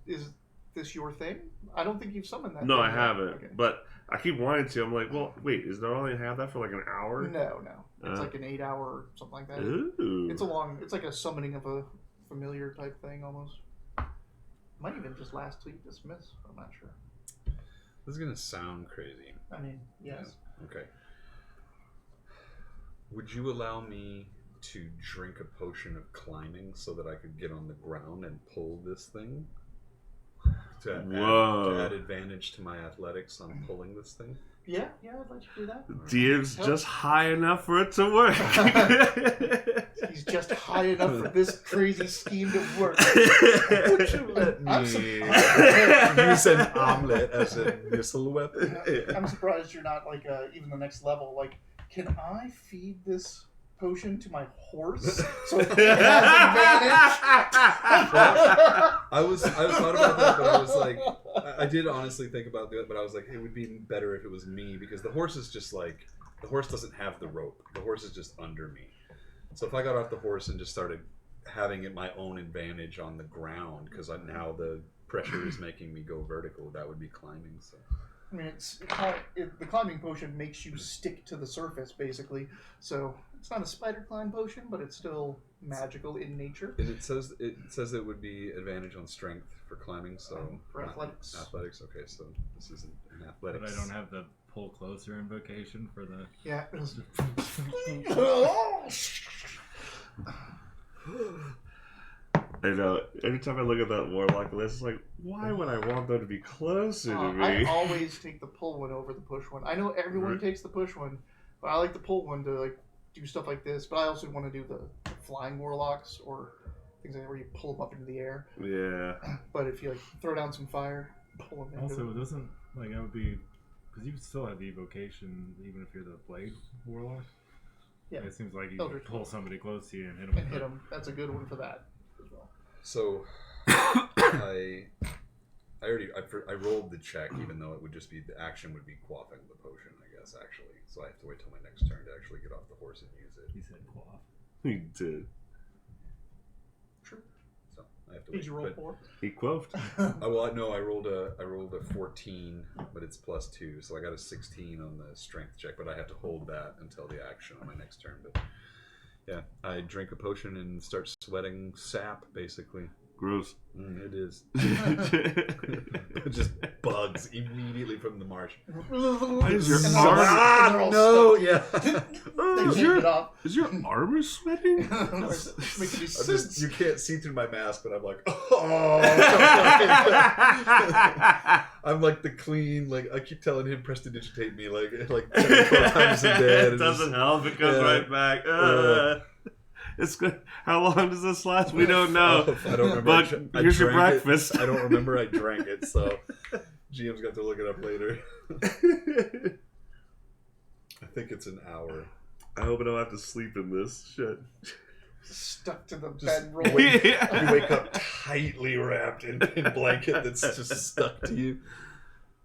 Speaker 1: this your thing? I don't think you've summoned that.
Speaker 2: No,
Speaker 1: thing
Speaker 2: I
Speaker 1: yet.
Speaker 2: haven't.
Speaker 1: Okay.
Speaker 2: But I keep wanting to. I'm like, well, wait, is there only have that for like an hour?
Speaker 1: No. It's
Speaker 2: Uh.
Speaker 1: like an 8 hour or something like that.
Speaker 2: Ooh.
Speaker 1: It's like a summoning of a familiar type thing almost. Might even just last till you dismiss. I'm not sure.
Speaker 3: This is gonna sound crazy.
Speaker 1: I mean, yes.
Speaker 3: Okay. Would you allow me to drink a potion of climbing so that I could get on the ground and pull this thing? To add advantage to my athletics on pulling this thing?
Speaker 1: Yeah, I'd let you do that.
Speaker 2: DM's just high enough for it to work.
Speaker 1: He's just high enough for this crazy scheme to work.
Speaker 3: Would you let
Speaker 1: I'm
Speaker 3: me
Speaker 1: surprised.
Speaker 3: use an omelet as a missile weapon?
Speaker 1: I'm surprised you're not like even the next level. Like, can I feed this potion to my horse so it has
Speaker 3: I thought about that, but I was like, I did honestly think about doing it, but I was like, it would be better if it was me because the horse is just like, the horse doesn't have the rope. The horse is just under me. So if I got off the horse and just started having it my own advantage on the ground, because now the pressure is making me go vertical, that would be climbing. So.
Speaker 1: I mean, the climbing potion makes you stick to the surface, basically. So it's not a spider climb potion, but it's still magical in nature.
Speaker 3: And it says it would be advantage on strength for climbing, so
Speaker 1: For athletics.
Speaker 3: Athletics, okay, so this isn't an
Speaker 4: But
Speaker 3: athletics.
Speaker 4: I don't have the pull closer invocation for the.
Speaker 1: Yeah. It was...
Speaker 2: I know. Every time I look at that warlock list, it's like, why would I want them to be closer to
Speaker 1: I
Speaker 2: me?
Speaker 1: always take the pull one over the push one. I know everyone
Speaker 2: Right.
Speaker 1: takes the push one, but I like the pull one to like do stuff like this. But I also want to do the flying warlocks or things like that where you pull them up into the air.
Speaker 2: Yeah.
Speaker 1: But if you like throw down some fire, pull them into
Speaker 4: Also,
Speaker 1: it.
Speaker 4: it doesn't like that would be because you still have the evocation even if you're the blade warlock.
Speaker 1: Yeah.
Speaker 4: It seems like you
Speaker 1: Eldritch
Speaker 4: pull somebody close to you and hit them.
Speaker 1: And hit them. That's a good one for that as well.
Speaker 3: So I rolled the check, even though it would just be the action would be quaffing the potion, I guess actually. So I have to wait till my next turn to actually get off the horse and use it.
Speaker 4: He said quaff.
Speaker 2: He did.
Speaker 3: So I have to
Speaker 1: Did
Speaker 3: wait.
Speaker 1: you roll
Speaker 3: But-
Speaker 1: 4?
Speaker 2: He quoted.
Speaker 3: I rolled a 14, but it's +2, so I got a 16 on the strength check. But I have to hold that until the action on my next turn. But yeah, I drink a potion and start sweating sap, basically.
Speaker 2: Gross.
Speaker 3: It is. Just bugs immediately from the marsh.
Speaker 2: Is your
Speaker 1: And
Speaker 2: arm-
Speaker 1: they're all
Speaker 3: no,
Speaker 1: stuck.
Speaker 3: yeah.
Speaker 1: They
Speaker 2: is,
Speaker 1: can't get off.
Speaker 2: is your armor sweating?
Speaker 1: Makes you
Speaker 3: I'm just, you can't see through my mask, but I'm like, I'm like the clean, like I keep telling him prestidigitate me like 10 or 12 times a day.
Speaker 2: It doesn't help. It goes
Speaker 3: Yeah.
Speaker 2: right back. It's good. How long does this last? We don't know.
Speaker 3: I don't remember.
Speaker 2: But
Speaker 3: I
Speaker 2: here's your
Speaker 3: drank it.
Speaker 2: breakfast.
Speaker 3: I don't remember I drank it, so GM's got to look it up later. I think it's an hour.
Speaker 2: I hope I don't have to sleep in this shit.
Speaker 1: stuck to the
Speaker 3: Just
Speaker 1: bed roll.
Speaker 3: wait.
Speaker 2: Yeah.
Speaker 3: You wake up tightly wrapped in a blanket that's just stuck to you.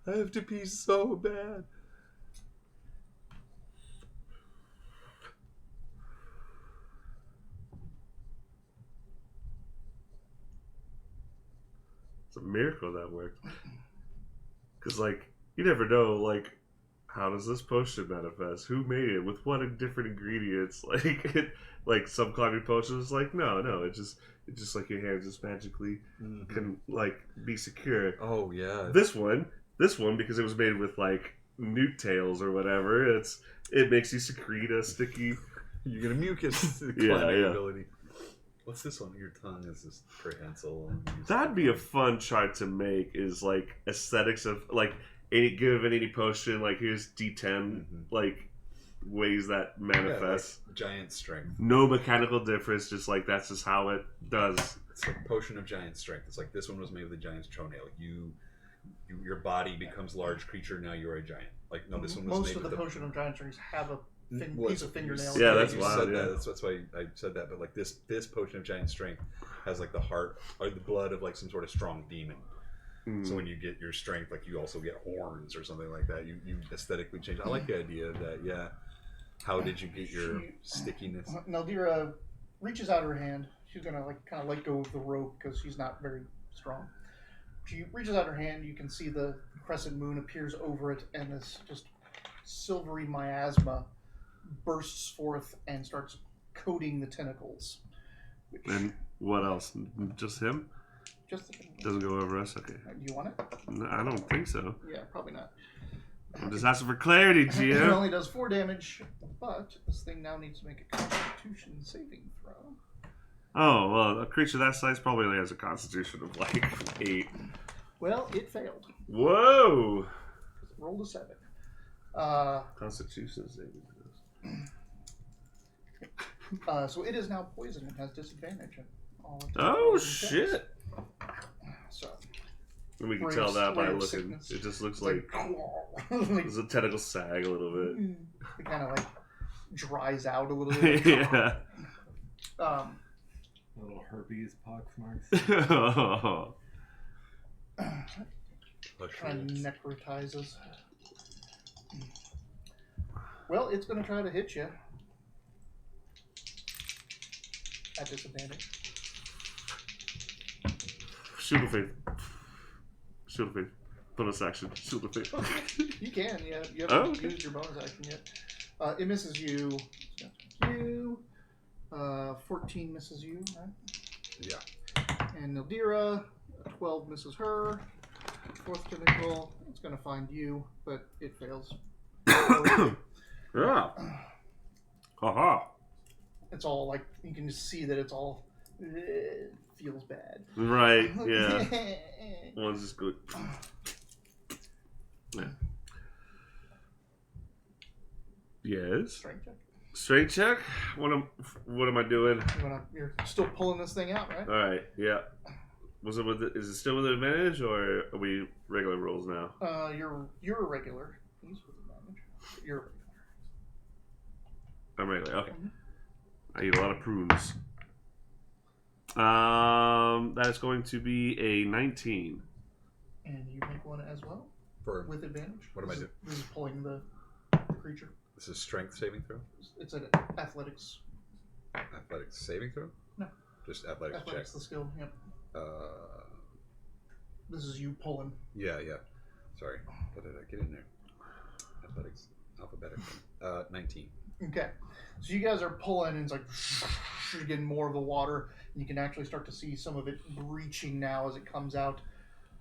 Speaker 3: I have to pee so bad.
Speaker 2: It's a miracle that worked. Because, like, you never know, like, how does this potion manifest? Who made it? With what different ingredients? Like some climbing potions, like, no, it's just like your hands just magically can, like, be secure.
Speaker 3: Oh yeah.
Speaker 2: This one, because it was made with, like, newt tails or whatever, it makes you secrete a sticky...
Speaker 3: You get a mucus
Speaker 2: Yeah,
Speaker 3: climbing
Speaker 2: yeah.
Speaker 3: ability. What's this on your tongue? Is this prehensile?
Speaker 2: That'd be a fun chart to make. Is like aesthetics of like given any potion. Like here's D10. Like ways that manifest.
Speaker 3: Like giant strength.
Speaker 2: No mechanical difference. Just like that's just how it does.
Speaker 3: It's a potion of giant strength. It's like this one was made with a giant's toenail. Your body becomes large creature. Now you're a giant. Like no, this one was
Speaker 1: Most
Speaker 3: made
Speaker 1: of
Speaker 3: with
Speaker 1: the potion of giant strings have a
Speaker 3: Well,
Speaker 1: piece of fingernail.
Speaker 2: Yeah, that's
Speaker 3: you
Speaker 2: wild.
Speaker 3: said
Speaker 2: Yeah.
Speaker 3: that. That's why I said that. But like this potion of giant strength has like the heart or the blood of like some sort of strong demon. So when you get your strength, like you also get horns or something like that. You aesthetically change. I like the idea of that. Yeah. How did you get your stickiness?
Speaker 1: Naldira reaches out her hand. She's gonna like kind of let go of the rope because she's not very strong. She reaches out her hand. You can see the crescent moon appears over it, and this just silvery miasma bursts forth and starts coating the tentacles.
Speaker 2: And what else? Just him?
Speaker 1: Just
Speaker 2: Doesn't go over us? Okay.
Speaker 1: do you want it?
Speaker 2: No, I don't think so.
Speaker 1: Yeah, probably not.
Speaker 2: I'm just asking for clarity,
Speaker 1: It
Speaker 2: GM.
Speaker 1: only does 4 damage, but this thing now needs to make a Constitution saving throw.
Speaker 2: Oh, well, a creature that size probably only has a constitution of like 8.
Speaker 1: Well, it failed.
Speaker 2: Whoa!
Speaker 1: It rolled a 7.
Speaker 2: Constitution saving throws.
Speaker 1: So it is now poisoned and has disadvantage.
Speaker 2: Oh, shit!
Speaker 1: So
Speaker 2: And we can
Speaker 1: Ray
Speaker 2: tell
Speaker 1: of-
Speaker 2: that by
Speaker 1: ray of
Speaker 2: looking.
Speaker 1: sickness.
Speaker 2: It just looks
Speaker 1: it's
Speaker 2: like
Speaker 1: like
Speaker 2: there's a tentacle sag a little bit.
Speaker 1: it kind of like dries out a little bit.
Speaker 2: Yeah.
Speaker 4: Little herpes pox marks.
Speaker 1: Kind of necrotizes. Well, it's going to try to hit you at disadvantage.
Speaker 2: Shield of Faith. Shield of Faith. Bonus action. Shield of Faith.
Speaker 1: You can, yeah. You haven't
Speaker 2: okay.
Speaker 1: used your bonus action yet. It misses you. You. 14 misses you, right?
Speaker 3: Yeah.
Speaker 1: And Nildira, 12 misses her. 4th tentacle, it's going to find you, but it fails.
Speaker 2: Yeah. Haha.
Speaker 1: It's all like, you can just see that it's all feels bad.
Speaker 2: Right, yeah. One's just good. Yeah. Yes.
Speaker 1: Strength check.
Speaker 2: Straight check? What am I doing?
Speaker 1: You're still pulling this thing out, right?
Speaker 2: Alright, yeah. Was it is it still with advantage or are we regular rolls now?
Speaker 1: You're a regular. He's with advantage. You're a regular.
Speaker 2: I'm regular, okay.
Speaker 1: Mhm.
Speaker 2: I eat a lot of prunes. That's going to be a 19.
Speaker 1: And you make one as well
Speaker 3: For
Speaker 1: with advantage.
Speaker 3: What am I doing?
Speaker 1: This is pulling the creature.
Speaker 3: This is strength saving throw.
Speaker 1: It's an athletics.
Speaker 3: Athletics saving throw.
Speaker 1: No.
Speaker 3: Just athletics check.
Speaker 1: Athletics, the skill. Yep. This is you pulling.
Speaker 3: Yeah. Sorry. What did I get in there? Athletics alphabetical. 19.
Speaker 1: Okay. So you guys are pulling, and it's like you're getting more of the water. And you can actually start to see some of it breaching now as it comes out.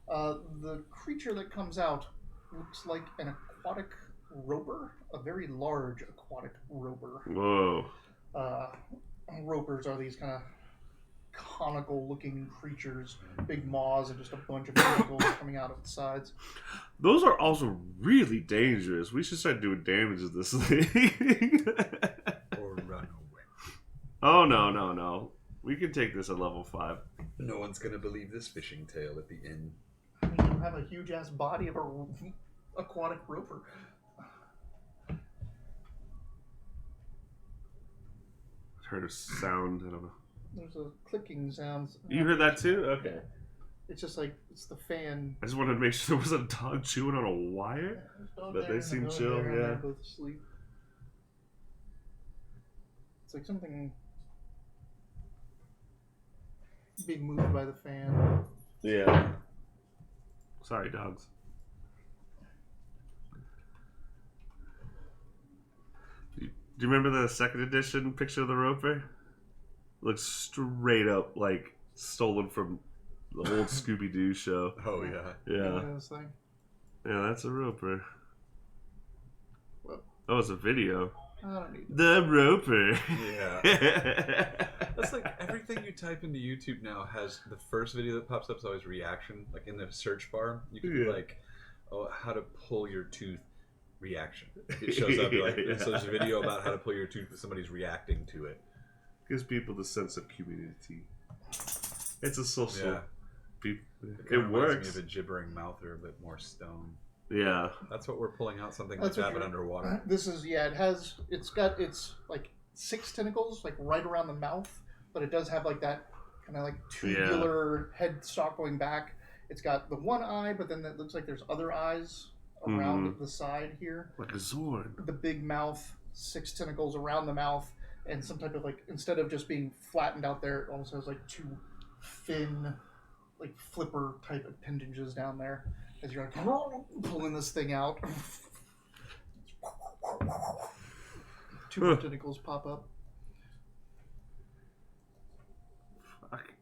Speaker 1: The creature that comes out looks like an aquatic roper, a very large aquatic roper.
Speaker 2: Whoa.
Speaker 1: Ropers are these kind of conical-looking creatures, big maws, and just a bunch of tentacles coming out of the sides.
Speaker 2: Those are also really dangerous. We should start doing damage to this thing.
Speaker 3: Or run away.
Speaker 2: Oh, no. We can take this at level 5.
Speaker 3: No one's gonna believe this fishing tale at the end.
Speaker 1: I mean, you have a huge-ass body of a aquatic roper.
Speaker 2: Heard a sound. I don't know.
Speaker 1: There's a clicking sound.
Speaker 2: You heard that too? Okay.
Speaker 1: It's just like, it's the fan.
Speaker 2: I just wanted to make sure there wasn't a dog chewing on a wire. But they seem chill, yeah.
Speaker 1: They're both asleep. It's like something being moved by the fan.
Speaker 2: Yeah. Sorry, dogs. Do you remember the 2nd edition picture of the roper? Looks straight up like stolen from the old Scooby-Doo show.
Speaker 3: Oh yeah.
Speaker 2: Yeah.
Speaker 1: This thing.
Speaker 2: Yeah, that's a roper.
Speaker 1: What?
Speaker 2: Oh, it's a video.
Speaker 1: I don't need it.
Speaker 2: The roper.
Speaker 3: Yeah. That's like everything you type into YouTube now has the first video that pops up is always reaction. Like in the search bar, you can be
Speaker 2: Yeah.
Speaker 3: like, "Oh, how to pull your tooth." Reaction. It shows up like
Speaker 2: Yeah.
Speaker 3: so. There's a video about how to pull your tooth, and somebody's reacting to it.
Speaker 2: Gives people the sense of community. It's a social.
Speaker 3: Yeah.
Speaker 2: It
Speaker 3: kinda reminds
Speaker 2: works.
Speaker 3: me of a gibbering mouther, but more stone.
Speaker 2: Yeah.
Speaker 3: That's what we're pulling out, something
Speaker 1: That's
Speaker 3: like
Speaker 1: what
Speaker 3: that, but
Speaker 1: you're-
Speaker 3: underwater.
Speaker 1: This is it's got like 6 tentacles like right around the mouth, but it does have like that kind of like tubular head stalk going back. It's got the one eye, but then it looks like there's other eyes around the side here.
Speaker 2: Like a Zord.
Speaker 1: The big mouth, 6 tentacles around the mouth, and some type of like, instead of just being flattened out there, it almost has like 2 thin, like flipper type appendages down there as you're like pulling this thing out. 2 more tentacles pop up.
Speaker 2: Fuck.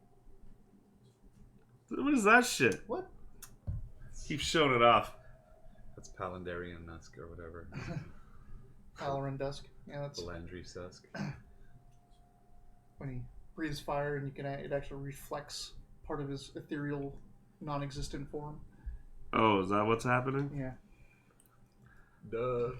Speaker 2: What is that shit?
Speaker 1: What?
Speaker 2: Keep showing it off.
Speaker 3: That's Palindarian Nusk or whatever.
Speaker 1: Halloran Dusk. Yeah, that's
Speaker 3: Landry's Dusk.
Speaker 1: when he breathes fire and it actually reflects part of his ethereal, non-existent form.
Speaker 2: Oh, is that what's happening?
Speaker 1: Yeah.
Speaker 3: Duh.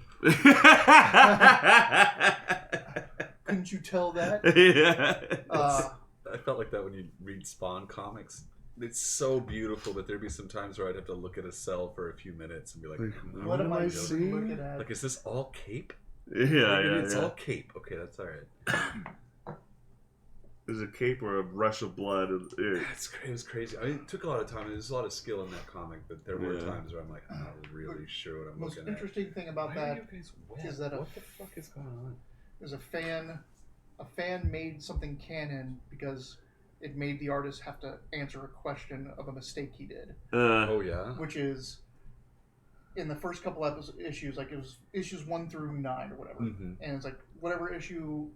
Speaker 1: Couldn't you tell that?
Speaker 2: Yeah.
Speaker 3: I felt like that when you read Spawn comics. It's so beautiful that there'd be some times where I'd have to look at a cell for a few minutes and be like,
Speaker 1: What am I
Speaker 3: doing?
Speaker 2: seeing?
Speaker 1: looking at?
Speaker 3: Like, is this all cape?
Speaker 2: Yeah,
Speaker 3: It's
Speaker 2: yeah.
Speaker 3: all cape. Okay, that's all right.
Speaker 2: There's a cape or a rush of blood. And,
Speaker 3: It was crazy. I mean, it took a lot of time. There's a lot of skill in that comic, but there were times where I'm like, I'm not really sure what I'm
Speaker 1: The most
Speaker 3: looking at.
Speaker 1: interesting thing about
Speaker 3: Why are
Speaker 1: that
Speaker 3: you guys wet?
Speaker 1: is that
Speaker 3: what the fuck is going on?
Speaker 1: is a fan made something canon because it made the artist have to answer a question of a mistake he did,
Speaker 3: Oh yeah.
Speaker 1: which is in the first couple issues, like it was issues 1 through 9 or whatever,
Speaker 3: Mm-hmm.
Speaker 1: and it's like whatever issue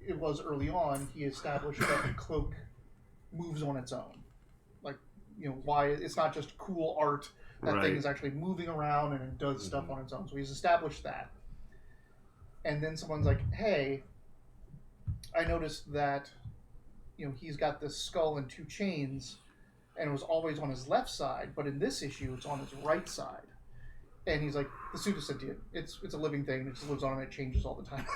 Speaker 1: it was early on, he established that the cloak moves on its own. Like, why it's not just cool art. That thing is actually moving around and it does stuff on its own. So he's established that. And then someone's like, hey, I noticed that, he's got this skull and 2 chains, and it was always on his left side, but in this issue, it's on his right side. And he's like, the suit is sentient. It's a living thing. It just lives on and it changes all the time.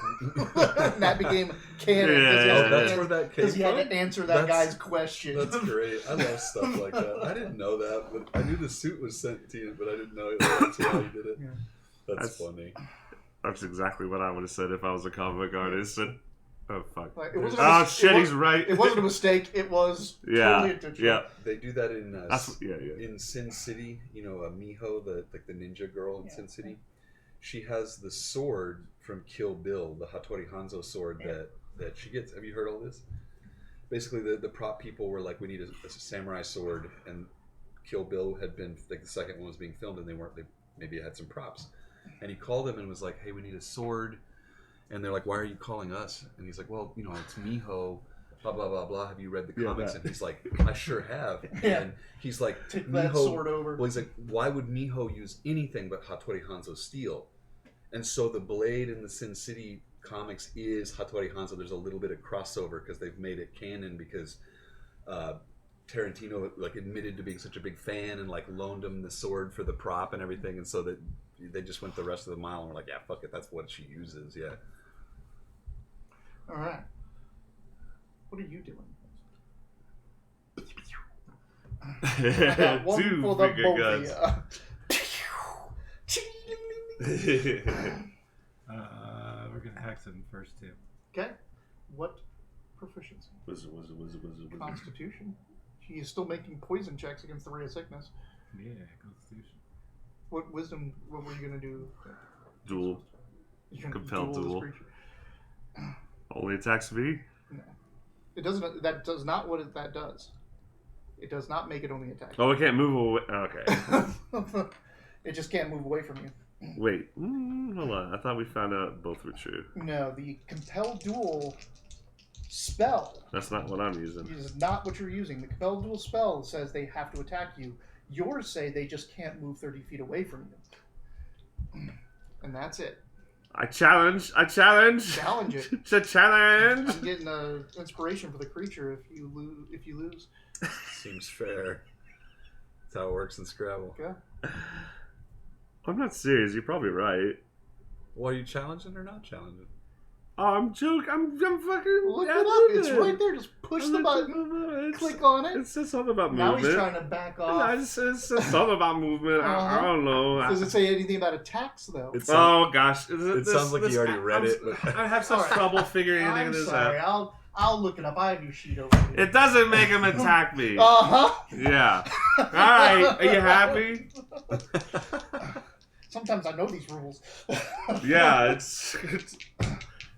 Speaker 1: And that became canon.
Speaker 2: Yeah,
Speaker 3: that's where that came
Speaker 1: Because he had
Speaker 3: from?
Speaker 1: to answer that
Speaker 3: That's-
Speaker 1: guy's question.
Speaker 3: That's great. I love stuff like that. I didn't know that, but I knew the suit was sentient, but I didn't know that's why he did it.
Speaker 1: Yeah.
Speaker 3: That's funny.
Speaker 2: That's exactly what I would have said if I was a comic artist. And, oh, fuck.
Speaker 1: Like, it wasn't
Speaker 2: Oh,
Speaker 1: a,
Speaker 2: shit,
Speaker 1: it
Speaker 2: he's right.
Speaker 1: It wasn't a mistake. It was totally intentional.
Speaker 2: Yeah.
Speaker 3: They do that in
Speaker 2: In
Speaker 3: Sin City. Miho, the ninja girl in Sin City. She has the sword from Kill Bill, the Hattori Hanzo sword that she gets. Have you heard all this? Basically, the prop people were like, we need a samurai sword, and Kill Bill had been like the second one was being filmed, and they maybe had some props, and he called them and was like, hey, we need a sword, and they're like, why are you calling us? And he's like, well, it's Miho. Blah blah blah blah. Have you read the comics? And he's like, I sure have.
Speaker 1: Yeah.
Speaker 3: And he's like,
Speaker 1: Take that sword over.
Speaker 3: Well, he's like, why would Miho use anything but Hattori Hanzo steel? And so the blade in the Sin City comics is Hattori Hanzo. There's a little bit of crossover because they've made it canon because Tarantino admitted to being such a big fan and loaned him the sword for the prop and everything, and so that they just went the rest of the mile and were like, yeah, fuck it, that's what she uses. Yeah.
Speaker 1: All right. What are you doing? I got one
Speaker 2: Two
Speaker 1: pulled up
Speaker 2: bigger
Speaker 1: both
Speaker 2: guns.
Speaker 4: We're gonna hack some first too.
Speaker 1: Okay. What proficiency?
Speaker 2: Wizard.
Speaker 1: Constitution. He is still making poison checks against the ray of sickness.
Speaker 4: Yeah, Constitution.
Speaker 1: What wisdom? What were you gonna do?
Speaker 2: Duel.
Speaker 1: You're gonna
Speaker 2: Compelled
Speaker 1: this
Speaker 2: duel.
Speaker 1: creature.
Speaker 2: Only attacks me?
Speaker 1: No. It doesn't. That does not what that does. It does not make it only attack.
Speaker 2: Oh, I can't move away. Okay.
Speaker 1: It just can't move away from you.
Speaker 2: Wait. Hold on. I thought we found out both were true.
Speaker 1: No, the compelled duel spell
Speaker 2: That's not what I'm using.
Speaker 1: is not what you're using. The compelled duel spell says they have to attack you. Yours say they just can't move 30 feet away from you. And that's it.
Speaker 2: I challenge.
Speaker 1: Challenge it.
Speaker 2: It's a challenge.
Speaker 1: I'm getting inspiration for the creature if you lose.
Speaker 3: Seems fair. That's how it works in Scrabble.
Speaker 1: Okay.
Speaker 2: I'm not serious. You're probably right.
Speaker 3: Well, are you challenging or not challenging?
Speaker 2: Oh, I'm joking. I'm fucking.
Speaker 1: Look
Speaker 2: I'm
Speaker 1: it up.
Speaker 2: doing
Speaker 1: It's right there. Just push the button. Click on it.
Speaker 2: It says something about
Speaker 1: Now
Speaker 2: movement.
Speaker 1: he's trying to back
Speaker 2: Yeah,
Speaker 1: off.
Speaker 2: it says something about movement. I don't know.
Speaker 1: Does it say anything about attacks though?
Speaker 2: Oh gosh,
Speaker 3: It sounds like you already read it. But
Speaker 2: I have such trouble figuring anything
Speaker 1: I'm
Speaker 2: in this
Speaker 1: sorry.
Speaker 2: out.
Speaker 1: I'll look it up. I have your sheet over here.
Speaker 2: It doesn't make him attack me.
Speaker 1: Uh-huh.
Speaker 2: Yeah. All right. Are you happy?
Speaker 1: Sometimes I know these rules.
Speaker 2: Yeah. It's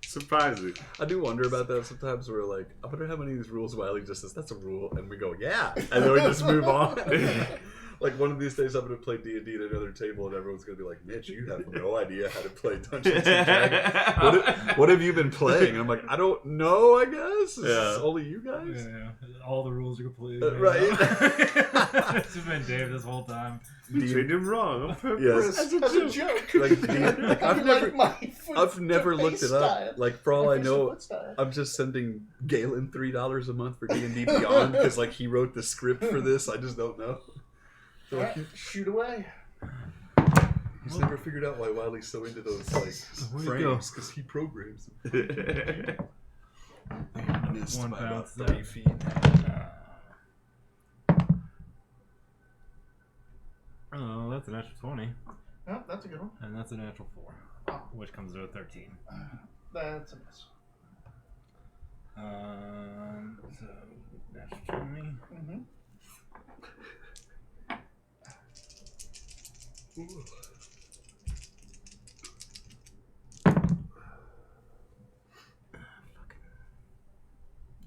Speaker 2: surprising.
Speaker 3: I do wonder about that sometimes. We're like, I wonder how many of these rules Wiley just says, that's a rule. And we go, yeah. And then we just move on. Like one of these days I'm going to play D&D at another table and everyone's going to be like, Mitch, you have no idea how to play Dungeons & Dragons. What have you been playing? And I'm like, I don't know, I guess. It's only you guys?
Speaker 4: Yeah, all the rules are completely
Speaker 3: right.
Speaker 4: It's been Dave this whole time.
Speaker 2: We treated him wrong.
Speaker 3: Yes.
Speaker 1: As a joke.
Speaker 3: Like I've never
Speaker 1: your
Speaker 3: looked
Speaker 1: face
Speaker 3: it up.
Speaker 1: style.
Speaker 3: Like for all
Speaker 1: My
Speaker 3: I
Speaker 1: face
Speaker 3: know,
Speaker 1: and foot style.
Speaker 3: I'm just sending Galen $3 a month for D&D Beyond because like he wrote the script for this. I just don't know. So,
Speaker 1: All right, shoot away.
Speaker 3: he's never figured out why Wiley's so into those like frames because he programs them. Missed
Speaker 4: One
Speaker 3: by about
Speaker 4: bounce
Speaker 3: 30
Speaker 4: there.
Speaker 3: feet.
Speaker 4: Oh, that's a natural 20.
Speaker 1: Oh, that's a good one.
Speaker 4: And that's a natural 4.
Speaker 1: Oh,
Speaker 4: Which comes to a 13.
Speaker 1: that's a miss.
Speaker 4: So, natural 20.
Speaker 1: Mm-hmm.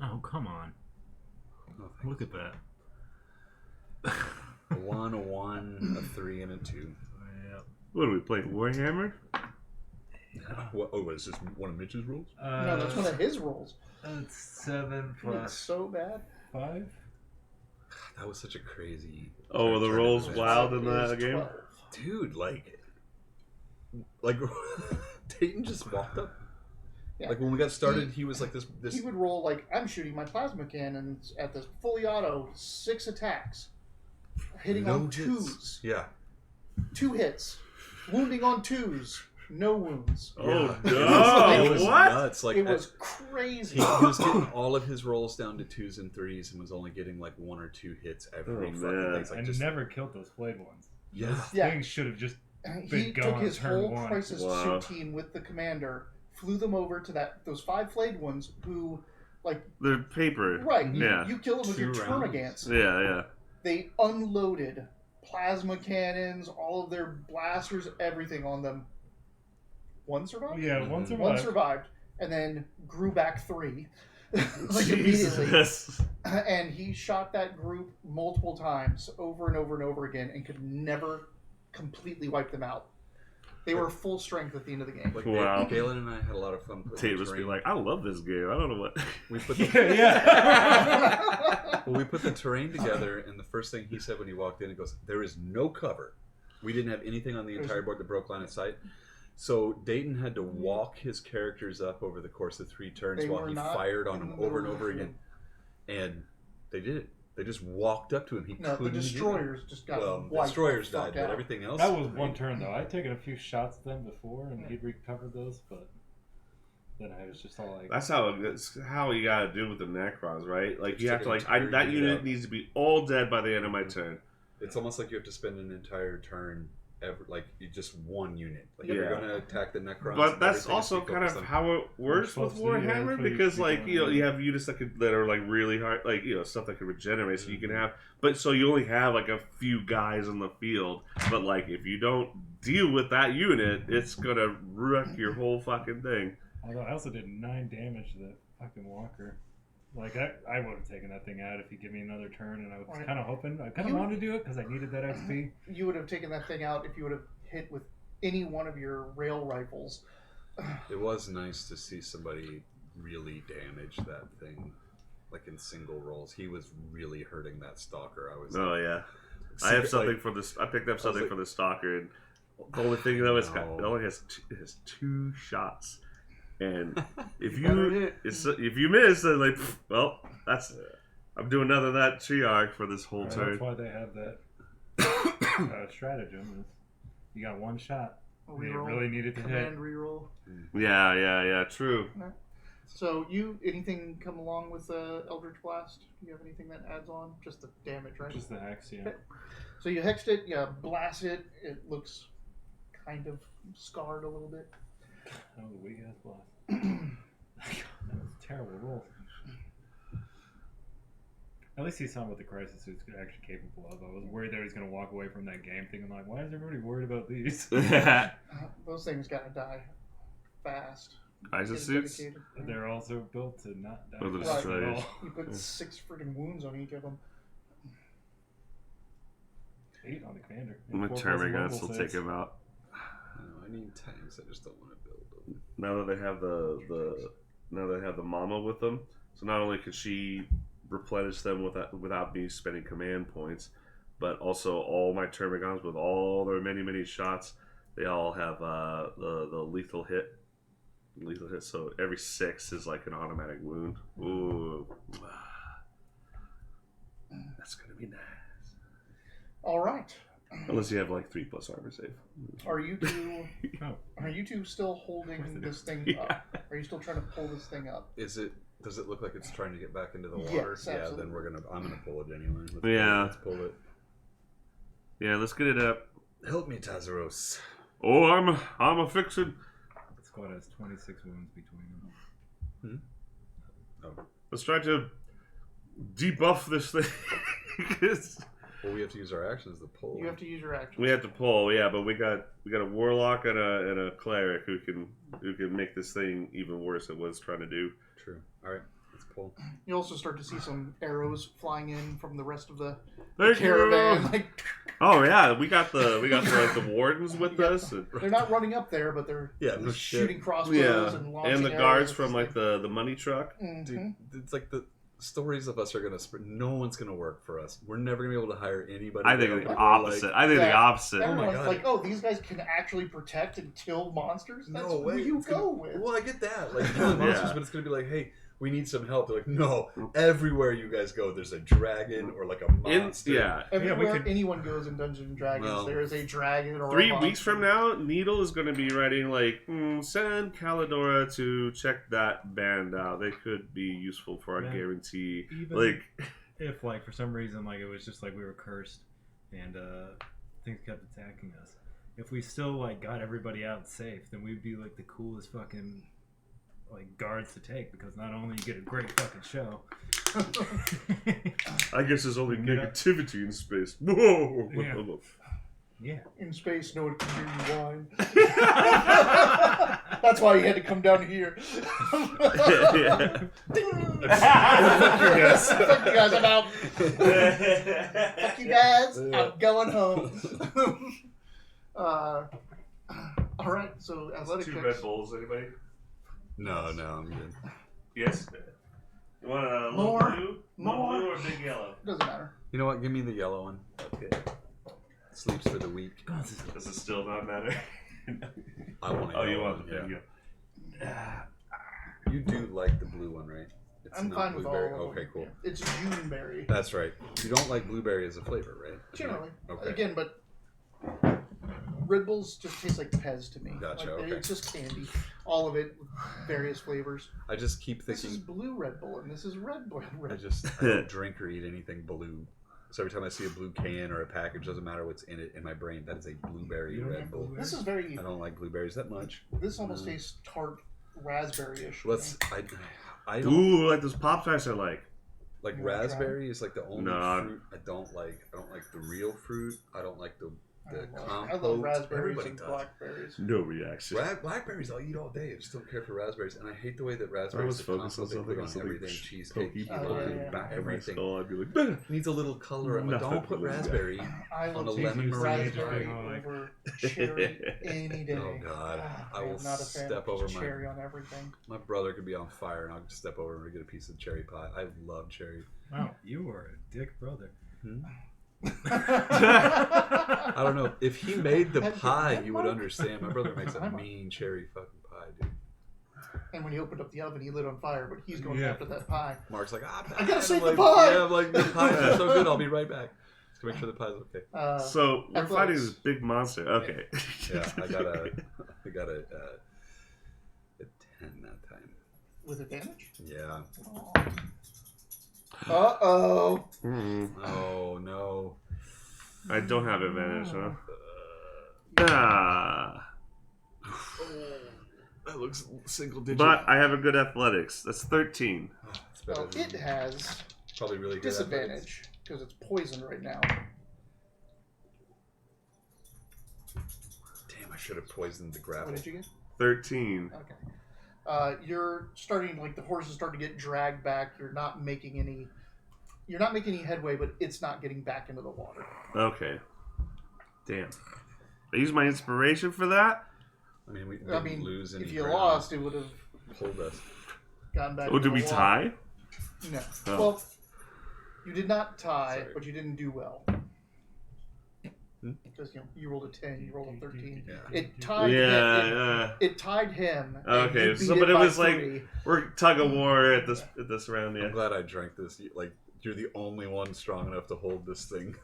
Speaker 4: Oh, come on.
Speaker 3: Oh,
Speaker 4: Look at that.
Speaker 3: a 1, a 1, a 3, and a 2.
Speaker 4: Yep.
Speaker 2: What are we playing? Warhammer?
Speaker 3: What, oh, is this one of Mitch's rules?
Speaker 1: No, that's one of his rolls.
Speaker 4: That's 7
Speaker 1: It's
Speaker 4: plus
Speaker 1: so bad.
Speaker 4: 5.
Speaker 3: That was such a crazy.
Speaker 2: Oh, the
Speaker 3: turn
Speaker 2: rolls
Speaker 3: of
Speaker 2: wild
Speaker 3: events.
Speaker 2: in
Speaker 1: Is
Speaker 2: that game?
Speaker 1: 12.
Speaker 3: Dude, like Dayton just walked up.
Speaker 1: Yeah.
Speaker 3: Like when we got started, he was like this.
Speaker 1: He would roll like, I'm shooting my plasma cannons at this fully auto, 6 attacks. Hitting
Speaker 3: no
Speaker 1: on
Speaker 3: hits.
Speaker 1: 2s.
Speaker 3: Yeah.
Speaker 1: 2 hits. Wounding on 2s. No wounds.
Speaker 2: Oh,
Speaker 3: Yeah.
Speaker 2: no.
Speaker 3: It was
Speaker 2: What?
Speaker 3: nuts. Like
Speaker 1: It was crazy.
Speaker 3: he was getting all of his rolls down to 2s and 3s and was only getting like 1 or 2 hits every
Speaker 2: Oh,
Speaker 3: fucking
Speaker 2: man.
Speaker 3: thing. It's like
Speaker 4: And
Speaker 3: just
Speaker 4: never killed those flayed ones.
Speaker 3: yeah.
Speaker 4: Those
Speaker 1: Yeah.
Speaker 4: things should have just
Speaker 1: He
Speaker 4: been
Speaker 1: took
Speaker 4: gone
Speaker 1: his
Speaker 4: turn
Speaker 1: whole
Speaker 4: 1.
Speaker 1: crisis
Speaker 2: Wow.
Speaker 1: suit team with the commander, flew them over to those 5 flayed ones who, like,
Speaker 2: They're paper.
Speaker 1: right,
Speaker 2: Yeah.
Speaker 1: you kill them with your
Speaker 3: 2 rounds.
Speaker 1: termagants.
Speaker 2: Yeah, yeah.
Speaker 1: They unloaded plasma cannons, all of their blasters, everything on them. One survived?
Speaker 4: Yeah, one
Speaker 3: One
Speaker 1: One
Speaker 4: survived.
Speaker 1: survived, and then grew back 3. Like, immediately.
Speaker 2: Jesus.
Speaker 1: And he shot that group multiple times, over and over and over again, and could never completely wipe them out. They were full strength at the end of the game.
Speaker 3: Like
Speaker 2: Wow.
Speaker 3: Galen and I had a lot of fun putting
Speaker 2: Tate
Speaker 3: the
Speaker 2: must be
Speaker 3: terrain.
Speaker 2: like, I love this game. I don't know what.
Speaker 3: We put the
Speaker 4: Yeah.
Speaker 3: well, we put the terrain together, and the first thing he said when he walked in, he goes, "There is no cover. We didn't have anything on the entire board that broke line of sight." So Dayton had to walk his characters up over the course of 3 turns
Speaker 1: They
Speaker 3: while
Speaker 1: were
Speaker 3: he
Speaker 1: not
Speaker 3: fired on
Speaker 1: in
Speaker 3: them
Speaker 1: the
Speaker 3: over and
Speaker 1: middle
Speaker 3: over
Speaker 1: of
Speaker 3: again, and they did it. They just walked up to him. He
Speaker 1: No, the
Speaker 3: couldn't.
Speaker 1: destroyers just got
Speaker 3: Well, the
Speaker 1: wiped
Speaker 3: destroyers
Speaker 1: the fuck
Speaker 3: died, but
Speaker 1: out.
Speaker 3: everything else.
Speaker 4: That was one turn, though. I'd taken a few shots at them before, and he'd recovered those, but then I was just all like...
Speaker 2: That's how you gotta do with the Necrons, right? Like
Speaker 3: Just
Speaker 2: you have
Speaker 3: take
Speaker 2: to
Speaker 3: an
Speaker 2: like
Speaker 3: entire
Speaker 2: that
Speaker 3: unit
Speaker 2: unit
Speaker 3: out.
Speaker 2: needs to be all dead by the end of my turn.
Speaker 3: It's almost like you have to spend an entire turn, just one unit. Like if
Speaker 2: Yeah.
Speaker 3: you're gonna attack the Necrons,
Speaker 2: But that's
Speaker 3: everything has to
Speaker 2: also
Speaker 3: be
Speaker 2: kind of
Speaker 3: focused on-
Speaker 2: how it works with
Speaker 4: supposed to do, yeah,
Speaker 2: Warhammer
Speaker 4: that's what you
Speaker 2: because
Speaker 4: should be
Speaker 2: like
Speaker 4: doing,
Speaker 2: you know
Speaker 4: yeah.
Speaker 2: you have units that are like really hard, like stuff that can regenerate, so you can have. But so you only have like a few guys on the field. But like if you don't deal with that unit, it's gonna wreck your whole fucking thing.
Speaker 4: Although I also did 9 damage to that fucking walker. Like, I would have taken that thing out if you give me another turn, and I was
Speaker 1: Right.
Speaker 4: kind of hoping. I kind of
Speaker 1: You-
Speaker 4: wanted to do it because I needed that XP.
Speaker 1: You would have taken that thing out if you would have hit with any one of your rail rifles.
Speaker 3: It was nice to see somebody really damage that thing, like in single rolls. He was really hurting that stalker. I was
Speaker 2: Oh
Speaker 3: like,
Speaker 2: yeah, I
Speaker 3: secret-
Speaker 2: have something
Speaker 3: like,
Speaker 2: for this. I picked up something
Speaker 3: like-
Speaker 2: for the stalker, and The only thing though is
Speaker 3: No.
Speaker 2: it only has it has 2 shots, and if
Speaker 1: Better
Speaker 2: you
Speaker 1: hit.
Speaker 2: if you miss, then like, well, that's I'm doing none of that tree arc for this whole
Speaker 4: That's
Speaker 2: turn.
Speaker 4: why they have that stratagem. Is you got one shot. And you
Speaker 1: Reroll.
Speaker 4: really needed to hit.
Speaker 1: Command reroll.
Speaker 2: Yeah, true.
Speaker 1: So anything come along with Eldritch Blast? Do you have anything that adds on? Just the damage, right?
Speaker 4: Just the hex, yeah.
Speaker 1: Okay. So you hexed it, you blast it. It looks kind of scarred a little bit.
Speaker 4: That was a weak ass blast. That was a terrible roll. At least he saw what the crisis suit's actually capable of. I was worried that he was going to walk away from that game thinking like, why is everybody worried about these?
Speaker 1: Those things gotta die fast.
Speaker 2: Crisis
Speaker 1: Get
Speaker 2: suits?
Speaker 1: dedicated.
Speaker 4: They're also built to not die.
Speaker 2: Well, they're
Speaker 4: fast at
Speaker 2: strange.
Speaker 4: all.
Speaker 1: You put 6 freaking wounds on each of them.
Speaker 4: 8 on the commander.
Speaker 2: My
Speaker 4: 4
Speaker 2: Termagants
Speaker 4: plus
Speaker 2: will
Speaker 4: level
Speaker 2: take
Speaker 4: saves.
Speaker 2: him out.
Speaker 3: I need tanks. I just don't want to build them.
Speaker 2: Now that they have the mama with them, so not only could she replenish them without me spending command points, but also all my Termagants with all their many shots, they all have the lethal hit. So every 6 is like an automatic wound. Ooh, that's gonna be nice.
Speaker 1: All right.
Speaker 2: Unless you have like 3+ armor save.
Speaker 1: Are you two?
Speaker 4: Oh.
Speaker 1: Are you two still
Speaker 4: Of course
Speaker 1: holding
Speaker 4: they do.
Speaker 1: this thing
Speaker 2: Yeah.
Speaker 1: up? Are you still trying to pull this thing up?
Speaker 3: Does it look like it's trying to get back into the
Speaker 1: Yes,
Speaker 3: water? Yeah,
Speaker 1: absolutely.
Speaker 3: then I'm gonna pull it anyway. Let's pull it.
Speaker 2: Yeah, let's get it up.
Speaker 3: Help me, Tazaros.
Speaker 2: Oh, I'm a fixin'.
Speaker 4: The squad has 26 wounds between them.
Speaker 2: Let's try to debuff this thing. 'Cause
Speaker 3: Well, we have to use our actions to pull.
Speaker 1: You have to use your action.
Speaker 2: we have to pull, yeah, but we got a warlock and a cleric who can make this thing even worse at what it's trying to do.
Speaker 3: True. All right, let's pull.
Speaker 1: You also start to see some arrows flying in from the rest of the
Speaker 2: Thank
Speaker 1: caravan.
Speaker 2: you.
Speaker 1: Like
Speaker 2: Oh yeah, we got the wardens with us. And,
Speaker 1: they're not running up there, but they're
Speaker 3: Yeah, no
Speaker 1: shooting
Speaker 3: shit.
Speaker 1: crossbows
Speaker 2: yeah,
Speaker 1: and launching
Speaker 2: and the
Speaker 1: arrows
Speaker 2: guards
Speaker 1: at
Speaker 2: from
Speaker 1: this
Speaker 2: like the money truck.
Speaker 1: thing.
Speaker 3: Dude,
Speaker 1: Mhm.
Speaker 3: it's like the stories of us are gonna spread. No one's gonna work for us. We're never gonna be able to hire anybody.
Speaker 2: I think
Speaker 3: We're
Speaker 2: the
Speaker 3: like-
Speaker 2: opposite. I think the
Speaker 1: Yeah.
Speaker 2: opposite.
Speaker 1: Everyone's
Speaker 3: God.
Speaker 1: like, oh, these guys can actually protect and kill monsters? That's
Speaker 3: No way.
Speaker 1: who you
Speaker 3: It's
Speaker 1: go
Speaker 3: gonna-
Speaker 1: with.
Speaker 3: Well, I get that. Like killing monsters,
Speaker 2: Yeah.
Speaker 3: but it's gonna be like, hey, we need some help. They're like, no. Everywhere you guys go, there's a dragon or like a monster.
Speaker 2: Yeah.
Speaker 1: Everywhere
Speaker 4: could-
Speaker 1: anyone goes in Dungeons and Dragons,
Speaker 3: Well,
Speaker 1: there is a dragon or
Speaker 2: 3
Speaker 1: a
Speaker 2: weeks
Speaker 1: monster.
Speaker 2: from now, Needle is going to be writing like, send Calidora to check that band out. They could be useful for our
Speaker 4: Yeah.
Speaker 2: guarantee.
Speaker 4: Even
Speaker 2: Like,
Speaker 4: if, like, for some reason, like, it was just like we were cursed and things kept attacking us. If we still, like, got everybody out safe, then we'd be, like, the coolest fucking, like, guards to take because not only you get a great fucking show.
Speaker 2: I guess there's only
Speaker 4: Yeah.
Speaker 2: negativity in space. Whoa!
Speaker 4: Yeah. Yeah.
Speaker 1: In space, no one can hear you whine. That's why you had to come down here.
Speaker 2: Yeah.
Speaker 1: Fuck you guys. Fuck you guys, I'm out. Fuck you guys, I'm going home. Alright, so athletic
Speaker 2: 2
Speaker 1: checks.
Speaker 2: Red Bulls, anybody?
Speaker 3: No, I'm good.
Speaker 2: Yes. You want a little
Speaker 1: More.
Speaker 2: blue?
Speaker 1: More.
Speaker 2: Blue or big yellow?
Speaker 1: Doesn't matter.
Speaker 3: You know what? Give me the yellow one.
Speaker 2: Okay.
Speaker 3: Sleeps for the week.
Speaker 2: Does it still not matter?
Speaker 3: I want.
Speaker 2: Oh, you want the
Speaker 3: yeah.
Speaker 2: big yellow.
Speaker 3: You do like the blue one, right? It's
Speaker 1: I'm
Speaker 3: not
Speaker 1: fine with all
Speaker 3: blueberry.
Speaker 1: of them.
Speaker 3: Okay, cool.
Speaker 1: It's Juneberry.
Speaker 3: That's right. You don't like blueberry as a flavor, right?
Speaker 1: Generally.
Speaker 3: Okay.
Speaker 1: Again, but Red Bulls just taste like Pez to me.
Speaker 3: Gotcha,
Speaker 1: Like,
Speaker 3: okay.
Speaker 1: It's just candy. All of it, with various flavors.
Speaker 3: I just keep
Speaker 1: This is
Speaker 3: thinking.
Speaker 1: blue Red Bull, and this is red Bull.
Speaker 3: I don't drink or eat anything blue. So every time I see a blue can or a package, doesn't matter what's in it, in my brain, that is a blueberry
Speaker 4: You don't
Speaker 3: Red
Speaker 4: like
Speaker 3: Bull.
Speaker 1: This is very.
Speaker 3: I don't like blueberries that much.
Speaker 1: This almost tastes tart, raspberry-ish.
Speaker 3: Let's. I don't
Speaker 2: Ooh, like those Pop Tarts are like.
Speaker 3: like
Speaker 1: You wanna try?
Speaker 3: raspberry is like the only
Speaker 2: No.
Speaker 3: fruit I don't like. I don't like the real fruit. I don't like the
Speaker 1: I
Speaker 3: compote.
Speaker 1: love raspberries
Speaker 3: Everybody
Speaker 1: and
Speaker 3: does.
Speaker 1: blackberries.
Speaker 2: No reaction.
Speaker 3: Blackberries I'll eat all day. I just don't care for raspberries, and I hate the way that
Speaker 2: I
Speaker 3: raspberries
Speaker 2: was
Speaker 3: are
Speaker 2: focused on
Speaker 3: compote. They
Speaker 2: something,
Speaker 3: put on
Speaker 2: something
Speaker 3: everything, cheesecake,
Speaker 2: pokey,
Speaker 1: Oh,
Speaker 2: poking
Speaker 1: yeah, yeah.
Speaker 2: back in my
Speaker 3: everything.
Speaker 2: skull. I'd be like,
Speaker 3: Needs a little color. I'm like,
Speaker 2: Nothing
Speaker 3: don't put
Speaker 2: blue, yeah.
Speaker 3: raspberry.
Speaker 1: I
Speaker 3: On
Speaker 1: will
Speaker 3: a
Speaker 1: take
Speaker 3: lemon meringue
Speaker 1: raspberry
Speaker 4: drink.
Speaker 1: over cherry any day.
Speaker 3: Oh God, I
Speaker 1: am
Speaker 3: will
Speaker 1: not a fan
Speaker 3: step
Speaker 1: of
Speaker 3: over
Speaker 1: cherry on everything.
Speaker 3: my brother could be on fire, and I'll just step over and get a piece of cherry pie. I love cherry.
Speaker 4: Wow, you were a dick brother.
Speaker 3: I don't know. If he made the
Speaker 1: Have you
Speaker 3: pie,
Speaker 1: met
Speaker 3: you would
Speaker 1: Mark?
Speaker 3: understand. My brother makes a
Speaker 1: I'm-
Speaker 3: mean cherry fucking pie, dude.
Speaker 1: And when he opened up the oven, he lit on fire, but he's going
Speaker 4: Yeah.
Speaker 1: after that pie.
Speaker 3: Mark's like,
Speaker 1: I gotta save
Speaker 3: I'm
Speaker 1: the
Speaker 3: like,
Speaker 1: pie!
Speaker 3: Yeah, I'm like, the pies are so good. I'll be right back. Just to make sure the pie's okay.
Speaker 2: So we're fighting
Speaker 1: athletics.
Speaker 2: this big monster. Okay.
Speaker 3: Yeah, I got a 10 that time.
Speaker 1: With advantage?
Speaker 3: Yeah.
Speaker 1: Uh-oh.
Speaker 3: Oh no.
Speaker 2: I don't have advantage, huh? Ah.
Speaker 3: That looks single digit.
Speaker 2: But I have a good athletics. That's 13.
Speaker 3: It's better
Speaker 1: Well,
Speaker 3: than-
Speaker 1: it has
Speaker 3: probably really good.
Speaker 1: disadvantage because it's poisoned right now.
Speaker 3: Damn, I should have poisoned the gravel.
Speaker 1: What did you get?
Speaker 2: 13.
Speaker 1: Okay. You're starting, like, the horse is starting to get dragged back. You're not making any headway, but it's not getting back into the water.
Speaker 2: Okay. Damn. I used my inspiration for that?
Speaker 3: I mean, we didn't lose any
Speaker 1: if you
Speaker 3: ground.
Speaker 1: lost, it would have
Speaker 3: Pulled us.
Speaker 1: gotten back.
Speaker 2: Oh,
Speaker 1: into
Speaker 2: did
Speaker 1: the
Speaker 2: we
Speaker 1: water.
Speaker 2: tie?
Speaker 1: No.
Speaker 2: Oh.
Speaker 1: Well, you did not tie,
Speaker 3: Sorry.
Speaker 1: but you didn't do well.
Speaker 3: Hmm?
Speaker 1: Because you rolled a 10, you rolled a 13.
Speaker 3: Yeah.
Speaker 1: It tied
Speaker 2: Yeah,
Speaker 1: him.
Speaker 2: yeah.
Speaker 1: It tied him. and
Speaker 2: Okay,
Speaker 1: you beat
Speaker 2: so but it
Speaker 1: by
Speaker 2: was like
Speaker 1: 3.
Speaker 2: we're tug of war at this round,
Speaker 3: I'm
Speaker 2: yeah.
Speaker 3: glad I drank this. Like, you're the only one strong enough to hold this thing.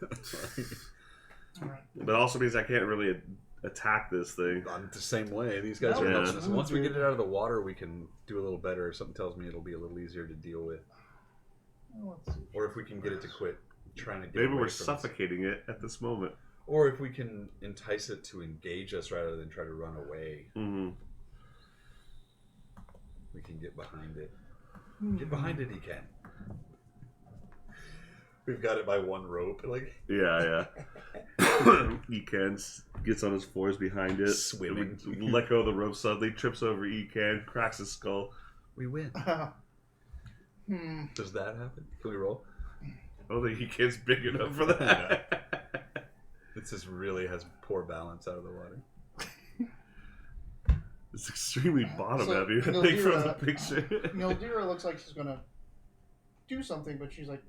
Speaker 1: Alright.
Speaker 2: But it also means I can't really attack this thing.
Speaker 3: I'm the same way. These guys
Speaker 1: No,
Speaker 3: are
Speaker 2: yeah.
Speaker 3: helping us. Once we get it out of the water, we can do a little better. Something tells me it'll be a little easier to deal with.
Speaker 1: Well, let's see.
Speaker 3: Or if we can get it to quit trying to get
Speaker 2: Maybe
Speaker 3: away
Speaker 2: we're
Speaker 3: from us.
Speaker 2: suffocating it at this moment.
Speaker 3: Or if we can entice it to engage us rather than try to run away,
Speaker 2: Mm-hmm.
Speaker 3: we can get behind it. Get behind it, he can. We've got it by one rope, like
Speaker 2: Yeah, yeah. Ekan gets on his fours behind it.
Speaker 3: Swimming.
Speaker 2: We let go of the rope suddenly, trips over Ekan, cracks his skull.
Speaker 3: we win. Does that happen? Can we roll?
Speaker 2: I don't think Ekan's big enough for that.
Speaker 3: It just really has poor balance out of the water.
Speaker 2: It's extremely bottom
Speaker 1: So,
Speaker 2: heavy, I think, from the
Speaker 1: Nildira-
Speaker 2: picture.
Speaker 1: Nildira looks like she's gonna do something, but she's like,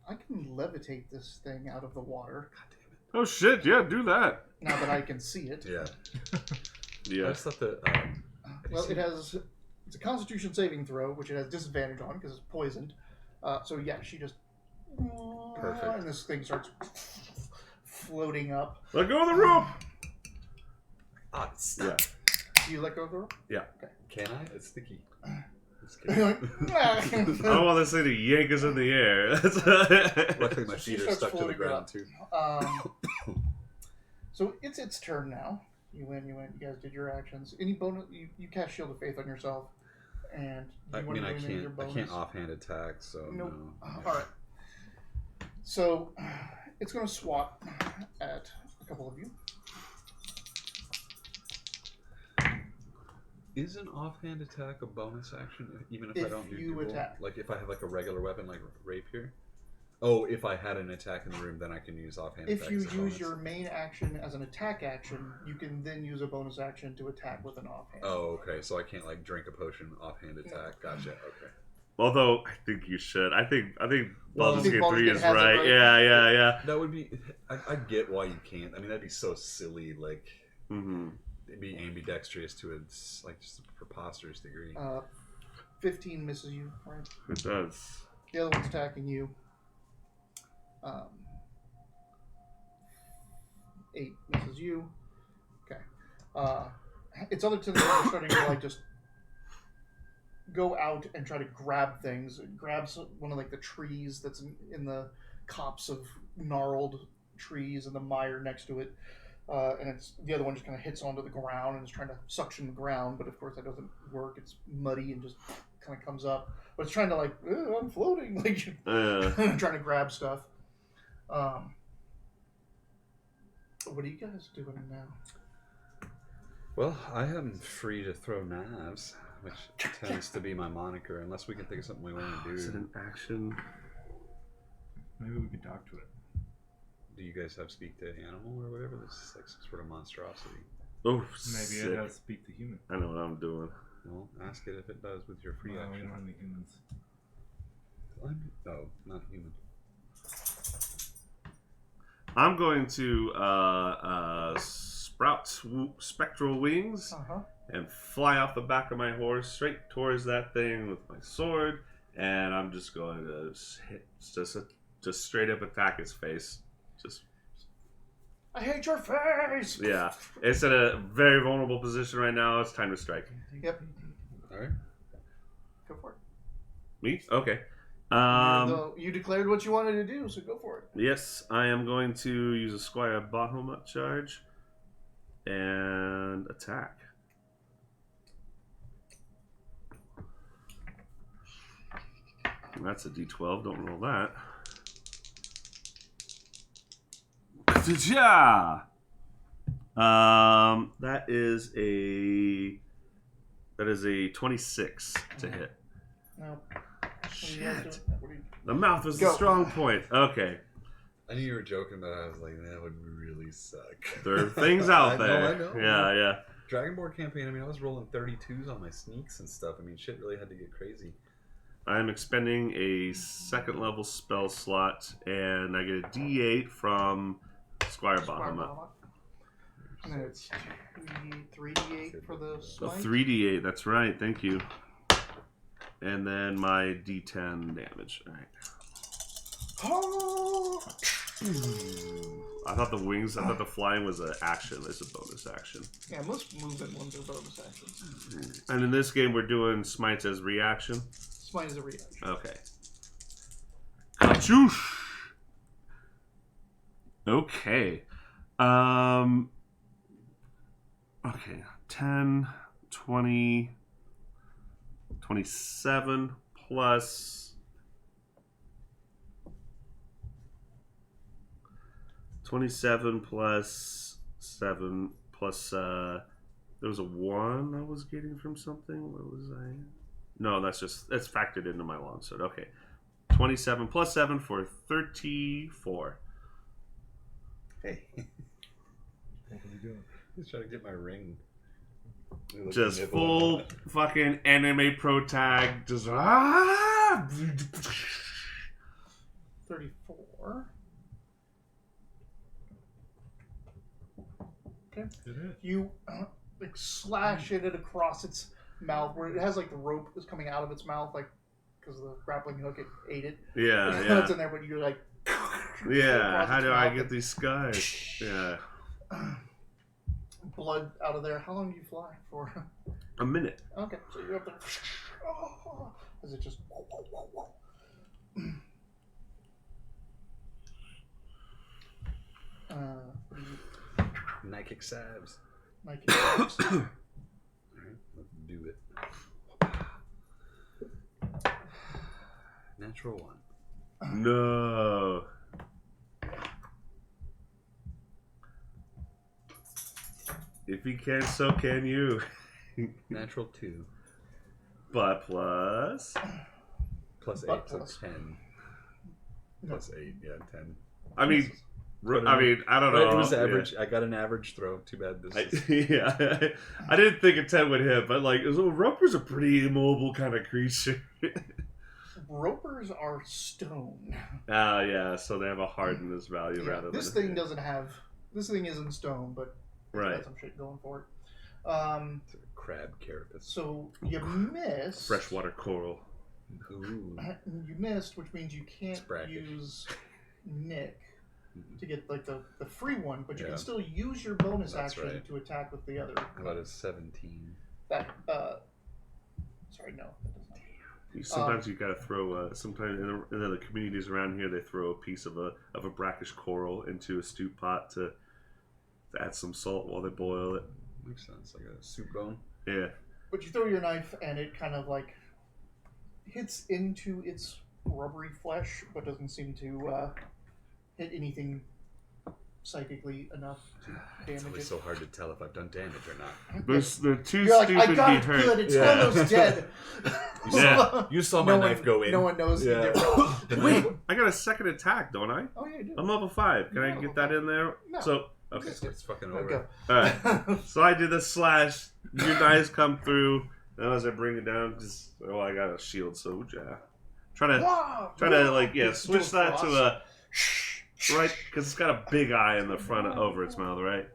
Speaker 1: I can levitate this thing out of the water
Speaker 3: God damn it.
Speaker 2: Oh shit, yeah, do that.
Speaker 1: now that I can see it.
Speaker 3: Yeah. I
Speaker 2: Yeah.
Speaker 3: just thought that.
Speaker 1: Well, it's a Constitution saving throw, which it has disadvantage on because it's poisoned. So yeah, she just
Speaker 3: Perfect.
Speaker 1: and this thing starts floating up.
Speaker 2: Let go of the rope!
Speaker 3: Ah, stop.
Speaker 2: Yeah.
Speaker 1: Do you let go of the rope?
Speaker 3: Can I? It's sticky. Just
Speaker 1: You're
Speaker 3: kidding.
Speaker 1: like,
Speaker 2: I don't want this thing to yank us in the air.
Speaker 3: Luckily, my
Speaker 1: So she
Speaker 3: feet are
Speaker 1: starts
Speaker 3: stuck to the
Speaker 1: floating
Speaker 3: ground
Speaker 1: up.
Speaker 3: too.
Speaker 1: So it's its turn now. You win. You guys did your actions. Any bonus? You cast Shield of Faith on yourself, and
Speaker 3: I
Speaker 1: you want
Speaker 3: mean,
Speaker 1: to
Speaker 3: I
Speaker 1: do any of your
Speaker 3: can't. I
Speaker 1: bonus?
Speaker 3: can't offhand attack, so
Speaker 1: Nope.
Speaker 3: no.
Speaker 1: All right. So it's going to swat at a couple of you.
Speaker 3: Is an offhand attack a bonus action, even if I
Speaker 1: If
Speaker 3: don't do
Speaker 1: you
Speaker 3: dual?
Speaker 1: attack.
Speaker 3: Like if I have like a regular weapon, like rapier. Oh, if I had an attack in the room, then I can use offhand.
Speaker 1: If
Speaker 3: attack
Speaker 1: you
Speaker 3: as a
Speaker 1: use
Speaker 3: bonus.
Speaker 1: your main action as an attack action, you can then use a bonus action to attack with an offhand.
Speaker 3: Oh, okay. So I can't like drink a potion offhand attack. Gotcha. Okay.
Speaker 2: Although I think you should. I think
Speaker 3: Well,
Speaker 2: Baldur's
Speaker 1: I think
Speaker 2: Gate
Speaker 1: Baldur's
Speaker 2: 3
Speaker 1: Gate
Speaker 2: is
Speaker 1: has it
Speaker 2: right.
Speaker 1: right.
Speaker 2: Yeah.
Speaker 3: That would be. I get why you can't. I mean, that'd be so silly. Like,
Speaker 2: Mm-hmm.
Speaker 3: it'd be ambidextrous to a like just a preposterous degree.
Speaker 1: 15 misses you, right?
Speaker 2: It does.
Speaker 1: The other one's attacking you. 8 misses you. Okay. Its other tentacles are starting to like just go out and try to grab things. It grabs one of like the trees that's in the copse of gnarled trees and the mire next to it. And it's the other one just kind of hits onto the ground and is trying to suction the ground, but of course that doesn't work. It's muddy and just kind of comes up. But it's trying to like, I'm floating, like trying to grab stuff. What are you guys doing now?
Speaker 3: Well, I am free to throw knives, which tends to be my moniker, unless we can think of something we want to
Speaker 2: Is it
Speaker 3: do.
Speaker 2: an action?
Speaker 4: Maybe we could talk to it.
Speaker 3: Do you guys have speak to animal or whatever? This is like some sort of monstrosity.
Speaker 2: Oh,
Speaker 4: Maybe
Speaker 2: sick.
Speaker 4: it has speak to human.
Speaker 2: I know what I'm doing.
Speaker 3: Well, ask it if it does with your free
Speaker 4: Well, we
Speaker 3: action.
Speaker 4: don't have any humans.
Speaker 3: Oh, not human.
Speaker 2: I'm going to sprout spectral wings and fly off the back of my horse straight towards that thing with my sword, and I'm just going to hit, just straight up attack its face. Just.
Speaker 1: I hate your face.
Speaker 2: Yeah, it's in a very vulnerable position right now. It's time to strike.
Speaker 1: Yep.
Speaker 3: All right.
Speaker 1: Go for it.
Speaker 2: Me? Okay.
Speaker 1: You declared what you wanted to do, so go for it.
Speaker 2: Yes, I am going to use a Squire Bahamut charge and attack. That's a D12. Don't roll that. Ja! That is a 26 to hit.
Speaker 1: No.
Speaker 2: Shit. The mouth was the strong point. Okay.
Speaker 3: I knew you were joking, but I was like, that would really suck.
Speaker 2: There are things out there.
Speaker 3: I know.
Speaker 2: Yeah.
Speaker 3: Dragonborn campaign, I mean, I was rolling 32s on my sneaks and stuff. I mean, shit really had to get crazy.
Speaker 2: I'm expending a second level spell slot, and I get a D8 from Squire Bahamut.
Speaker 1: And then it's 3d8 for the
Speaker 2: A
Speaker 1: smite.
Speaker 2: 3d8, that's right, thank you. And then my D10 damage. Alright.
Speaker 1: Oh!
Speaker 2: I thought the flying was an action. It's a bonus action.
Speaker 1: Yeah, most movement ones are bonus actions.
Speaker 2: And in this game, we're doing smites as reaction.
Speaker 1: Smite is a reaction.
Speaker 2: Okay. Kachoosh! Okay. Okay. 10, 20, 27 plus 27 plus 7 plus there was a 1 I was getting from something. What was I? No, that's factored into my longsword. Okay. 27 plus 7 for 34.
Speaker 3: Hey.
Speaker 4: What are we doing?
Speaker 3: He's trying to get my ring.
Speaker 2: Just
Speaker 3: Nibble
Speaker 2: full
Speaker 3: on it.
Speaker 2: fucking anime pro tag. Just
Speaker 1: 34. Okay.
Speaker 4: Did it?
Speaker 1: You like slash it across its mouth where it has like the rope that's coming out of its mouth, like because the grappling hook it ate it.
Speaker 2: yeah,
Speaker 1: It's
Speaker 2: yeah.
Speaker 1: in there, but you're like.
Speaker 2: Yeah,
Speaker 1: across
Speaker 2: how
Speaker 1: its
Speaker 2: do I
Speaker 1: mouth
Speaker 2: get these scars? Yeah.
Speaker 1: and blood out of there. How long do you fly for?
Speaker 2: A minute.
Speaker 1: Okay, so you're up there. As it just.
Speaker 3: Nike Savs.
Speaker 1: Mike.
Speaker 3: Alright, let's do it. Natural 1.
Speaker 2: No. If he can, so can you.
Speaker 3: Natural 2.
Speaker 2: But plus.
Speaker 3: Plus 8,
Speaker 1: But
Speaker 3: so
Speaker 1: plus.
Speaker 3: 10. Plus 8, yeah, 10.
Speaker 2: I mean, I don't know.
Speaker 3: It was average. I got an average throw. Too bad this is...
Speaker 2: Yeah. I didn't think a 10 would hit, but like, Roper's a pretty immobile kind of creature.
Speaker 1: Ropers are stone.
Speaker 2: Yeah, so they have a hardness value
Speaker 1: Yeah,
Speaker 2: rather
Speaker 1: this
Speaker 2: than.
Speaker 1: thing doesn't have. This thing isn't stone, but it's
Speaker 2: Right.
Speaker 1: got some shit going for it.
Speaker 3: It's a crab carapace.
Speaker 1: So you missed.
Speaker 2: Freshwater coral.
Speaker 3: Ooh.
Speaker 1: You missed, which means you can't
Speaker 3: Sprakish.
Speaker 1: use Nick to get like the free one, but you
Speaker 3: Yeah.
Speaker 1: can still use your bonus
Speaker 3: That's
Speaker 1: action
Speaker 3: right.
Speaker 1: to attack with the other.
Speaker 3: How about a 17?
Speaker 1: That sorry, no. That does not.
Speaker 2: Sometimes you gotta throw. Sometimes in the communities around here, they throw a piece of a brackish coral into a stew pot to add some salt while they boil it.
Speaker 3: Makes sense. Like a soup bone.
Speaker 2: Yeah.
Speaker 1: But you throw your knife and it kind of like hits into its rubbery flesh, but doesn't seem to hit anything psychically enough to
Speaker 3: It's
Speaker 1: damage
Speaker 3: always
Speaker 1: it.
Speaker 3: so hard to tell if I've done damage or not.
Speaker 2: They're too
Speaker 1: You're like,
Speaker 2: stupid
Speaker 1: I got
Speaker 2: to
Speaker 1: it
Speaker 2: be hurt.
Speaker 1: good. It's
Speaker 3: Yeah.
Speaker 1: almost dead.
Speaker 2: Yeah.
Speaker 3: You saw
Speaker 1: No
Speaker 3: my knife
Speaker 1: one-
Speaker 3: go in.
Speaker 1: No one knows
Speaker 3: Yeah.
Speaker 1: the difference.
Speaker 2: Wait, I got a second attack, don't I?
Speaker 1: Oh yeah, you do.
Speaker 2: I'm level 5. Can
Speaker 1: You're
Speaker 2: I
Speaker 1: level
Speaker 2: get that
Speaker 1: 5.
Speaker 2: in there?
Speaker 1: No.
Speaker 2: So okay.
Speaker 3: It's fucking
Speaker 1: No,
Speaker 3: over.
Speaker 1: go.
Speaker 2: All right. So I do the slash. Your knives come through. Now as I bring it down, just I got a shield, so yeah. Try to
Speaker 1: Wow.
Speaker 2: like
Speaker 1: Just
Speaker 2: switch
Speaker 1: do a
Speaker 2: that to
Speaker 1: cross.
Speaker 2: a right? Because it's got a big eye in the front over its mouth, right?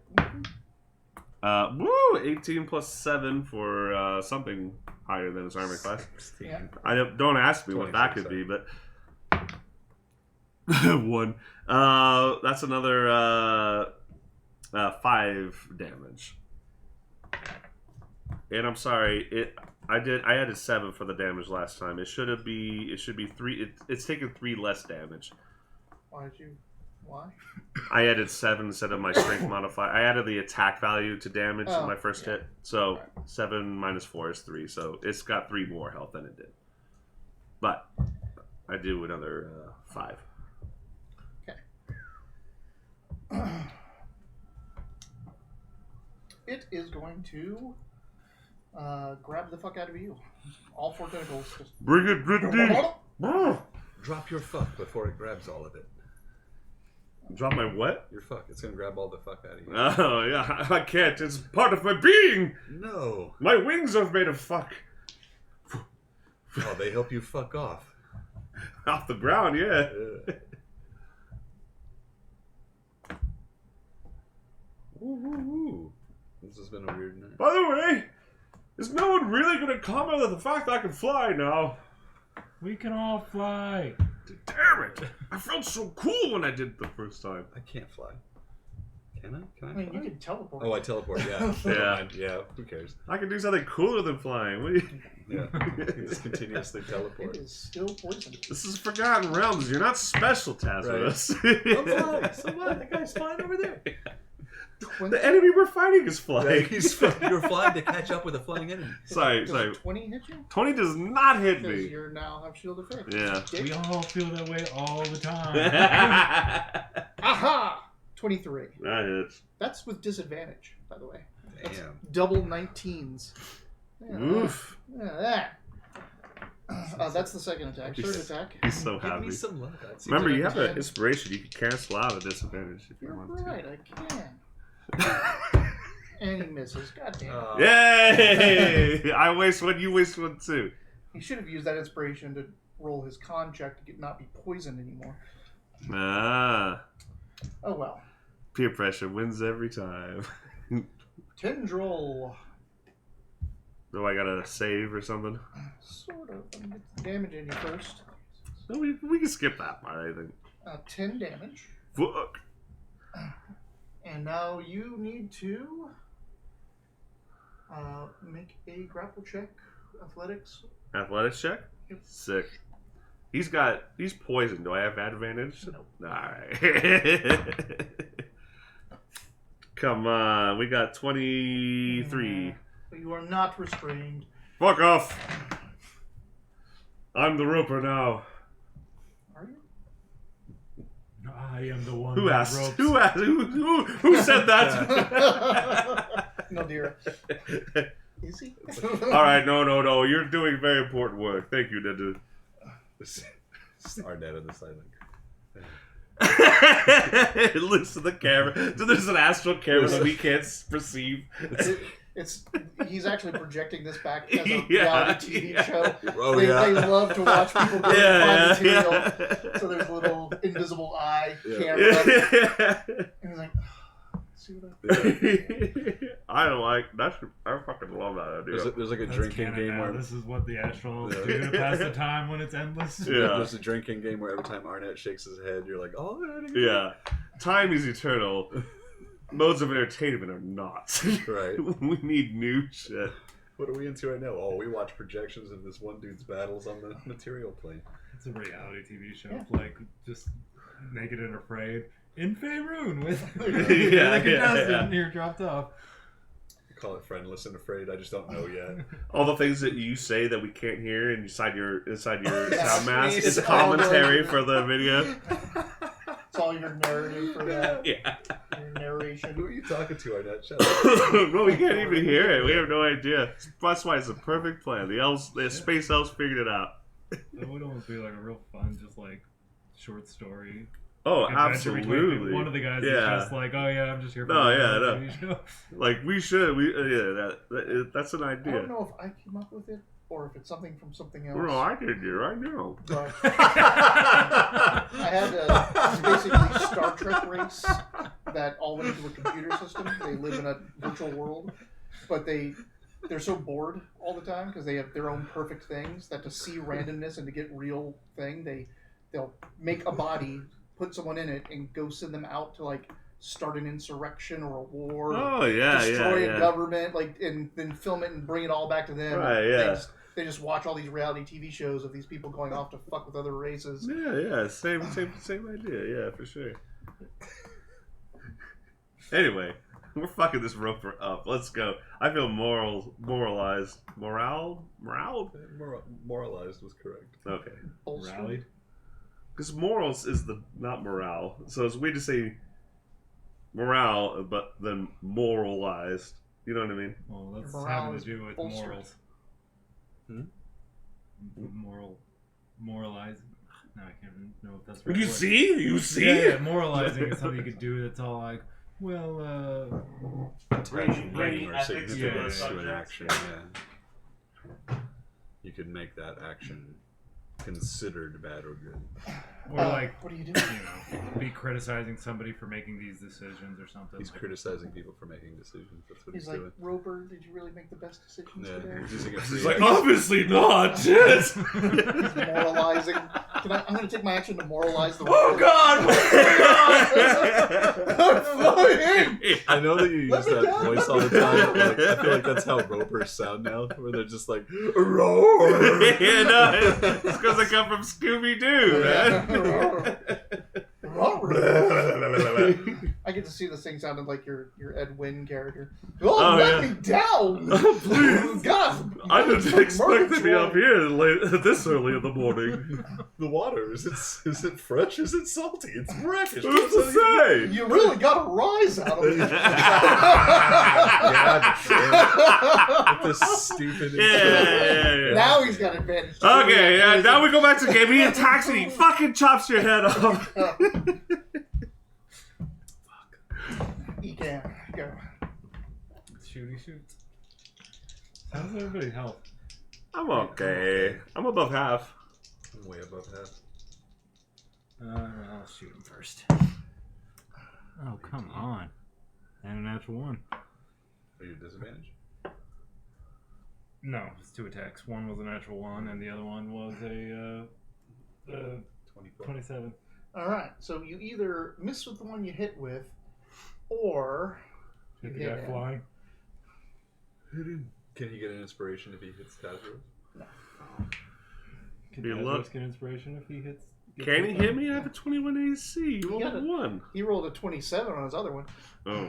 Speaker 2: Woo! 18 plus 7 for something higher than its armor class.
Speaker 1: Yeah.
Speaker 2: Don't ask me what that
Speaker 3: 26,
Speaker 2: could be, but 1. That's another 5 damage. And I'm sorry, I added 7 for the damage last time. It should be 3. It's taken 3 less damage.
Speaker 1: Why?
Speaker 2: I added 7 instead of my strength modifier. I added the attack value to damage in my first hit. So 7 minus 4 is 3. So it's got 3 more health than it did. But I do another 5.
Speaker 1: Okay. It is going to grab the fuck out of you. All 4 tentacles. Just...
Speaker 2: Bring it, Brittany!
Speaker 3: Drop your fuck before it grabs all of it.
Speaker 2: Drop my what?
Speaker 3: Your fuck. It's gonna grab all the fuck out of you.
Speaker 2: Oh, yeah, I can't. It's part of my being!
Speaker 3: No.
Speaker 2: My wings are made of fuck.
Speaker 3: Oh, they help you fuck off.
Speaker 2: Off the ground, yeah.
Speaker 3: Ooh. This has been a weird night.
Speaker 2: By the way, is no one really going to comment on the fact that I can fly now?
Speaker 4: We can all fly.
Speaker 2: Damn it! I felt so cool when I did it the first time.
Speaker 3: I can't fly. Can I? Can I
Speaker 1: I mean,
Speaker 3: fly?
Speaker 1: you can teleport.
Speaker 3: Oh, I teleport, yeah.
Speaker 2: Yeah.
Speaker 3: Yeah, who cares?
Speaker 2: I can do something cooler than flying. What do you...
Speaker 3: Yeah. You can just continuously
Speaker 1: It
Speaker 3: teleport.
Speaker 1: is still poison.
Speaker 2: This is Forgotten Realms. You're not special, Tazarus.
Speaker 3: I'm flying. So what? The guy's flying over there.
Speaker 2: The enemy we're fighting is flying.
Speaker 3: You're flying to catch up with a flying enemy.
Speaker 2: Sorry.
Speaker 1: Does 20 hit you?
Speaker 2: 20 does not hit
Speaker 1: Because
Speaker 2: me.
Speaker 1: you now have shield of faith.
Speaker 2: Yeah.
Speaker 4: We all feel that way all the time.
Speaker 1: Aha! 23.
Speaker 2: That hits.
Speaker 1: That's with disadvantage, by the way. That's
Speaker 3: Damn.
Speaker 1: double 19s. Yeah,
Speaker 2: Oof.
Speaker 1: that. That's the second attack. Third attack.
Speaker 2: He's so
Speaker 3: Give
Speaker 2: happy.
Speaker 3: me some luck. I'd see
Speaker 2: Remember,
Speaker 3: what
Speaker 2: you
Speaker 3: I
Speaker 2: have
Speaker 3: can
Speaker 2: an inspiration. You can cancel out a disadvantage if you
Speaker 1: You're
Speaker 2: want
Speaker 1: right, I can. And he misses. God damn it.
Speaker 3: do.
Speaker 2: Yay! I waste one, you waste one too.
Speaker 1: He should have used that inspiration to roll his con check to not be poisoned anymore.
Speaker 2: Ah.
Speaker 1: Oh well.
Speaker 2: Peer pressure wins every time.
Speaker 1: Tendril.
Speaker 2: Do I gotta save or something?
Speaker 1: Sort of. Let me get the damage in you first.
Speaker 2: No, we can skip that part, I think.
Speaker 1: 10 damage.
Speaker 2: Fuck.
Speaker 1: And now you need to make a grapple check. Athletics.
Speaker 2: Athletics check?
Speaker 1: Yep.
Speaker 2: Sick. He's poisoned. Do I have advantage?
Speaker 1: Nope.
Speaker 2: Alright. Come on. We got 23.
Speaker 1: You are not restrained.
Speaker 2: Fuck off. I'm the roper now.
Speaker 1: Are you?
Speaker 4: I am the one
Speaker 2: Who
Speaker 4: that
Speaker 2: asked?
Speaker 4: ropes.
Speaker 2: Who asked? Who said that?
Speaker 1: No, dear. Is he?
Speaker 2: Alright, no. You're doing very important work. Thank you, Ninja.
Speaker 3: Arnett on the sideline.
Speaker 2: It looks to the camera. So there's an astral camera that we can't perceive.
Speaker 1: He's actually projecting this back as a
Speaker 2: Yeah,
Speaker 1: reality TV show.
Speaker 3: Oh,
Speaker 1: They
Speaker 3: yeah.
Speaker 1: love to watch people go
Speaker 2: Yeah,
Speaker 1: find material.
Speaker 2: yeah.
Speaker 1: So there's a little invisible eye
Speaker 3: Yeah.
Speaker 1: camera. And he's like, see what
Speaker 2: I don't like that. I fucking love that idea.
Speaker 3: There's like a
Speaker 4: That's
Speaker 3: drinking
Speaker 4: canon
Speaker 3: game
Speaker 4: now.
Speaker 3: where
Speaker 4: This is what the astrals
Speaker 3: Yeah.
Speaker 4: do to pass the time when it's endless.
Speaker 2: Yeah.
Speaker 3: there's a drinking game where every time Arnett shakes his head, you're like, oh,
Speaker 2: Yeah. Time is eternal. Modes of entertainment are not.
Speaker 3: Right.
Speaker 2: We need new shit.
Speaker 3: What are we into right now? Oh, we watch projections of this one dude's battles on the material plane.
Speaker 4: It's a reality TV show,
Speaker 1: Yeah.
Speaker 4: like just Naked and Afraid in Faerun with
Speaker 2: Yeah,
Speaker 4: like a
Speaker 2: yeah,
Speaker 4: dustin
Speaker 2: yeah.
Speaker 4: here dropped off.
Speaker 3: You call it friendless and afraid. I just don't know yet.
Speaker 2: All the things that you say that we can't hear inside your
Speaker 1: Yeah.
Speaker 2: sound mask
Speaker 1: It's
Speaker 2: is
Speaker 1: all
Speaker 2: commentary
Speaker 1: the-
Speaker 2: for the video.
Speaker 1: It's all your narrative for that.
Speaker 2: Yeah.
Speaker 1: Your narration.
Speaker 3: Who are you talking to, Arnett? Shut up.
Speaker 2: No, we can't even hear it. We have no idea. That's why it's a perfect plan. The space elves figured it out.
Speaker 4: That would almost be like a real fun, just like short story.
Speaker 2: Oh,
Speaker 4: adventure between people.
Speaker 2: absolutely.
Speaker 4: One of the guys
Speaker 2: Yeah.
Speaker 4: is just like, oh yeah, I'm just here for
Speaker 2: No,
Speaker 4: the
Speaker 2: yeah, no.
Speaker 4: TV show.
Speaker 2: Like we should. That's an
Speaker 1: I
Speaker 2: idea.
Speaker 1: don't know if I came up with it or if it's something from something else.
Speaker 2: No, I did it. I know.
Speaker 1: But I had to basically start Trek race that all went into a computer system. They live in a virtual world, but they're so bored all the time because they have their own perfect things that to see randomness and to get real thing, they'll make a body, put someone in it, and go send them out to like start an insurrection or a war.
Speaker 2: Oh yeah,
Speaker 1: destroy a government, like, and then film it and bring it all back to them.
Speaker 2: Right, yeah.
Speaker 1: They just watch all these reality TV shows of these people going off to fuck with other races.
Speaker 2: Yeah, same idea. Yeah, for sure. Anyway, we're fucking this roper up. Let's go. I feel moralized.
Speaker 3: Moralized was correct.
Speaker 2: Okay.
Speaker 4: Rallied.
Speaker 2: Because morals is not morale. So it's weird to say morale, but then moralized. You know what I mean?
Speaker 4: Well, that's
Speaker 1: Morale
Speaker 4: having
Speaker 1: is
Speaker 4: to do with
Speaker 1: bolstered.
Speaker 4: morals. Moralizing. No, I can't know if that's right.
Speaker 2: You see?
Speaker 4: Yeah, moralizing is something you could do that's all like, well,
Speaker 3: Attaching
Speaker 5: bring
Speaker 3: meaning or
Speaker 5: ethics
Speaker 3: significance
Speaker 4: to
Speaker 3: to an
Speaker 5: subjects,
Speaker 3: action. Yeah. You could make that action considered bad or good.
Speaker 4: or like,
Speaker 1: What are you doing?
Speaker 4: you know, be criticizing somebody for making these decisions or something.
Speaker 3: He's
Speaker 4: like,
Speaker 3: criticizing people for making decisions. That's what
Speaker 1: He's
Speaker 3: he's
Speaker 1: like,
Speaker 3: doing.
Speaker 1: Roper, did you really make the best decisions
Speaker 3: Yeah,
Speaker 1: today?
Speaker 3: he's using a
Speaker 2: He's
Speaker 3: free
Speaker 2: like,
Speaker 3: action.
Speaker 2: obviously not. Shit.
Speaker 1: He's moralizing. I'm going to take my action to moralize the
Speaker 2: Oh
Speaker 1: world.
Speaker 2: God!
Speaker 3: I know that you
Speaker 1: Let
Speaker 3: use
Speaker 1: me
Speaker 3: that
Speaker 1: down,
Speaker 3: voice
Speaker 1: let
Speaker 3: all
Speaker 1: me
Speaker 3: the time.
Speaker 1: down.
Speaker 3: But like, I feel like that's how ropers sound now, where they're just like, roar.
Speaker 2: Yeah, no, it's because I come from Scooby Doo, man.
Speaker 1: I get to see this thing sounded like your Ed Wynn character.
Speaker 2: Oh,
Speaker 1: let
Speaker 2: yeah.
Speaker 1: me down!
Speaker 2: Please.
Speaker 1: God!
Speaker 2: I didn't expect to be up
Speaker 1: Murgatroyd.
Speaker 2: here late, this early in the morning.
Speaker 3: The water, is it fresh? Is it salty? It's brackish.
Speaker 2: Who's to say?
Speaker 1: You really got a rise out of me.
Speaker 3: God damn. With this stupid.
Speaker 2: Yeah.
Speaker 1: Now he's got advantage.
Speaker 2: Okay, yeah, now we go back to the game. He attacks and he fucking chops your head off.
Speaker 1: He can go.
Speaker 4: Shooty shoots. How's everybody health?
Speaker 2: I'm okay. I'm above half.
Speaker 3: I'm way above half.
Speaker 4: I'll shoot him first. Oh, come on. And a natural one.
Speaker 3: Are you at disadvantage?
Speaker 4: No, it's 2 attacks. One was a natural one, and the other one was a
Speaker 3: 24.
Speaker 4: 27.
Speaker 1: Alright, so you either miss with the one you hit with, or
Speaker 4: Hit the
Speaker 1: you
Speaker 4: guy
Speaker 1: hit him.
Speaker 4: flying.
Speaker 3: Can he get an inspiration if he hits Tazros?
Speaker 4: Can
Speaker 2: Be
Speaker 4: you
Speaker 2: luck.
Speaker 4: risk an inspiration if he hits?
Speaker 2: Can he hit me? I have a 21 AC. You rolled
Speaker 1: got
Speaker 2: a
Speaker 1: it.
Speaker 2: 1.
Speaker 1: he rolled a 27 on his other one.
Speaker 2: Oh.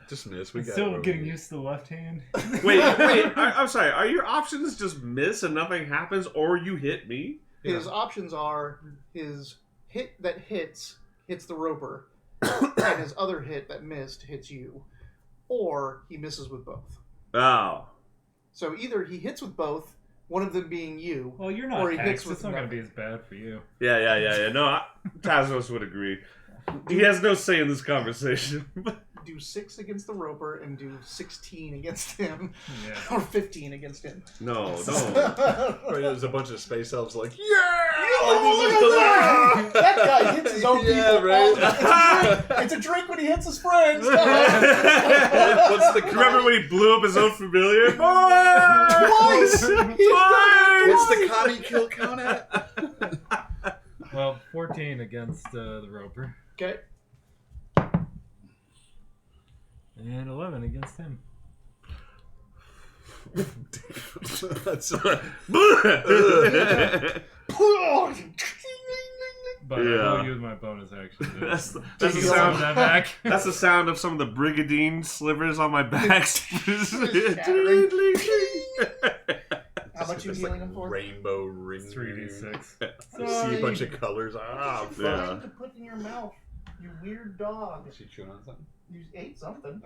Speaker 3: Just miss. We
Speaker 4: I'm
Speaker 3: got
Speaker 4: still
Speaker 3: it.
Speaker 4: getting used to the left hand.
Speaker 2: wait. I'm sorry. Are your options just miss and nothing happens, or you hit me?
Speaker 1: His options are his hit that hits the roper, and his other hit that missed hits you, or he misses with both.
Speaker 2: Oh.
Speaker 1: So either he hits with both, one of them being you.
Speaker 4: Well, you're
Speaker 1: Or
Speaker 4: not
Speaker 1: he hits
Speaker 4: hexed.
Speaker 1: with
Speaker 4: It's not going to
Speaker 1: nothing.
Speaker 4: be as bad for you.
Speaker 2: Yeah. No, Tazos would agree. He has no say in this conversation.
Speaker 1: Do 6 against the roper and do 16 against him,
Speaker 4: Yeah.
Speaker 1: or 15 against him.
Speaker 2: No.
Speaker 3: Right, there's a bunch of space elves like,
Speaker 1: Oh, look at that! That guy hits his own
Speaker 3: Yeah,
Speaker 1: people.
Speaker 3: right.
Speaker 1: All the time. It's a drink when he hits his friends.
Speaker 3: What's the
Speaker 2: Remember when he blew up his own familiar?
Speaker 1: Twice!
Speaker 3: What's the Connie kill count at?
Speaker 4: Well, 14 against the roper.
Speaker 1: Okay.
Speaker 4: And 11 against him.
Speaker 3: That's
Speaker 4: But
Speaker 2: Yeah.
Speaker 4: I will use my bonus action.
Speaker 2: That's the
Speaker 1: Take
Speaker 2: sound.
Speaker 4: that back.
Speaker 2: That's the sound of some of the brigadine slivers on my back.
Speaker 1: shattering. How much you
Speaker 3: It's
Speaker 1: healing
Speaker 3: like
Speaker 1: him for?
Speaker 3: rainbow ring.
Speaker 4: 3d6.
Speaker 3: You see a bunch of colors. Ah,
Speaker 1: What
Speaker 3: fuck.
Speaker 2: Yeah.
Speaker 1: did you put in your mouth? You weird dog.
Speaker 3: Is she chewing on something?
Speaker 1: You ate something.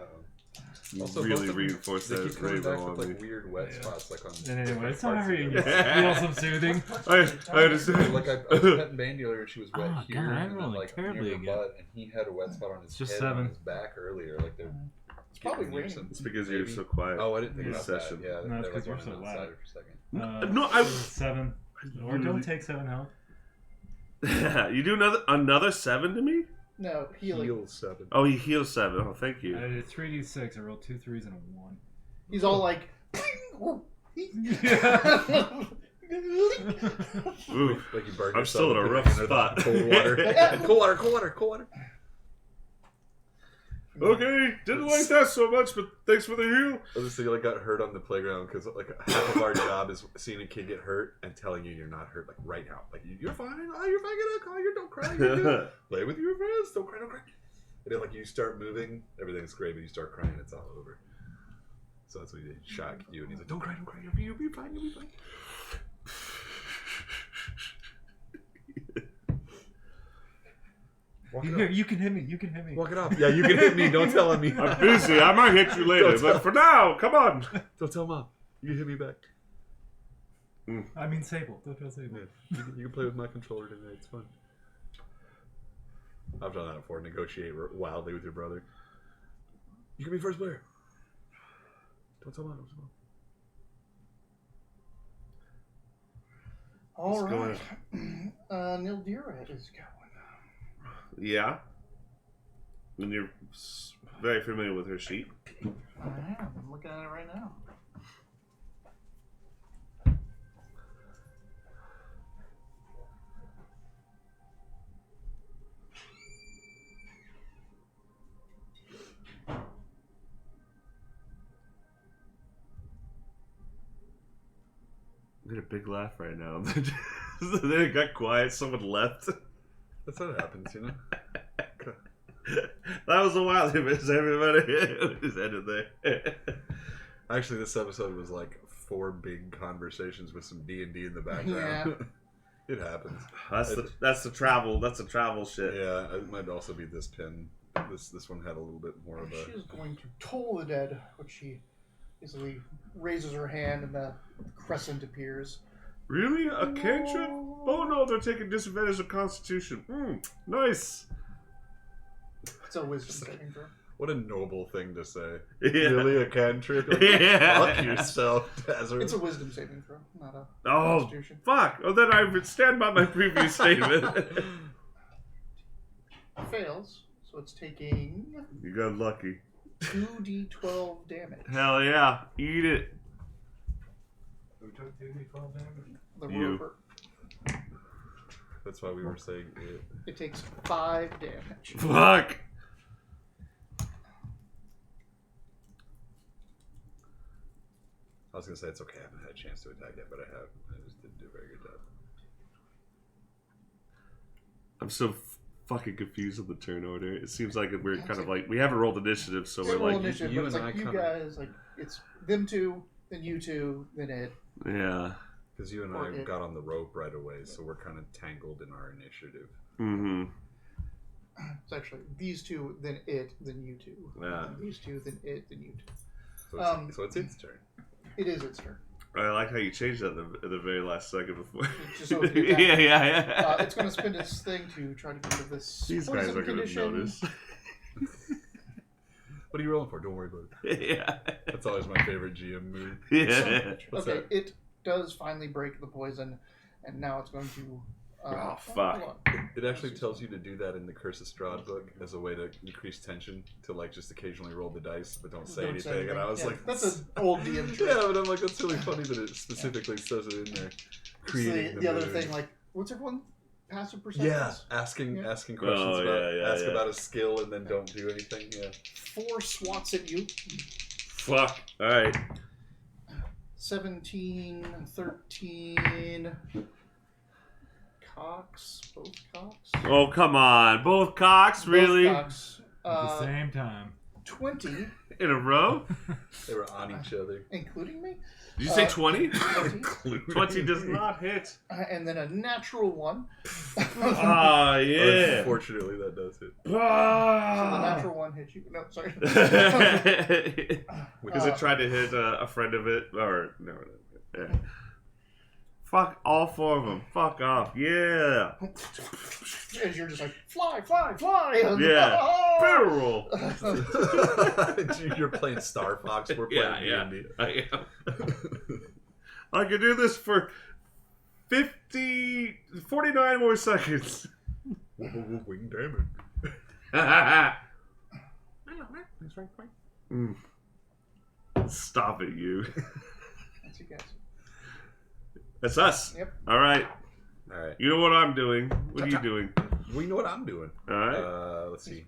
Speaker 3: Also,
Speaker 2: Really
Speaker 3: both of them,
Speaker 2: reinforced
Speaker 3: they
Speaker 2: that
Speaker 3: keep coming
Speaker 2: rainbow
Speaker 3: back
Speaker 2: on
Speaker 3: with
Speaker 2: me.
Speaker 3: like weird wet
Speaker 4: Yeah.
Speaker 3: spots, like on.
Speaker 4: And anyway,
Speaker 3: different
Speaker 4: it's not
Speaker 3: parts of
Speaker 4: hurting
Speaker 3: their
Speaker 4: you.
Speaker 3: body.
Speaker 4: Feel some soothing.
Speaker 2: I understand.
Speaker 3: Like I was petting Bandy earlier, she was wet
Speaker 4: Oh,
Speaker 3: here,
Speaker 4: God, I'm
Speaker 3: and then
Speaker 4: rolling
Speaker 3: like near
Speaker 4: terribly
Speaker 3: her
Speaker 4: again.
Speaker 3: butt, and he had a wet spot on his
Speaker 4: It's just
Speaker 3: head and
Speaker 4: 7.
Speaker 3: on his back earlier. Like they're
Speaker 1: It's probably
Speaker 3: getting near
Speaker 1: raining.
Speaker 3: some-
Speaker 2: It's because you're
Speaker 3: maybe.
Speaker 2: so quiet.
Speaker 3: Oh, I didn't think
Speaker 2: in
Speaker 3: about
Speaker 2: session.
Speaker 3: that. Yeah,
Speaker 4: No, it's
Speaker 3: they're
Speaker 4: 'cause you're
Speaker 3: like
Speaker 4: so
Speaker 3: running
Speaker 4: loud.
Speaker 3: outside for a second.
Speaker 2: No, I-
Speaker 4: 7. Or don't take 7 health.
Speaker 2: You do another 7 to me?
Speaker 1: No, healing.
Speaker 3: Heal 7.
Speaker 2: Oh, he heals 7. Oh, thank you.
Speaker 4: I did a 3d6. I rolled 2 3s and a 1.
Speaker 1: He's all like.
Speaker 2: Ooh,
Speaker 3: Like you burned
Speaker 2: I'm
Speaker 3: yourself
Speaker 2: still in a
Speaker 3: with
Speaker 2: rough
Speaker 3: the
Speaker 2: spot.
Speaker 3: Cold water. Cold water, cold water, cold water.
Speaker 2: Okay, didn't like that so much, but thanks for the heal.
Speaker 3: I was thinking, like, got hurt on the playground because like half of our job is seeing a kid get hurt and telling you you're not hurt, like right now, like you're fine. Oh, you're fine. Get up. Oh, you don't cry. You're good. Play with your friends. Don't cry. Don't cry. And then like you start moving, everything's great, but you start crying, it's all over. So that's what he did. Shock you, and he's like, "Don't cry. Don't cry. You'll be fine. You'll be fine."
Speaker 4: You can hit me. You can hit me.
Speaker 3: Walk it off. Yeah, you can hit me. Don't tell me.
Speaker 2: I'm busy. I might hit you later,
Speaker 3: Don't
Speaker 2: but
Speaker 3: tell-
Speaker 2: for now, come on.
Speaker 3: Don't tell mom. You can hit me back.
Speaker 4: I mean Sable. Don't tell Sable.
Speaker 3: Yeah. You can play with my controller today. It's fun. I've done that before. Negotiate wildly with your brother. You can be first player. Don't tell mom. Don't tell mom.
Speaker 1: All
Speaker 2: What's
Speaker 1: right. Nildira is going.
Speaker 2: Yeah. And you're very familiar with her sheet.
Speaker 1: I am. I'm looking at it right now.
Speaker 2: I get a big laugh right now. Then it got quiet. Someone left.
Speaker 3: That's what happens, you know?
Speaker 2: That was a while ago, everybody. We just ended there.
Speaker 3: Actually, this episode was like 4 big conversations with some D&D in the background. It happens.
Speaker 2: That's the travel. That's the travel shit.
Speaker 3: Yeah, it might also be this pin. This one had a little bit more of a...
Speaker 1: She is going to toll the dead, which she easily raises her hand and the crescent appears.
Speaker 2: Really? A cantrip? Oh no, they're taking disadvantage of Constitution. Nice.
Speaker 1: It's a wisdom saving throw.
Speaker 3: What a noble thing to say.
Speaker 2: Yeah.
Speaker 3: Really, a cantrip? Like,
Speaker 2: Yeah.
Speaker 3: Fuck yourself, Tazzer.
Speaker 1: It's a wisdom saving throw, not a
Speaker 2: Oh,
Speaker 1: constitution.
Speaker 2: fuck. Oh, then I would stand by my previous statement.
Speaker 1: Fails, so it's taking
Speaker 2: You got lucky.
Speaker 1: 2d12 damage.
Speaker 2: Hell yeah. Eat it.
Speaker 4: Who took 2d12 damage?
Speaker 1: The
Speaker 2: You.
Speaker 1: roper.
Speaker 3: That's why we were saying it.
Speaker 1: It takes 5 damage.
Speaker 2: Fuck.
Speaker 3: I was going to say it's okay. I haven't had a chance to attack yet, but I have. I just didn't do a very good job.
Speaker 2: I'm so fucking confused with the turn order. It seems like we're kind of like, we haven't rolled initiative, so we're
Speaker 1: Roll
Speaker 2: like,
Speaker 1: initiative,
Speaker 3: you
Speaker 1: but it's
Speaker 3: and
Speaker 1: like
Speaker 3: I
Speaker 1: you
Speaker 3: kinda-
Speaker 1: guys, like, it's them two, then you two, then it.
Speaker 2: yeah.
Speaker 3: Because you and
Speaker 1: Or
Speaker 3: I
Speaker 1: it.
Speaker 3: got on the rope right away, so we're kind of tangled in our initiative.
Speaker 2: Mm-hmm.
Speaker 1: It's actually these two, then it, then you two.
Speaker 2: Yeah.
Speaker 1: Then these two, then it, then you two.
Speaker 3: So it's its turn.
Speaker 1: It is its turn.
Speaker 2: I like how you changed that at the very last second before.
Speaker 1: Just so you
Speaker 2: yeah, yeah.
Speaker 1: It's going to spend its thing to try to get rid of this
Speaker 2: These guys
Speaker 1: poison
Speaker 2: are going to
Speaker 1: condition.
Speaker 2: notice.
Speaker 3: What are you rolling for? Don't worry about it.
Speaker 2: Yeah.
Speaker 3: That's always my favorite GM move.
Speaker 2: Yeah.
Speaker 3: What's
Speaker 1: Okay,
Speaker 3: that?
Speaker 1: it does finally break the poison, and now it's going to.
Speaker 2: Oh, fuck.
Speaker 1: hold on.
Speaker 3: It actually tells you to do that in the Curse of Strahd book as a way to increase tension, to like just occasionally roll the dice but don't say
Speaker 1: Don't
Speaker 3: anything. And I was
Speaker 1: Yeah,
Speaker 3: like,
Speaker 1: that's an old DM trick.
Speaker 3: yeah, but I'm like, that's really funny that it specifically says it in there.
Speaker 1: It's the other
Speaker 3: mood.
Speaker 1: thing, like, what's it called? Passive perception?
Speaker 3: Yeah, asking
Speaker 1: Yeah.
Speaker 3: asking questions
Speaker 2: Oh,
Speaker 3: about
Speaker 2: yeah,
Speaker 3: ask
Speaker 2: yeah.
Speaker 3: about a skill and then don't do anything. Yeah.
Speaker 1: 4 swats at you.
Speaker 2: Fuck. Alright.
Speaker 1: 17, 13. Cocks? Both cocks?
Speaker 2: Oh, come on. Both cocks? Really?
Speaker 1: Both cocks.
Speaker 4: At the same time.
Speaker 1: 20,
Speaker 2: In a row?
Speaker 3: They were on each other.
Speaker 1: including me.
Speaker 2: Did you say 20?
Speaker 1: 20.
Speaker 2: 20 does not hit.
Speaker 1: And then a natural 1.
Speaker 2: Ah, yeah.
Speaker 3: Unfortunately, that does it.
Speaker 1: So the
Speaker 2: Ah.
Speaker 1: natural 1 hits you. No, sorry.
Speaker 2: Because it tried to hit a friend of it, or no. Yeah. Fuck all 4 of them. Fuck off. Yeah.
Speaker 1: As you're just like, fly, fly, fly.
Speaker 2: Yeah.
Speaker 1: Oh!
Speaker 2: Barrel roll.
Speaker 3: You're playing Star Fox. We're playing
Speaker 2: Yeah,
Speaker 3: D&D.
Speaker 2: I am. I could do this for 50 49 more seconds.
Speaker 3: Wing damage.
Speaker 2: Stop it, you.
Speaker 1: That's you guys.
Speaker 2: That's us.
Speaker 1: Yep.
Speaker 2: All right.
Speaker 3: All right.
Speaker 2: You know what I'm doing. What are you doing?
Speaker 3: We know what I'm doing.
Speaker 2: All
Speaker 3: right. Let's see.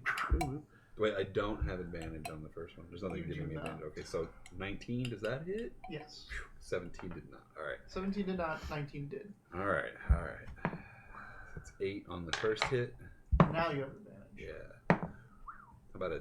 Speaker 3: Wait, I don't have advantage on the first one. There's nothing
Speaker 1: You
Speaker 3: giving
Speaker 1: do
Speaker 3: me
Speaker 1: not.
Speaker 3: advantage. Okay, so 19, does that hit?
Speaker 1: Yes.
Speaker 3: 17 did not. All right.
Speaker 1: 17 did not. 19 did.
Speaker 3: All right. All right. That's 8 on the first hit.
Speaker 1: Now you have advantage.
Speaker 3: Yeah. How about a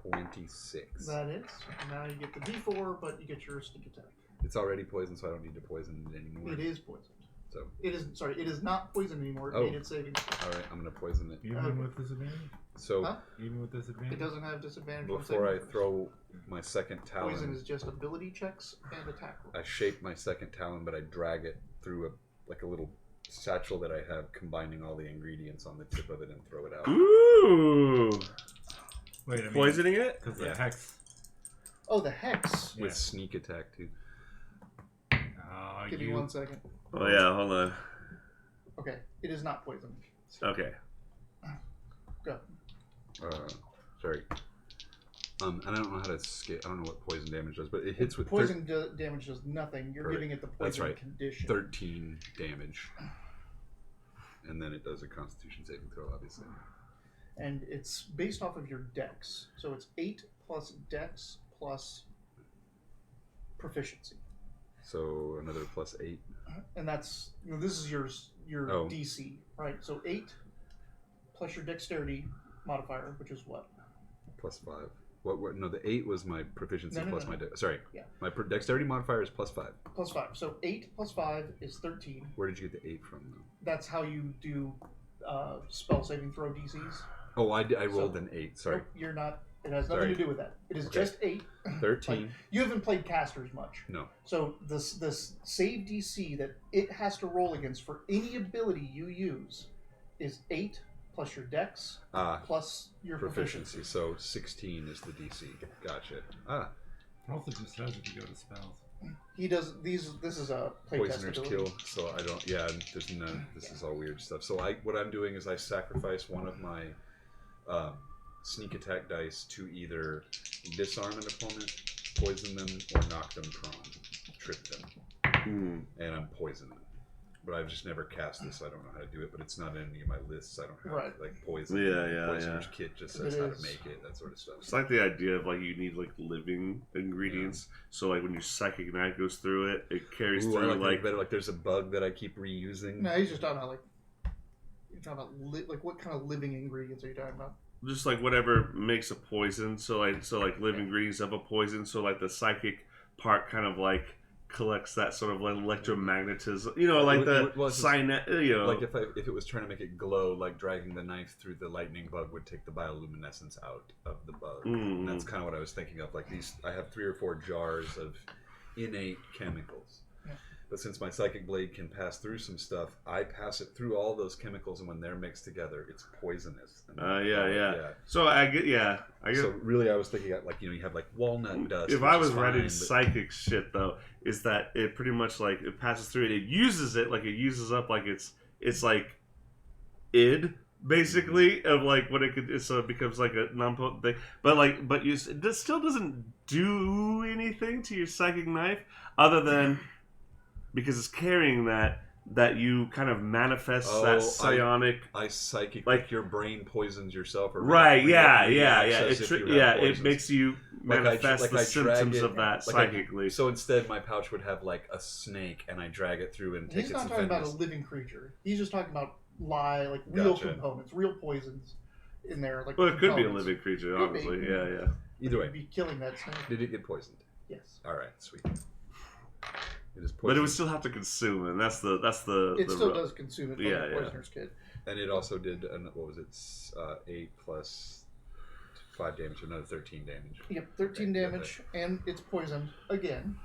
Speaker 3: 26?
Speaker 1: That is. Now you get the D4, but you get your sneak attack.
Speaker 3: It's already poisoned, so I don't need to poison it anymore.
Speaker 1: It is poisoned.
Speaker 3: So.
Speaker 1: It is. Sorry, it is not poisoned anymore. It
Speaker 3: Oh.
Speaker 1: made its saving.
Speaker 3: All right, I'm gonna poison it.
Speaker 4: Even with disadvantage?
Speaker 3: So
Speaker 1: Huh?
Speaker 4: Even with disadvantage?
Speaker 1: It doesn't have disadvantage. on
Speaker 3: before I
Speaker 1: saving throws.
Speaker 3: throw my second talon,
Speaker 1: Poison is just ability checks and attack rolls.
Speaker 3: I shape my second talon, but I drag it through a little satchel that I have, combining all the ingredients on the tip of it and throw it out.
Speaker 2: Ooh.
Speaker 4: Wait, I mean,
Speaker 2: Poisoning it?
Speaker 4: because the
Speaker 3: Yeah.
Speaker 4: hex.
Speaker 1: Oh, the hex.
Speaker 3: With
Speaker 4: Yeah.
Speaker 3: sneak attack too.
Speaker 1: Give me 1 second.
Speaker 2: Oh yeah, hold on.
Speaker 1: Okay, it is not poisoned.
Speaker 2: Okay.
Speaker 1: Go.
Speaker 3: Sorry. And I don't know how to scale. I don't know what poison damage does, but it hits with
Speaker 1: Poison damage does nothing. You're
Speaker 3: Perfect.
Speaker 1: giving it the
Speaker 3: That's
Speaker 1: poison
Speaker 3: right.
Speaker 1: condition.
Speaker 3: 13 damage, and then it does a Constitution saving throw, obviously.
Speaker 1: And it's based off of your dex. So it's 8 plus dex plus proficiency.
Speaker 3: So another plus 8.
Speaker 1: And that's, this is your
Speaker 3: Oh.
Speaker 1: DC, right? So 8 plus your dexterity modifier, which is what?
Speaker 3: Plus 5. What? No, the 8 was my proficiency
Speaker 1: No,
Speaker 3: plus
Speaker 1: no.
Speaker 3: my sorry.
Speaker 1: Yeah.
Speaker 3: My dexterity modifier is plus 5.
Speaker 1: Plus 5. So 8 plus 5 is 13.
Speaker 3: Where did you get the 8 from, though?
Speaker 1: That's how you do spell saving throw DCs.
Speaker 3: Oh, I rolled an 8. Sorry.
Speaker 1: Nope, you're not. It has nothing
Speaker 3: Sorry.
Speaker 1: to do with that. It is
Speaker 3: Okay.
Speaker 1: just 8.
Speaker 3: 13.
Speaker 1: Like, you haven't played casters much.
Speaker 3: No.
Speaker 1: So this save DC that it has to roll against for any ability you use is 8 plus your dex plus your proficiency.
Speaker 3: So 16 is the DC. Gotcha.
Speaker 4: It also just says if you go to spells.
Speaker 1: He does these. This is a playtest
Speaker 3: Poisoner's
Speaker 1: ability.
Speaker 3: kill. So I don't. Yeah. There's none. This is all weird stuff. So what I'm doing is I sacrifice one of my sneak attack dice to either disarm an opponent, poison them, or knock them prone, trip them, and I'm poisoning. But I've just never cast this, so I don't know how to do it. But it's not in any of my lists. I don't have
Speaker 1: Right.
Speaker 3: like poison.
Speaker 2: Yeah,
Speaker 3: Poisoner's kit just says
Speaker 1: It
Speaker 3: how
Speaker 1: is.
Speaker 3: to make it, that sort of stuff.
Speaker 2: It's like the idea of like you need like living ingredients. So like when your psychic knife goes through it, it carries
Speaker 3: Ooh, I
Speaker 2: through
Speaker 3: like
Speaker 2: like
Speaker 3: that better. Like there's a bug that I keep reusing.
Speaker 1: No, he's just talking about you're talking about like what kind of living ingredients are you talking about?
Speaker 2: just like whatever makes a poison. So like living ingredients have a poison. So like the psychic part kind of like collects that sort of like electromagnetism. You know, like the
Speaker 3: Well, it's just-
Speaker 2: sign. You know,
Speaker 3: Like if it was trying to make it glow, like dragging the knife through the lightning bug would take the bioluminescence out of the bug. And that's kind of what I was thinking of. Like I have 3 or 4 jars of innate chemicals.
Speaker 1: Yeah.
Speaker 3: But since my psychic blade can pass through some stuff, I pass it through all those chemicals, and when they're mixed together, it's poisonous. And
Speaker 2: yeah. So I get, I guess.
Speaker 3: So really, I was thinking like you have like walnut dust.
Speaker 2: If
Speaker 3: which
Speaker 2: I
Speaker 3: is
Speaker 2: was writing
Speaker 3: fine, but-
Speaker 2: psychic shit though, is that it pretty much like it passes through it, it uses it like it uses up like it's like id basically of like what it could, so it becomes like a non-potent thing. But it still doesn't do anything to your psychic knife other than because it's carrying that you kind of manifest that psionic.
Speaker 3: I psychic
Speaker 2: like
Speaker 3: your brain poisons yourself, or
Speaker 2: Right? Yeah.
Speaker 3: reacts as if you have
Speaker 2: It
Speaker 3: poisons.
Speaker 2: makes you manifest
Speaker 3: like
Speaker 2: the
Speaker 3: I drag
Speaker 2: symptoms
Speaker 3: it-
Speaker 2: of that
Speaker 3: like I-
Speaker 2: psychically.
Speaker 3: So instead, my pouch would have like a snake, and I drag it through and take
Speaker 1: He's
Speaker 3: its
Speaker 1: not talking about a
Speaker 3: venomous.
Speaker 1: living creature. He's just talking about real
Speaker 3: Gotcha.
Speaker 1: components, real poisons in there. Like
Speaker 2: Well, it could be a
Speaker 1: components.
Speaker 2: living creature,
Speaker 1: Could be.
Speaker 2: honestly. Yeah.
Speaker 3: Either way,
Speaker 1: You'd be killing that snake.
Speaker 3: did it get poisoned?
Speaker 1: Yes.
Speaker 3: All right, sweet. It is poisoned,
Speaker 2: But it would still have to consume, and that's the
Speaker 1: It
Speaker 2: the
Speaker 1: still
Speaker 2: rub.
Speaker 1: does consume it from
Speaker 2: Yeah,
Speaker 1: the
Speaker 2: yeah.
Speaker 1: poisoner's kit.
Speaker 3: and it also did what was it? 8 plus 5 damage, another 13 damage.
Speaker 1: Yep, 13
Speaker 3: Okay,
Speaker 1: damage, and it's poisoned again.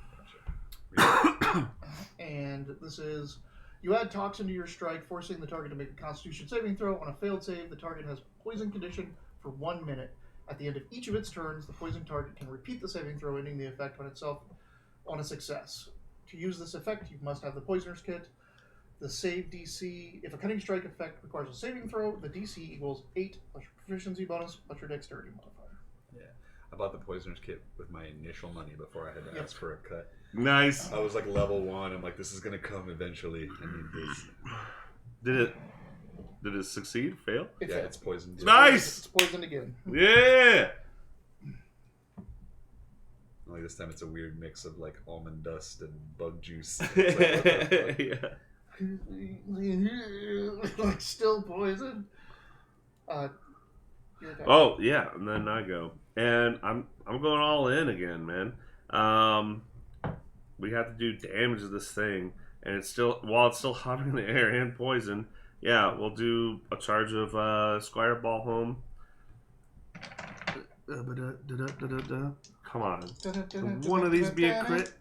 Speaker 3: Gotcha.
Speaker 1: And this is you add toxin to your strike, forcing the target to make a Constitution saving throw. On a failed save, the target has poison condition for 1 minute. At the end of each of its turns, the poisoned target can repeat the saving throw, ending the effect on itself on a success. To use this effect, you must have the Poisoner's Kit. The save DC, if a cutting strike effect requires a saving throw, the DC equals 8 plus your proficiency bonus plus your dexterity modifier.
Speaker 3: I bought the Poisoner's Kit with my initial money before I had to ask for a cut.
Speaker 2: Nice.
Speaker 3: I was like level 1. I'm like, this is gonna come eventually. I need this.
Speaker 2: Did it succeed? Fail?
Speaker 1: It
Speaker 3: Yeah,
Speaker 1: failed.
Speaker 3: it's poisoned.
Speaker 2: Nice.
Speaker 1: It's poisoned again.
Speaker 2: Yeah.
Speaker 3: Only this time it's a weird mix of like almond dust and bug juice. It's like, what the fuck?
Speaker 2: Yeah.
Speaker 1: Like still poisoned.
Speaker 2: Oh yeah, and then I go, and I'm going all in again, man. We have to do damage to this thing, and it's still while it's still hovering in the air and poison. Yeah, we'll do a charge of Squire Ball Home. Come on, one of these be a crit.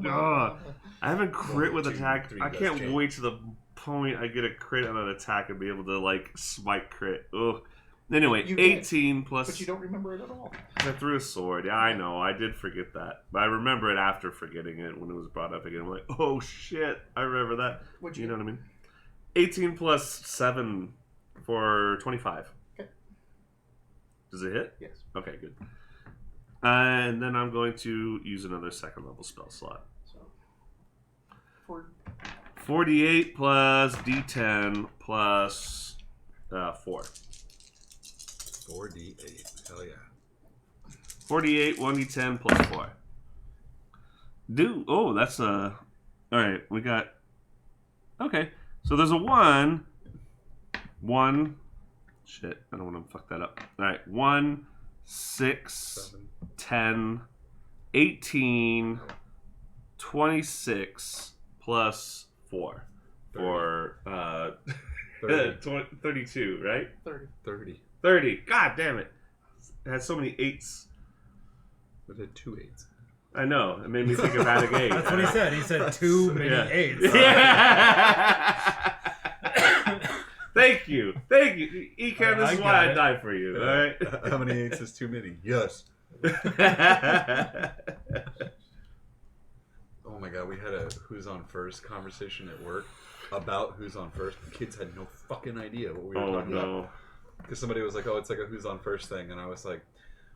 Speaker 2: God. I haven't crit with attack. I can't wait to the point I get a crit on an attack and be able to like smite crit. Ugh. Anyway,
Speaker 1: You
Speaker 2: 18 plus.
Speaker 1: But you don't remember it at all.
Speaker 2: I threw a sword. Yeah, I know. I did forget that, but I remember it after forgetting it when it was brought up again. I'm like, oh shit, I remember that.
Speaker 1: What'd
Speaker 2: You know what I mean? 18 plus 7 for 25.
Speaker 1: Okay.
Speaker 2: Does it hit?
Speaker 1: Yes.
Speaker 2: Okay, good. And then I'm going to use another second level spell slot.
Speaker 1: So, for
Speaker 2: 48 plus D10 plus 4.
Speaker 3: 4d8. Hell yeah.
Speaker 2: 48, 1d10 plus 4. Oh, that's a... Alright, we got... Okay, so there's a 1. 1... Shit, I don't want to fuck that up. Alright, 1, 6,
Speaker 3: 7.
Speaker 2: 10, 18, 26, plus 4.
Speaker 3: 30.
Speaker 2: For, 32, right?
Speaker 1: 30.
Speaker 3: 30.
Speaker 2: 30. God damn it. It had so many 8s.
Speaker 3: But it had 2 8s.
Speaker 2: I know. It made me think of adding 8.
Speaker 4: That's what he said. He said too many
Speaker 2: Yeah.
Speaker 4: 8s.
Speaker 2: Yeah. Thank you. Thank you. Ekan, this is why I die for you. All right?
Speaker 3: How many 8s is too many? Yes. Oh my god, we had a Who's On First conversation at work about Who's On First. The kids had no fucking idea what we were talking about. Because somebody was like, oh, it's like a Who's On First thing. And I was like,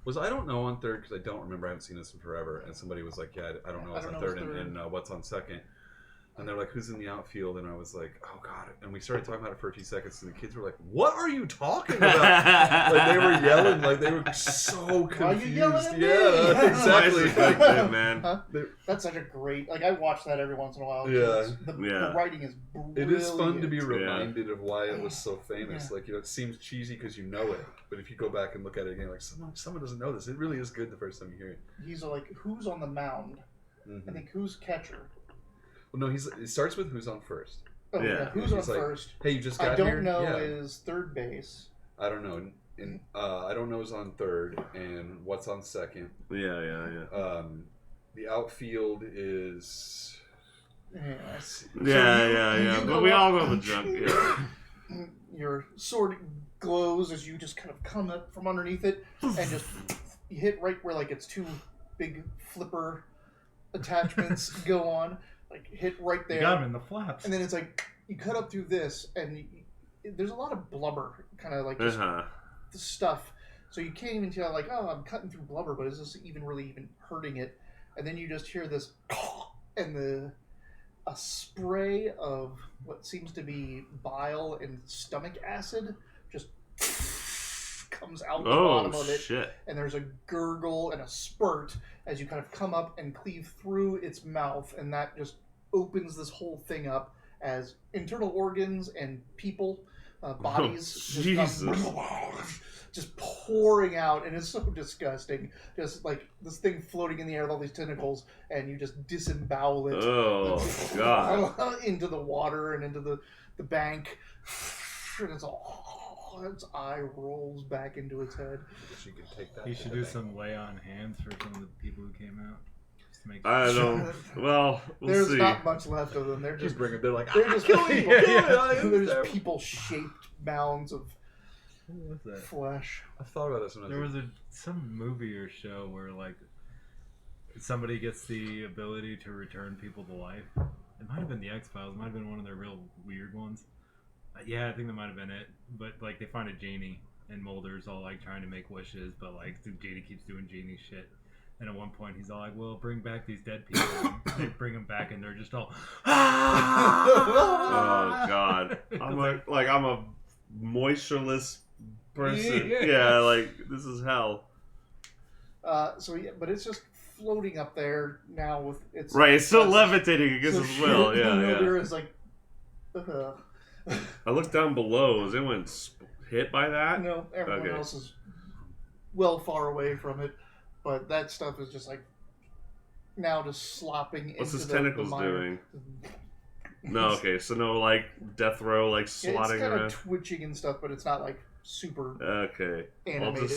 Speaker 3: I don't know on third? Because I don't remember. I haven't seen this in forever. And somebody was like, yeah, I don't know what's on third. And what's on second. And they're like, who's in the outfield? And I was like, oh, God. And we started talking about it for a few seconds. And the kids were like, what are you talking about? Like, they were yelling. Like, they were so confused.
Speaker 1: Why are you yelling at me?
Speaker 3: Yeah, exactly.
Speaker 2: Man.
Speaker 1: Huh? That's such a great... Like, I watch that every once in a while.
Speaker 3: Yeah.
Speaker 1: The writing is brilliant.
Speaker 3: It is fun to be reminded of why it was so famous.
Speaker 1: Yeah.
Speaker 3: Like, you know, it seems cheesy because you know it. But if you go back and look at it again, like, someone doesn't know this. It really is good the first time you hear it.
Speaker 1: He's like, who's on the mound?
Speaker 3: Mm-hmm.
Speaker 1: I think who's catcher?
Speaker 3: Well, no, it starts with who's on first.
Speaker 1: Oh,
Speaker 2: Yeah.
Speaker 1: yeah. Who's on
Speaker 3: He's like,
Speaker 1: first?
Speaker 3: Hey, you just got
Speaker 1: I don't
Speaker 3: here?
Speaker 1: know
Speaker 3: Yeah.
Speaker 1: is third base.
Speaker 3: I don't know. I don't know is on third, and what's on second.
Speaker 2: Yeah.
Speaker 3: The outfield is...
Speaker 1: Yes.
Speaker 2: Yeah. But we all know the junk. Yeah.
Speaker 1: Your sword glows as you just kind of come up from underneath it and just you hit right where like its two big flipper attachments go on, like hit right there.
Speaker 4: You got him in the flaps.
Speaker 1: And then it's like you cut up through this, and there's a lot of blubber, kind of like just the stuff. So you can't even tell, like, oh, I'm cutting through blubber, but is this even hurting it? And then you just hear this, and a spray of what seems to be bile and stomach acid just comes out the bottom of it.
Speaker 2: Shit.
Speaker 1: And there's a gurgle and a spurt as you kind of come up and cleave through its mouth, and that just opens this whole thing up as internal organs and people, bodies just pouring out, and it's so disgusting. Just like this thing floating in the air with all these tentacles, and you just disembowel it.
Speaker 2: Oh, God.
Speaker 1: Into the water and into the bank. And it's all... Its eye rolls back into its head.
Speaker 3: You can take that.
Speaker 4: He should do some lay on hands for some of the people who came out. Just to make
Speaker 2: I don't... Well, we'll
Speaker 1: There's
Speaker 2: see.
Speaker 1: not much left of them. They're
Speaker 3: Just
Speaker 1: just...
Speaker 3: bring them. They're like,
Speaker 1: They're just
Speaker 3: kill me,
Speaker 1: They're just people-shaped mounds of
Speaker 4: What was that?
Speaker 1: flesh.
Speaker 3: I thought about this when I was
Speaker 4: There was some movie or show where like somebody gets the ability to return people to life, It might have been the X-Files. It might have been one of their real weird ones. Yeah, I think that might have been it. But like they find a genie, and Mulder's all like trying to make wishes, but like the genie keeps doing genie shit. And at one point he's all like, "Well, bring back these dead people." And they bring them back, and they're just all,
Speaker 2: Oh God! I'm I'm a moistureless person. Yeah, like this is hell.
Speaker 1: But it's just floating up there now with its
Speaker 2: Right, it's still levitating against its will. Yeah,
Speaker 1: Mulder
Speaker 2: yeah.
Speaker 1: is like,
Speaker 2: I looked down below. Was anyone hit by that?
Speaker 1: no, everyone
Speaker 2: Okay.
Speaker 1: else is well far away from it, but that stuff is just like now just slopping
Speaker 2: What's
Speaker 1: into
Speaker 2: his
Speaker 1: the
Speaker 2: tentacles
Speaker 1: mire.
Speaker 2: doing? No, okay, so no like death row like
Speaker 1: It's
Speaker 2: slotting
Speaker 1: kind
Speaker 2: around.
Speaker 1: of twitching and stuff, but it's not like super
Speaker 2: Okay,
Speaker 1: animated.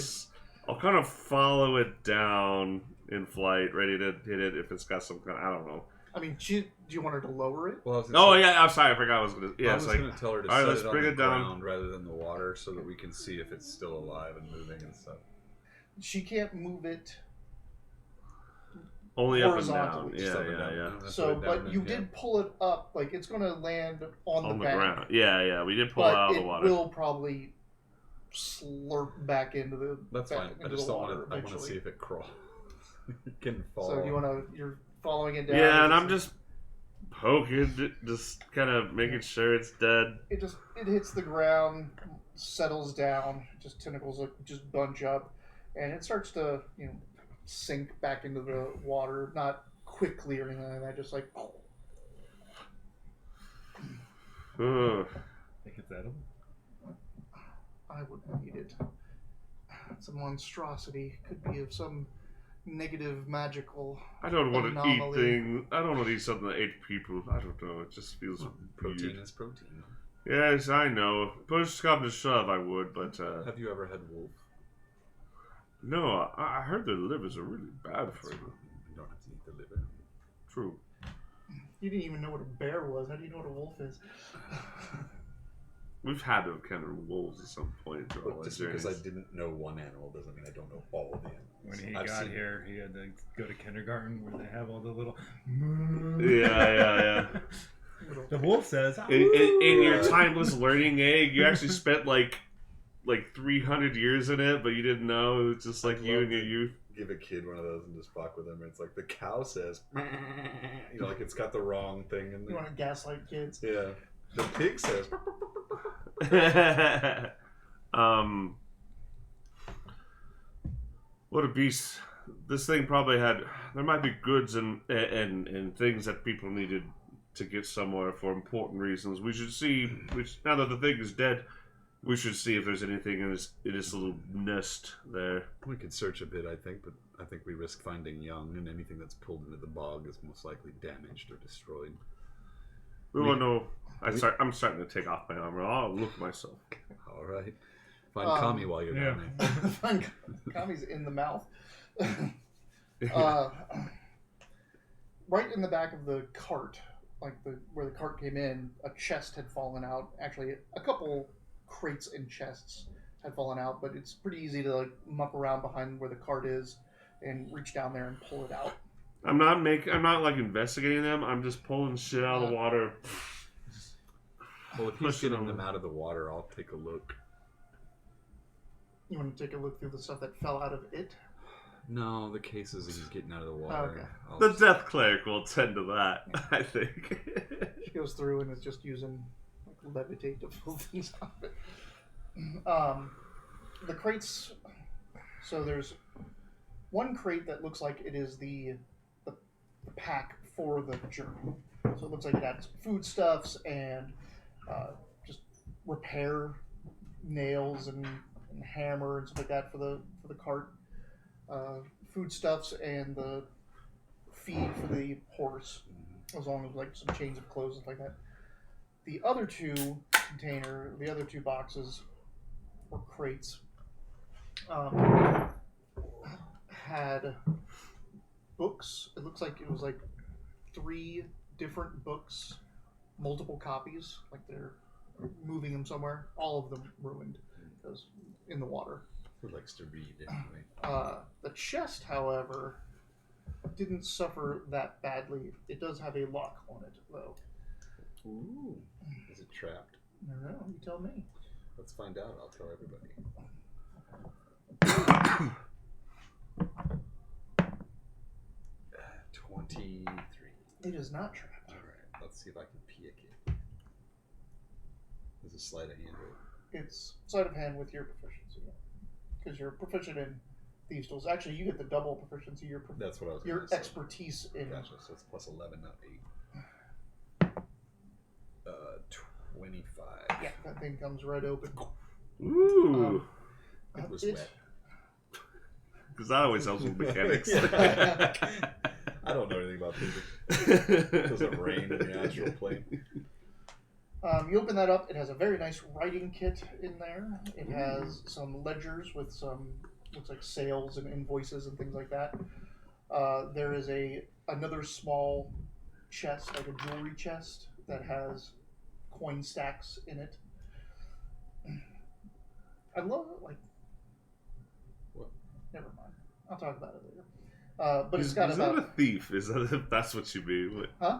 Speaker 2: I'll kind of follow it down in flight, ready to hit it if it's got some kind. I don't know.
Speaker 1: I mean, do you want her to lower it?
Speaker 3: Well, I was gonna
Speaker 2: Oh
Speaker 3: say,
Speaker 2: yeah, I'm sorry, I forgot I was gonna. Yeah,
Speaker 3: I
Speaker 2: it's
Speaker 3: was
Speaker 2: like
Speaker 3: going to tell her to
Speaker 2: all right,
Speaker 3: set
Speaker 2: let's
Speaker 3: it on
Speaker 2: bring
Speaker 3: the
Speaker 2: it down.
Speaker 3: ground rather than the water, so that we can see if it's still alive and moving and stuff.
Speaker 1: She can't move it.
Speaker 2: only up and down.
Speaker 1: horizontally,
Speaker 2: Yeah,
Speaker 3: Just up and
Speaker 2: yeah,
Speaker 3: down.
Speaker 2: yeah.
Speaker 3: That's
Speaker 1: So,
Speaker 3: right, down
Speaker 1: but
Speaker 3: and
Speaker 1: you
Speaker 3: down.
Speaker 1: did pull it up, like it's going to land on the bank,
Speaker 2: ground. Yeah, yeah. We did pull
Speaker 1: but
Speaker 2: it out of
Speaker 1: it
Speaker 2: the water.
Speaker 1: will probably slurp back into the.
Speaker 3: That's
Speaker 1: back
Speaker 3: fine. I
Speaker 1: into
Speaker 3: just
Speaker 1: the
Speaker 3: don't
Speaker 1: water
Speaker 3: want to. I want to
Speaker 1: eventually.
Speaker 3: see if it crawls. It can fall.
Speaker 1: So you want to? You're following it down.
Speaker 2: Yeah, and
Speaker 1: It's-
Speaker 2: I'm just poking, just kind of making sure it's dead.
Speaker 1: It hits the ground, settles down, just tentacles just bunch up, and it starts to sink back into the water, not quickly or anything like that, just like.
Speaker 2: Ugh.
Speaker 4: think it's edible.
Speaker 1: I wouldn't eat it. It's a monstrosity. Could be of some negative magical.
Speaker 2: I don't want to eat
Speaker 1: Anomaly.
Speaker 2: things. I don't want to eat something that ate people. I don't know. It just feels
Speaker 3: Protein
Speaker 2: weird.
Speaker 3: is protein.
Speaker 2: Yes, I know. Push come to shove, I would, but
Speaker 3: Have you ever had wolf?
Speaker 2: no. I heard their livers are really bad for you.
Speaker 3: You don't have to eat the liver.
Speaker 2: True.
Speaker 1: You didn't even know what a bear was. How do you know what a wolf is?
Speaker 2: We've had to encounter wolves at some point through all
Speaker 3: But
Speaker 2: our
Speaker 3: just because I
Speaker 2: journeys.
Speaker 3: didn't know one animal doesn't mean I don't know all the animals.
Speaker 4: When he
Speaker 3: I've
Speaker 4: got
Speaker 3: seen-
Speaker 4: here, he had to go to kindergarten where they have all the little.
Speaker 2: Yeah.
Speaker 4: The wolf says.
Speaker 2: In your timeless learning egg, you actually spent like 300 years in it, but you didn't know. It was just like
Speaker 3: I'd
Speaker 2: you
Speaker 3: love
Speaker 2: in your
Speaker 3: to
Speaker 2: youth.
Speaker 3: Give a kid one of those and just fuck with them. And it's like the cow says, like it's got the wrong thing in
Speaker 1: You
Speaker 3: there.
Speaker 1: want to gaslight kids?
Speaker 3: Yeah. The pig says.
Speaker 2: What a beast! This thing probably had. There might be goods and things that people needed to get somewhere for important reasons. We should see. Now that the thing is dead, we should see if there's anything in this little nest there.
Speaker 3: We could search a bit, I think, but I think we risk finding young, and anything that's pulled into the bog is most likely damaged or destroyed.
Speaker 2: We won't know. I'm starting to take off my armor. I'll look myself.
Speaker 3: All right. Find
Speaker 1: Um,
Speaker 3: Kami while you're down there.
Speaker 1: Kami's in the mouth. Right in the back of the cart, where the cart came in, a chest had fallen out. Actually, a couple crates and chests had fallen out, but it's pretty easy to muck around behind where the cart is and reach down there and pull it out.
Speaker 2: I'm not investigating them. I'm just pulling shit out of the water.
Speaker 3: Well, if he's
Speaker 2: Push it
Speaker 3: getting
Speaker 2: on.
Speaker 3: them out of the water, I'll take a look.
Speaker 1: You want to take a look through the stuff that fell out of it?
Speaker 3: No, the cases that he's getting out of the water.
Speaker 1: okay.
Speaker 3: I'll
Speaker 2: The
Speaker 3: just-
Speaker 2: death cleric will tend to that, I think.
Speaker 1: She goes through and is just using levitate to pull things out of it. The crates. So there's one crate that looks like it is the pack for the journey. So it looks like it has foodstuffs and just repair nails and hammer and stuff like that for the cart. Foodstuffs and the feed for the horse, as long as some chains of clothes and stuff like that. The other two boxes or crates had books. It looks like it was 3 different books, multiple copies, like they're moving them somewhere. All of them ruined because in the water.
Speaker 3: Who likes to read anyway?
Speaker 1: The chest, however, didn't suffer that badly. It does have a lock on it, though.
Speaker 3: Ooh. Is it trapped?
Speaker 1: I don't know. You tell me.
Speaker 3: Let's find out. I'll tell everybody. 23.
Speaker 1: It is not trapped.
Speaker 3: Alright, let's see if I can pick it. There's a sleight of hand.
Speaker 1: It's sleight of hand with your proficiency. Because you're proficient in thieves' tools. Actually, you get the double proficiency.
Speaker 3: That's what I was
Speaker 1: your
Speaker 3: gonna say.
Speaker 1: expertise in.
Speaker 3: Gotcha, so it's plus 11, not 8. 25.
Speaker 1: Yeah, that thing comes right open.
Speaker 2: Ooh.
Speaker 3: It was wet.
Speaker 2: Because that always helps with mechanics.
Speaker 3: I don't know anything about physics. It doesn't rain in the astral plane.
Speaker 1: You open that up. It has a very nice writing kit in there. It has some ledgers with some looks like sales and invoices and things like that. There is another small chest, like a jewelry chest, that has coin stacks in it. I love it. Like,
Speaker 3: what?
Speaker 1: Never mind. I'll talk about it later. But it's got
Speaker 2: he's
Speaker 1: about
Speaker 2: not a thief. Is that if that's what you mean?
Speaker 1: Huh?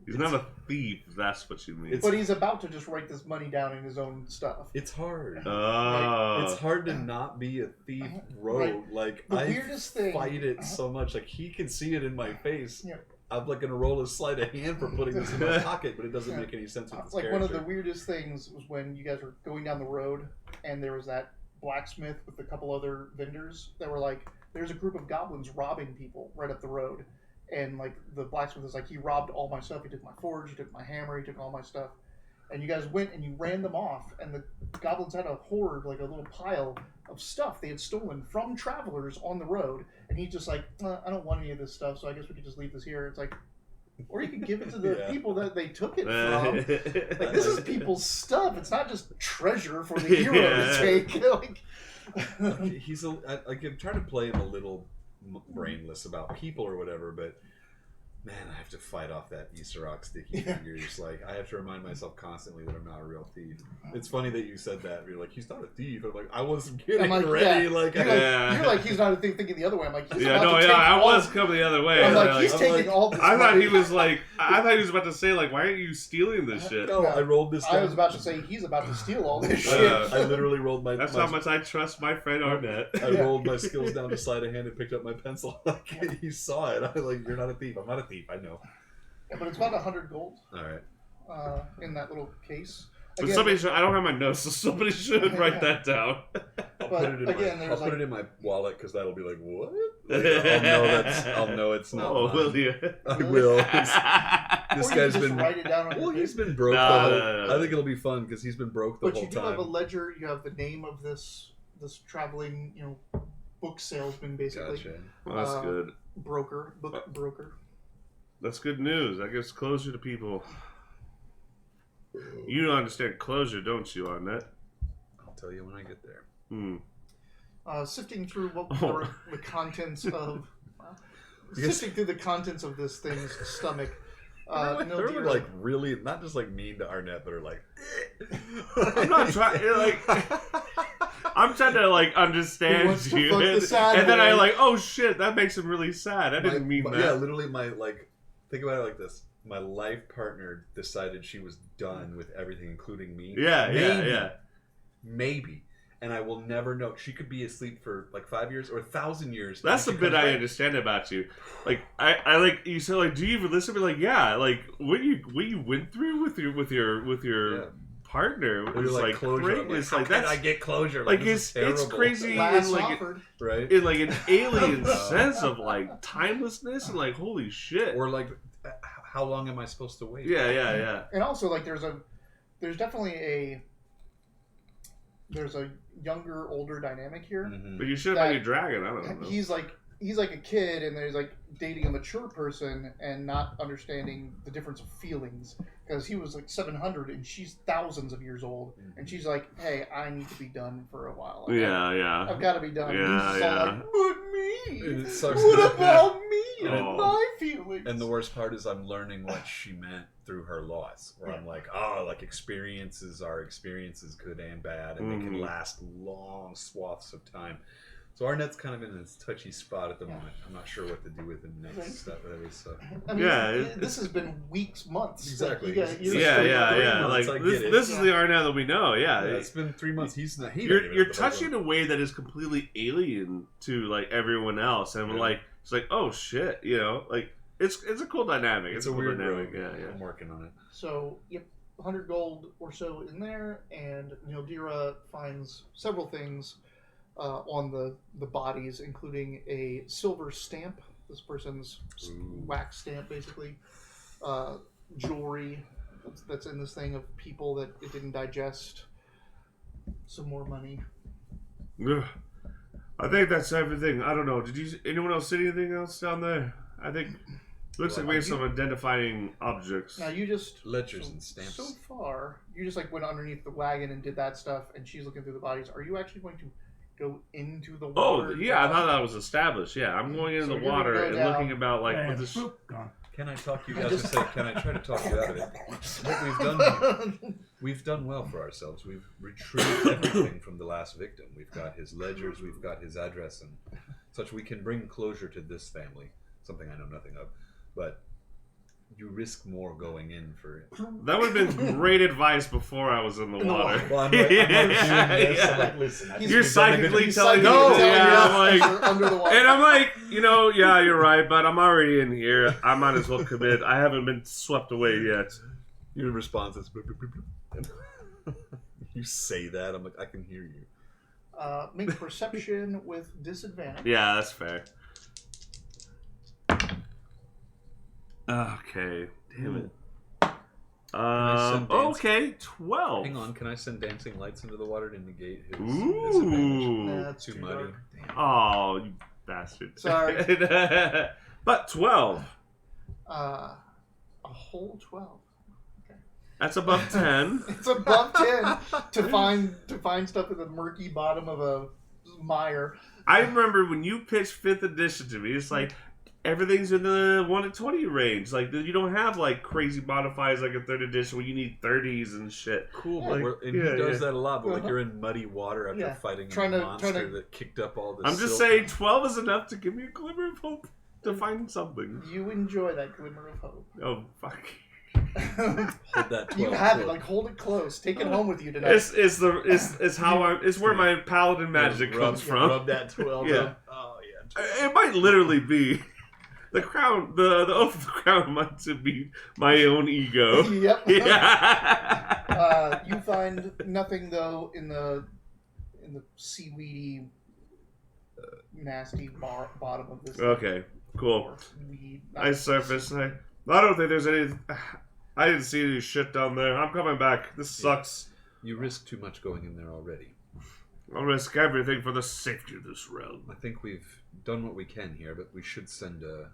Speaker 2: He's not a thief. That's what you mean.
Speaker 1: But he's about to just write this money down in his own stuff.
Speaker 3: It's hard.
Speaker 2: Oh.
Speaker 3: It's hard to not be a thief rogue. Like,
Speaker 1: The
Speaker 3: I
Speaker 1: weirdest thing-
Speaker 3: fight it so much. Like, he can see it in my face.
Speaker 1: Yeah.
Speaker 3: I'm like gonna roll a sleight of hand for putting this in my pocket, but it doesn't make any sense with this
Speaker 1: Like,
Speaker 3: character.
Speaker 1: one of the weirdest things was when you guys were going down the road and there was that blacksmith with a couple other vendors that were like, there's a group of goblins robbing people right up the road. And like the blacksmith was like, he robbed all my stuff. He took my forge, he took my hammer, he took all my stuff. And you guys went and you ran them off, and the goblins had a hoard, like a little pile of stuff they had stolen from travelers on the road. And he's just like, I don't want any of this stuff, so I guess we could just leave this here. It's like, or you could give it to the
Speaker 3: Yeah.
Speaker 1: people that they took it from. Like, this is people's stuff. It's not just treasure for the hero to take. Like,
Speaker 3: He's like, I'm trying to play him a little brainless about people or whatever, but man, I have to fight off that Easter rock sticky fingers. Like, I have to remind myself constantly that I'm not a real thief. It's funny that you said that. You're like, he's not a thief. I'm like, I wasn't getting
Speaker 1: I'm like,
Speaker 3: ready.
Speaker 1: yeah.
Speaker 3: Like,
Speaker 1: You're like, he's not a thief, thinking the other way. I'm like, he's
Speaker 2: Yeah,
Speaker 1: about
Speaker 2: no,
Speaker 1: to
Speaker 2: yeah,
Speaker 1: take
Speaker 2: I
Speaker 1: all
Speaker 2: was
Speaker 1: of-
Speaker 2: coming the other way.
Speaker 1: I'm like,
Speaker 2: Like,
Speaker 1: he's taking all this
Speaker 2: I thought
Speaker 1: money.
Speaker 2: he was like, I thought he was about to say like, why aren't you stealing this shit?
Speaker 3: no, I rolled this down.
Speaker 1: I was about to say, he's about to steal all this shit.
Speaker 3: I literally rolled my.
Speaker 2: That's
Speaker 3: my,
Speaker 2: how much I trust my friend Arnett.
Speaker 3: I rolled my skills down to sleight of hand and picked up my pencil. Like, he saw it. I'm like, you're not a thief. I'm not a thief. I know.
Speaker 1: Yeah, but it's about 100 gold
Speaker 3: All right.
Speaker 1: in that little case.
Speaker 2: But
Speaker 1: Again,
Speaker 2: somebody should, I don't have my notes, so somebody should write that down.
Speaker 3: I'll
Speaker 1: But
Speaker 3: put it in
Speaker 1: again,
Speaker 3: my. I'll
Speaker 1: there's
Speaker 3: put
Speaker 1: like-
Speaker 3: it in my wallet because that'll be like, what? Like, I'll know it's not.
Speaker 2: Oh,
Speaker 3: mine.
Speaker 2: will you?
Speaker 3: I will.
Speaker 1: or
Speaker 3: This
Speaker 1: you
Speaker 3: guy's
Speaker 1: can just
Speaker 3: been.
Speaker 1: write it down on
Speaker 3: Well,
Speaker 1: your
Speaker 3: he's
Speaker 1: page.
Speaker 3: been broke.
Speaker 2: No,
Speaker 3: the whole,
Speaker 2: no.
Speaker 3: I think it'll be fun because he's been broke the
Speaker 1: But
Speaker 3: whole
Speaker 1: you do
Speaker 3: time.
Speaker 1: have a ledger. You have the name of this traveling, book salesman, basically.
Speaker 3: Gotcha.
Speaker 2: Well, that's
Speaker 1: Uh,
Speaker 2: good.
Speaker 1: Book broker.
Speaker 2: That's good news. That gives closure to people. You don't understand closure, don't you, Arnett?
Speaker 3: I'll tell you when I get there.
Speaker 2: Hmm.
Speaker 1: Sifting through
Speaker 2: Oh.
Speaker 1: the contents of.
Speaker 3: Yes.
Speaker 1: Sifting through the contents of this thing's stomach.
Speaker 3: They're
Speaker 1: Nildir-
Speaker 3: like really not just like mean to Arnett, but are like.
Speaker 2: I'm not trying. Like, I'm trying to like
Speaker 1: He
Speaker 2: understand
Speaker 1: wants to
Speaker 2: you,
Speaker 1: fuck the
Speaker 2: and,
Speaker 1: sad
Speaker 2: and then I
Speaker 1: way.
Speaker 2: like, oh shit, that makes him really sad. I didn't mean that.
Speaker 3: Yeah, literally, think about it like this. My life partner decided she was done with everything, including me.
Speaker 2: Yeah.
Speaker 3: Maybe. And I will never know. She could be asleep for like 5 years or 1,000 years.
Speaker 2: That's the
Speaker 3: and she
Speaker 2: bit
Speaker 3: comes
Speaker 2: I
Speaker 3: back.
Speaker 2: understand about you. Like I like you said, like, do you even listen? Be like, yeah, like what you went through with your
Speaker 3: Yeah.
Speaker 2: partner
Speaker 3: Or
Speaker 2: was
Speaker 3: like
Speaker 2: like
Speaker 3: closure.
Speaker 2: crazy.
Speaker 3: I'm like,
Speaker 2: It's
Speaker 3: how
Speaker 2: like
Speaker 3: can
Speaker 2: that's
Speaker 3: I get closure?
Speaker 2: like
Speaker 3: this is
Speaker 2: it's
Speaker 3: terrible.
Speaker 2: crazy
Speaker 1: Last
Speaker 2: in like
Speaker 1: offered.
Speaker 3: right?
Speaker 2: in like an alien sense of like timelessness and like holy shit.
Speaker 3: Or like, how long am I supposed to wait?
Speaker 2: Yeah.
Speaker 1: And also, like, there's definitely a younger, older dynamic here.
Speaker 3: Mhm.
Speaker 2: But you should have had your dragon. I don't know.
Speaker 1: He's like a kid, and there's like dating a mature person and not understanding the difference of feelings because he was like 700 and she's thousands of years old, and she's like, "Hey, I need to be done for a while. Like,
Speaker 2: Yeah.
Speaker 1: I've got to be done."
Speaker 2: Yeah,
Speaker 1: and he's just all like, "But
Speaker 3: And
Speaker 1: me?
Speaker 3: it starts
Speaker 1: What
Speaker 3: to-
Speaker 1: about me and
Speaker 2: Oh.
Speaker 1: my feelings?"
Speaker 3: And the worst part is I'm learning what she meant through her loss. Where I'm like, oh, like experiences are experiences, good and bad, and they can
Speaker 2: Mhm.
Speaker 3: last long swaths of time. So our net's kind of in this touchy spot at the moment. I'm not sure what to do with the next step. So.
Speaker 1: I mean,
Speaker 2: Yeah,
Speaker 1: this has been weeks, months.
Speaker 3: Exactly.
Speaker 1: Like, you're
Speaker 2: Yeah.
Speaker 3: months,
Speaker 2: Like
Speaker 3: I
Speaker 2: this,
Speaker 3: get it.
Speaker 2: this is the Arnett that we know. Yeah,
Speaker 3: Yeah, it's been 3 months. He's not.
Speaker 2: You're touching in a way that is completely alien to like everyone else, and like it's like, oh shit, you know, like it's a cool dynamic.
Speaker 3: It's
Speaker 2: a
Speaker 3: a
Speaker 2: cool
Speaker 3: weird
Speaker 2: dynamic.
Speaker 3: road.
Speaker 2: Yeah.
Speaker 3: I'm working on it.
Speaker 1: So, yep, 100 gold or so in there, and Nildira finds several things on the bodies, including a silver stamp. This person's wax stamp, basically. Jewelry that's in this thing of people that it didn't digest. Some more money.
Speaker 2: Ugh. I think that's everything. I don't know. Anyone else see anything else down there? I think looks like we have some identifying objects.
Speaker 1: Now you just
Speaker 3: Ledgers and stamps.
Speaker 1: So far, you just like went underneath the wagon and did that stuff, and she's looking through the bodies. Are you actually going to go into the water?
Speaker 2: Oh yeah, I thought that was established. Yeah, I'm going into the water and looking about like
Speaker 4: And
Speaker 2: what this.
Speaker 4: boop, gone.
Speaker 3: Can I talk you? I was gonna say, can I try to talk you out of it? What we've done, we've done well for ourselves. We've retrieved everything from the last victim. We've got his ledgers, we've got his address, and such. We can bring closure to this family. Something I know nothing of, but you risk more going in for it.
Speaker 2: That would have been great advice before I was in the water.
Speaker 3: Well, I'm doing this.
Speaker 2: Yeah.
Speaker 3: I'm like, listen,
Speaker 2: You're psychically telling me,
Speaker 3: No!
Speaker 2: yeah, I'm like,
Speaker 1: under the water.
Speaker 2: and I'm like, yeah, you're right, but I'm already in here. I might as well commit. I haven't been swept away yet.
Speaker 3: Your response is, you say that, I'm like, I can hear you.
Speaker 1: Make perception with disadvantage.
Speaker 2: Yeah, that's fair. Okay, damn it.
Speaker 3: send dancing?
Speaker 2: Okay, 12.
Speaker 3: Hang on, can I send dancing lights into the water to negate his
Speaker 2: Ooh.
Speaker 3: disadvantage?
Speaker 1: Nah, that's
Speaker 3: Too
Speaker 1: too
Speaker 3: muddy.
Speaker 1: dark.
Speaker 3: Damn.
Speaker 2: Oh, you bastard.
Speaker 1: Sorry.
Speaker 2: But 12.
Speaker 1: A whole 12.
Speaker 2: That's above 10.
Speaker 1: It's above 10 to find stuff in the murky bottom of a mire.
Speaker 2: I remember when you pitched 5th edition to me, it's like everything's in the 1 to 20 range. Like, you don't have like crazy modifiers like a 3rd edition where you need 30s and shit.
Speaker 3: Cool,
Speaker 2: Like,
Speaker 3: and he does that a lot, but like
Speaker 1: Uh-huh.
Speaker 3: you're in muddy water after
Speaker 1: Yeah.
Speaker 3: fighting
Speaker 1: Trying
Speaker 3: a
Speaker 1: to-
Speaker 3: monster that kicked up all this
Speaker 2: I'm just
Speaker 3: silt.
Speaker 2: saying 12 is enough to give me a glimmer of hope to find something.
Speaker 1: You enjoy that glimmer of hope.
Speaker 2: Oh, fuck.
Speaker 3: Hold that 12
Speaker 1: You have it.
Speaker 3: close.
Speaker 1: Like, hold it close. Take it home with you tonight.
Speaker 2: It's where my paladin magic comes from.
Speaker 3: Rub that 12
Speaker 2: Yeah.
Speaker 3: up. Oh, yeah.
Speaker 2: It might literally be the crown. The oath of the crown might be my own ego.
Speaker 1: Yep.
Speaker 2: Yeah.
Speaker 1: You find nothing though in the seaweedy, nasty bottom of this.
Speaker 2: Okay. Cool.
Speaker 1: Weed.
Speaker 2: I surface. I don't think there's any. I didn't see any shit down there. I'm coming back. This sucks.
Speaker 3: You risk too much going in there already.
Speaker 2: I'll risk everything for the safety of this realm.
Speaker 3: I think we've done what we can here, but we should send a...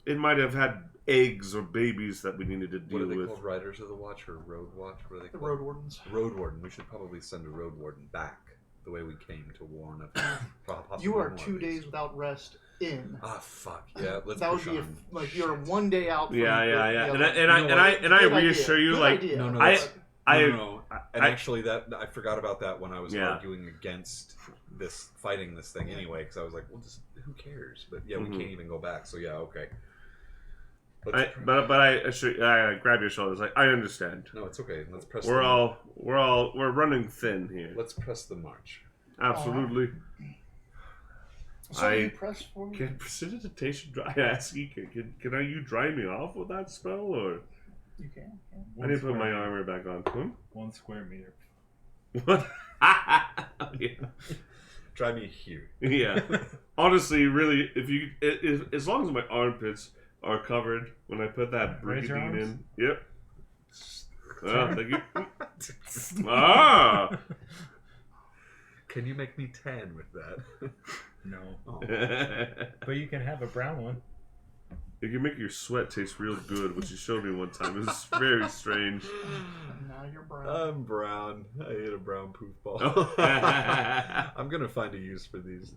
Speaker 2: It might have had eggs or babies that we needed to
Speaker 3: what
Speaker 2: deal
Speaker 3: are they
Speaker 2: with.
Speaker 3: called? Riders of the Watch or Road Watch? What are they
Speaker 1: The
Speaker 3: called?
Speaker 1: road wardens.
Speaker 3: Road Warden. We should probably send a Road Warden back the way we came to warn of possibly
Speaker 1: You are
Speaker 3: more
Speaker 1: 2
Speaker 3: of these.
Speaker 1: days without rest in.
Speaker 3: Ah, fuck. Yeah, let's
Speaker 1: That would
Speaker 3: push
Speaker 1: be
Speaker 3: on.
Speaker 1: like you're 1 day out. From
Speaker 2: Yeah.
Speaker 1: the
Speaker 2: And
Speaker 1: other.
Speaker 2: I
Speaker 1: Good
Speaker 2: reassure
Speaker 1: idea.
Speaker 2: you,
Speaker 1: Good
Speaker 2: like,
Speaker 1: idea.
Speaker 3: No,
Speaker 2: I-
Speaker 3: that's-
Speaker 2: I
Speaker 3: no. And actually, that I forgot about that when I was
Speaker 2: Yeah.
Speaker 3: arguing against fighting this thing anyway, because I was like, well, just who cares? But yeah, we
Speaker 2: Mhm.
Speaker 3: can't even go back. So yeah, okay.
Speaker 2: But I grab your shoulders like I understand.
Speaker 3: No, it's okay. Let's press.
Speaker 2: We're running thin here.
Speaker 3: Let's press the march.
Speaker 2: Absolutely.
Speaker 1: So
Speaker 2: I
Speaker 1: you press forward.
Speaker 2: Can precipitation dry? I ask you, can you dry me off with that spell or?
Speaker 1: You can.
Speaker 2: I need to put my armor back on.
Speaker 4: 1 square meter.
Speaker 2: What? Yeah.
Speaker 3: Try me here.
Speaker 2: Yeah. Honestly, really, if as long as my armpits are covered when I put that
Speaker 4: Raise your
Speaker 2: brigandine
Speaker 4: arms.
Speaker 2: in. Yep. Oh, thank you. Ah.
Speaker 3: Can you make me tan with that?
Speaker 4: No.
Speaker 3: Oh.
Speaker 4: But you can have a brown one.
Speaker 2: It can make your sweat taste real good, which you showed me one time. It was very strange.
Speaker 1: And now you're brown.
Speaker 3: I'm brown. I ate a brown poof ball.
Speaker 2: Oh.
Speaker 3: I'm gonna find a use for these.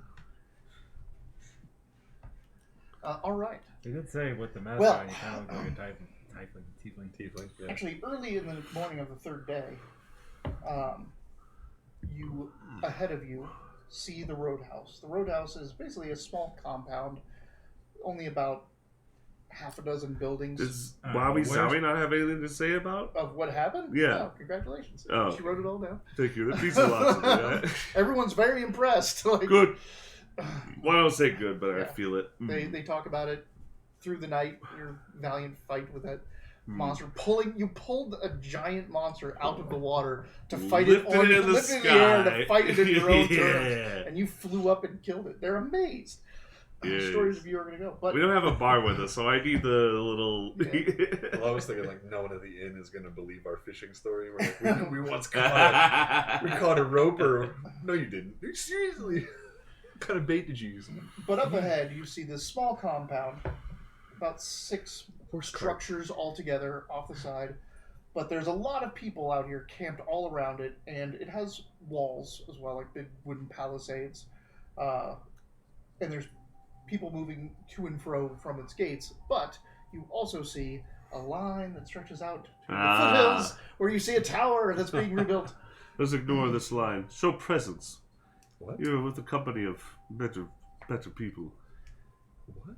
Speaker 1: All right.
Speaker 4: They did say with the mask
Speaker 1: Well-
Speaker 4: on, you kind of look like a tiefling.
Speaker 3: Yeah.
Speaker 1: Actually, early in the morning of the third day, you ahead of you see the Roadhouse. The Roadhouse is basically a small compound, only about half a dozen buildings.
Speaker 2: Does
Speaker 4: Alright,
Speaker 2: Wabi
Speaker 4: well,
Speaker 2: Sawi not have anything to say about?
Speaker 1: Of what happened?
Speaker 2: Yeah.
Speaker 1: Oh, congratulations.
Speaker 2: Oh.
Speaker 1: She wrote it all down.
Speaker 2: Thank you. That means a lot to me.
Speaker 1: Everyone's very impressed. Like,
Speaker 2: Good. Well, I don't say good, but I
Speaker 1: Yeah.
Speaker 2: feel it.
Speaker 1: They talk about it through the night. Your valiant fight with that
Speaker 2: Mm.
Speaker 1: monster. You pulled a giant monster out of the water to fight
Speaker 2: Lifted
Speaker 1: it on
Speaker 2: in the
Speaker 1: lift it in the air to
Speaker 2: sky.
Speaker 1: fight it in your own terms.
Speaker 2: Yeah.
Speaker 1: And you flew up and killed it. They're amazed.
Speaker 2: Yes.
Speaker 1: Stories of you are going to go. But
Speaker 2: We don't have a bar with us, so I need the little.
Speaker 3: Well, I was thinking like no one at the inn is gonna believe our fishing story. We're like, we once caught a roper. No, you didn't. Seriously. What kind of bait did you use?
Speaker 1: But up ahead, you see this small compound, about 6
Speaker 3: Horse cart.
Speaker 1: structures all together off the side. But there's a lot of people out here camped all around it, and it has walls as well, like big wooden palisades. And there's people moving to and fro from its gates. But you also see a line that stretches out to the foothills, where you see a tower that's being rebuilt.
Speaker 2: Let's ignore this line. Show presence.
Speaker 3: What?
Speaker 2: You're with a company of better people.
Speaker 3: What?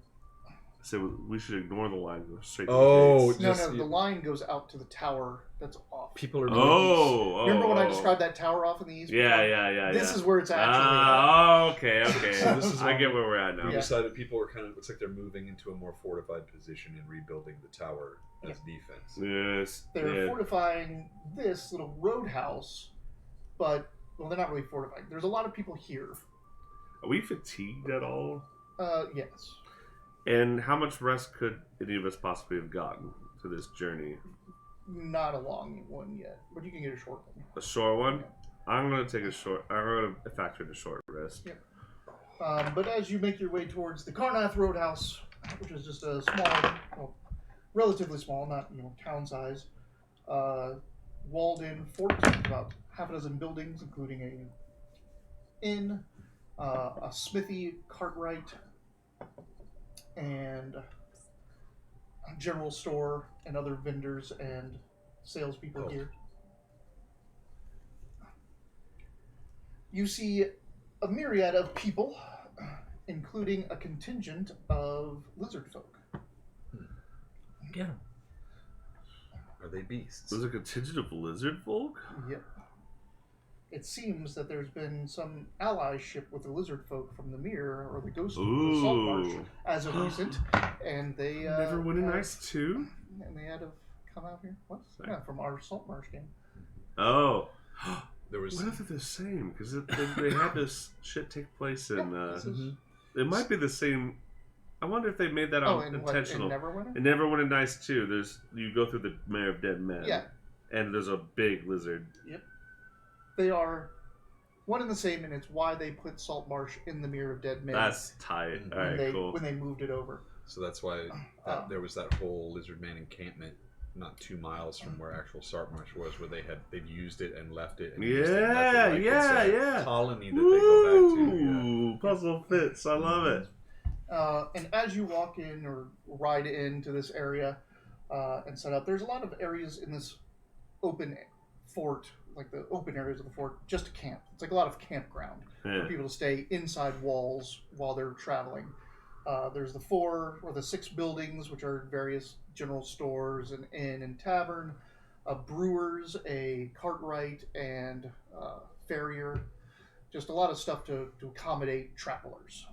Speaker 2: I said we should ignore the line. Go straight to
Speaker 3: Oh,
Speaker 2: the gates.
Speaker 1: No,
Speaker 3: Just-
Speaker 1: the line goes out to the tower that's off.
Speaker 3: People are.
Speaker 2: Oh,
Speaker 1: Remember when I
Speaker 2: oh.
Speaker 1: described that tower off in the east?
Speaker 2: Yeah.
Speaker 1: This is where it's actually
Speaker 2: Oh, okay.
Speaker 3: So this is
Speaker 2: I get where we're at now.
Speaker 3: We
Speaker 1: Yeah.
Speaker 3: decided people are kind of looks like they're moving into a more fortified position and rebuilding the tower as defense.
Speaker 2: Yes.
Speaker 1: They're
Speaker 2: yeah.
Speaker 1: fortifying this little roadhouse, but, well, they're not really fortifying. There's a lot of people here.
Speaker 2: Are we fatigued at all?
Speaker 1: Yes.
Speaker 2: And how much rest could any of us possibly have gotten to this journey?
Speaker 1: Not a long one yet, but you can get a short one.
Speaker 2: A short one? I'm going to take a short... I'm going to factor in a short rest.
Speaker 1: Yeah. But as you make your way towards the Karnath Roadhouse, which is just a small, well, relatively small, not town size, walled-in fort, about half a dozen buildings, including a inn, a smithy, cartwright, and a general store, and other vendors and salespeople here. You see a myriad of people, including a contingent of lizard folk.
Speaker 4: Get him.
Speaker 3: Are they beasts?
Speaker 2: There's a contingent of lizard folk?
Speaker 1: Yep. It seems that there's been some allyship with the lizard folk from the Mirror or the Ghost of the Salt Marsh
Speaker 2: Ooh.
Speaker 1: as of recent, and they
Speaker 2: Never win a
Speaker 1: had-
Speaker 2: nice too?
Speaker 1: And they had to come out here. What?
Speaker 2: Sorry.
Speaker 1: Yeah, from our Salt Marsh game.
Speaker 2: Oh.
Speaker 3: There was.
Speaker 2: What if they're the same? Because they had this shit take place in...
Speaker 1: This is-
Speaker 2: It might be the same... I wonder if they made that
Speaker 1: Oh, in
Speaker 2: intentional.
Speaker 1: Neverwinter?
Speaker 2: It never went in nice too. You go through the Mayor of Dead Men.
Speaker 1: Yeah.
Speaker 2: And there's a big lizard.
Speaker 1: They are one and the same, and it's why they put Salt Marsh in the Mirror of Dead Men
Speaker 2: That's tight.
Speaker 3: when
Speaker 2: Alright, cool.
Speaker 1: when they moved it over.
Speaker 3: So that's why there was that whole lizard man encampment not 2 miles from where actual Sartmarsh was, where they'd used it and left it. And used it and left it. Like, it's a colony that they go back to. Yeah.
Speaker 2: Ooh, puzzle fits. I love it.
Speaker 1: And as you walk in or ride into this area and set up, there's a lot of areas in this open fort, like the open areas of the fort, just to camp. It's like a lot of campground
Speaker 2: Yeah.
Speaker 1: for people to stay inside walls while they're traveling. There's the 4 or the 6 buildings, which are various general stores, an inn and tavern, a brewer's, a cartwright, and farrier. Just a lot of stuff to accommodate travelers.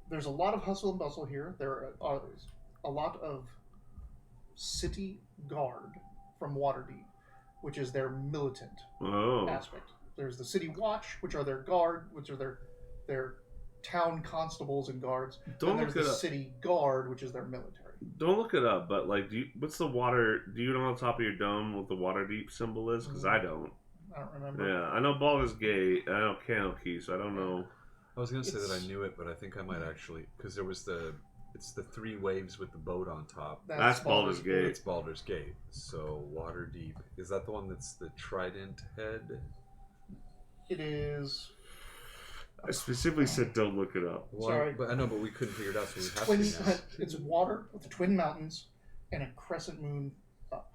Speaker 1: There's a lot of hustle and bustle here. There are a lot of city guard from Waterdeep, which is their militant
Speaker 2: Oh.
Speaker 1: aspect. There's the city watch, which are their guard, which are their town constables and guards.
Speaker 2: Don't
Speaker 1: and
Speaker 2: look
Speaker 1: there's
Speaker 2: it
Speaker 1: the
Speaker 2: up.
Speaker 1: city guard, which is their military.
Speaker 2: Don't look it up, but like, what's the water? Do you know on top of your dome what the Waterdeep symbol is? Because I don't.
Speaker 1: I don't remember.
Speaker 2: Yeah, I know Baldur's Gate. I know Candle Key, so I don't know.
Speaker 3: I was gonna say that
Speaker 1: It's-
Speaker 3: I knew it, but I think I might actually because there was it's the 3 waves with the boat on top.
Speaker 2: That's Baldur's Gate.
Speaker 3: It's Baldur's Gate. So Waterdeep is that the one that's the trident head?
Speaker 1: It is
Speaker 2: I specifically said don't look it up.
Speaker 1: Sorry.
Speaker 3: But I know, but we couldn't figure it out, so we have
Speaker 1: twin.
Speaker 3: to now.
Speaker 1: It's water with the twin mountains and a crescent moon up.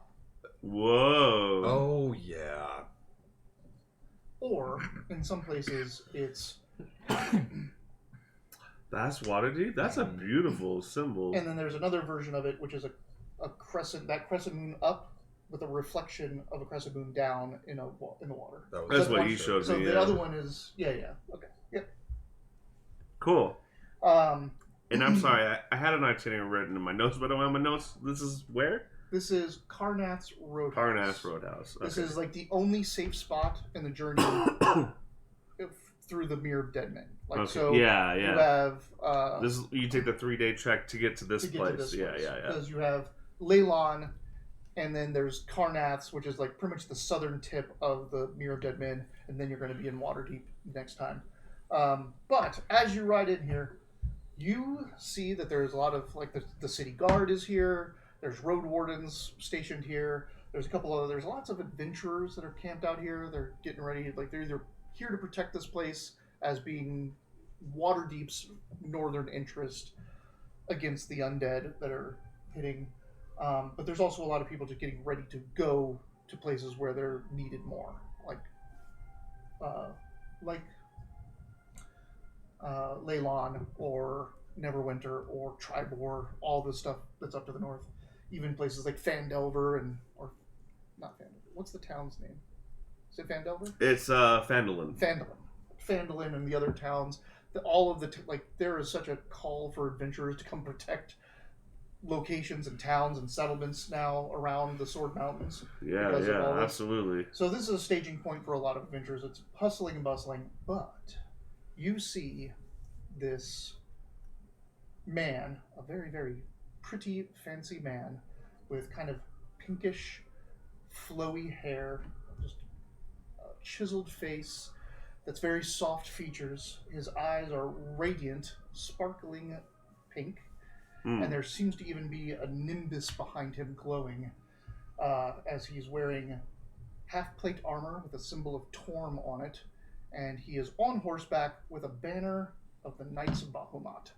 Speaker 2: Whoa.
Speaker 3: Oh yeah.
Speaker 1: Or in some places it's,
Speaker 2: That's Waterdeep? That's a beautiful symbol.
Speaker 1: and then there's another version of it which is a crescent, that crescent moon up with a reflection of a crescent moon down in the water.
Speaker 2: That's what you showed
Speaker 1: So
Speaker 2: me.
Speaker 1: the
Speaker 2: Yeah.
Speaker 1: other one is okay, yep.
Speaker 2: Cool.
Speaker 1: Um,
Speaker 2: And I'm sorry, I had an itinerary written in my notes, but I don't have my notes. This is where?
Speaker 1: this is Carnath's Roadhouse.
Speaker 2: Carnath Roadhouse. Okay.
Speaker 1: This is like the only safe spot in the journey through the Mirror of Dead Men. Like
Speaker 2: Okay.
Speaker 1: so,
Speaker 2: Yeah,
Speaker 1: you
Speaker 2: yeah.
Speaker 1: have
Speaker 2: This is, you take the 3-day trek to get to this place. Yeah.
Speaker 1: Because you have Leylon, and then there's Carnath's, which is like pretty much the southern tip of the Mirror of Dead Men, and then you're going to be in Waterdeep next time. But as you ride in here, you see that there's a lot of like the city guard is here. There's road wardens stationed here. There's there's lots of adventurers that are camped out here. They're getting ready, like they're either here to protect this place as being Waterdeep's northern interest against the undead that are hitting. But there's also a lot of people just getting ready to go to places where they're needed more, like Leylon or Neverwinter or Tribor, all the stuff that's up to the north. Even places like Fandelver or not Fandelver. What's the town's name? Is it Fandelver?
Speaker 2: It's Phandalin.
Speaker 1: Phandalin and the other towns. All of there is such a call for adventurers to come protect locations and towns and settlements now around the Sword Mountains.
Speaker 2: Yeah, absolutely.
Speaker 1: So this is a staging point for a lot of adventurers. It's hustling and bustling, but you see this man, a very, very pretty, fancy man with kind of pinkish, flowy hair, just a chiseled face that's very soft features. His eyes are radiant, sparkling pink, and there seems to even be a nimbus behind him glowing as he's wearing half-plate armor with a symbol of Torm on it, and he is on horseback with a banner of the Knights of Bahamut.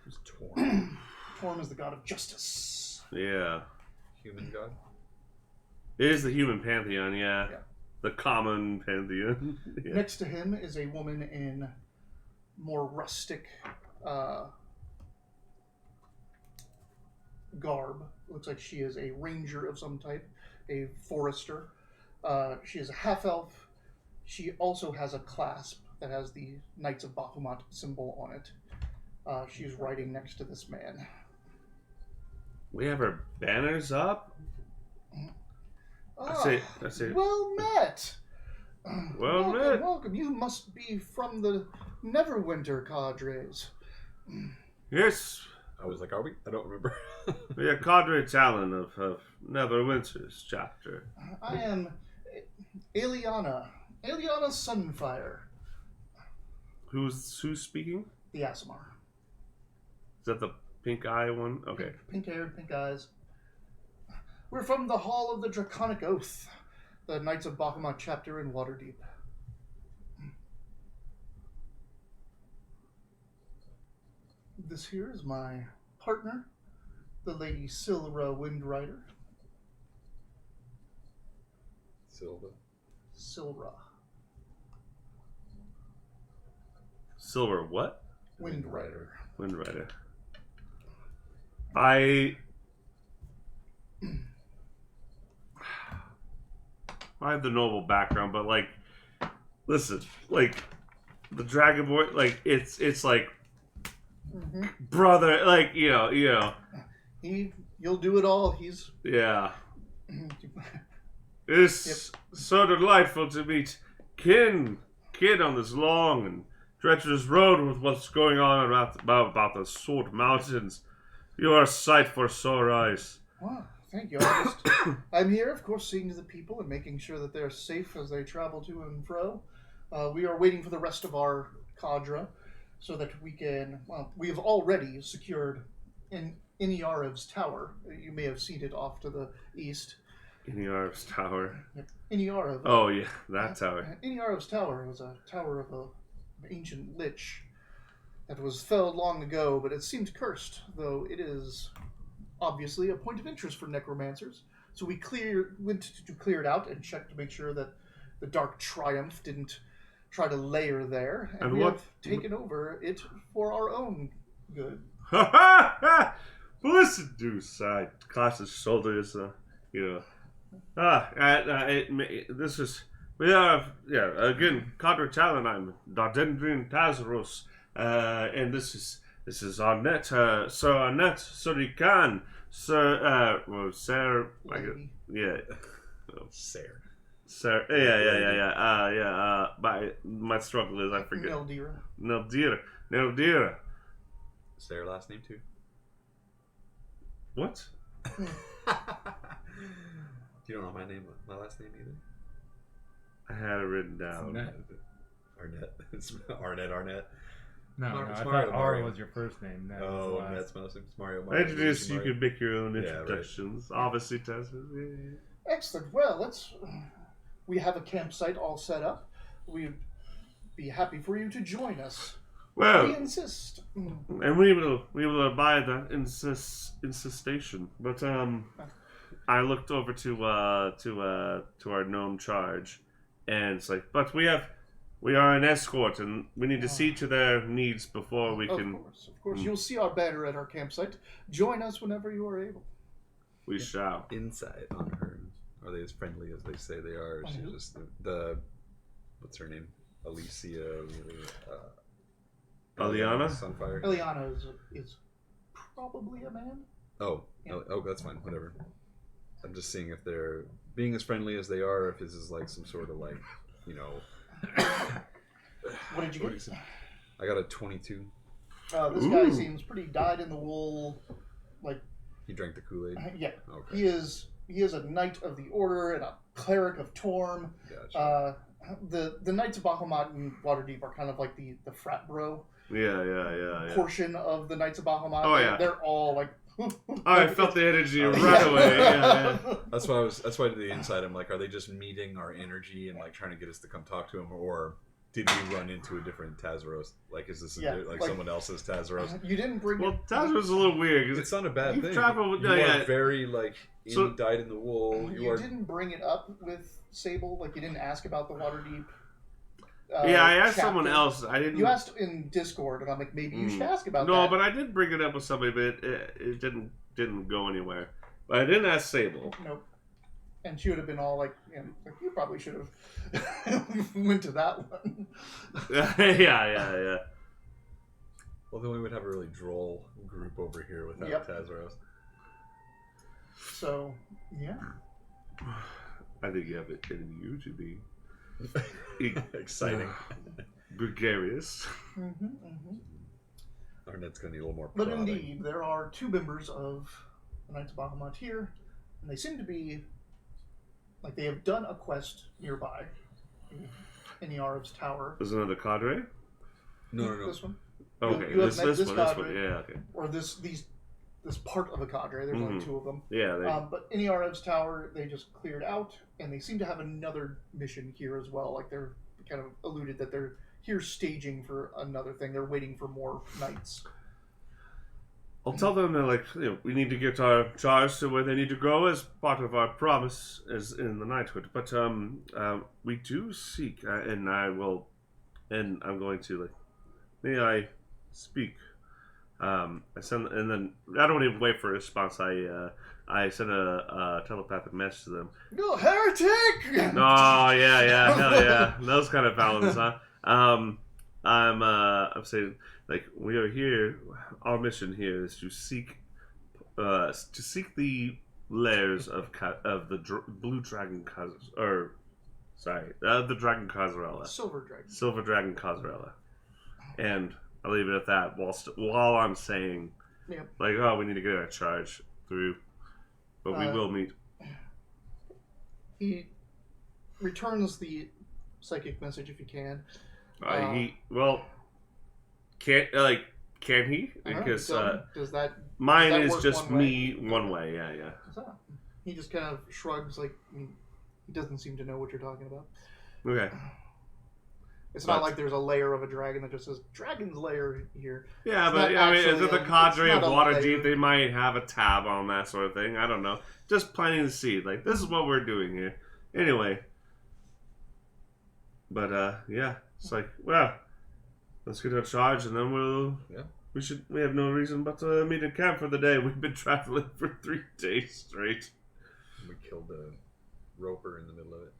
Speaker 3: Who's Torm?
Speaker 1: Torm is the god of justice.
Speaker 2: Yeah.
Speaker 3: Human god?
Speaker 2: It is the human pantheon, yeah.
Speaker 1: Yeah.
Speaker 2: The common pantheon. Yeah.
Speaker 1: Next to him is a woman in more rustic garb. Looks like she is a ranger of some type, a forester. She is a half-elf. She also has a clasp that has the Knights of Bahamut symbol on it. She's riding next to this man.
Speaker 2: We have our banners up?
Speaker 1: I
Speaker 2: say.
Speaker 1: Well met!
Speaker 2: Well met.
Speaker 1: Welcome. You must be from the Neverwinter cadres.
Speaker 2: Yes.
Speaker 3: I was like, are we? I don't remember.
Speaker 2: We are Cadre Talon of Neverwinter's chapter.
Speaker 1: I am Eliana Sunfire,
Speaker 2: Who's speaking?
Speaker 1: the Asimar.
Speaker 2: Is that the pink eye one? Okay.
Speaker 1: Pink haired, pink eyes. We're from the Hall of the Draconic Oath, the Knights of Bahamut chapter in Waterdeep. This here is my partner, the Lady Silra Windrider.
Speaker 3: Silva.
Speaker 1: Silra
Speaker 2: Silver what?
Speaker 1: Windrider.
Speaker 2: Windrider. I have the noble background, but like, listen, like the Dragonborn, like it's like brother, like you know,
Speaker 1: You'll do it all. He's
Speaker 2: yeah. It's so delightful to meet kin on this long and treacherous road with what's going on about the Sword Mountains. You are a sight for sore eyes.
Speaker 1: Wow, thank you. I'm here, of course, seeing to the people and making sure that they're safe as they travel to and fro. We are waiting for the rest of our cadre so that we can. Well, we have already secured in Iniarev's tower. You may have seen it off to the east.
Speaker 2: Iniarev's tower.
Speaker 1: Iniarev.
Speaker 2: Oh yeah, that tower.
Speaker 1: Iniarev's tower was a tower of an ancient lich that was felled long ago, but it seems cursed, though it is obviously a point of interest for necromancers. So we went to clear it out and checked to make sure that the Dark Triumph didn't try to lair there, and
Speaker 2: And
Speaker 1: we
Speaker 2: what-
Speaker 1: have taken over it for our own good.
Speaker 2: Ha ha ha! Listen, Deuce. I cross his shoulders. This is. We are, again, Cadre Talon. I'm Dardendrian Tazaros. And this is Arnett, Sir Arnett Surikan. Sir,
Speaker 1: Lady.
Speaker 2: yeah.
Speaker 3: Sare.
Speaker 2: Sir, my struggle is I forget.
Speaker 1: Neldira.
Speaker 2: Neldira.
Speaker 3: Sare last name too.
Speaker 2: What?
Speaker 3: You don't know my last name either?
Speaker 2: I had it written down.
Speaker 3: Arnett. It's Arnett.
Speaker 4: No,
Speaker 3: Mar-
Speaker 4: no,
Speaker 3: it's
Speaker 4: I
Speaker 3: Mario,
Speaker 4: thought
Speaker 3: Mario.
Speaker 4: R was your first name. That was
Speaker 3: Oh,
Speaker 4: the
Speaker 3: and
Speaker 4: last.
Speaker 3: that's my last name. It's Mario.
Speaker 2: I introduced you.
Speaker 3: Mario.
Speaker 2: Could make your own
Speaker 3: Yeah, right.
Speaker 2: introductions. Obviously, Tessa.
Speaker 1: Excellent. Well, we have a campsite all set up. We'd be happy for you to join us. We
Speaker 2: Well,
Speaker 1: insist.
Speaker 2: and we will abide that insistation. But I looked over to our gnome charge, and it's like, but we are an escort, and we need to see to their needs before we can.
Speaker 1: Of course. You'll see our banner at our campsite. Join us whenever you are able.
Speaker 2: We shall.
Speaker 3: Insight on her. Are they as friendly as they say they are? She's
Speaker 1: who?
Speaker 3: just the what's her name? Alicia.
Speaker 2: Aliana?
Speaker 3: Sunfire.
Speaker 1: Eliana is probably a man.
Speaker 3: Oh,
Speaker 1: Yeah.
Speaker 3: oh, that's fine. Whatever. I'm just seeing if they're being as friendly as they are. If this is like some sort of like, you know.
Speaker 1: What did you get?
Speaker 3: I got a 22.
Speaker 1: This guy seems pretty dyed-in-the-wool.
Speaker 3: He drank the Kool-Aid.
Speaker 1: Yeah,
Speaker 3: Okay.
Speaker 1: he is a knight of the order and a cleric of Torm.
Speaker 3: Gotcha.
Speaker 1: The Knights of Bahamut and Waterdeep are kind of like the frat bro
Speaker 2: Yeah.
Speaker 1: portion of the Knights of Bahamut.
Speaker 2: Oh, yeah.
Speaker 1: They're all like.
Speaker 2: I felt the energy
Speaker 3: Oh,
Speaker 2: right
Speaker 3: yeah.
Speaker 2: away. Yeah.
Speaker 3: That's why to the inside I'm like, are they just meeting our energy and like trying to get us to come talk to him, or did we run into a different Tazaros? Like, is this like someone else's Tazaros?
Speaker 1: You didn't bring.
Speaker 2: Well, that was a little weird. 'Cause
Speaker 3: It's not a bad
Speaker 2: You've
Speaker 3: thing.
Speaker 2: traveled-
Speaker 3: you
Speaker 2: no,
Speaker 3: are
Speaker 2: yeah.
Speaker 3: very like
Speaker 2: So-
Speaker 3: dyed in the wool.
Speaker 1: You
Speaker 3: are.
Speaker 1: didn't bring it up with Sable. Like, you didn't ask about the Waterdeep.
Speaker 2: Yeah, I asked
Speaker 1: chapter.
Speaker 2: someone else. I didn't.
Speaker 1: You asked in Discord, and I'm like, maybe you should ask about
Speaker 2: No,
Speaker 1: that.
Speaker 2: but I did bring it up with somebody, but it didn't go anywhere. But I didn't ask Sable.
Speaker 1: Nope. And she would have been all like, you probably should have went to that one.
Speaker 2: yeah.
Speaker 3: Well, then we would have a really droll group over here without
Speaker 1: Yep.
Speaker 3: Tazaros.
Speaker 1: So, yeah.
Speaker 2: I think you have it in you to be
Speaker 3: Exciting.
Speaker 2: gregarious.
Speaker 3: Arnett's gonna need a little more.
Speaker 1: But
Speaker 3: prodding.
Speaker 1: indeed, there are two members of the Knights of Bahamut here, and they seem to be like they have done a quest nearby in the Arab's Tower.
Speaker 2: There's another cadre.
Speaker 3: No.
Speaker 1: This one,
Speaker 2: Okay,
Speaker 1: You have
Speaker 2: this
Speaker 1: met this
Speaker 2: one.
Speaker 1: cadre.
Speaker 2: Yeah, okay.
Speaker 1: or this part of a cadre. There's only two of them.
Speaker 2: Yeah, they.
Speaker 1: But in the Arab's Tower, they just cleared out, and they seem to have another mission here as well. Like they're kind of alluded that they're here staging for another thing. They're waiting for more knights.
Speaker 2: I'll tell them that we need to get our charge to where they need to go as part of our promise as in the knighthood. But we do seek, and I'm going to may I speak? I send, and then I don't even wait for a response. I send a telepathic message to them.
Speaker 1: You heretic!
Speaker 2: Oh yeah, hell yeah, those kind of balance, huh? I'm saying we are here. Our mission here is to seek the lairs of the blue dragon the dragon Cazarella.
Speaker 1: Silver dragon
Speaker 2: Cazarella, and I'll leave it at that. While I'm saying,
Speaker 1: Yep.
Speaker 2: we need to get our charge through, but we will meet.
Speaker 1: He returns the psychic message if he can.
Speaker 2: Can he? Because
Speaker 1: does that
Speaker 2: mine
Speaker 1: does that
Speaker 2: is
Speaker 1: work
Speaker 2: just
Speaker 1: one way?
Speaker 2: me one way. Yeah.
Speaker 1: does that? He just kind of shrugs, he doesn't seem to know what you're talking about.
Speaker 2: Okay.
Speaker 1: It's not like there's a layer of a dragon that just says "Dragon's Lair" here.
Speaker 2: Yeah,
Speaker 1: It's
Speaker 2: but
Speaker 1: not
Speaker 2: I mean,
Speaker 1: actually
Speaker 2: is it the
Speaker 1: a-
Speaker 2: cadre
Speaker 1: it's
Speaker 2: of
Speaker 1: not a layer.
Speaker 2: Waterdeep? They might have a tab on that sort of thing. I don't know. Just planting the seed. This is what we're doing here. Anyway, But yeah, it's like, well, let's get our charge and then we'll.
Speaker 3: Yeah.
Speaker 2: We have no reason but to meet at camp for the day. We've been traveling for 3 days straight.
Speaker 3: We killed a roper in the middle of it.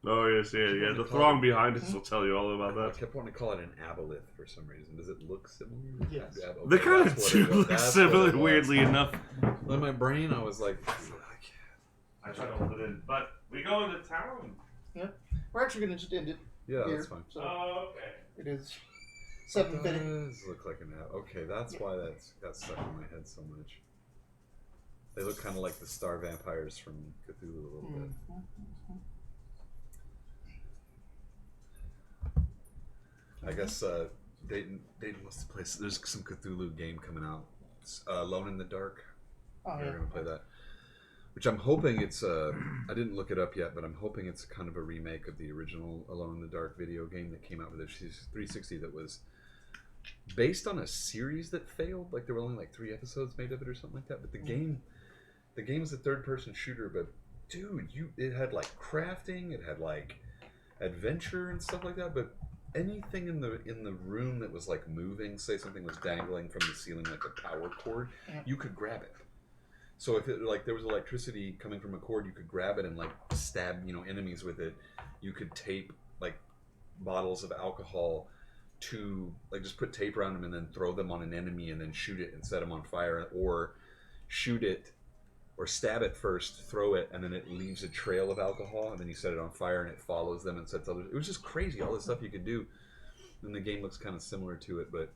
Speaker 2: Oh yes, yeah. The throng behind us will tell you all about
Speaker 3: I
Speaker 2: that.
Speaker 3: kept wanting to call it an aboleth for some reason. Does it look similar?
Speaker 1: Yes.
Speaker 3: Yeah, okay,
Speaker 2: They kind of
Speaker 3: that's what
Speaker 2: do
Speaker 3: it was.
Speaker 2: look
Speaker 3: That's what
Speaker 2: similar,
Speaker 3: it was.
Speaker 2: weirdly enough.
Speaker 3: In my brain, I was like,
Speaker 2: I tried to hold it in, but we go into town.
Speaker 1: We're actually going to just end it
Speaker 3: yeah,
Speaker 1: here.
Speaker 3: that's fine.
Speaker 1: So
Speaker 2: Oh, okay.
Speaker 1: it is
Speaker 3: It
Speaker 1: 7:50.
Speaker 3: does look like an apple. Okay, that's why that's got stuck in my head so much. They look kind of like the star vampires from Cthulhu a little bit. I guess Dayton wants to play. There's some Cthulhu game coming out. It's, Alone in the Dark.
Speaker 1: Oh,
Speaker 3: We're
Speaker 1: yeah.
Speaker 3: gonna play that. Which I'm hoping it's. I didn't look it up yet, but I'm hoping it's kind of a remake of the original Alone in the Dark video game that came out with the 360 that was based on a series that failed. Like there were only like 3 episodes made of it or something like that. But the game is a third-person shooter. But dude, it had like crafting, it had like adventure and stuff like that. But anything in the room that was like moving, say something was dangling from the ceiling like a power cord, you could grab it. So if it like there was electricity coming from a cord, you could grab it and like stab enemies with it. You could tape like bottles of alcohol to like just put tape around them and then throw them on an enemy and then shoot it and set them on fire, or shoot it or stab it first, throw it, and then it leaves a trail of alcohol, and then you set it on fire and it follows them and sets others. It was just crazy, all the stuff you could do. And the game looks kind of similar to it, but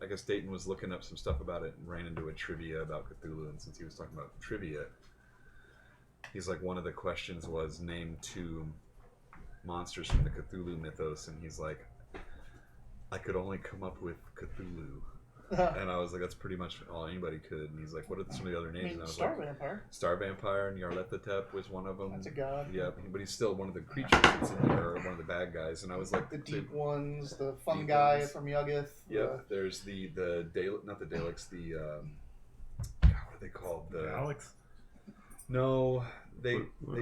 Speaker 3: I guess Dayton was looking up some stuff about it and ran into a trivia about Cthulhu, and since he was talking about trivia, he's like, one of the questions was name 2 monsters from the Cthulhu mythos, and he's like, I could only come up with Cthulhu. And I was like, that's pretty much all anybody could. And he's like, what are some of the other names? And I was
Speaker 1: Star
Speaker 3: like,
Speaker 1: Vampire.
Speaker 3: Star Vampire, and Nyarlathotep was one of them.
Speaker 1: That's a god.
Speaker 3: Yeah, but he's still one of the creatures that's in there, or one of the bad guys. And I was like,
Speaker 1: The deep ones, the
Speaker 3: Deep
Speaker 1: fungi
Speaker 3: ones.
Speaker 1: from Yuggoth.
Speaker 3: yeah, there's the not the Daleks, the God, what are they called? The
Speaker 4: Alex.
Speaker 3: No, they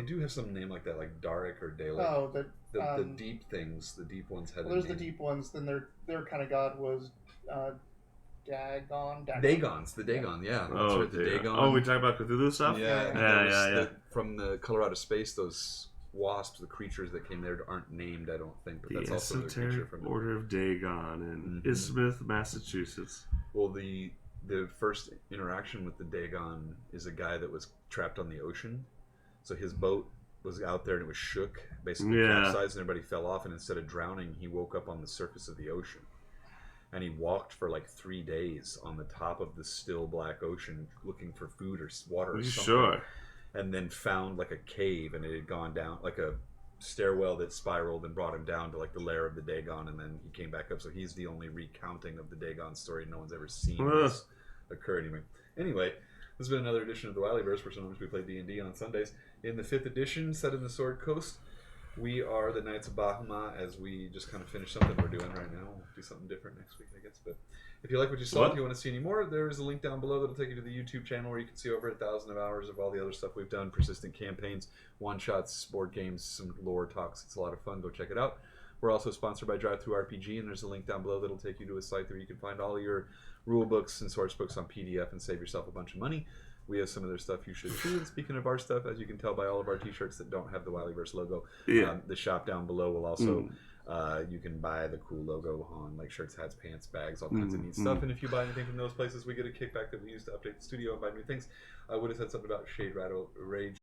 Speaker 3: do have some name like that, like Dalek or Dalek.
Speaker 1: Oh,
Speaker 3: the deep things, the deep ones had.
Speaker 1: well, there's the
Speaker 3: name.
Speaker 1: deep ones. Then their kind of god was Dagon.
Speaker 3: Dagons, the Dagon, yeah. That's
Speaker 2: Oh,
Speaker 3: right, the Dagon.
Speaker 2: Oh, we talk about Cthulhu stuff?
Speaker 3: Yeah,
Speaker 2: Yeah.
Speaker 3: From the Colorado space, those wasps, the creatures that came there aren't named, I don't think, but
Speaker 2: The
Speaker 3: that's also the creature
Speaker 2: Esoteric
Speaker 3: from
Speaker 2: Order of Dagon in
Speaker 3: Mhm.
Speaker 2: Isthmus, Massachusetts.
Speaker 3: Well, the first interaction with the Dagon is a guy that was trapped on the ocean. So his boat was out there and it was shook, basically capsized, and everybody fell off. And instead of drowning, he woke up on the surface of the ocean. And he walked for like 3 days on the top of the still black ocean looking for food or water
Speaker 2: Are
Speaker 3: or
Speaker 2: you
Speaker 3: something.
Speaker 2: sure?
Speaker 3: And then found like a cave, and it had gone down like a stairwell that spiraled and brought him down to like the lair of the Dagon, and then he came back up. So he's the only recounting of the Dagon story. No one's ever seen this occur anyway. This has been another edition of the Wileyverse, where sometimes we play D&D on Sundays. In the 5th edition, set in the Sword Coast, we are the Knights of Bahamut, as we just kind of finished something we're doing right now. We'll do something different next week, I guess. But if you like what you saw, if you want to see any more, there's a link down below that'll take you to the YouTube channel where you can see over 1,000 hours of all the other stuff we've done, persistent campaigns, one-shots, board games, some lore talks. It's a lot of fun. Go check it out. We're also sponsored by Drive-Thru RPG, and there's a link down below that'll take you to a site where you can find all your rule books and source books on PDF and save yourself a bunch of money. We have some of their stuff you should too. And speaking of our stuff, as you can tell by all of our t-shirts that don't have the Wileyverse logo, the shop down below will also, you can buy the cool logo on like shirts, hats, pants, bags, all kinds of neat stuff. And if you buy anything from those places, we get a kickback that we use to update the studio and buy new things. I would have said something about Shade Rattle Rage.